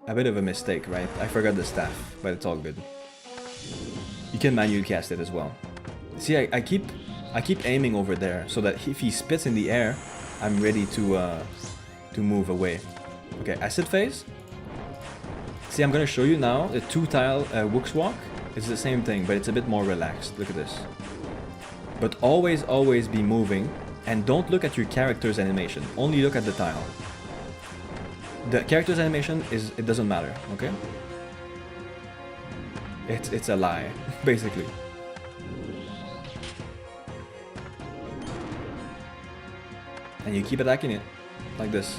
A bit of a mistake, right? I forgot the staff, but it's all good. You can manually cast it as well. See, I keep aiming over there so that if he spits in the air, I'm ready to move away. Okay, acid phase. See, I'm gonna show you now the 2 tile Woox walk. It's the same thing, but it's a bit more relaxed. Look at this. But always be moving, and don't look at your character's animation. Only look at the tile. The character's animation it doesn't matter, okay? It's a lie, basically. And you keep attacking it like this.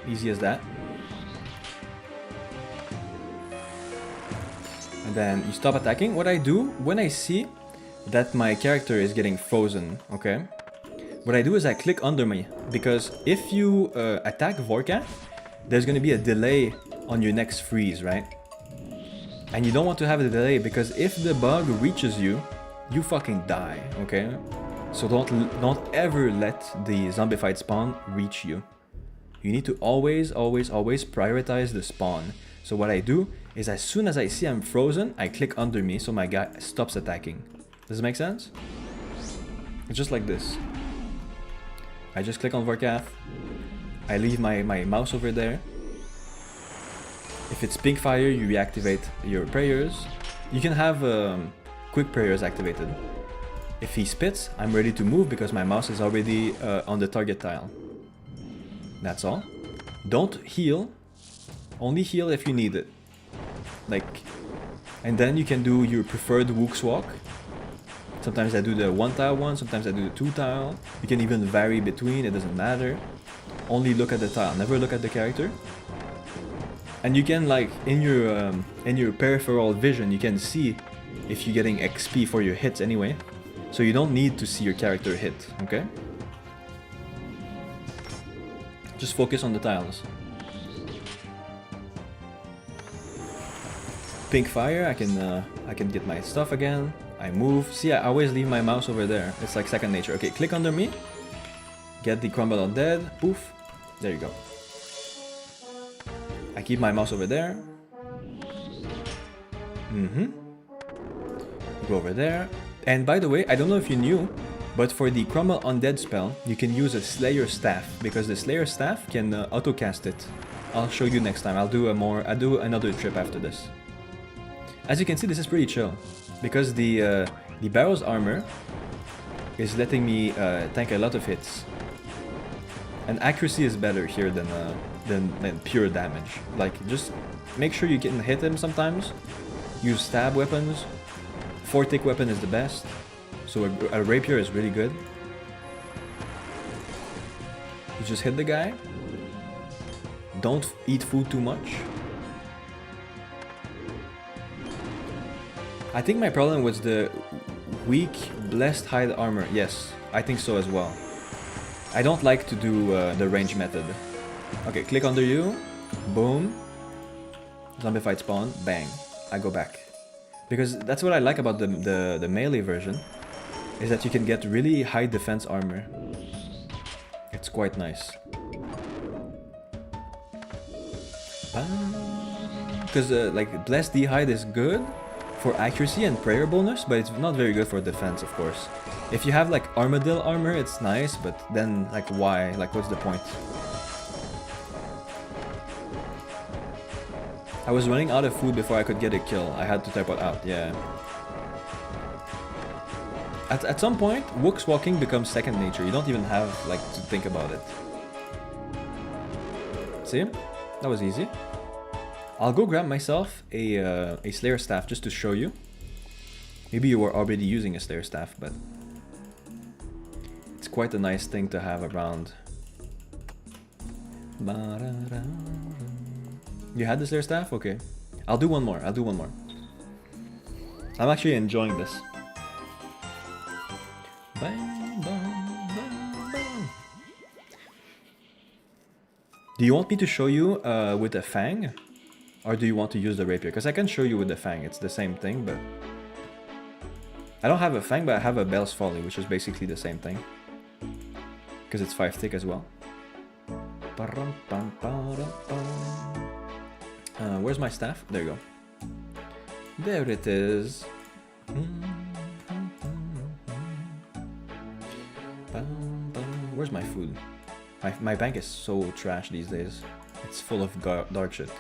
Easy as that. And then you stop attacking. What I do when I see that my character is getting frozen, okay? What I do is I click under me, because if you attack Vorka, there's gonna be a delay on your next freeze, right? And you don't want to have a delay, because if the bug reaches you, you fucking die, okay? So don't ever let the zombified spawn reach you. You need to always prioritize the spawn. So what I do is as soon as I see I'm frozen, I click under me so my guy stops attacking. Does it make sense? It's just like this. I just click on Vorkath. I leave my mouse over there. If it's pink fire, you reactivate your prayers. You can have quick prayers activated. If he spits, I'm ready to move because my mouse is already on the target tile. That's all. Don't heal. Only heal if you need it. And then you can do your preferred Woox walk. Sometimes I do the 1 tile one, sometimes I do the 2 tile. You can even vary between, it doesn't matter. Only look at the tile, never look at the character. And you can in your peripheral vision, you can see if you're getting XP for your hits anyway. So you don't need to see your character hit, okay? Just focus on the tiles. Pink fire, I can get my stuff again. I move. See, I always leave my mouse over there. It's like second nature. Okay, click under me. Get the crumble undead. Poof. There you go. I keep my mouse over there. Go over there. And by the way, I don't know if you knew, but for the Crumble Undead spell, you can use a Slayer Staff, because the Slayer Staff can auto-cast it. I'll show you next time. I'll do another trip after this. As you can see, this is pretty chill, because the Barrow's armor is letting me tank a lot of hits. And accuracy is better here than pure damage. Like, just make sure you can hit him sometimes. Use stab weapons. 4-tick weapon is the best. So a rapier is really good. You just hit the guy. Don't eat food too much. I think my problem was the weak blessed hide armor. Yes, I think so as well. I don't like to do the range method. Okay, click under you. Boom. Zombie fight spawn. Bang. I go back. Because that's what I like about the melee version. Is that you can get really high defense armor. It's quite nice. Because like Blessed D-Hide is good for accuracy and prayer bonus, but it's not very good for defense, of course. If you have like Armadillo armor, it's nice, but then like why? Like what's the point? I was running out of food before I could get a kill. I had to type it out, yeah. At some point, Wook's walking becomes second nature. You don't even have like to think about it. See? That was easy. I'll go grab myself a Slayer Staff just to show you. Maybe you were already using a Slayer Staff, but it's quite a nice thing to have around. You had the Slayer Staff? Okay. I'll do one more. I'm actually enjoying this. Bang, bang, bang, bang. Do you want me to show you with a Fang? Or do you want to use the Rapier? Because I can show you with the Fang, it's the same thing, but... I don't have a Fang, but I have a Bell's Folly, which is basically the same thing. Because it's 5-tick as well. Where's my staff? There you go. There it is. Where's my food? My bank is so trash these days. It's full of dark shit.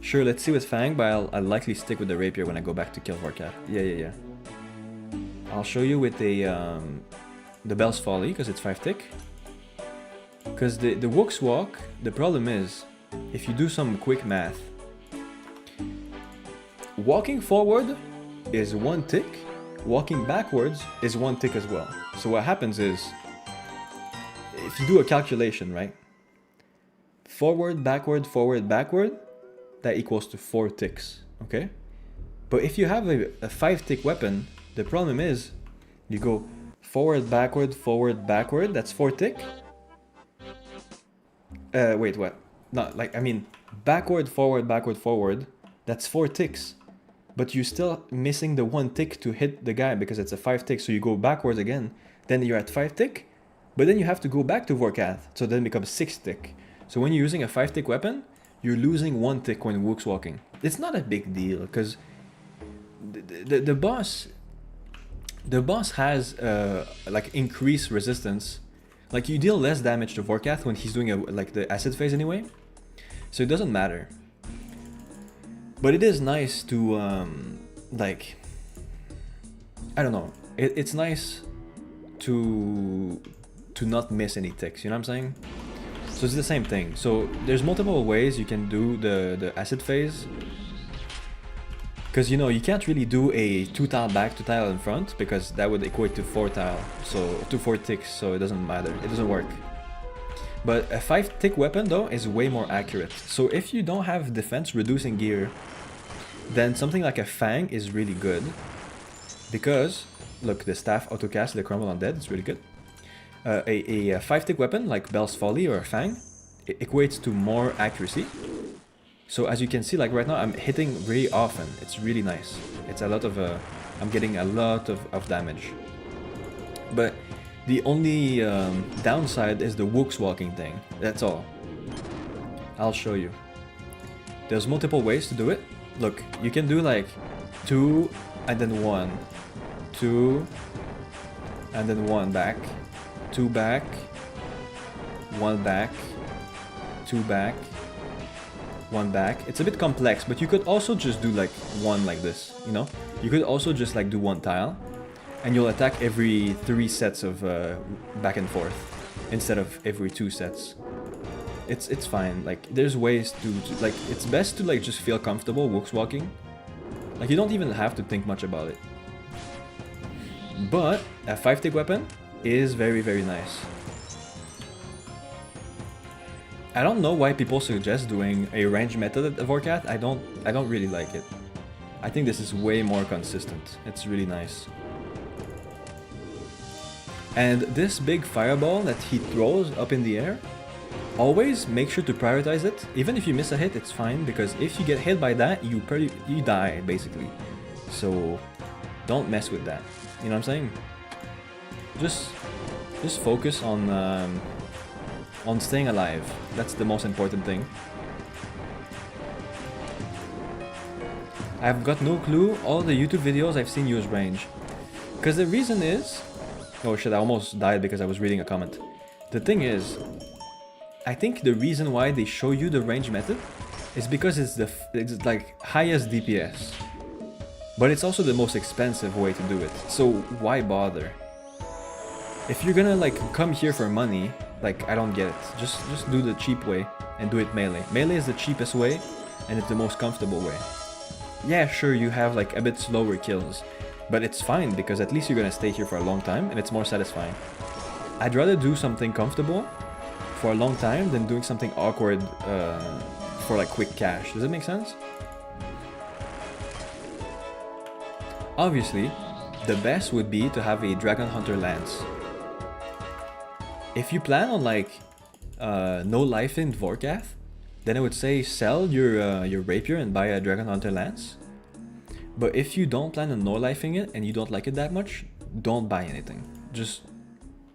Sure, let's see with Fang, but I'll likely stick with the Rapier when I go back to kill Vorkat. Yeah. I'll show you with the Bell's Folly, because it's 5-tick. Because the Wook's Walk, the problem is, if you do some quick math, walking forward is 1 tick, walking backwards is 1 tick as well. So what happens is, if you do a calculation, right? Forward, backward, that equals to 4 ticks, okay? But if you have a 5-tick weapon, the problem is, you go forward, backward, that's 4 tick. Wait, what? No, like, I mean, backward, forward, that's 4 ticks. But you're still missing the 1 tick to hit the guy because it's a 5-tick, so you go backwards again, then you're at 5-tick, but then you have to go back to Vorkath, so then it becomes 6-tick. So when you're using a 5-tick weapon, you're losing 1 tick when Wook's walking. It's not a big deal, because the boss has like increased resistance. Like you deal less damage to Vorkath when he's doing like the acid phase anyway, so it doesn't matter. But it is nice to like, I don't know, it's nice to not miss any ticks, you know what I'm saying? So it's the same thing. So there's multiple ways you can do the acid phase. Because, you know, you can't really do a 2-tile back, 2-tile in front, because that would equate to 4-tile, so to 4 ticks, so it doesn't matter, it doesn't work. But a 5-tick weapon though is way more accurate. So if you don't have defense reducing gear, then something like a Fang is really good. Because, look, the staff autocast, the Crumble Undead, it's really good. A 5-tick weapon like Bell's Folly or a Fang, it equates to more accuracy. So as you can see, like right now, I'm hitting very often. It's really nice. It's a lot of, I'm getting a lot of damage. But the only downside is the Wook's walking thing. That's all. I'll show you. There's multiple ways to do it. Look, you can do like 2 and then 1, 2, and then 1 back, 2 back, 1 back, 2 back, 1 back. It's a bit complex, but you could also just do like 1 like this, you know? You could also just like do 1 tile, and you'll attack every 3 sets of back and forth, instead of every 2 sets. It's fine. Like, there's ways to like, it's best to like just feel comfortable Wooks walking. Like, you don't even have to think much about it. But a 5-tick weapon is very, very nice. I don't know why people suggest doing a range method at Vorkath. I don't really like it. I think this is way more consistent. It's really nice. And this big fireball that he throws up in the air, always make sure to prioritize it. Even if you miss a hit, it's fine, because if you get hit by that, you die basically. So don't mess with that. You know what I'm saying? Just focus on staying alive. That's the most important thing. I've got no clue. All the YouTube videos I've seen use range. Because the reason is... Oh shit, I almost died because I was reading a comment. The thing is, I think the reason why they show you the range method is because it's like highest DPS. But it's also the most expensive way to do it. So why bother? If you're gonna like come here for money, like, I don't get it. Just do the cheap way and do it melee. Melee is the cheapest way and it's the most comfortable way. Yeah, sure, you have like a bit slower kills, but it's fine because at least you're gonna stay here for a long time and it's more satisfying. I'd rather do something comfortable for a long time than doing something awkward for like quick cash. Does it make sense? Obviously, the best would be to have a Dragon Hunter Lance. If you plan on like no life in Vorkath, then I would say sell your rapier and buy a Dragon Hunter Lance. But if you don't plan on no lifing it and you don't like it that much, don't buy anything. Just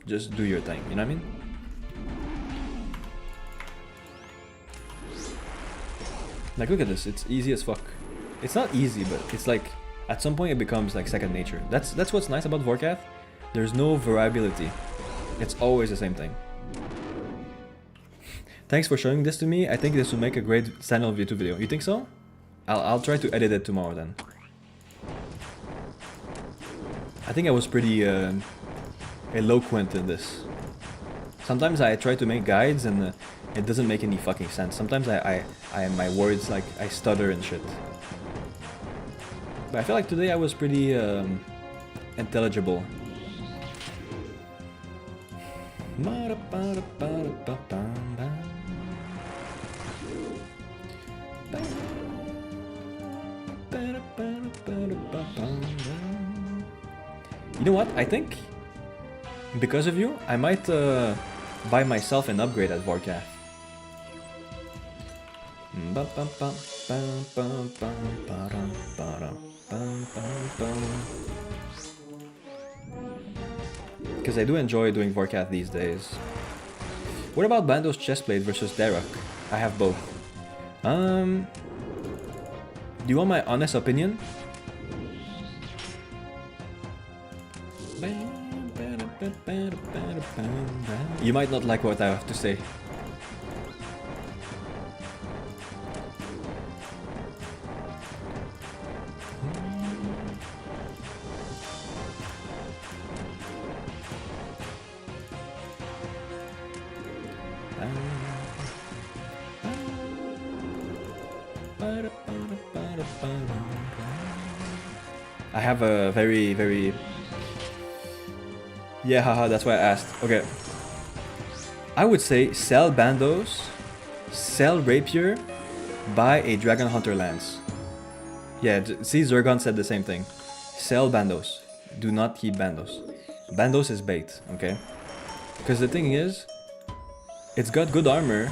do your thing, you know what I mean? Like, look at this, it's easy as fuck. It's not easy, but it's like, at some point it becomes like second nature. That's what's nice about Vorkath. There's no variability. It's always the same thing. Thanks for showing this to me. I think this will make a great standalone YouTube video. You think so? I'll try to edit it tomorrow then. I think I was pretty eloquent in this. Sometimes I try to make guides and it doesn't make any fucking sense. Sometimes my words, like, I stutter and shit. But I feel like today I was pretty intelligible. You know what? I think because of you, I might buy myself an upgrade at Vorkath. Because I do enjoy doing Vorkath these days. What about Bando's Chestplate versus Derek? I have both. Do you want my honest opinion? You might not like what I have to say. I have a very... Yeah, haha, that's why I asked. Okay. I would say sell Bandos, sell Rapier, buy a Dragon Hunter Lance. Yeah, see, Zergon said the same thing. Sell Bandos. Do not keep Bandos. Bandos is bait, okay? Because the thing is, it's got good armor,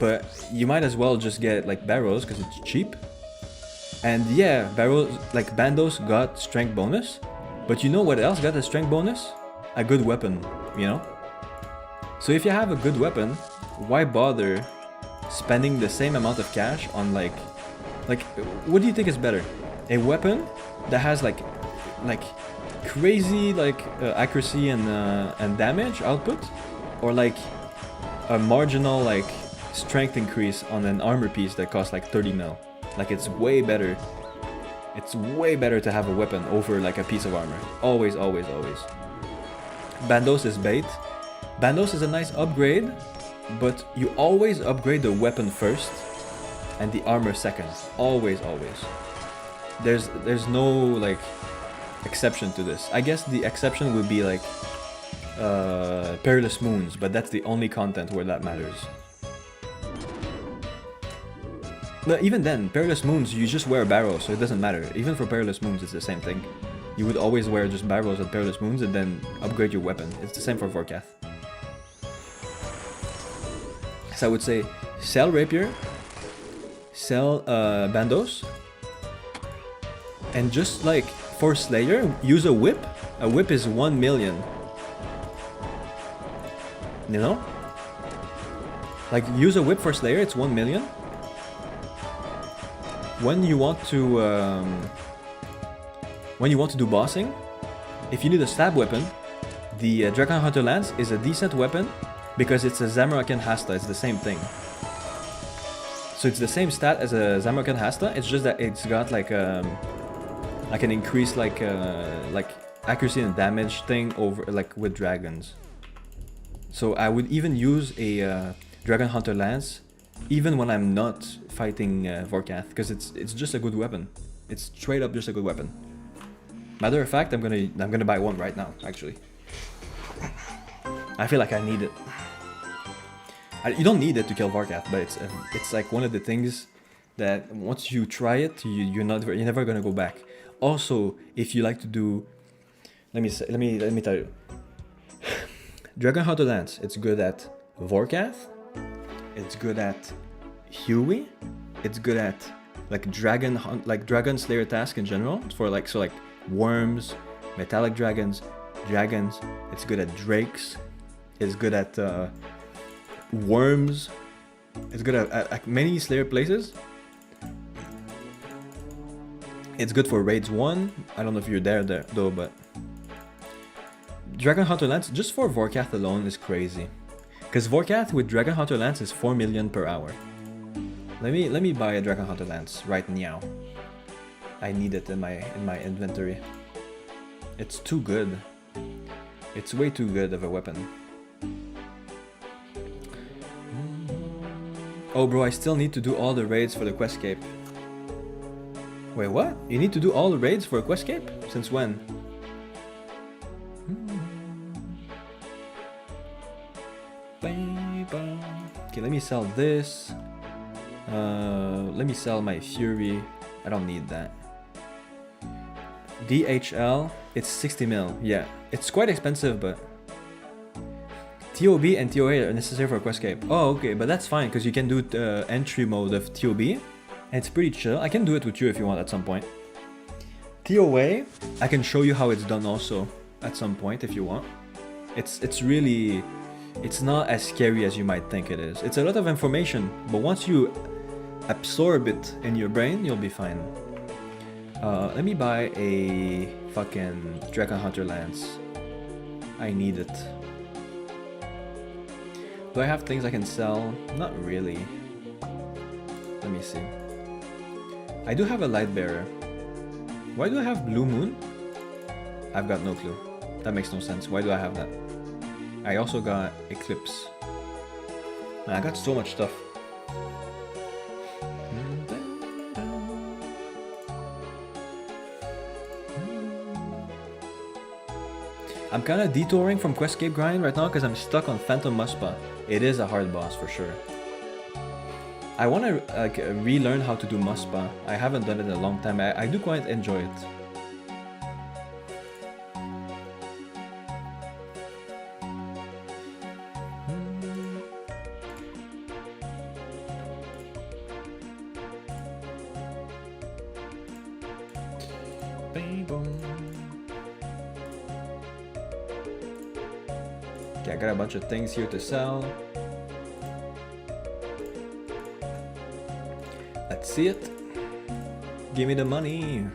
but you might as well just get like barrows because it's cheap. And yeah, barrows, like Bandos got strength bonus, but you know what else got a strength bonus? A good weapon, you know? So if you have a good weapon, why bother spending the same amount of cash on like what do you think is better? A weapon that has like crazy like accuracy and damage output, or like a marginal like strength increase on an armor piece that costs like 30 mil. Like it's way better. It's way better to have a weapon over like a piece of armor. Always, always, always. Bandos is bait. Bandos is a nice upgrade, but you always upgrade the weapon first and the armor second. Always, always. There's no like exception to this. I guess the exception would be like Perilous Moons, but that's the only content where that matters. But even then, Perilous Moons, you just wear barrows, so it doesn't matter. Even for Perilous Moons, it's the same thing. You would always wear just barrows at Perilous Moons and then upgrade your weapon. It's the same for Vorkath. So I would say, sell Rapier, sell Bandos, and just like for Slayer, use a whip. A whip is 1 million. You know? Like, use a whip for Slayer, it's 1 million. When you want to do bossing, if you need a stab weapon, the Dragon Hunter Lance is a decent weapon because it's a Zamorakan Hasta. It's the same thing. So it's the same stat as a Zamorakan Hasta. It's just that it's got like an increased like accuracy and damage thing over like with dragons. So I would even use a Dragon Hunter Lance even when I'm not fighting Vorkath, because it's just a good weapon. It's straight up just a good weapon. Matter of fact, I'm gonna buy one right now. Actually, I feel like I need it. You don't need it to kill Vorkath, but it's like one of the things that once you try it, you're never gonna go back. Also, if you like to do, let me tell you, Dragon Hunter Lance, it's good at Vorkath. It's good at Huey. It's good at like Dragon Slayer task in general. For like worms, metallic dragons. It's good at drakes. It's good at worms. It's good at many Slayer places. It's good for raids 1. I don't know if you're there though, but Dragon Hunter Lance just for Vorkath alone is crazy. Because Vorkath with Dragon Hunter Lance is 4 million per hour. Let me buy a Dragon Hunter Lance right now. I need it in my inventory. It's too good. It's way too good of a weapon. Oh bro, I still need to do all the raids for the Questscape. Wait, what? You need to do all the raids for a Questscape? Since when? Okay, let me sell this. Let me sell my Fury. I don't need that. DHL, it's 60 mil. Yeah, it's quite expensive, but TOB and TOA are necessary for Questscape. Oh, okay, but that's fine because you can do entry mode of TOB, and it's pretty chill. I can do it with you if you want at some point. TOA, I can show you how it's done also at some point if you want. It's really, it's not as scary as you might think it is. It's a lot of information, but once you absorb it in your brain, you'll be fine. Let me buy a fucking Dragon Hunter Lance. I need it. Do I have things I can sell? Not really. Let me see. I do have a Light Bearer. Why do I have Blue Moon? I've got no clue. That makes no sense. Why do I have that? I also got Eclipse. Man, I got so much stuff. I'm kind of detouring from Questscape grind right now because I'm stuck on Phantom Muspa. It is a hard boss for sure. I want to like relearn how to do Muspa. I haven't done it in a long time. I do quite enjoy it. Okay, I got a bunch of things here to sell. Let's see it. Give me the money.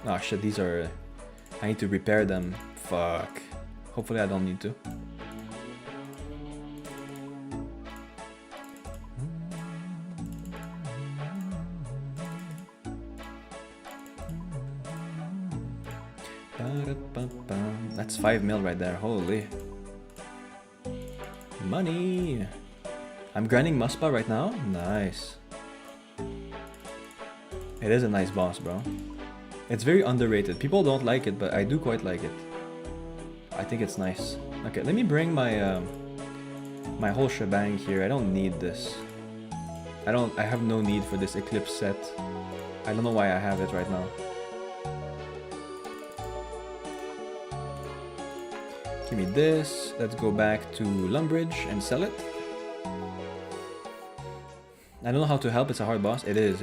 Oh shit, these are... I need to repair them. Fuck. Hopefully I don't need to. That's 5 mil right there, holy. Money! I'm grinding Muspa right now? Nice. It is a nice boss, bro. It's very underrated. People don't like it, but I do quite like it. I think it's nice. Okay, let me bring my my whole shebang here. I don't need this. I have no need for this Eclipse set. I don't know why I have it right now. Give me this. Let's go back to Lumbridge and sell it. I don't know how to help. It's a hard boss. It is.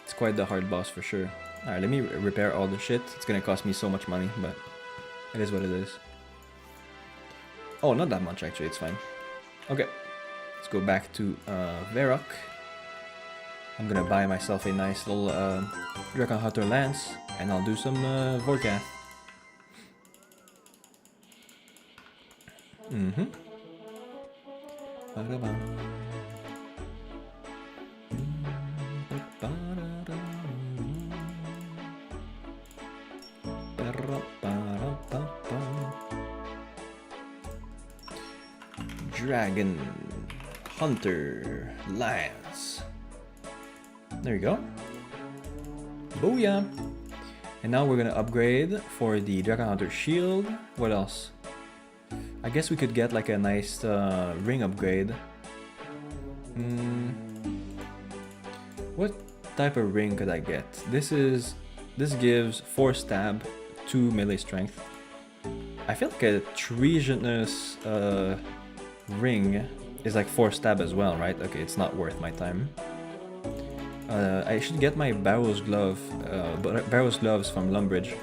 It's quite the hard boss for sure. Alright, let me repair all the shit. It's gonna cost me so much money, but it is what it is. Oh, not that much actually. It's fine. Okay. Let's go back to Varrock. I'm gonna buy myself a nice little Dragon Hunter Lance, and I'll do some Vorkath. Dragon Hunter Lance. There you go. Booyah! And now we're gonna upgrade for the Dragon Hunter Shield. What else? I guess we could get like a nice ring upgrade. What type of ring could I get? This gives 4 stab, 2 melee strength. I feel like a treasonous ring is like 4 stab as well, right? Okay, it's not worth my time. I should get my Barrow's Gloves from Lumbridge.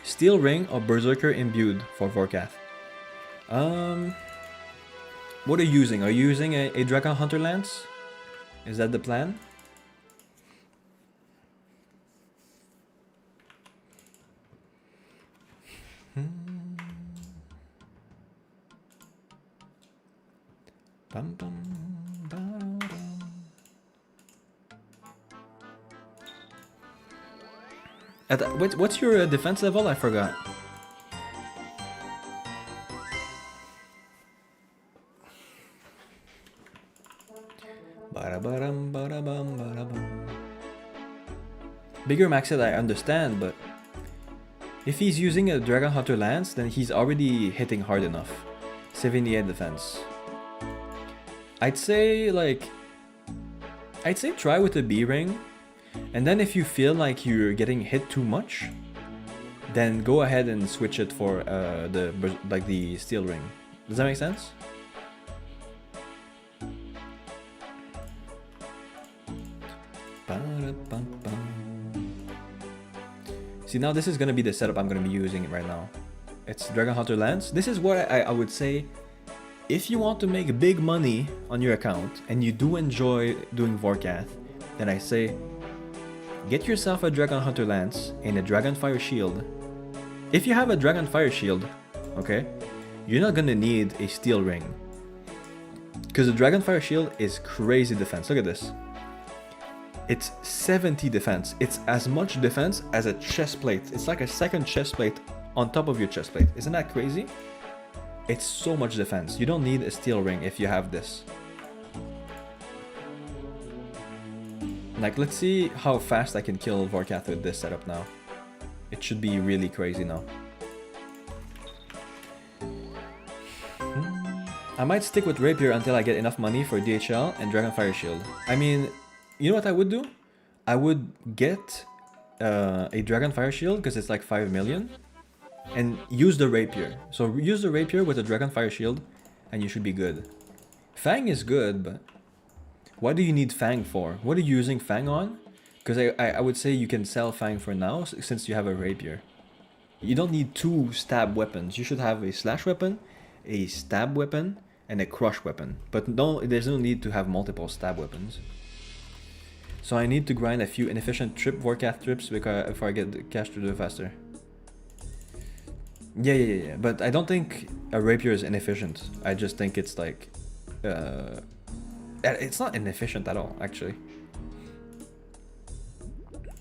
Steel Ring or Berserker Imbued for Vorkath. What are you using? Are you using a Dragon Hunter Lance? Is that the plan? Bum, bum, ba, da. What's your defense level? I forgot. Bigger maxed, I understand, but if he's using a Dragon Hunter Lance, then he's already hitting hard enough. 78 defense. I'd say try with the B ring, and then if you feel like you're getting hit too much, then go ahead and switch it for the steel ring. Does that make sense? See, now this is gonna be the setup I'm gonna be using right now. It's Dragon Hunter Lance. This is what I would say. If you want to make big money on your account and you do enjoy doing Vorkath, then I say get yourself a Dragon Hunter Lance and a Dragon Fire Shield. If you have a Dragon Fire Shield, okay, you're not gonna need a steel ring, because the Dragon Fire Shield is crazy defense. Look at this. It's 70 defense. It's as much defense as a chest plate. It's like a second chest plate on top of your chest plate. Isn't that crazy? It's so much defense. You don't need a steel ring if you have this. Like, let's see how fast I can kill Vorkath with this setup now. It should be really crazy now. I might stick with Rapier until I get enough money for DHL and Dragon Fire Shield. I mean, you know what I would do? I would get a Dragon Fire Shield because it's like 5 million. And use the Rapier. So use the Rapier with a Dragon Fire Shield and you should be good. Fang is good, but what do you need Fang for? What are you using Fang on? Because I would say you can sell Fang for now since you have a Rapier. You don't need 2 stab weapons. You should have a slash weapon, a stab weapon, and a crush weapon. But no, there's no need to have multiple stab weapons. So I need to grind a few inefficient Vorkath trips before I get the cash to do it faster. Yeah. But I don't think a rapier is inefficient. I just think it's like... it's not inefficient at all, actually.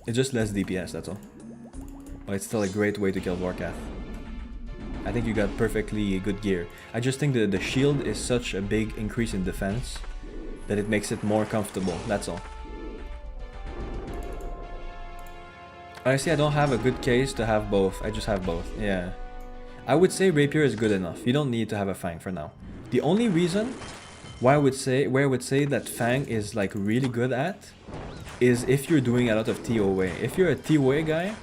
It's just less DPS, that's all. But it's still a great way to kill Vorkath. I think you got perfectly good gear. I just think that the shield is such a big increase in defense that it makes it more comfortable, that's all. Honestly, I don't have a good case to have both. I just have both, yeah. I would say rapier is good enough. You don't need to have a fang for now. The only reason why I would say that fang is like really good at is if you're doing a lot of TOA. If you're a TOA guy,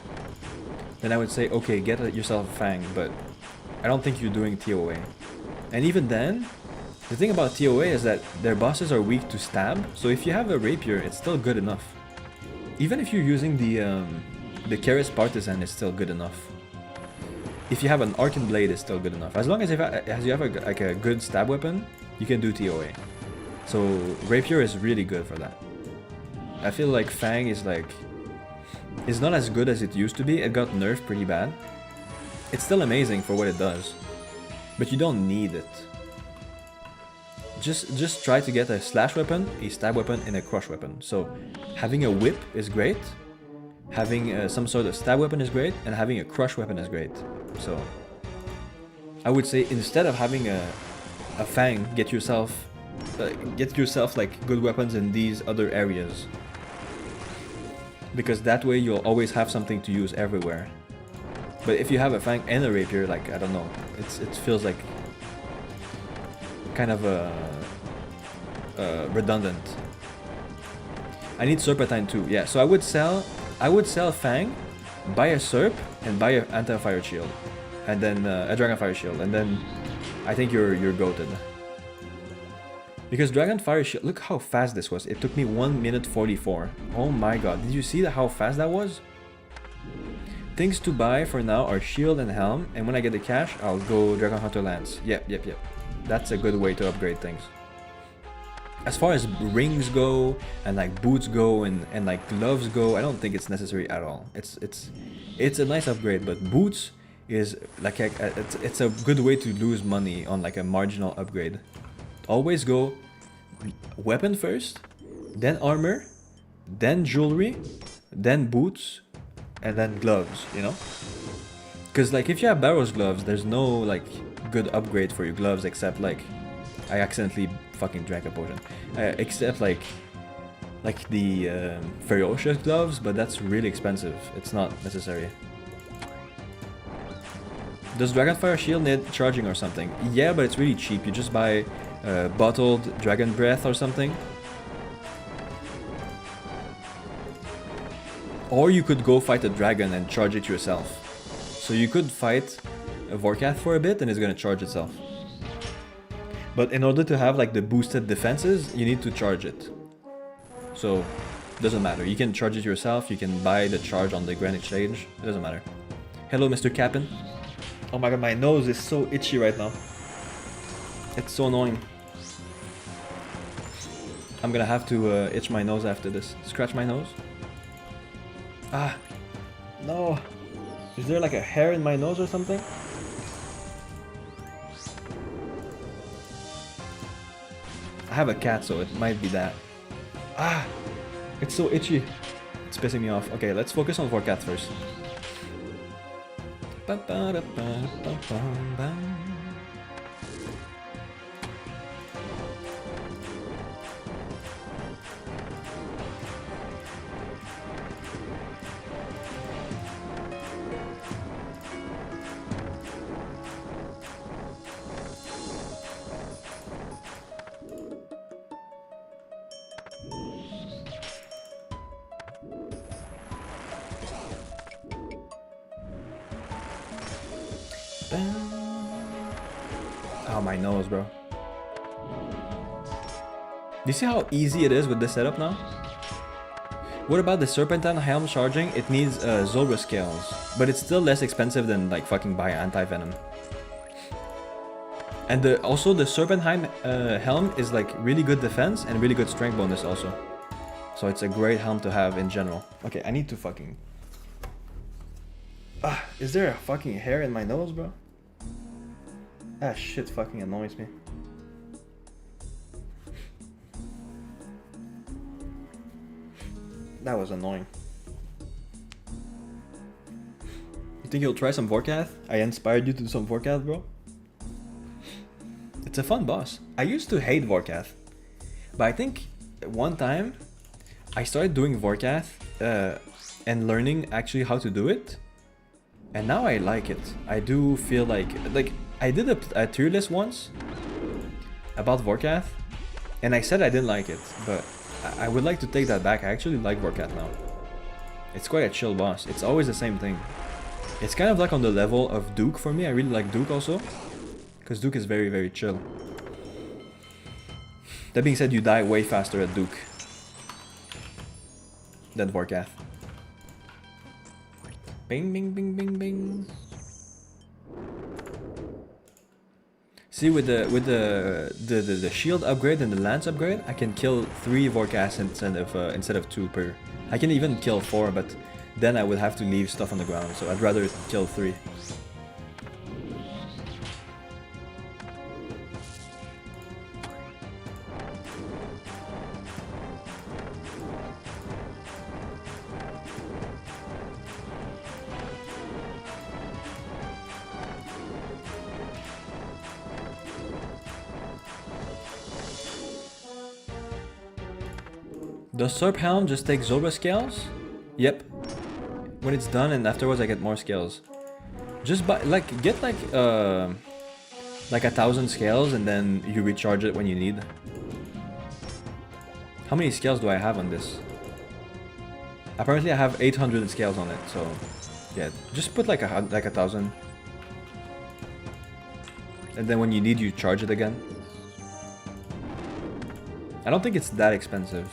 then I would say okay, get yourself a fang, but I don't think you're doing TOA. And even then, the thing about TOA is that their bosses are weak to stab, so if you have a rapier, it's still good enough. Even if you're using the Keris Partisan, is still good enough. If you have an Arcane Blade, it's still good enough. As long as you have a good stab weapon, you can do TOA. So rapier is really good for that. I feel like fang is like... it's not as good as it used to be. It got nerfed pretty bad. It's still amazing for what it does, but you don't need it. Just try to get a slash weapon, a stab weapon, and a crush weapon. So having a whip is great, having some sort of stab weapon is great, and having a crush weapon is great. So I would say instead of having a fang, get yourself like good weapons in these other areas, because that way you'll always have something to use everywhere. But if you have a fang and a rapier, like, I don't know, it feels like kind of redundant. I need Serpentine too, yeah. So I would sell fang, buy a Serp, and buy an anti-fire shield, and then a dragon fire shield, and then I think you're goated. Because Dragon Fire Shield, look how fast this was. It took me 1 minute 44. Oh my god, did you see how fast that was? Things to buy for now are Shield and Helm, and when I get the cash, I'll go Dragon Hunter Lance. Yep. That's a good way to upgrade things. As far as rings go, and like boots go, and like gloves go, I don't think it's necessary at all. It's a nice upgrade, but boots is like it's a good way to lose money on like a marginal upgrade. Always go weapon first, then armor, then jewelry, then boots, and then gloves, you know? Because like if you have Barrow's gloves, there's no like good upgrade for your gloves except like... I accidentally fucking drank a potion. Except like the Ferocious gloves, but that's really expensive. It's not necessary. Does Dragonfire Shield need charging or something? Yeah, but it's really cheap. You just buy bottled Dragon Breath or something. Or you could go fight a dragon and charge it yourself. So you could fight a Vorkath for a bit and it's gonna charge itself. But in order to have like the boosted defenses, you need to charge it. So, doesn't matter. You can charge it yourself, you can buy the charge on the Grand Exchange. It doesn't matter. Hello, Mr. Cap'n. Oh my god, my nose is so itchy right now. It's so annoying. I'm gonna have to itch my nose after this. Scratch my nose. Ah, no. Is there like a hair in my nose or something? I have a cat, so it might be that. Ah, it's so itchy. It's pissing me off. Okay, let's focus on Vorkath first. Oh, my nose, bro. Do you see how easy it is with this setup now? What about the Serpentine Helm charging? It needs Zulrah scales, but it's still less expensive than like fucking buy anti-venom. And also the Serpentheim helm is like really good defense and really good strength bonus also. So it's a great helm to have in general. Okay, I need to fucking... is there a fucking hair in my nose, bro? That shit fucking annoys me. That was annoying. You think you'll try some Vorkath? I inspired you to do some Vorkath, bro? It's a fun boss. I used to hate Vorkath, but I think one time I started doing Vorkath and learning actually how to do it, and now I like it. I do feel like I did a tier list once about Vorkath, and I said I didn't like it, but I would like to take that back. I actually like Vorkath now. It's quite a chill boss. It's always the same thing. It's kind of like on the level of Duke for me. I really like Duke also, because Duke is very, very chill. That being said, you die way faster at Duke than Vorkath. Bing, bing, bing, bing, bing. See, with the shield upgrade and the lance upgrade, I can kill 3 Vorkaths instead of 2 per. I can even kill 4, but then I would have to leave stuff on the ground, so I'd rather kill 3. Does Serp Helm just take Zobra scales? Yep. When it's done, and afterwards I get more scales. Just buy, get like 1,000 scales and then you recharge it when you need. How many scales do I have on this? Apparently I have 800 scales on it, so yeah, just put like 1,000. And then when you need, you charge it again. I don't think it's that expensive.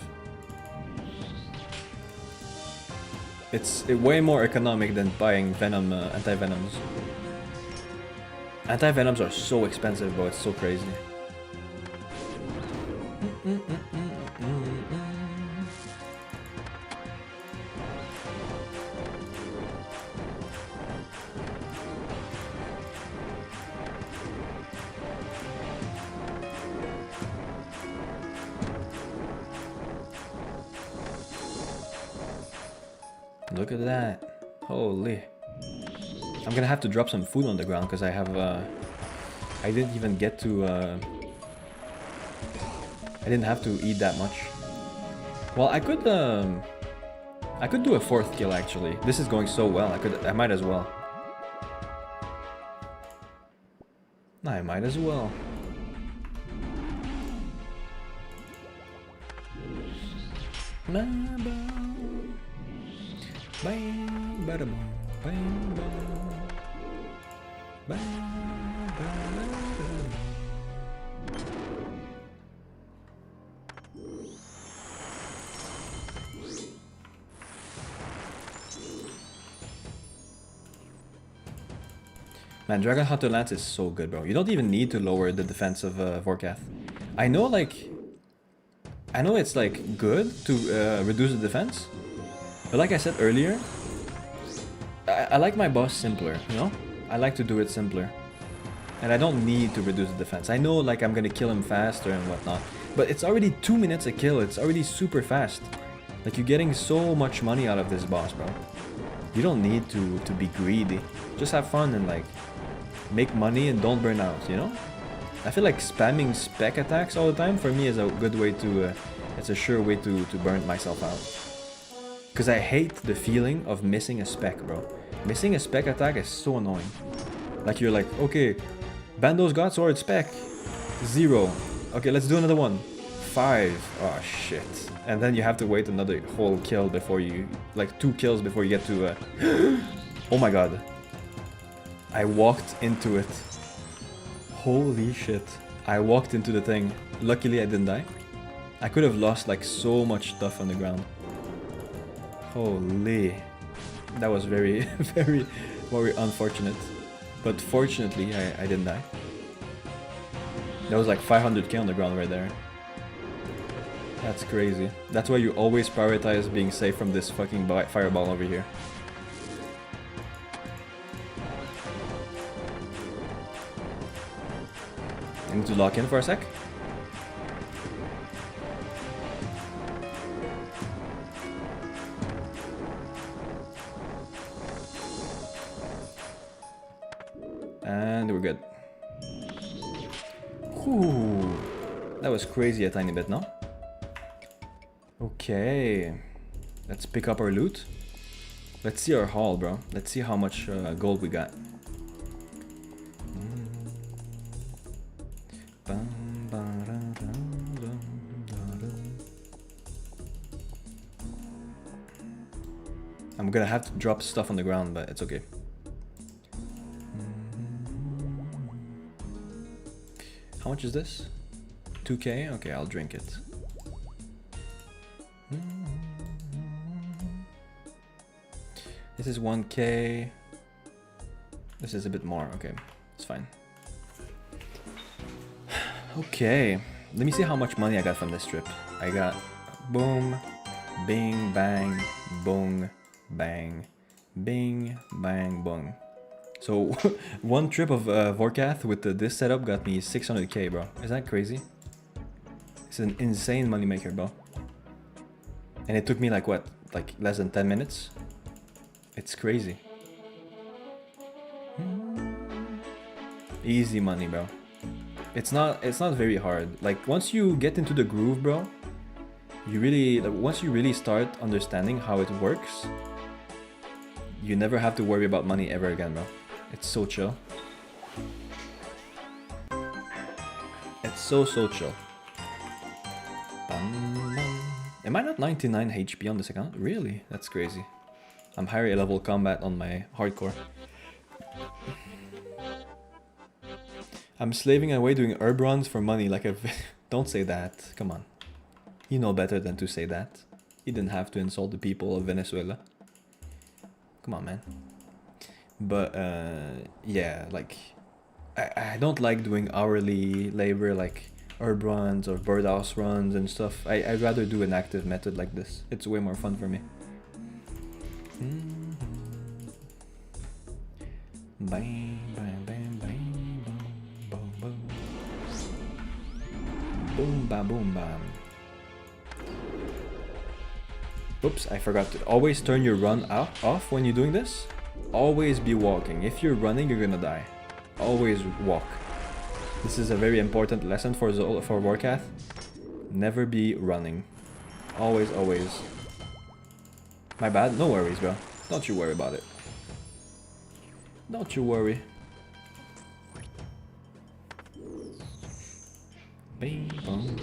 It's way more economic than buying Venom anti-venoms. Anti-venoms are so expensive, bro. It's so crazy. Look at that. Holy. I'm gonna have to drop some food on the ground because I have I didn't even get to I didn't have to eat that much. Well, I could do a 4th kill actually. This is going so well. I might as well. I might as well. Man, Dragon Hunter Lance is so good, bro. You don't even need to lower the defense of Vorkath. I know it's like good to reduce the defense, but like I said earlier, I like my boss simpler, you know? I like to do it simpler. And I don't need to reduce the defense. I know like I'm gonna kill him faster and whatnot, but it's already 2 minutes a kill. It's already super fast. Like, you're getting so much money out of this boss, bro. You don't need to be greedy. Just have fun and like make money and don't burn out, you know? I feel like spamming spec attacks all the time for me is a good way to, it's a sure way to burn myself out. Because I hate the feeling of missing a spec, bro. Missing a spec attack is so annoying. Like, you're like, okay, Bando's got sword spec. 0. Okay, let's do another one. 5. Oh, shit. And then you have to wait another whole kill before you... Like, 2 kills before you get to... Oh my god. I walked into it. Holy shit. I walked into the thing. Luckily, I didn't die. I could have lost, like, so much stuff on the ground. Holy. That was very, very unfortunate. But fortunately, I didn't die. That was like 500k on the ground right there. That's crazy. That's why you always prioritize being safe from this fucking fireball over here. I need to lock in for a sec. And we're good. Whew. That was crazy a tiny bit, no? Okay. Let's pick up our loot. Let's see our haul, bro. Let's see how much gold we got. I'm gonna have to drop stuff on the ground, but it's okay. How much is this? 2k? Okay, I'll drink it. This is 1k. This is a bit more. Okay, it's fine. Okay, let me see how much money I got from this trip. I got boom, bing, bang, boom, bang, bing, bang, boom. So one trip of Vorkath with this setup got me 600k, bro. Is that crazy? It's an insane moneymaker, bro. And it took me like what? Like less than 10 minutes? It's crazy. Easy money, bro. It's not very hard. Like once you get into the groove, bro, you really once you really start understanding how it works, you never have to worry about money ever again, bro. It's so chill. It's so chill. Am I not 99 HP on this account? Really? That's crazy. I'm higher level combat on my hardcore. I'm slaving away doing herb runs for money like a... Don't say that. Come on. You know better than to say that. You didn't have to insult the people of Venezuela. Come on, man. But, yeah, like... I don't like doing hourly labor like herb runs or birdhouse runs and stuff. I'd rather do an active method like this. It's way more fun for me. Bang, bang, bang, bang, boom, boom, boom. Boom, ba, boom, bam. Oops, I forgot to always turn your run off when you're doing this. Always be walking. If you're running, you're gonna die. Always walk. This is a very important lesson for Vorkath. Never be running. Always, always. My bad. No worries, bro. Don't you worry about it. Don't you worry. Bing bong.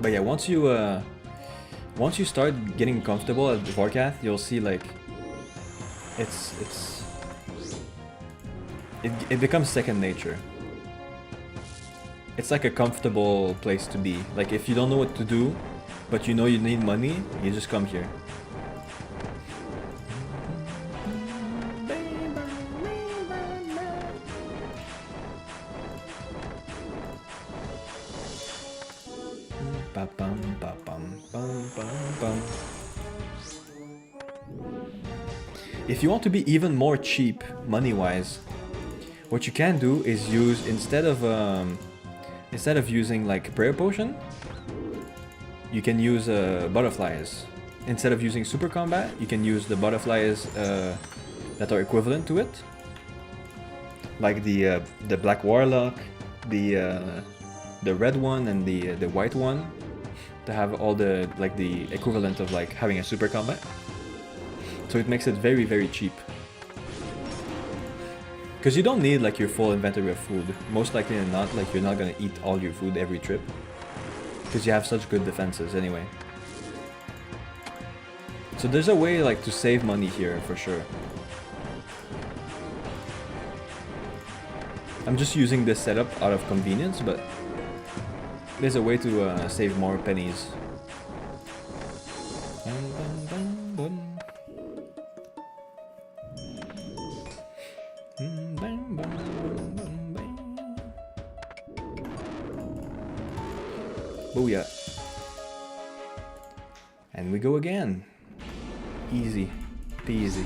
But yeah, once you start getting comfortable at Vorkath, you'll see like it becomes second nature. It's like a comfortable place to be. Like if you don't know what to do, but you know you need money, you just come here. If you want to be even more cheap money-wise, what you can do is use instead of using like prayer potion, you can use butterflies. Instead of using super combat, you can use the butterflies that are equivalent to it, like the black warlock, the red one, and the white one, to have all the like the equivalent of like having a super combat. So it makes it very, very cheap. Because you don't need like your full inventory of food. Most likely than not, like you're not gonna eat all your food every trip. Because you have such good defenses anyway. So there's a way like to save money here for sure. I'm just using this setup out of convenience, but there's a way to save more pennies. Booyah. And we go again. Easy peasy.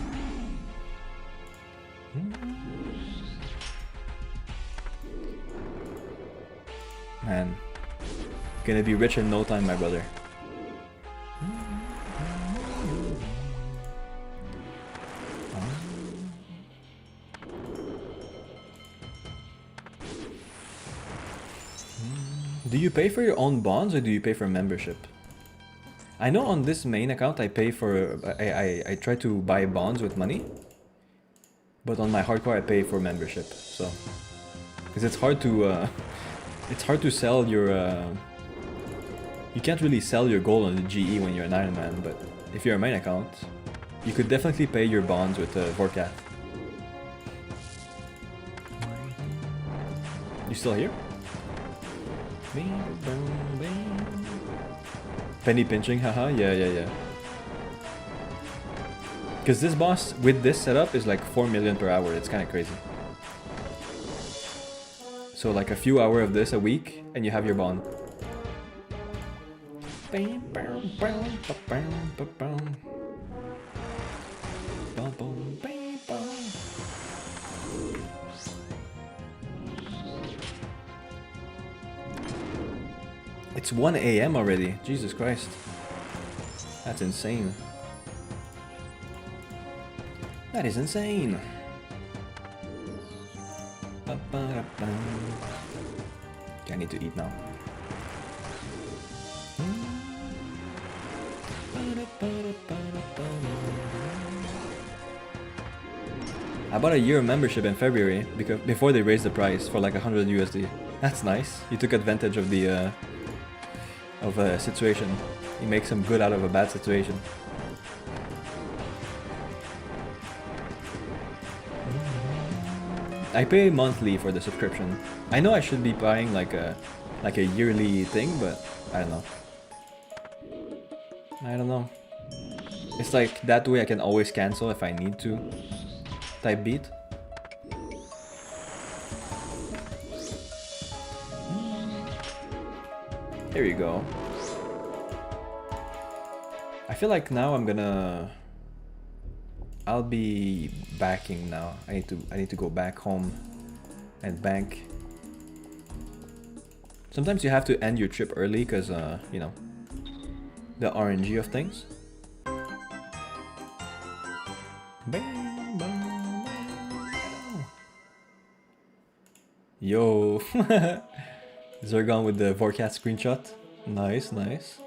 Man, gonna be rich in no time, my brother. Do you pay for your own bonds or do you pay for membership? I know on this main account I pay for I try to buy bonds with money, but on my hardcore I pay for membership. So because it's hard to sell your you can't really sell your gold on the GE when you're an Iron Man, but if you're a main account, you could definitely pay your bonds with Vorkath. You still here? Penny pinching, haha, yeah. Because this boss, with this setup, is like 4 million per hour, it's kind of crazy. So like a few hours of this a week, and you have your bond. It's 1 AM already. Jesus Christ. That's insane. That is insane. Okay, I need to eat now. I bought a year membership in February because before they raised the price for like 100 USD. That's nice. You took advantage of the situation. You make some good out of a bad situation. I pay monthly for the subscription. I know I should be buying like a yearly thing, but I don't know. I don't know. It's like that way I can always cancel if I need to. Type beat. There you go. I feel like now I'll be backing now. I need to go back home and bank. Sometimes you have to end your trip early because you know, the RNG of things. Yo, Zergon with the Vorkath screenshot. Nice, nice.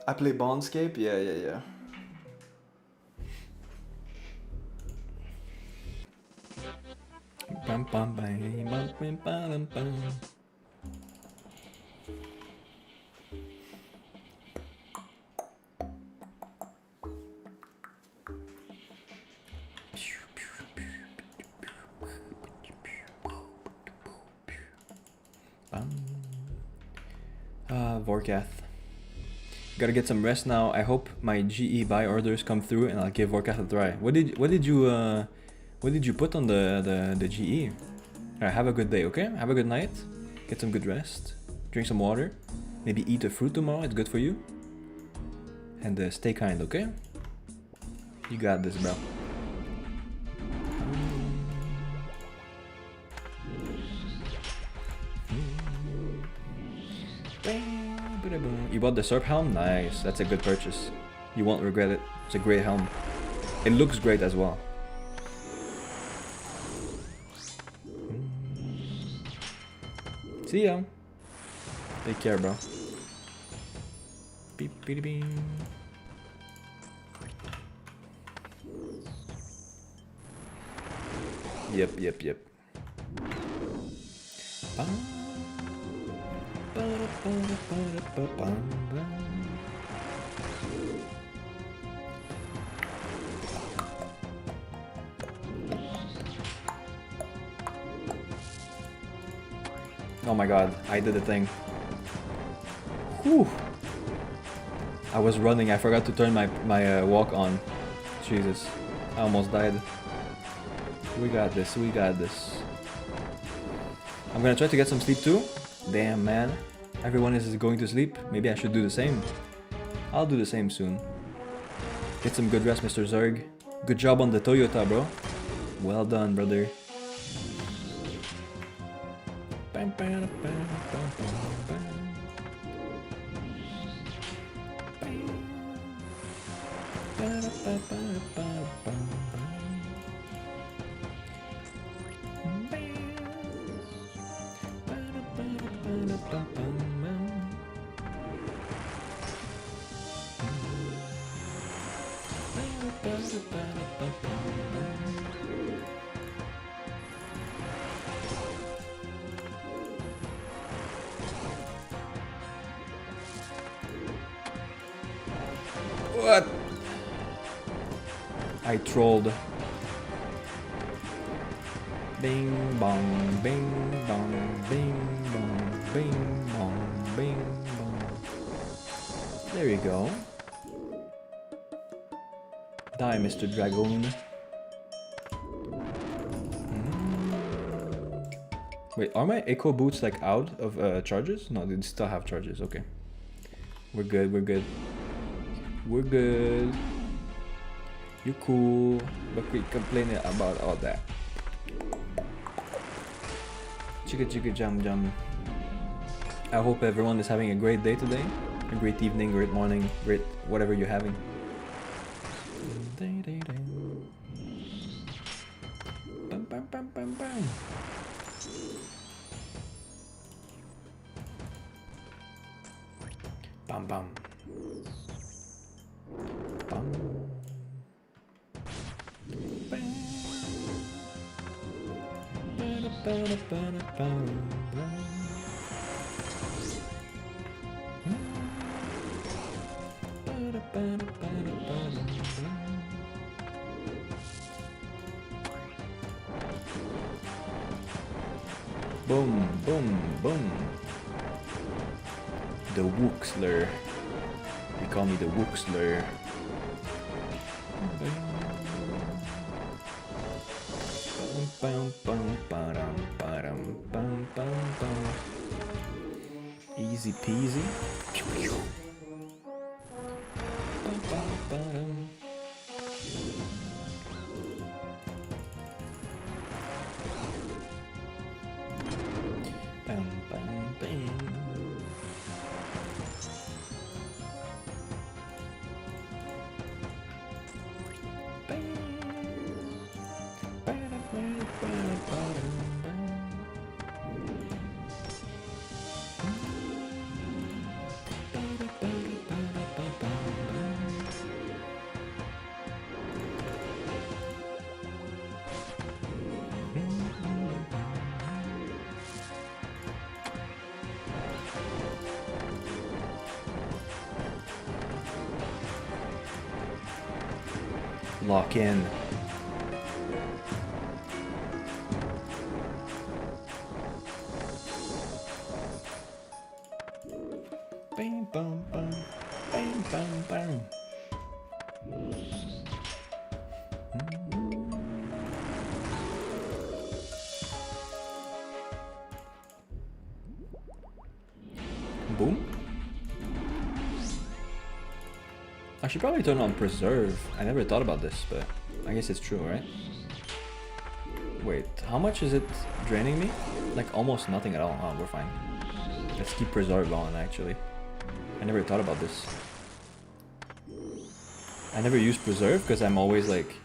I play Bondscape? Yeah. Vorkath. Gotta get some rest now. I hope my GE buy orders come through and I'll give Vorkath a try. What did you put on the GE? Alright, have a good day, okay? Have a good night. Get some good rest. Drink some water. Maybe eat a fruit tomorrow, it's good for you. And stay kind, okay? You got this, bro. You bought the Serp helm? Nice, that's a good purchase. You won't regret it. It's a great helm. It looks great as well. See ya. Take care, bro. Beep, beep, beep. Yep. Oh my god, I did the thing. Whew. I was running, I forgot to turn my walk on. Jesus, I almost died. We got this, we got this. I'm gonna try to get some sleep too. Damn, man. Everyone is going to sleep. Maybe I should do the same. I'll do the same soon. Get some good rest, Mr. Zerg. Good job on the Toyota, bro. Well done, brother. What? I trolled. Bing bong, bing bong, bing bong, bing bong, bing bong. There you go. Die, Mr. Dragoon. Wait, are my echo boots like out of charges? No, they still have charges. Okay. We're good, we're good. We're good. You cool, but we complaining about all that. Chicka chicka jam jam. I hope everyone is having a great day today. A great evening, great morning, great whatever you're having. Bam bam bam bam bam. Bam bam. Bam. Boom, boom, boom. The Wooxler. They call me the Wooxler. Easy peasy. Lock in. Bang bam bam, bang bam bam. Boom. I should probably turn on preserve. I never thought about this, but I guess it's true, right? Wait, how much is it draining me? Like almost nothing at all. Oh, we're fine. Let's keep preserve on, actually. I never thought about this. I never use preserve because I'm always like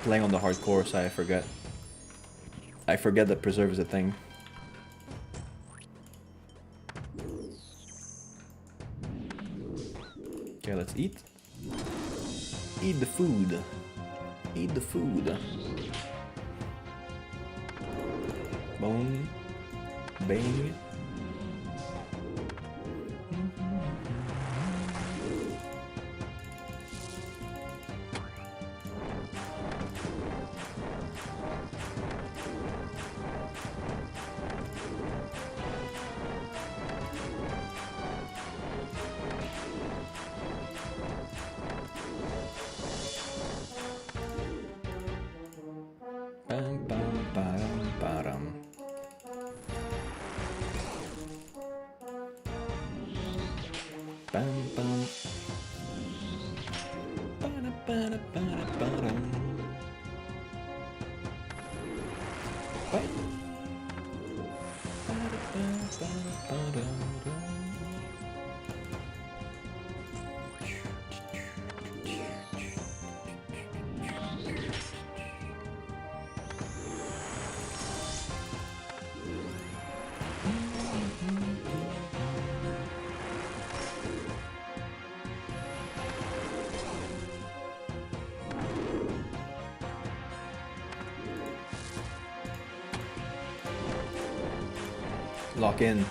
playing on the hardcore, so I forget. I forget that preserve is a thing. Okay, let's eat. Eat the food. Eat the food. Boom. Bang. Bam, bam, bam, bam. Bam, bam. Ba-da, ba-da, ba-da, ba-dum. Bam. Ba-da, ba-da, ba-da, ba-dum. Lock in.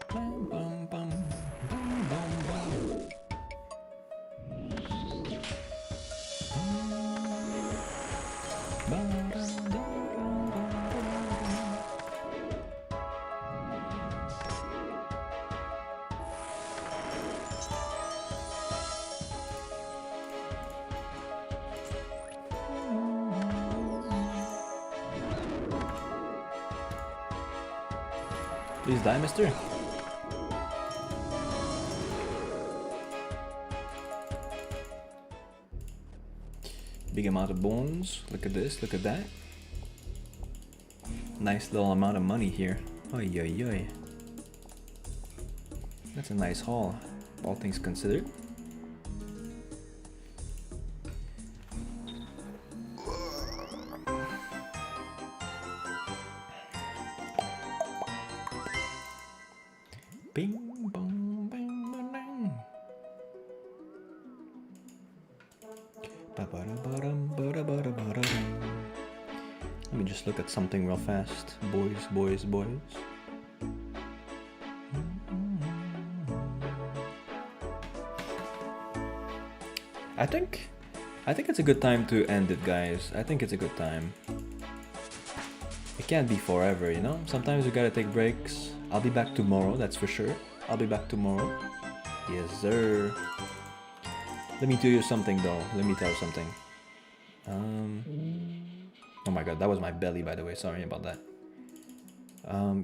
Bum, bum, bum, bum, bum, bum. Please die, mister. Big amount of bones. Look at this, look at that. Nice little amount of money here. Oy, oy, oy. That's a nice haul, all things considered. Bing, bong, bang, bang, bang. Let me just look at something real fast. Boys, boys, boys. I think it's a good time to end it, guys. I think it's a good time. It can't be forever, you know? Sometimes we gotta take breaks. I'll be back tomorrow, that's for sure. I'll be back tomorrow. Yes, sir. Let me tell you something, though. Let me tell you something. Oh my god, that was my belly, by the way. Sorry about that.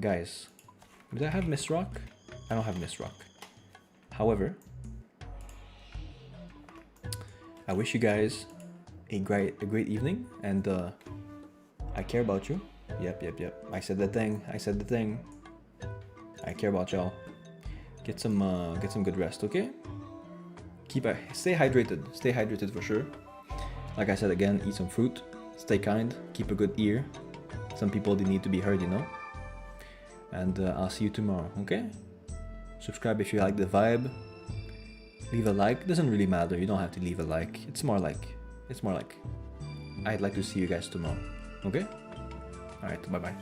Guys, do I have Miss Rock? I don't have Miss Rock. However, I wish you guys a great evening, and I care about you. Yep. I said the thing. I care about y'all. Get some good rest, okay? Stay hydrated. Stay hydrated for sure. Like I said again, eat some fruit. Stay kind. Keep a good ear. Some people, they need to be heard, you know. And I'll see you tomorrow, okay? Subscribe if you like the vibe. Leave a like. Doesn't really matter. You don't have to leave a like. It's more like I'd like to see you guys tomorrow. Okay? All right. Bye bye.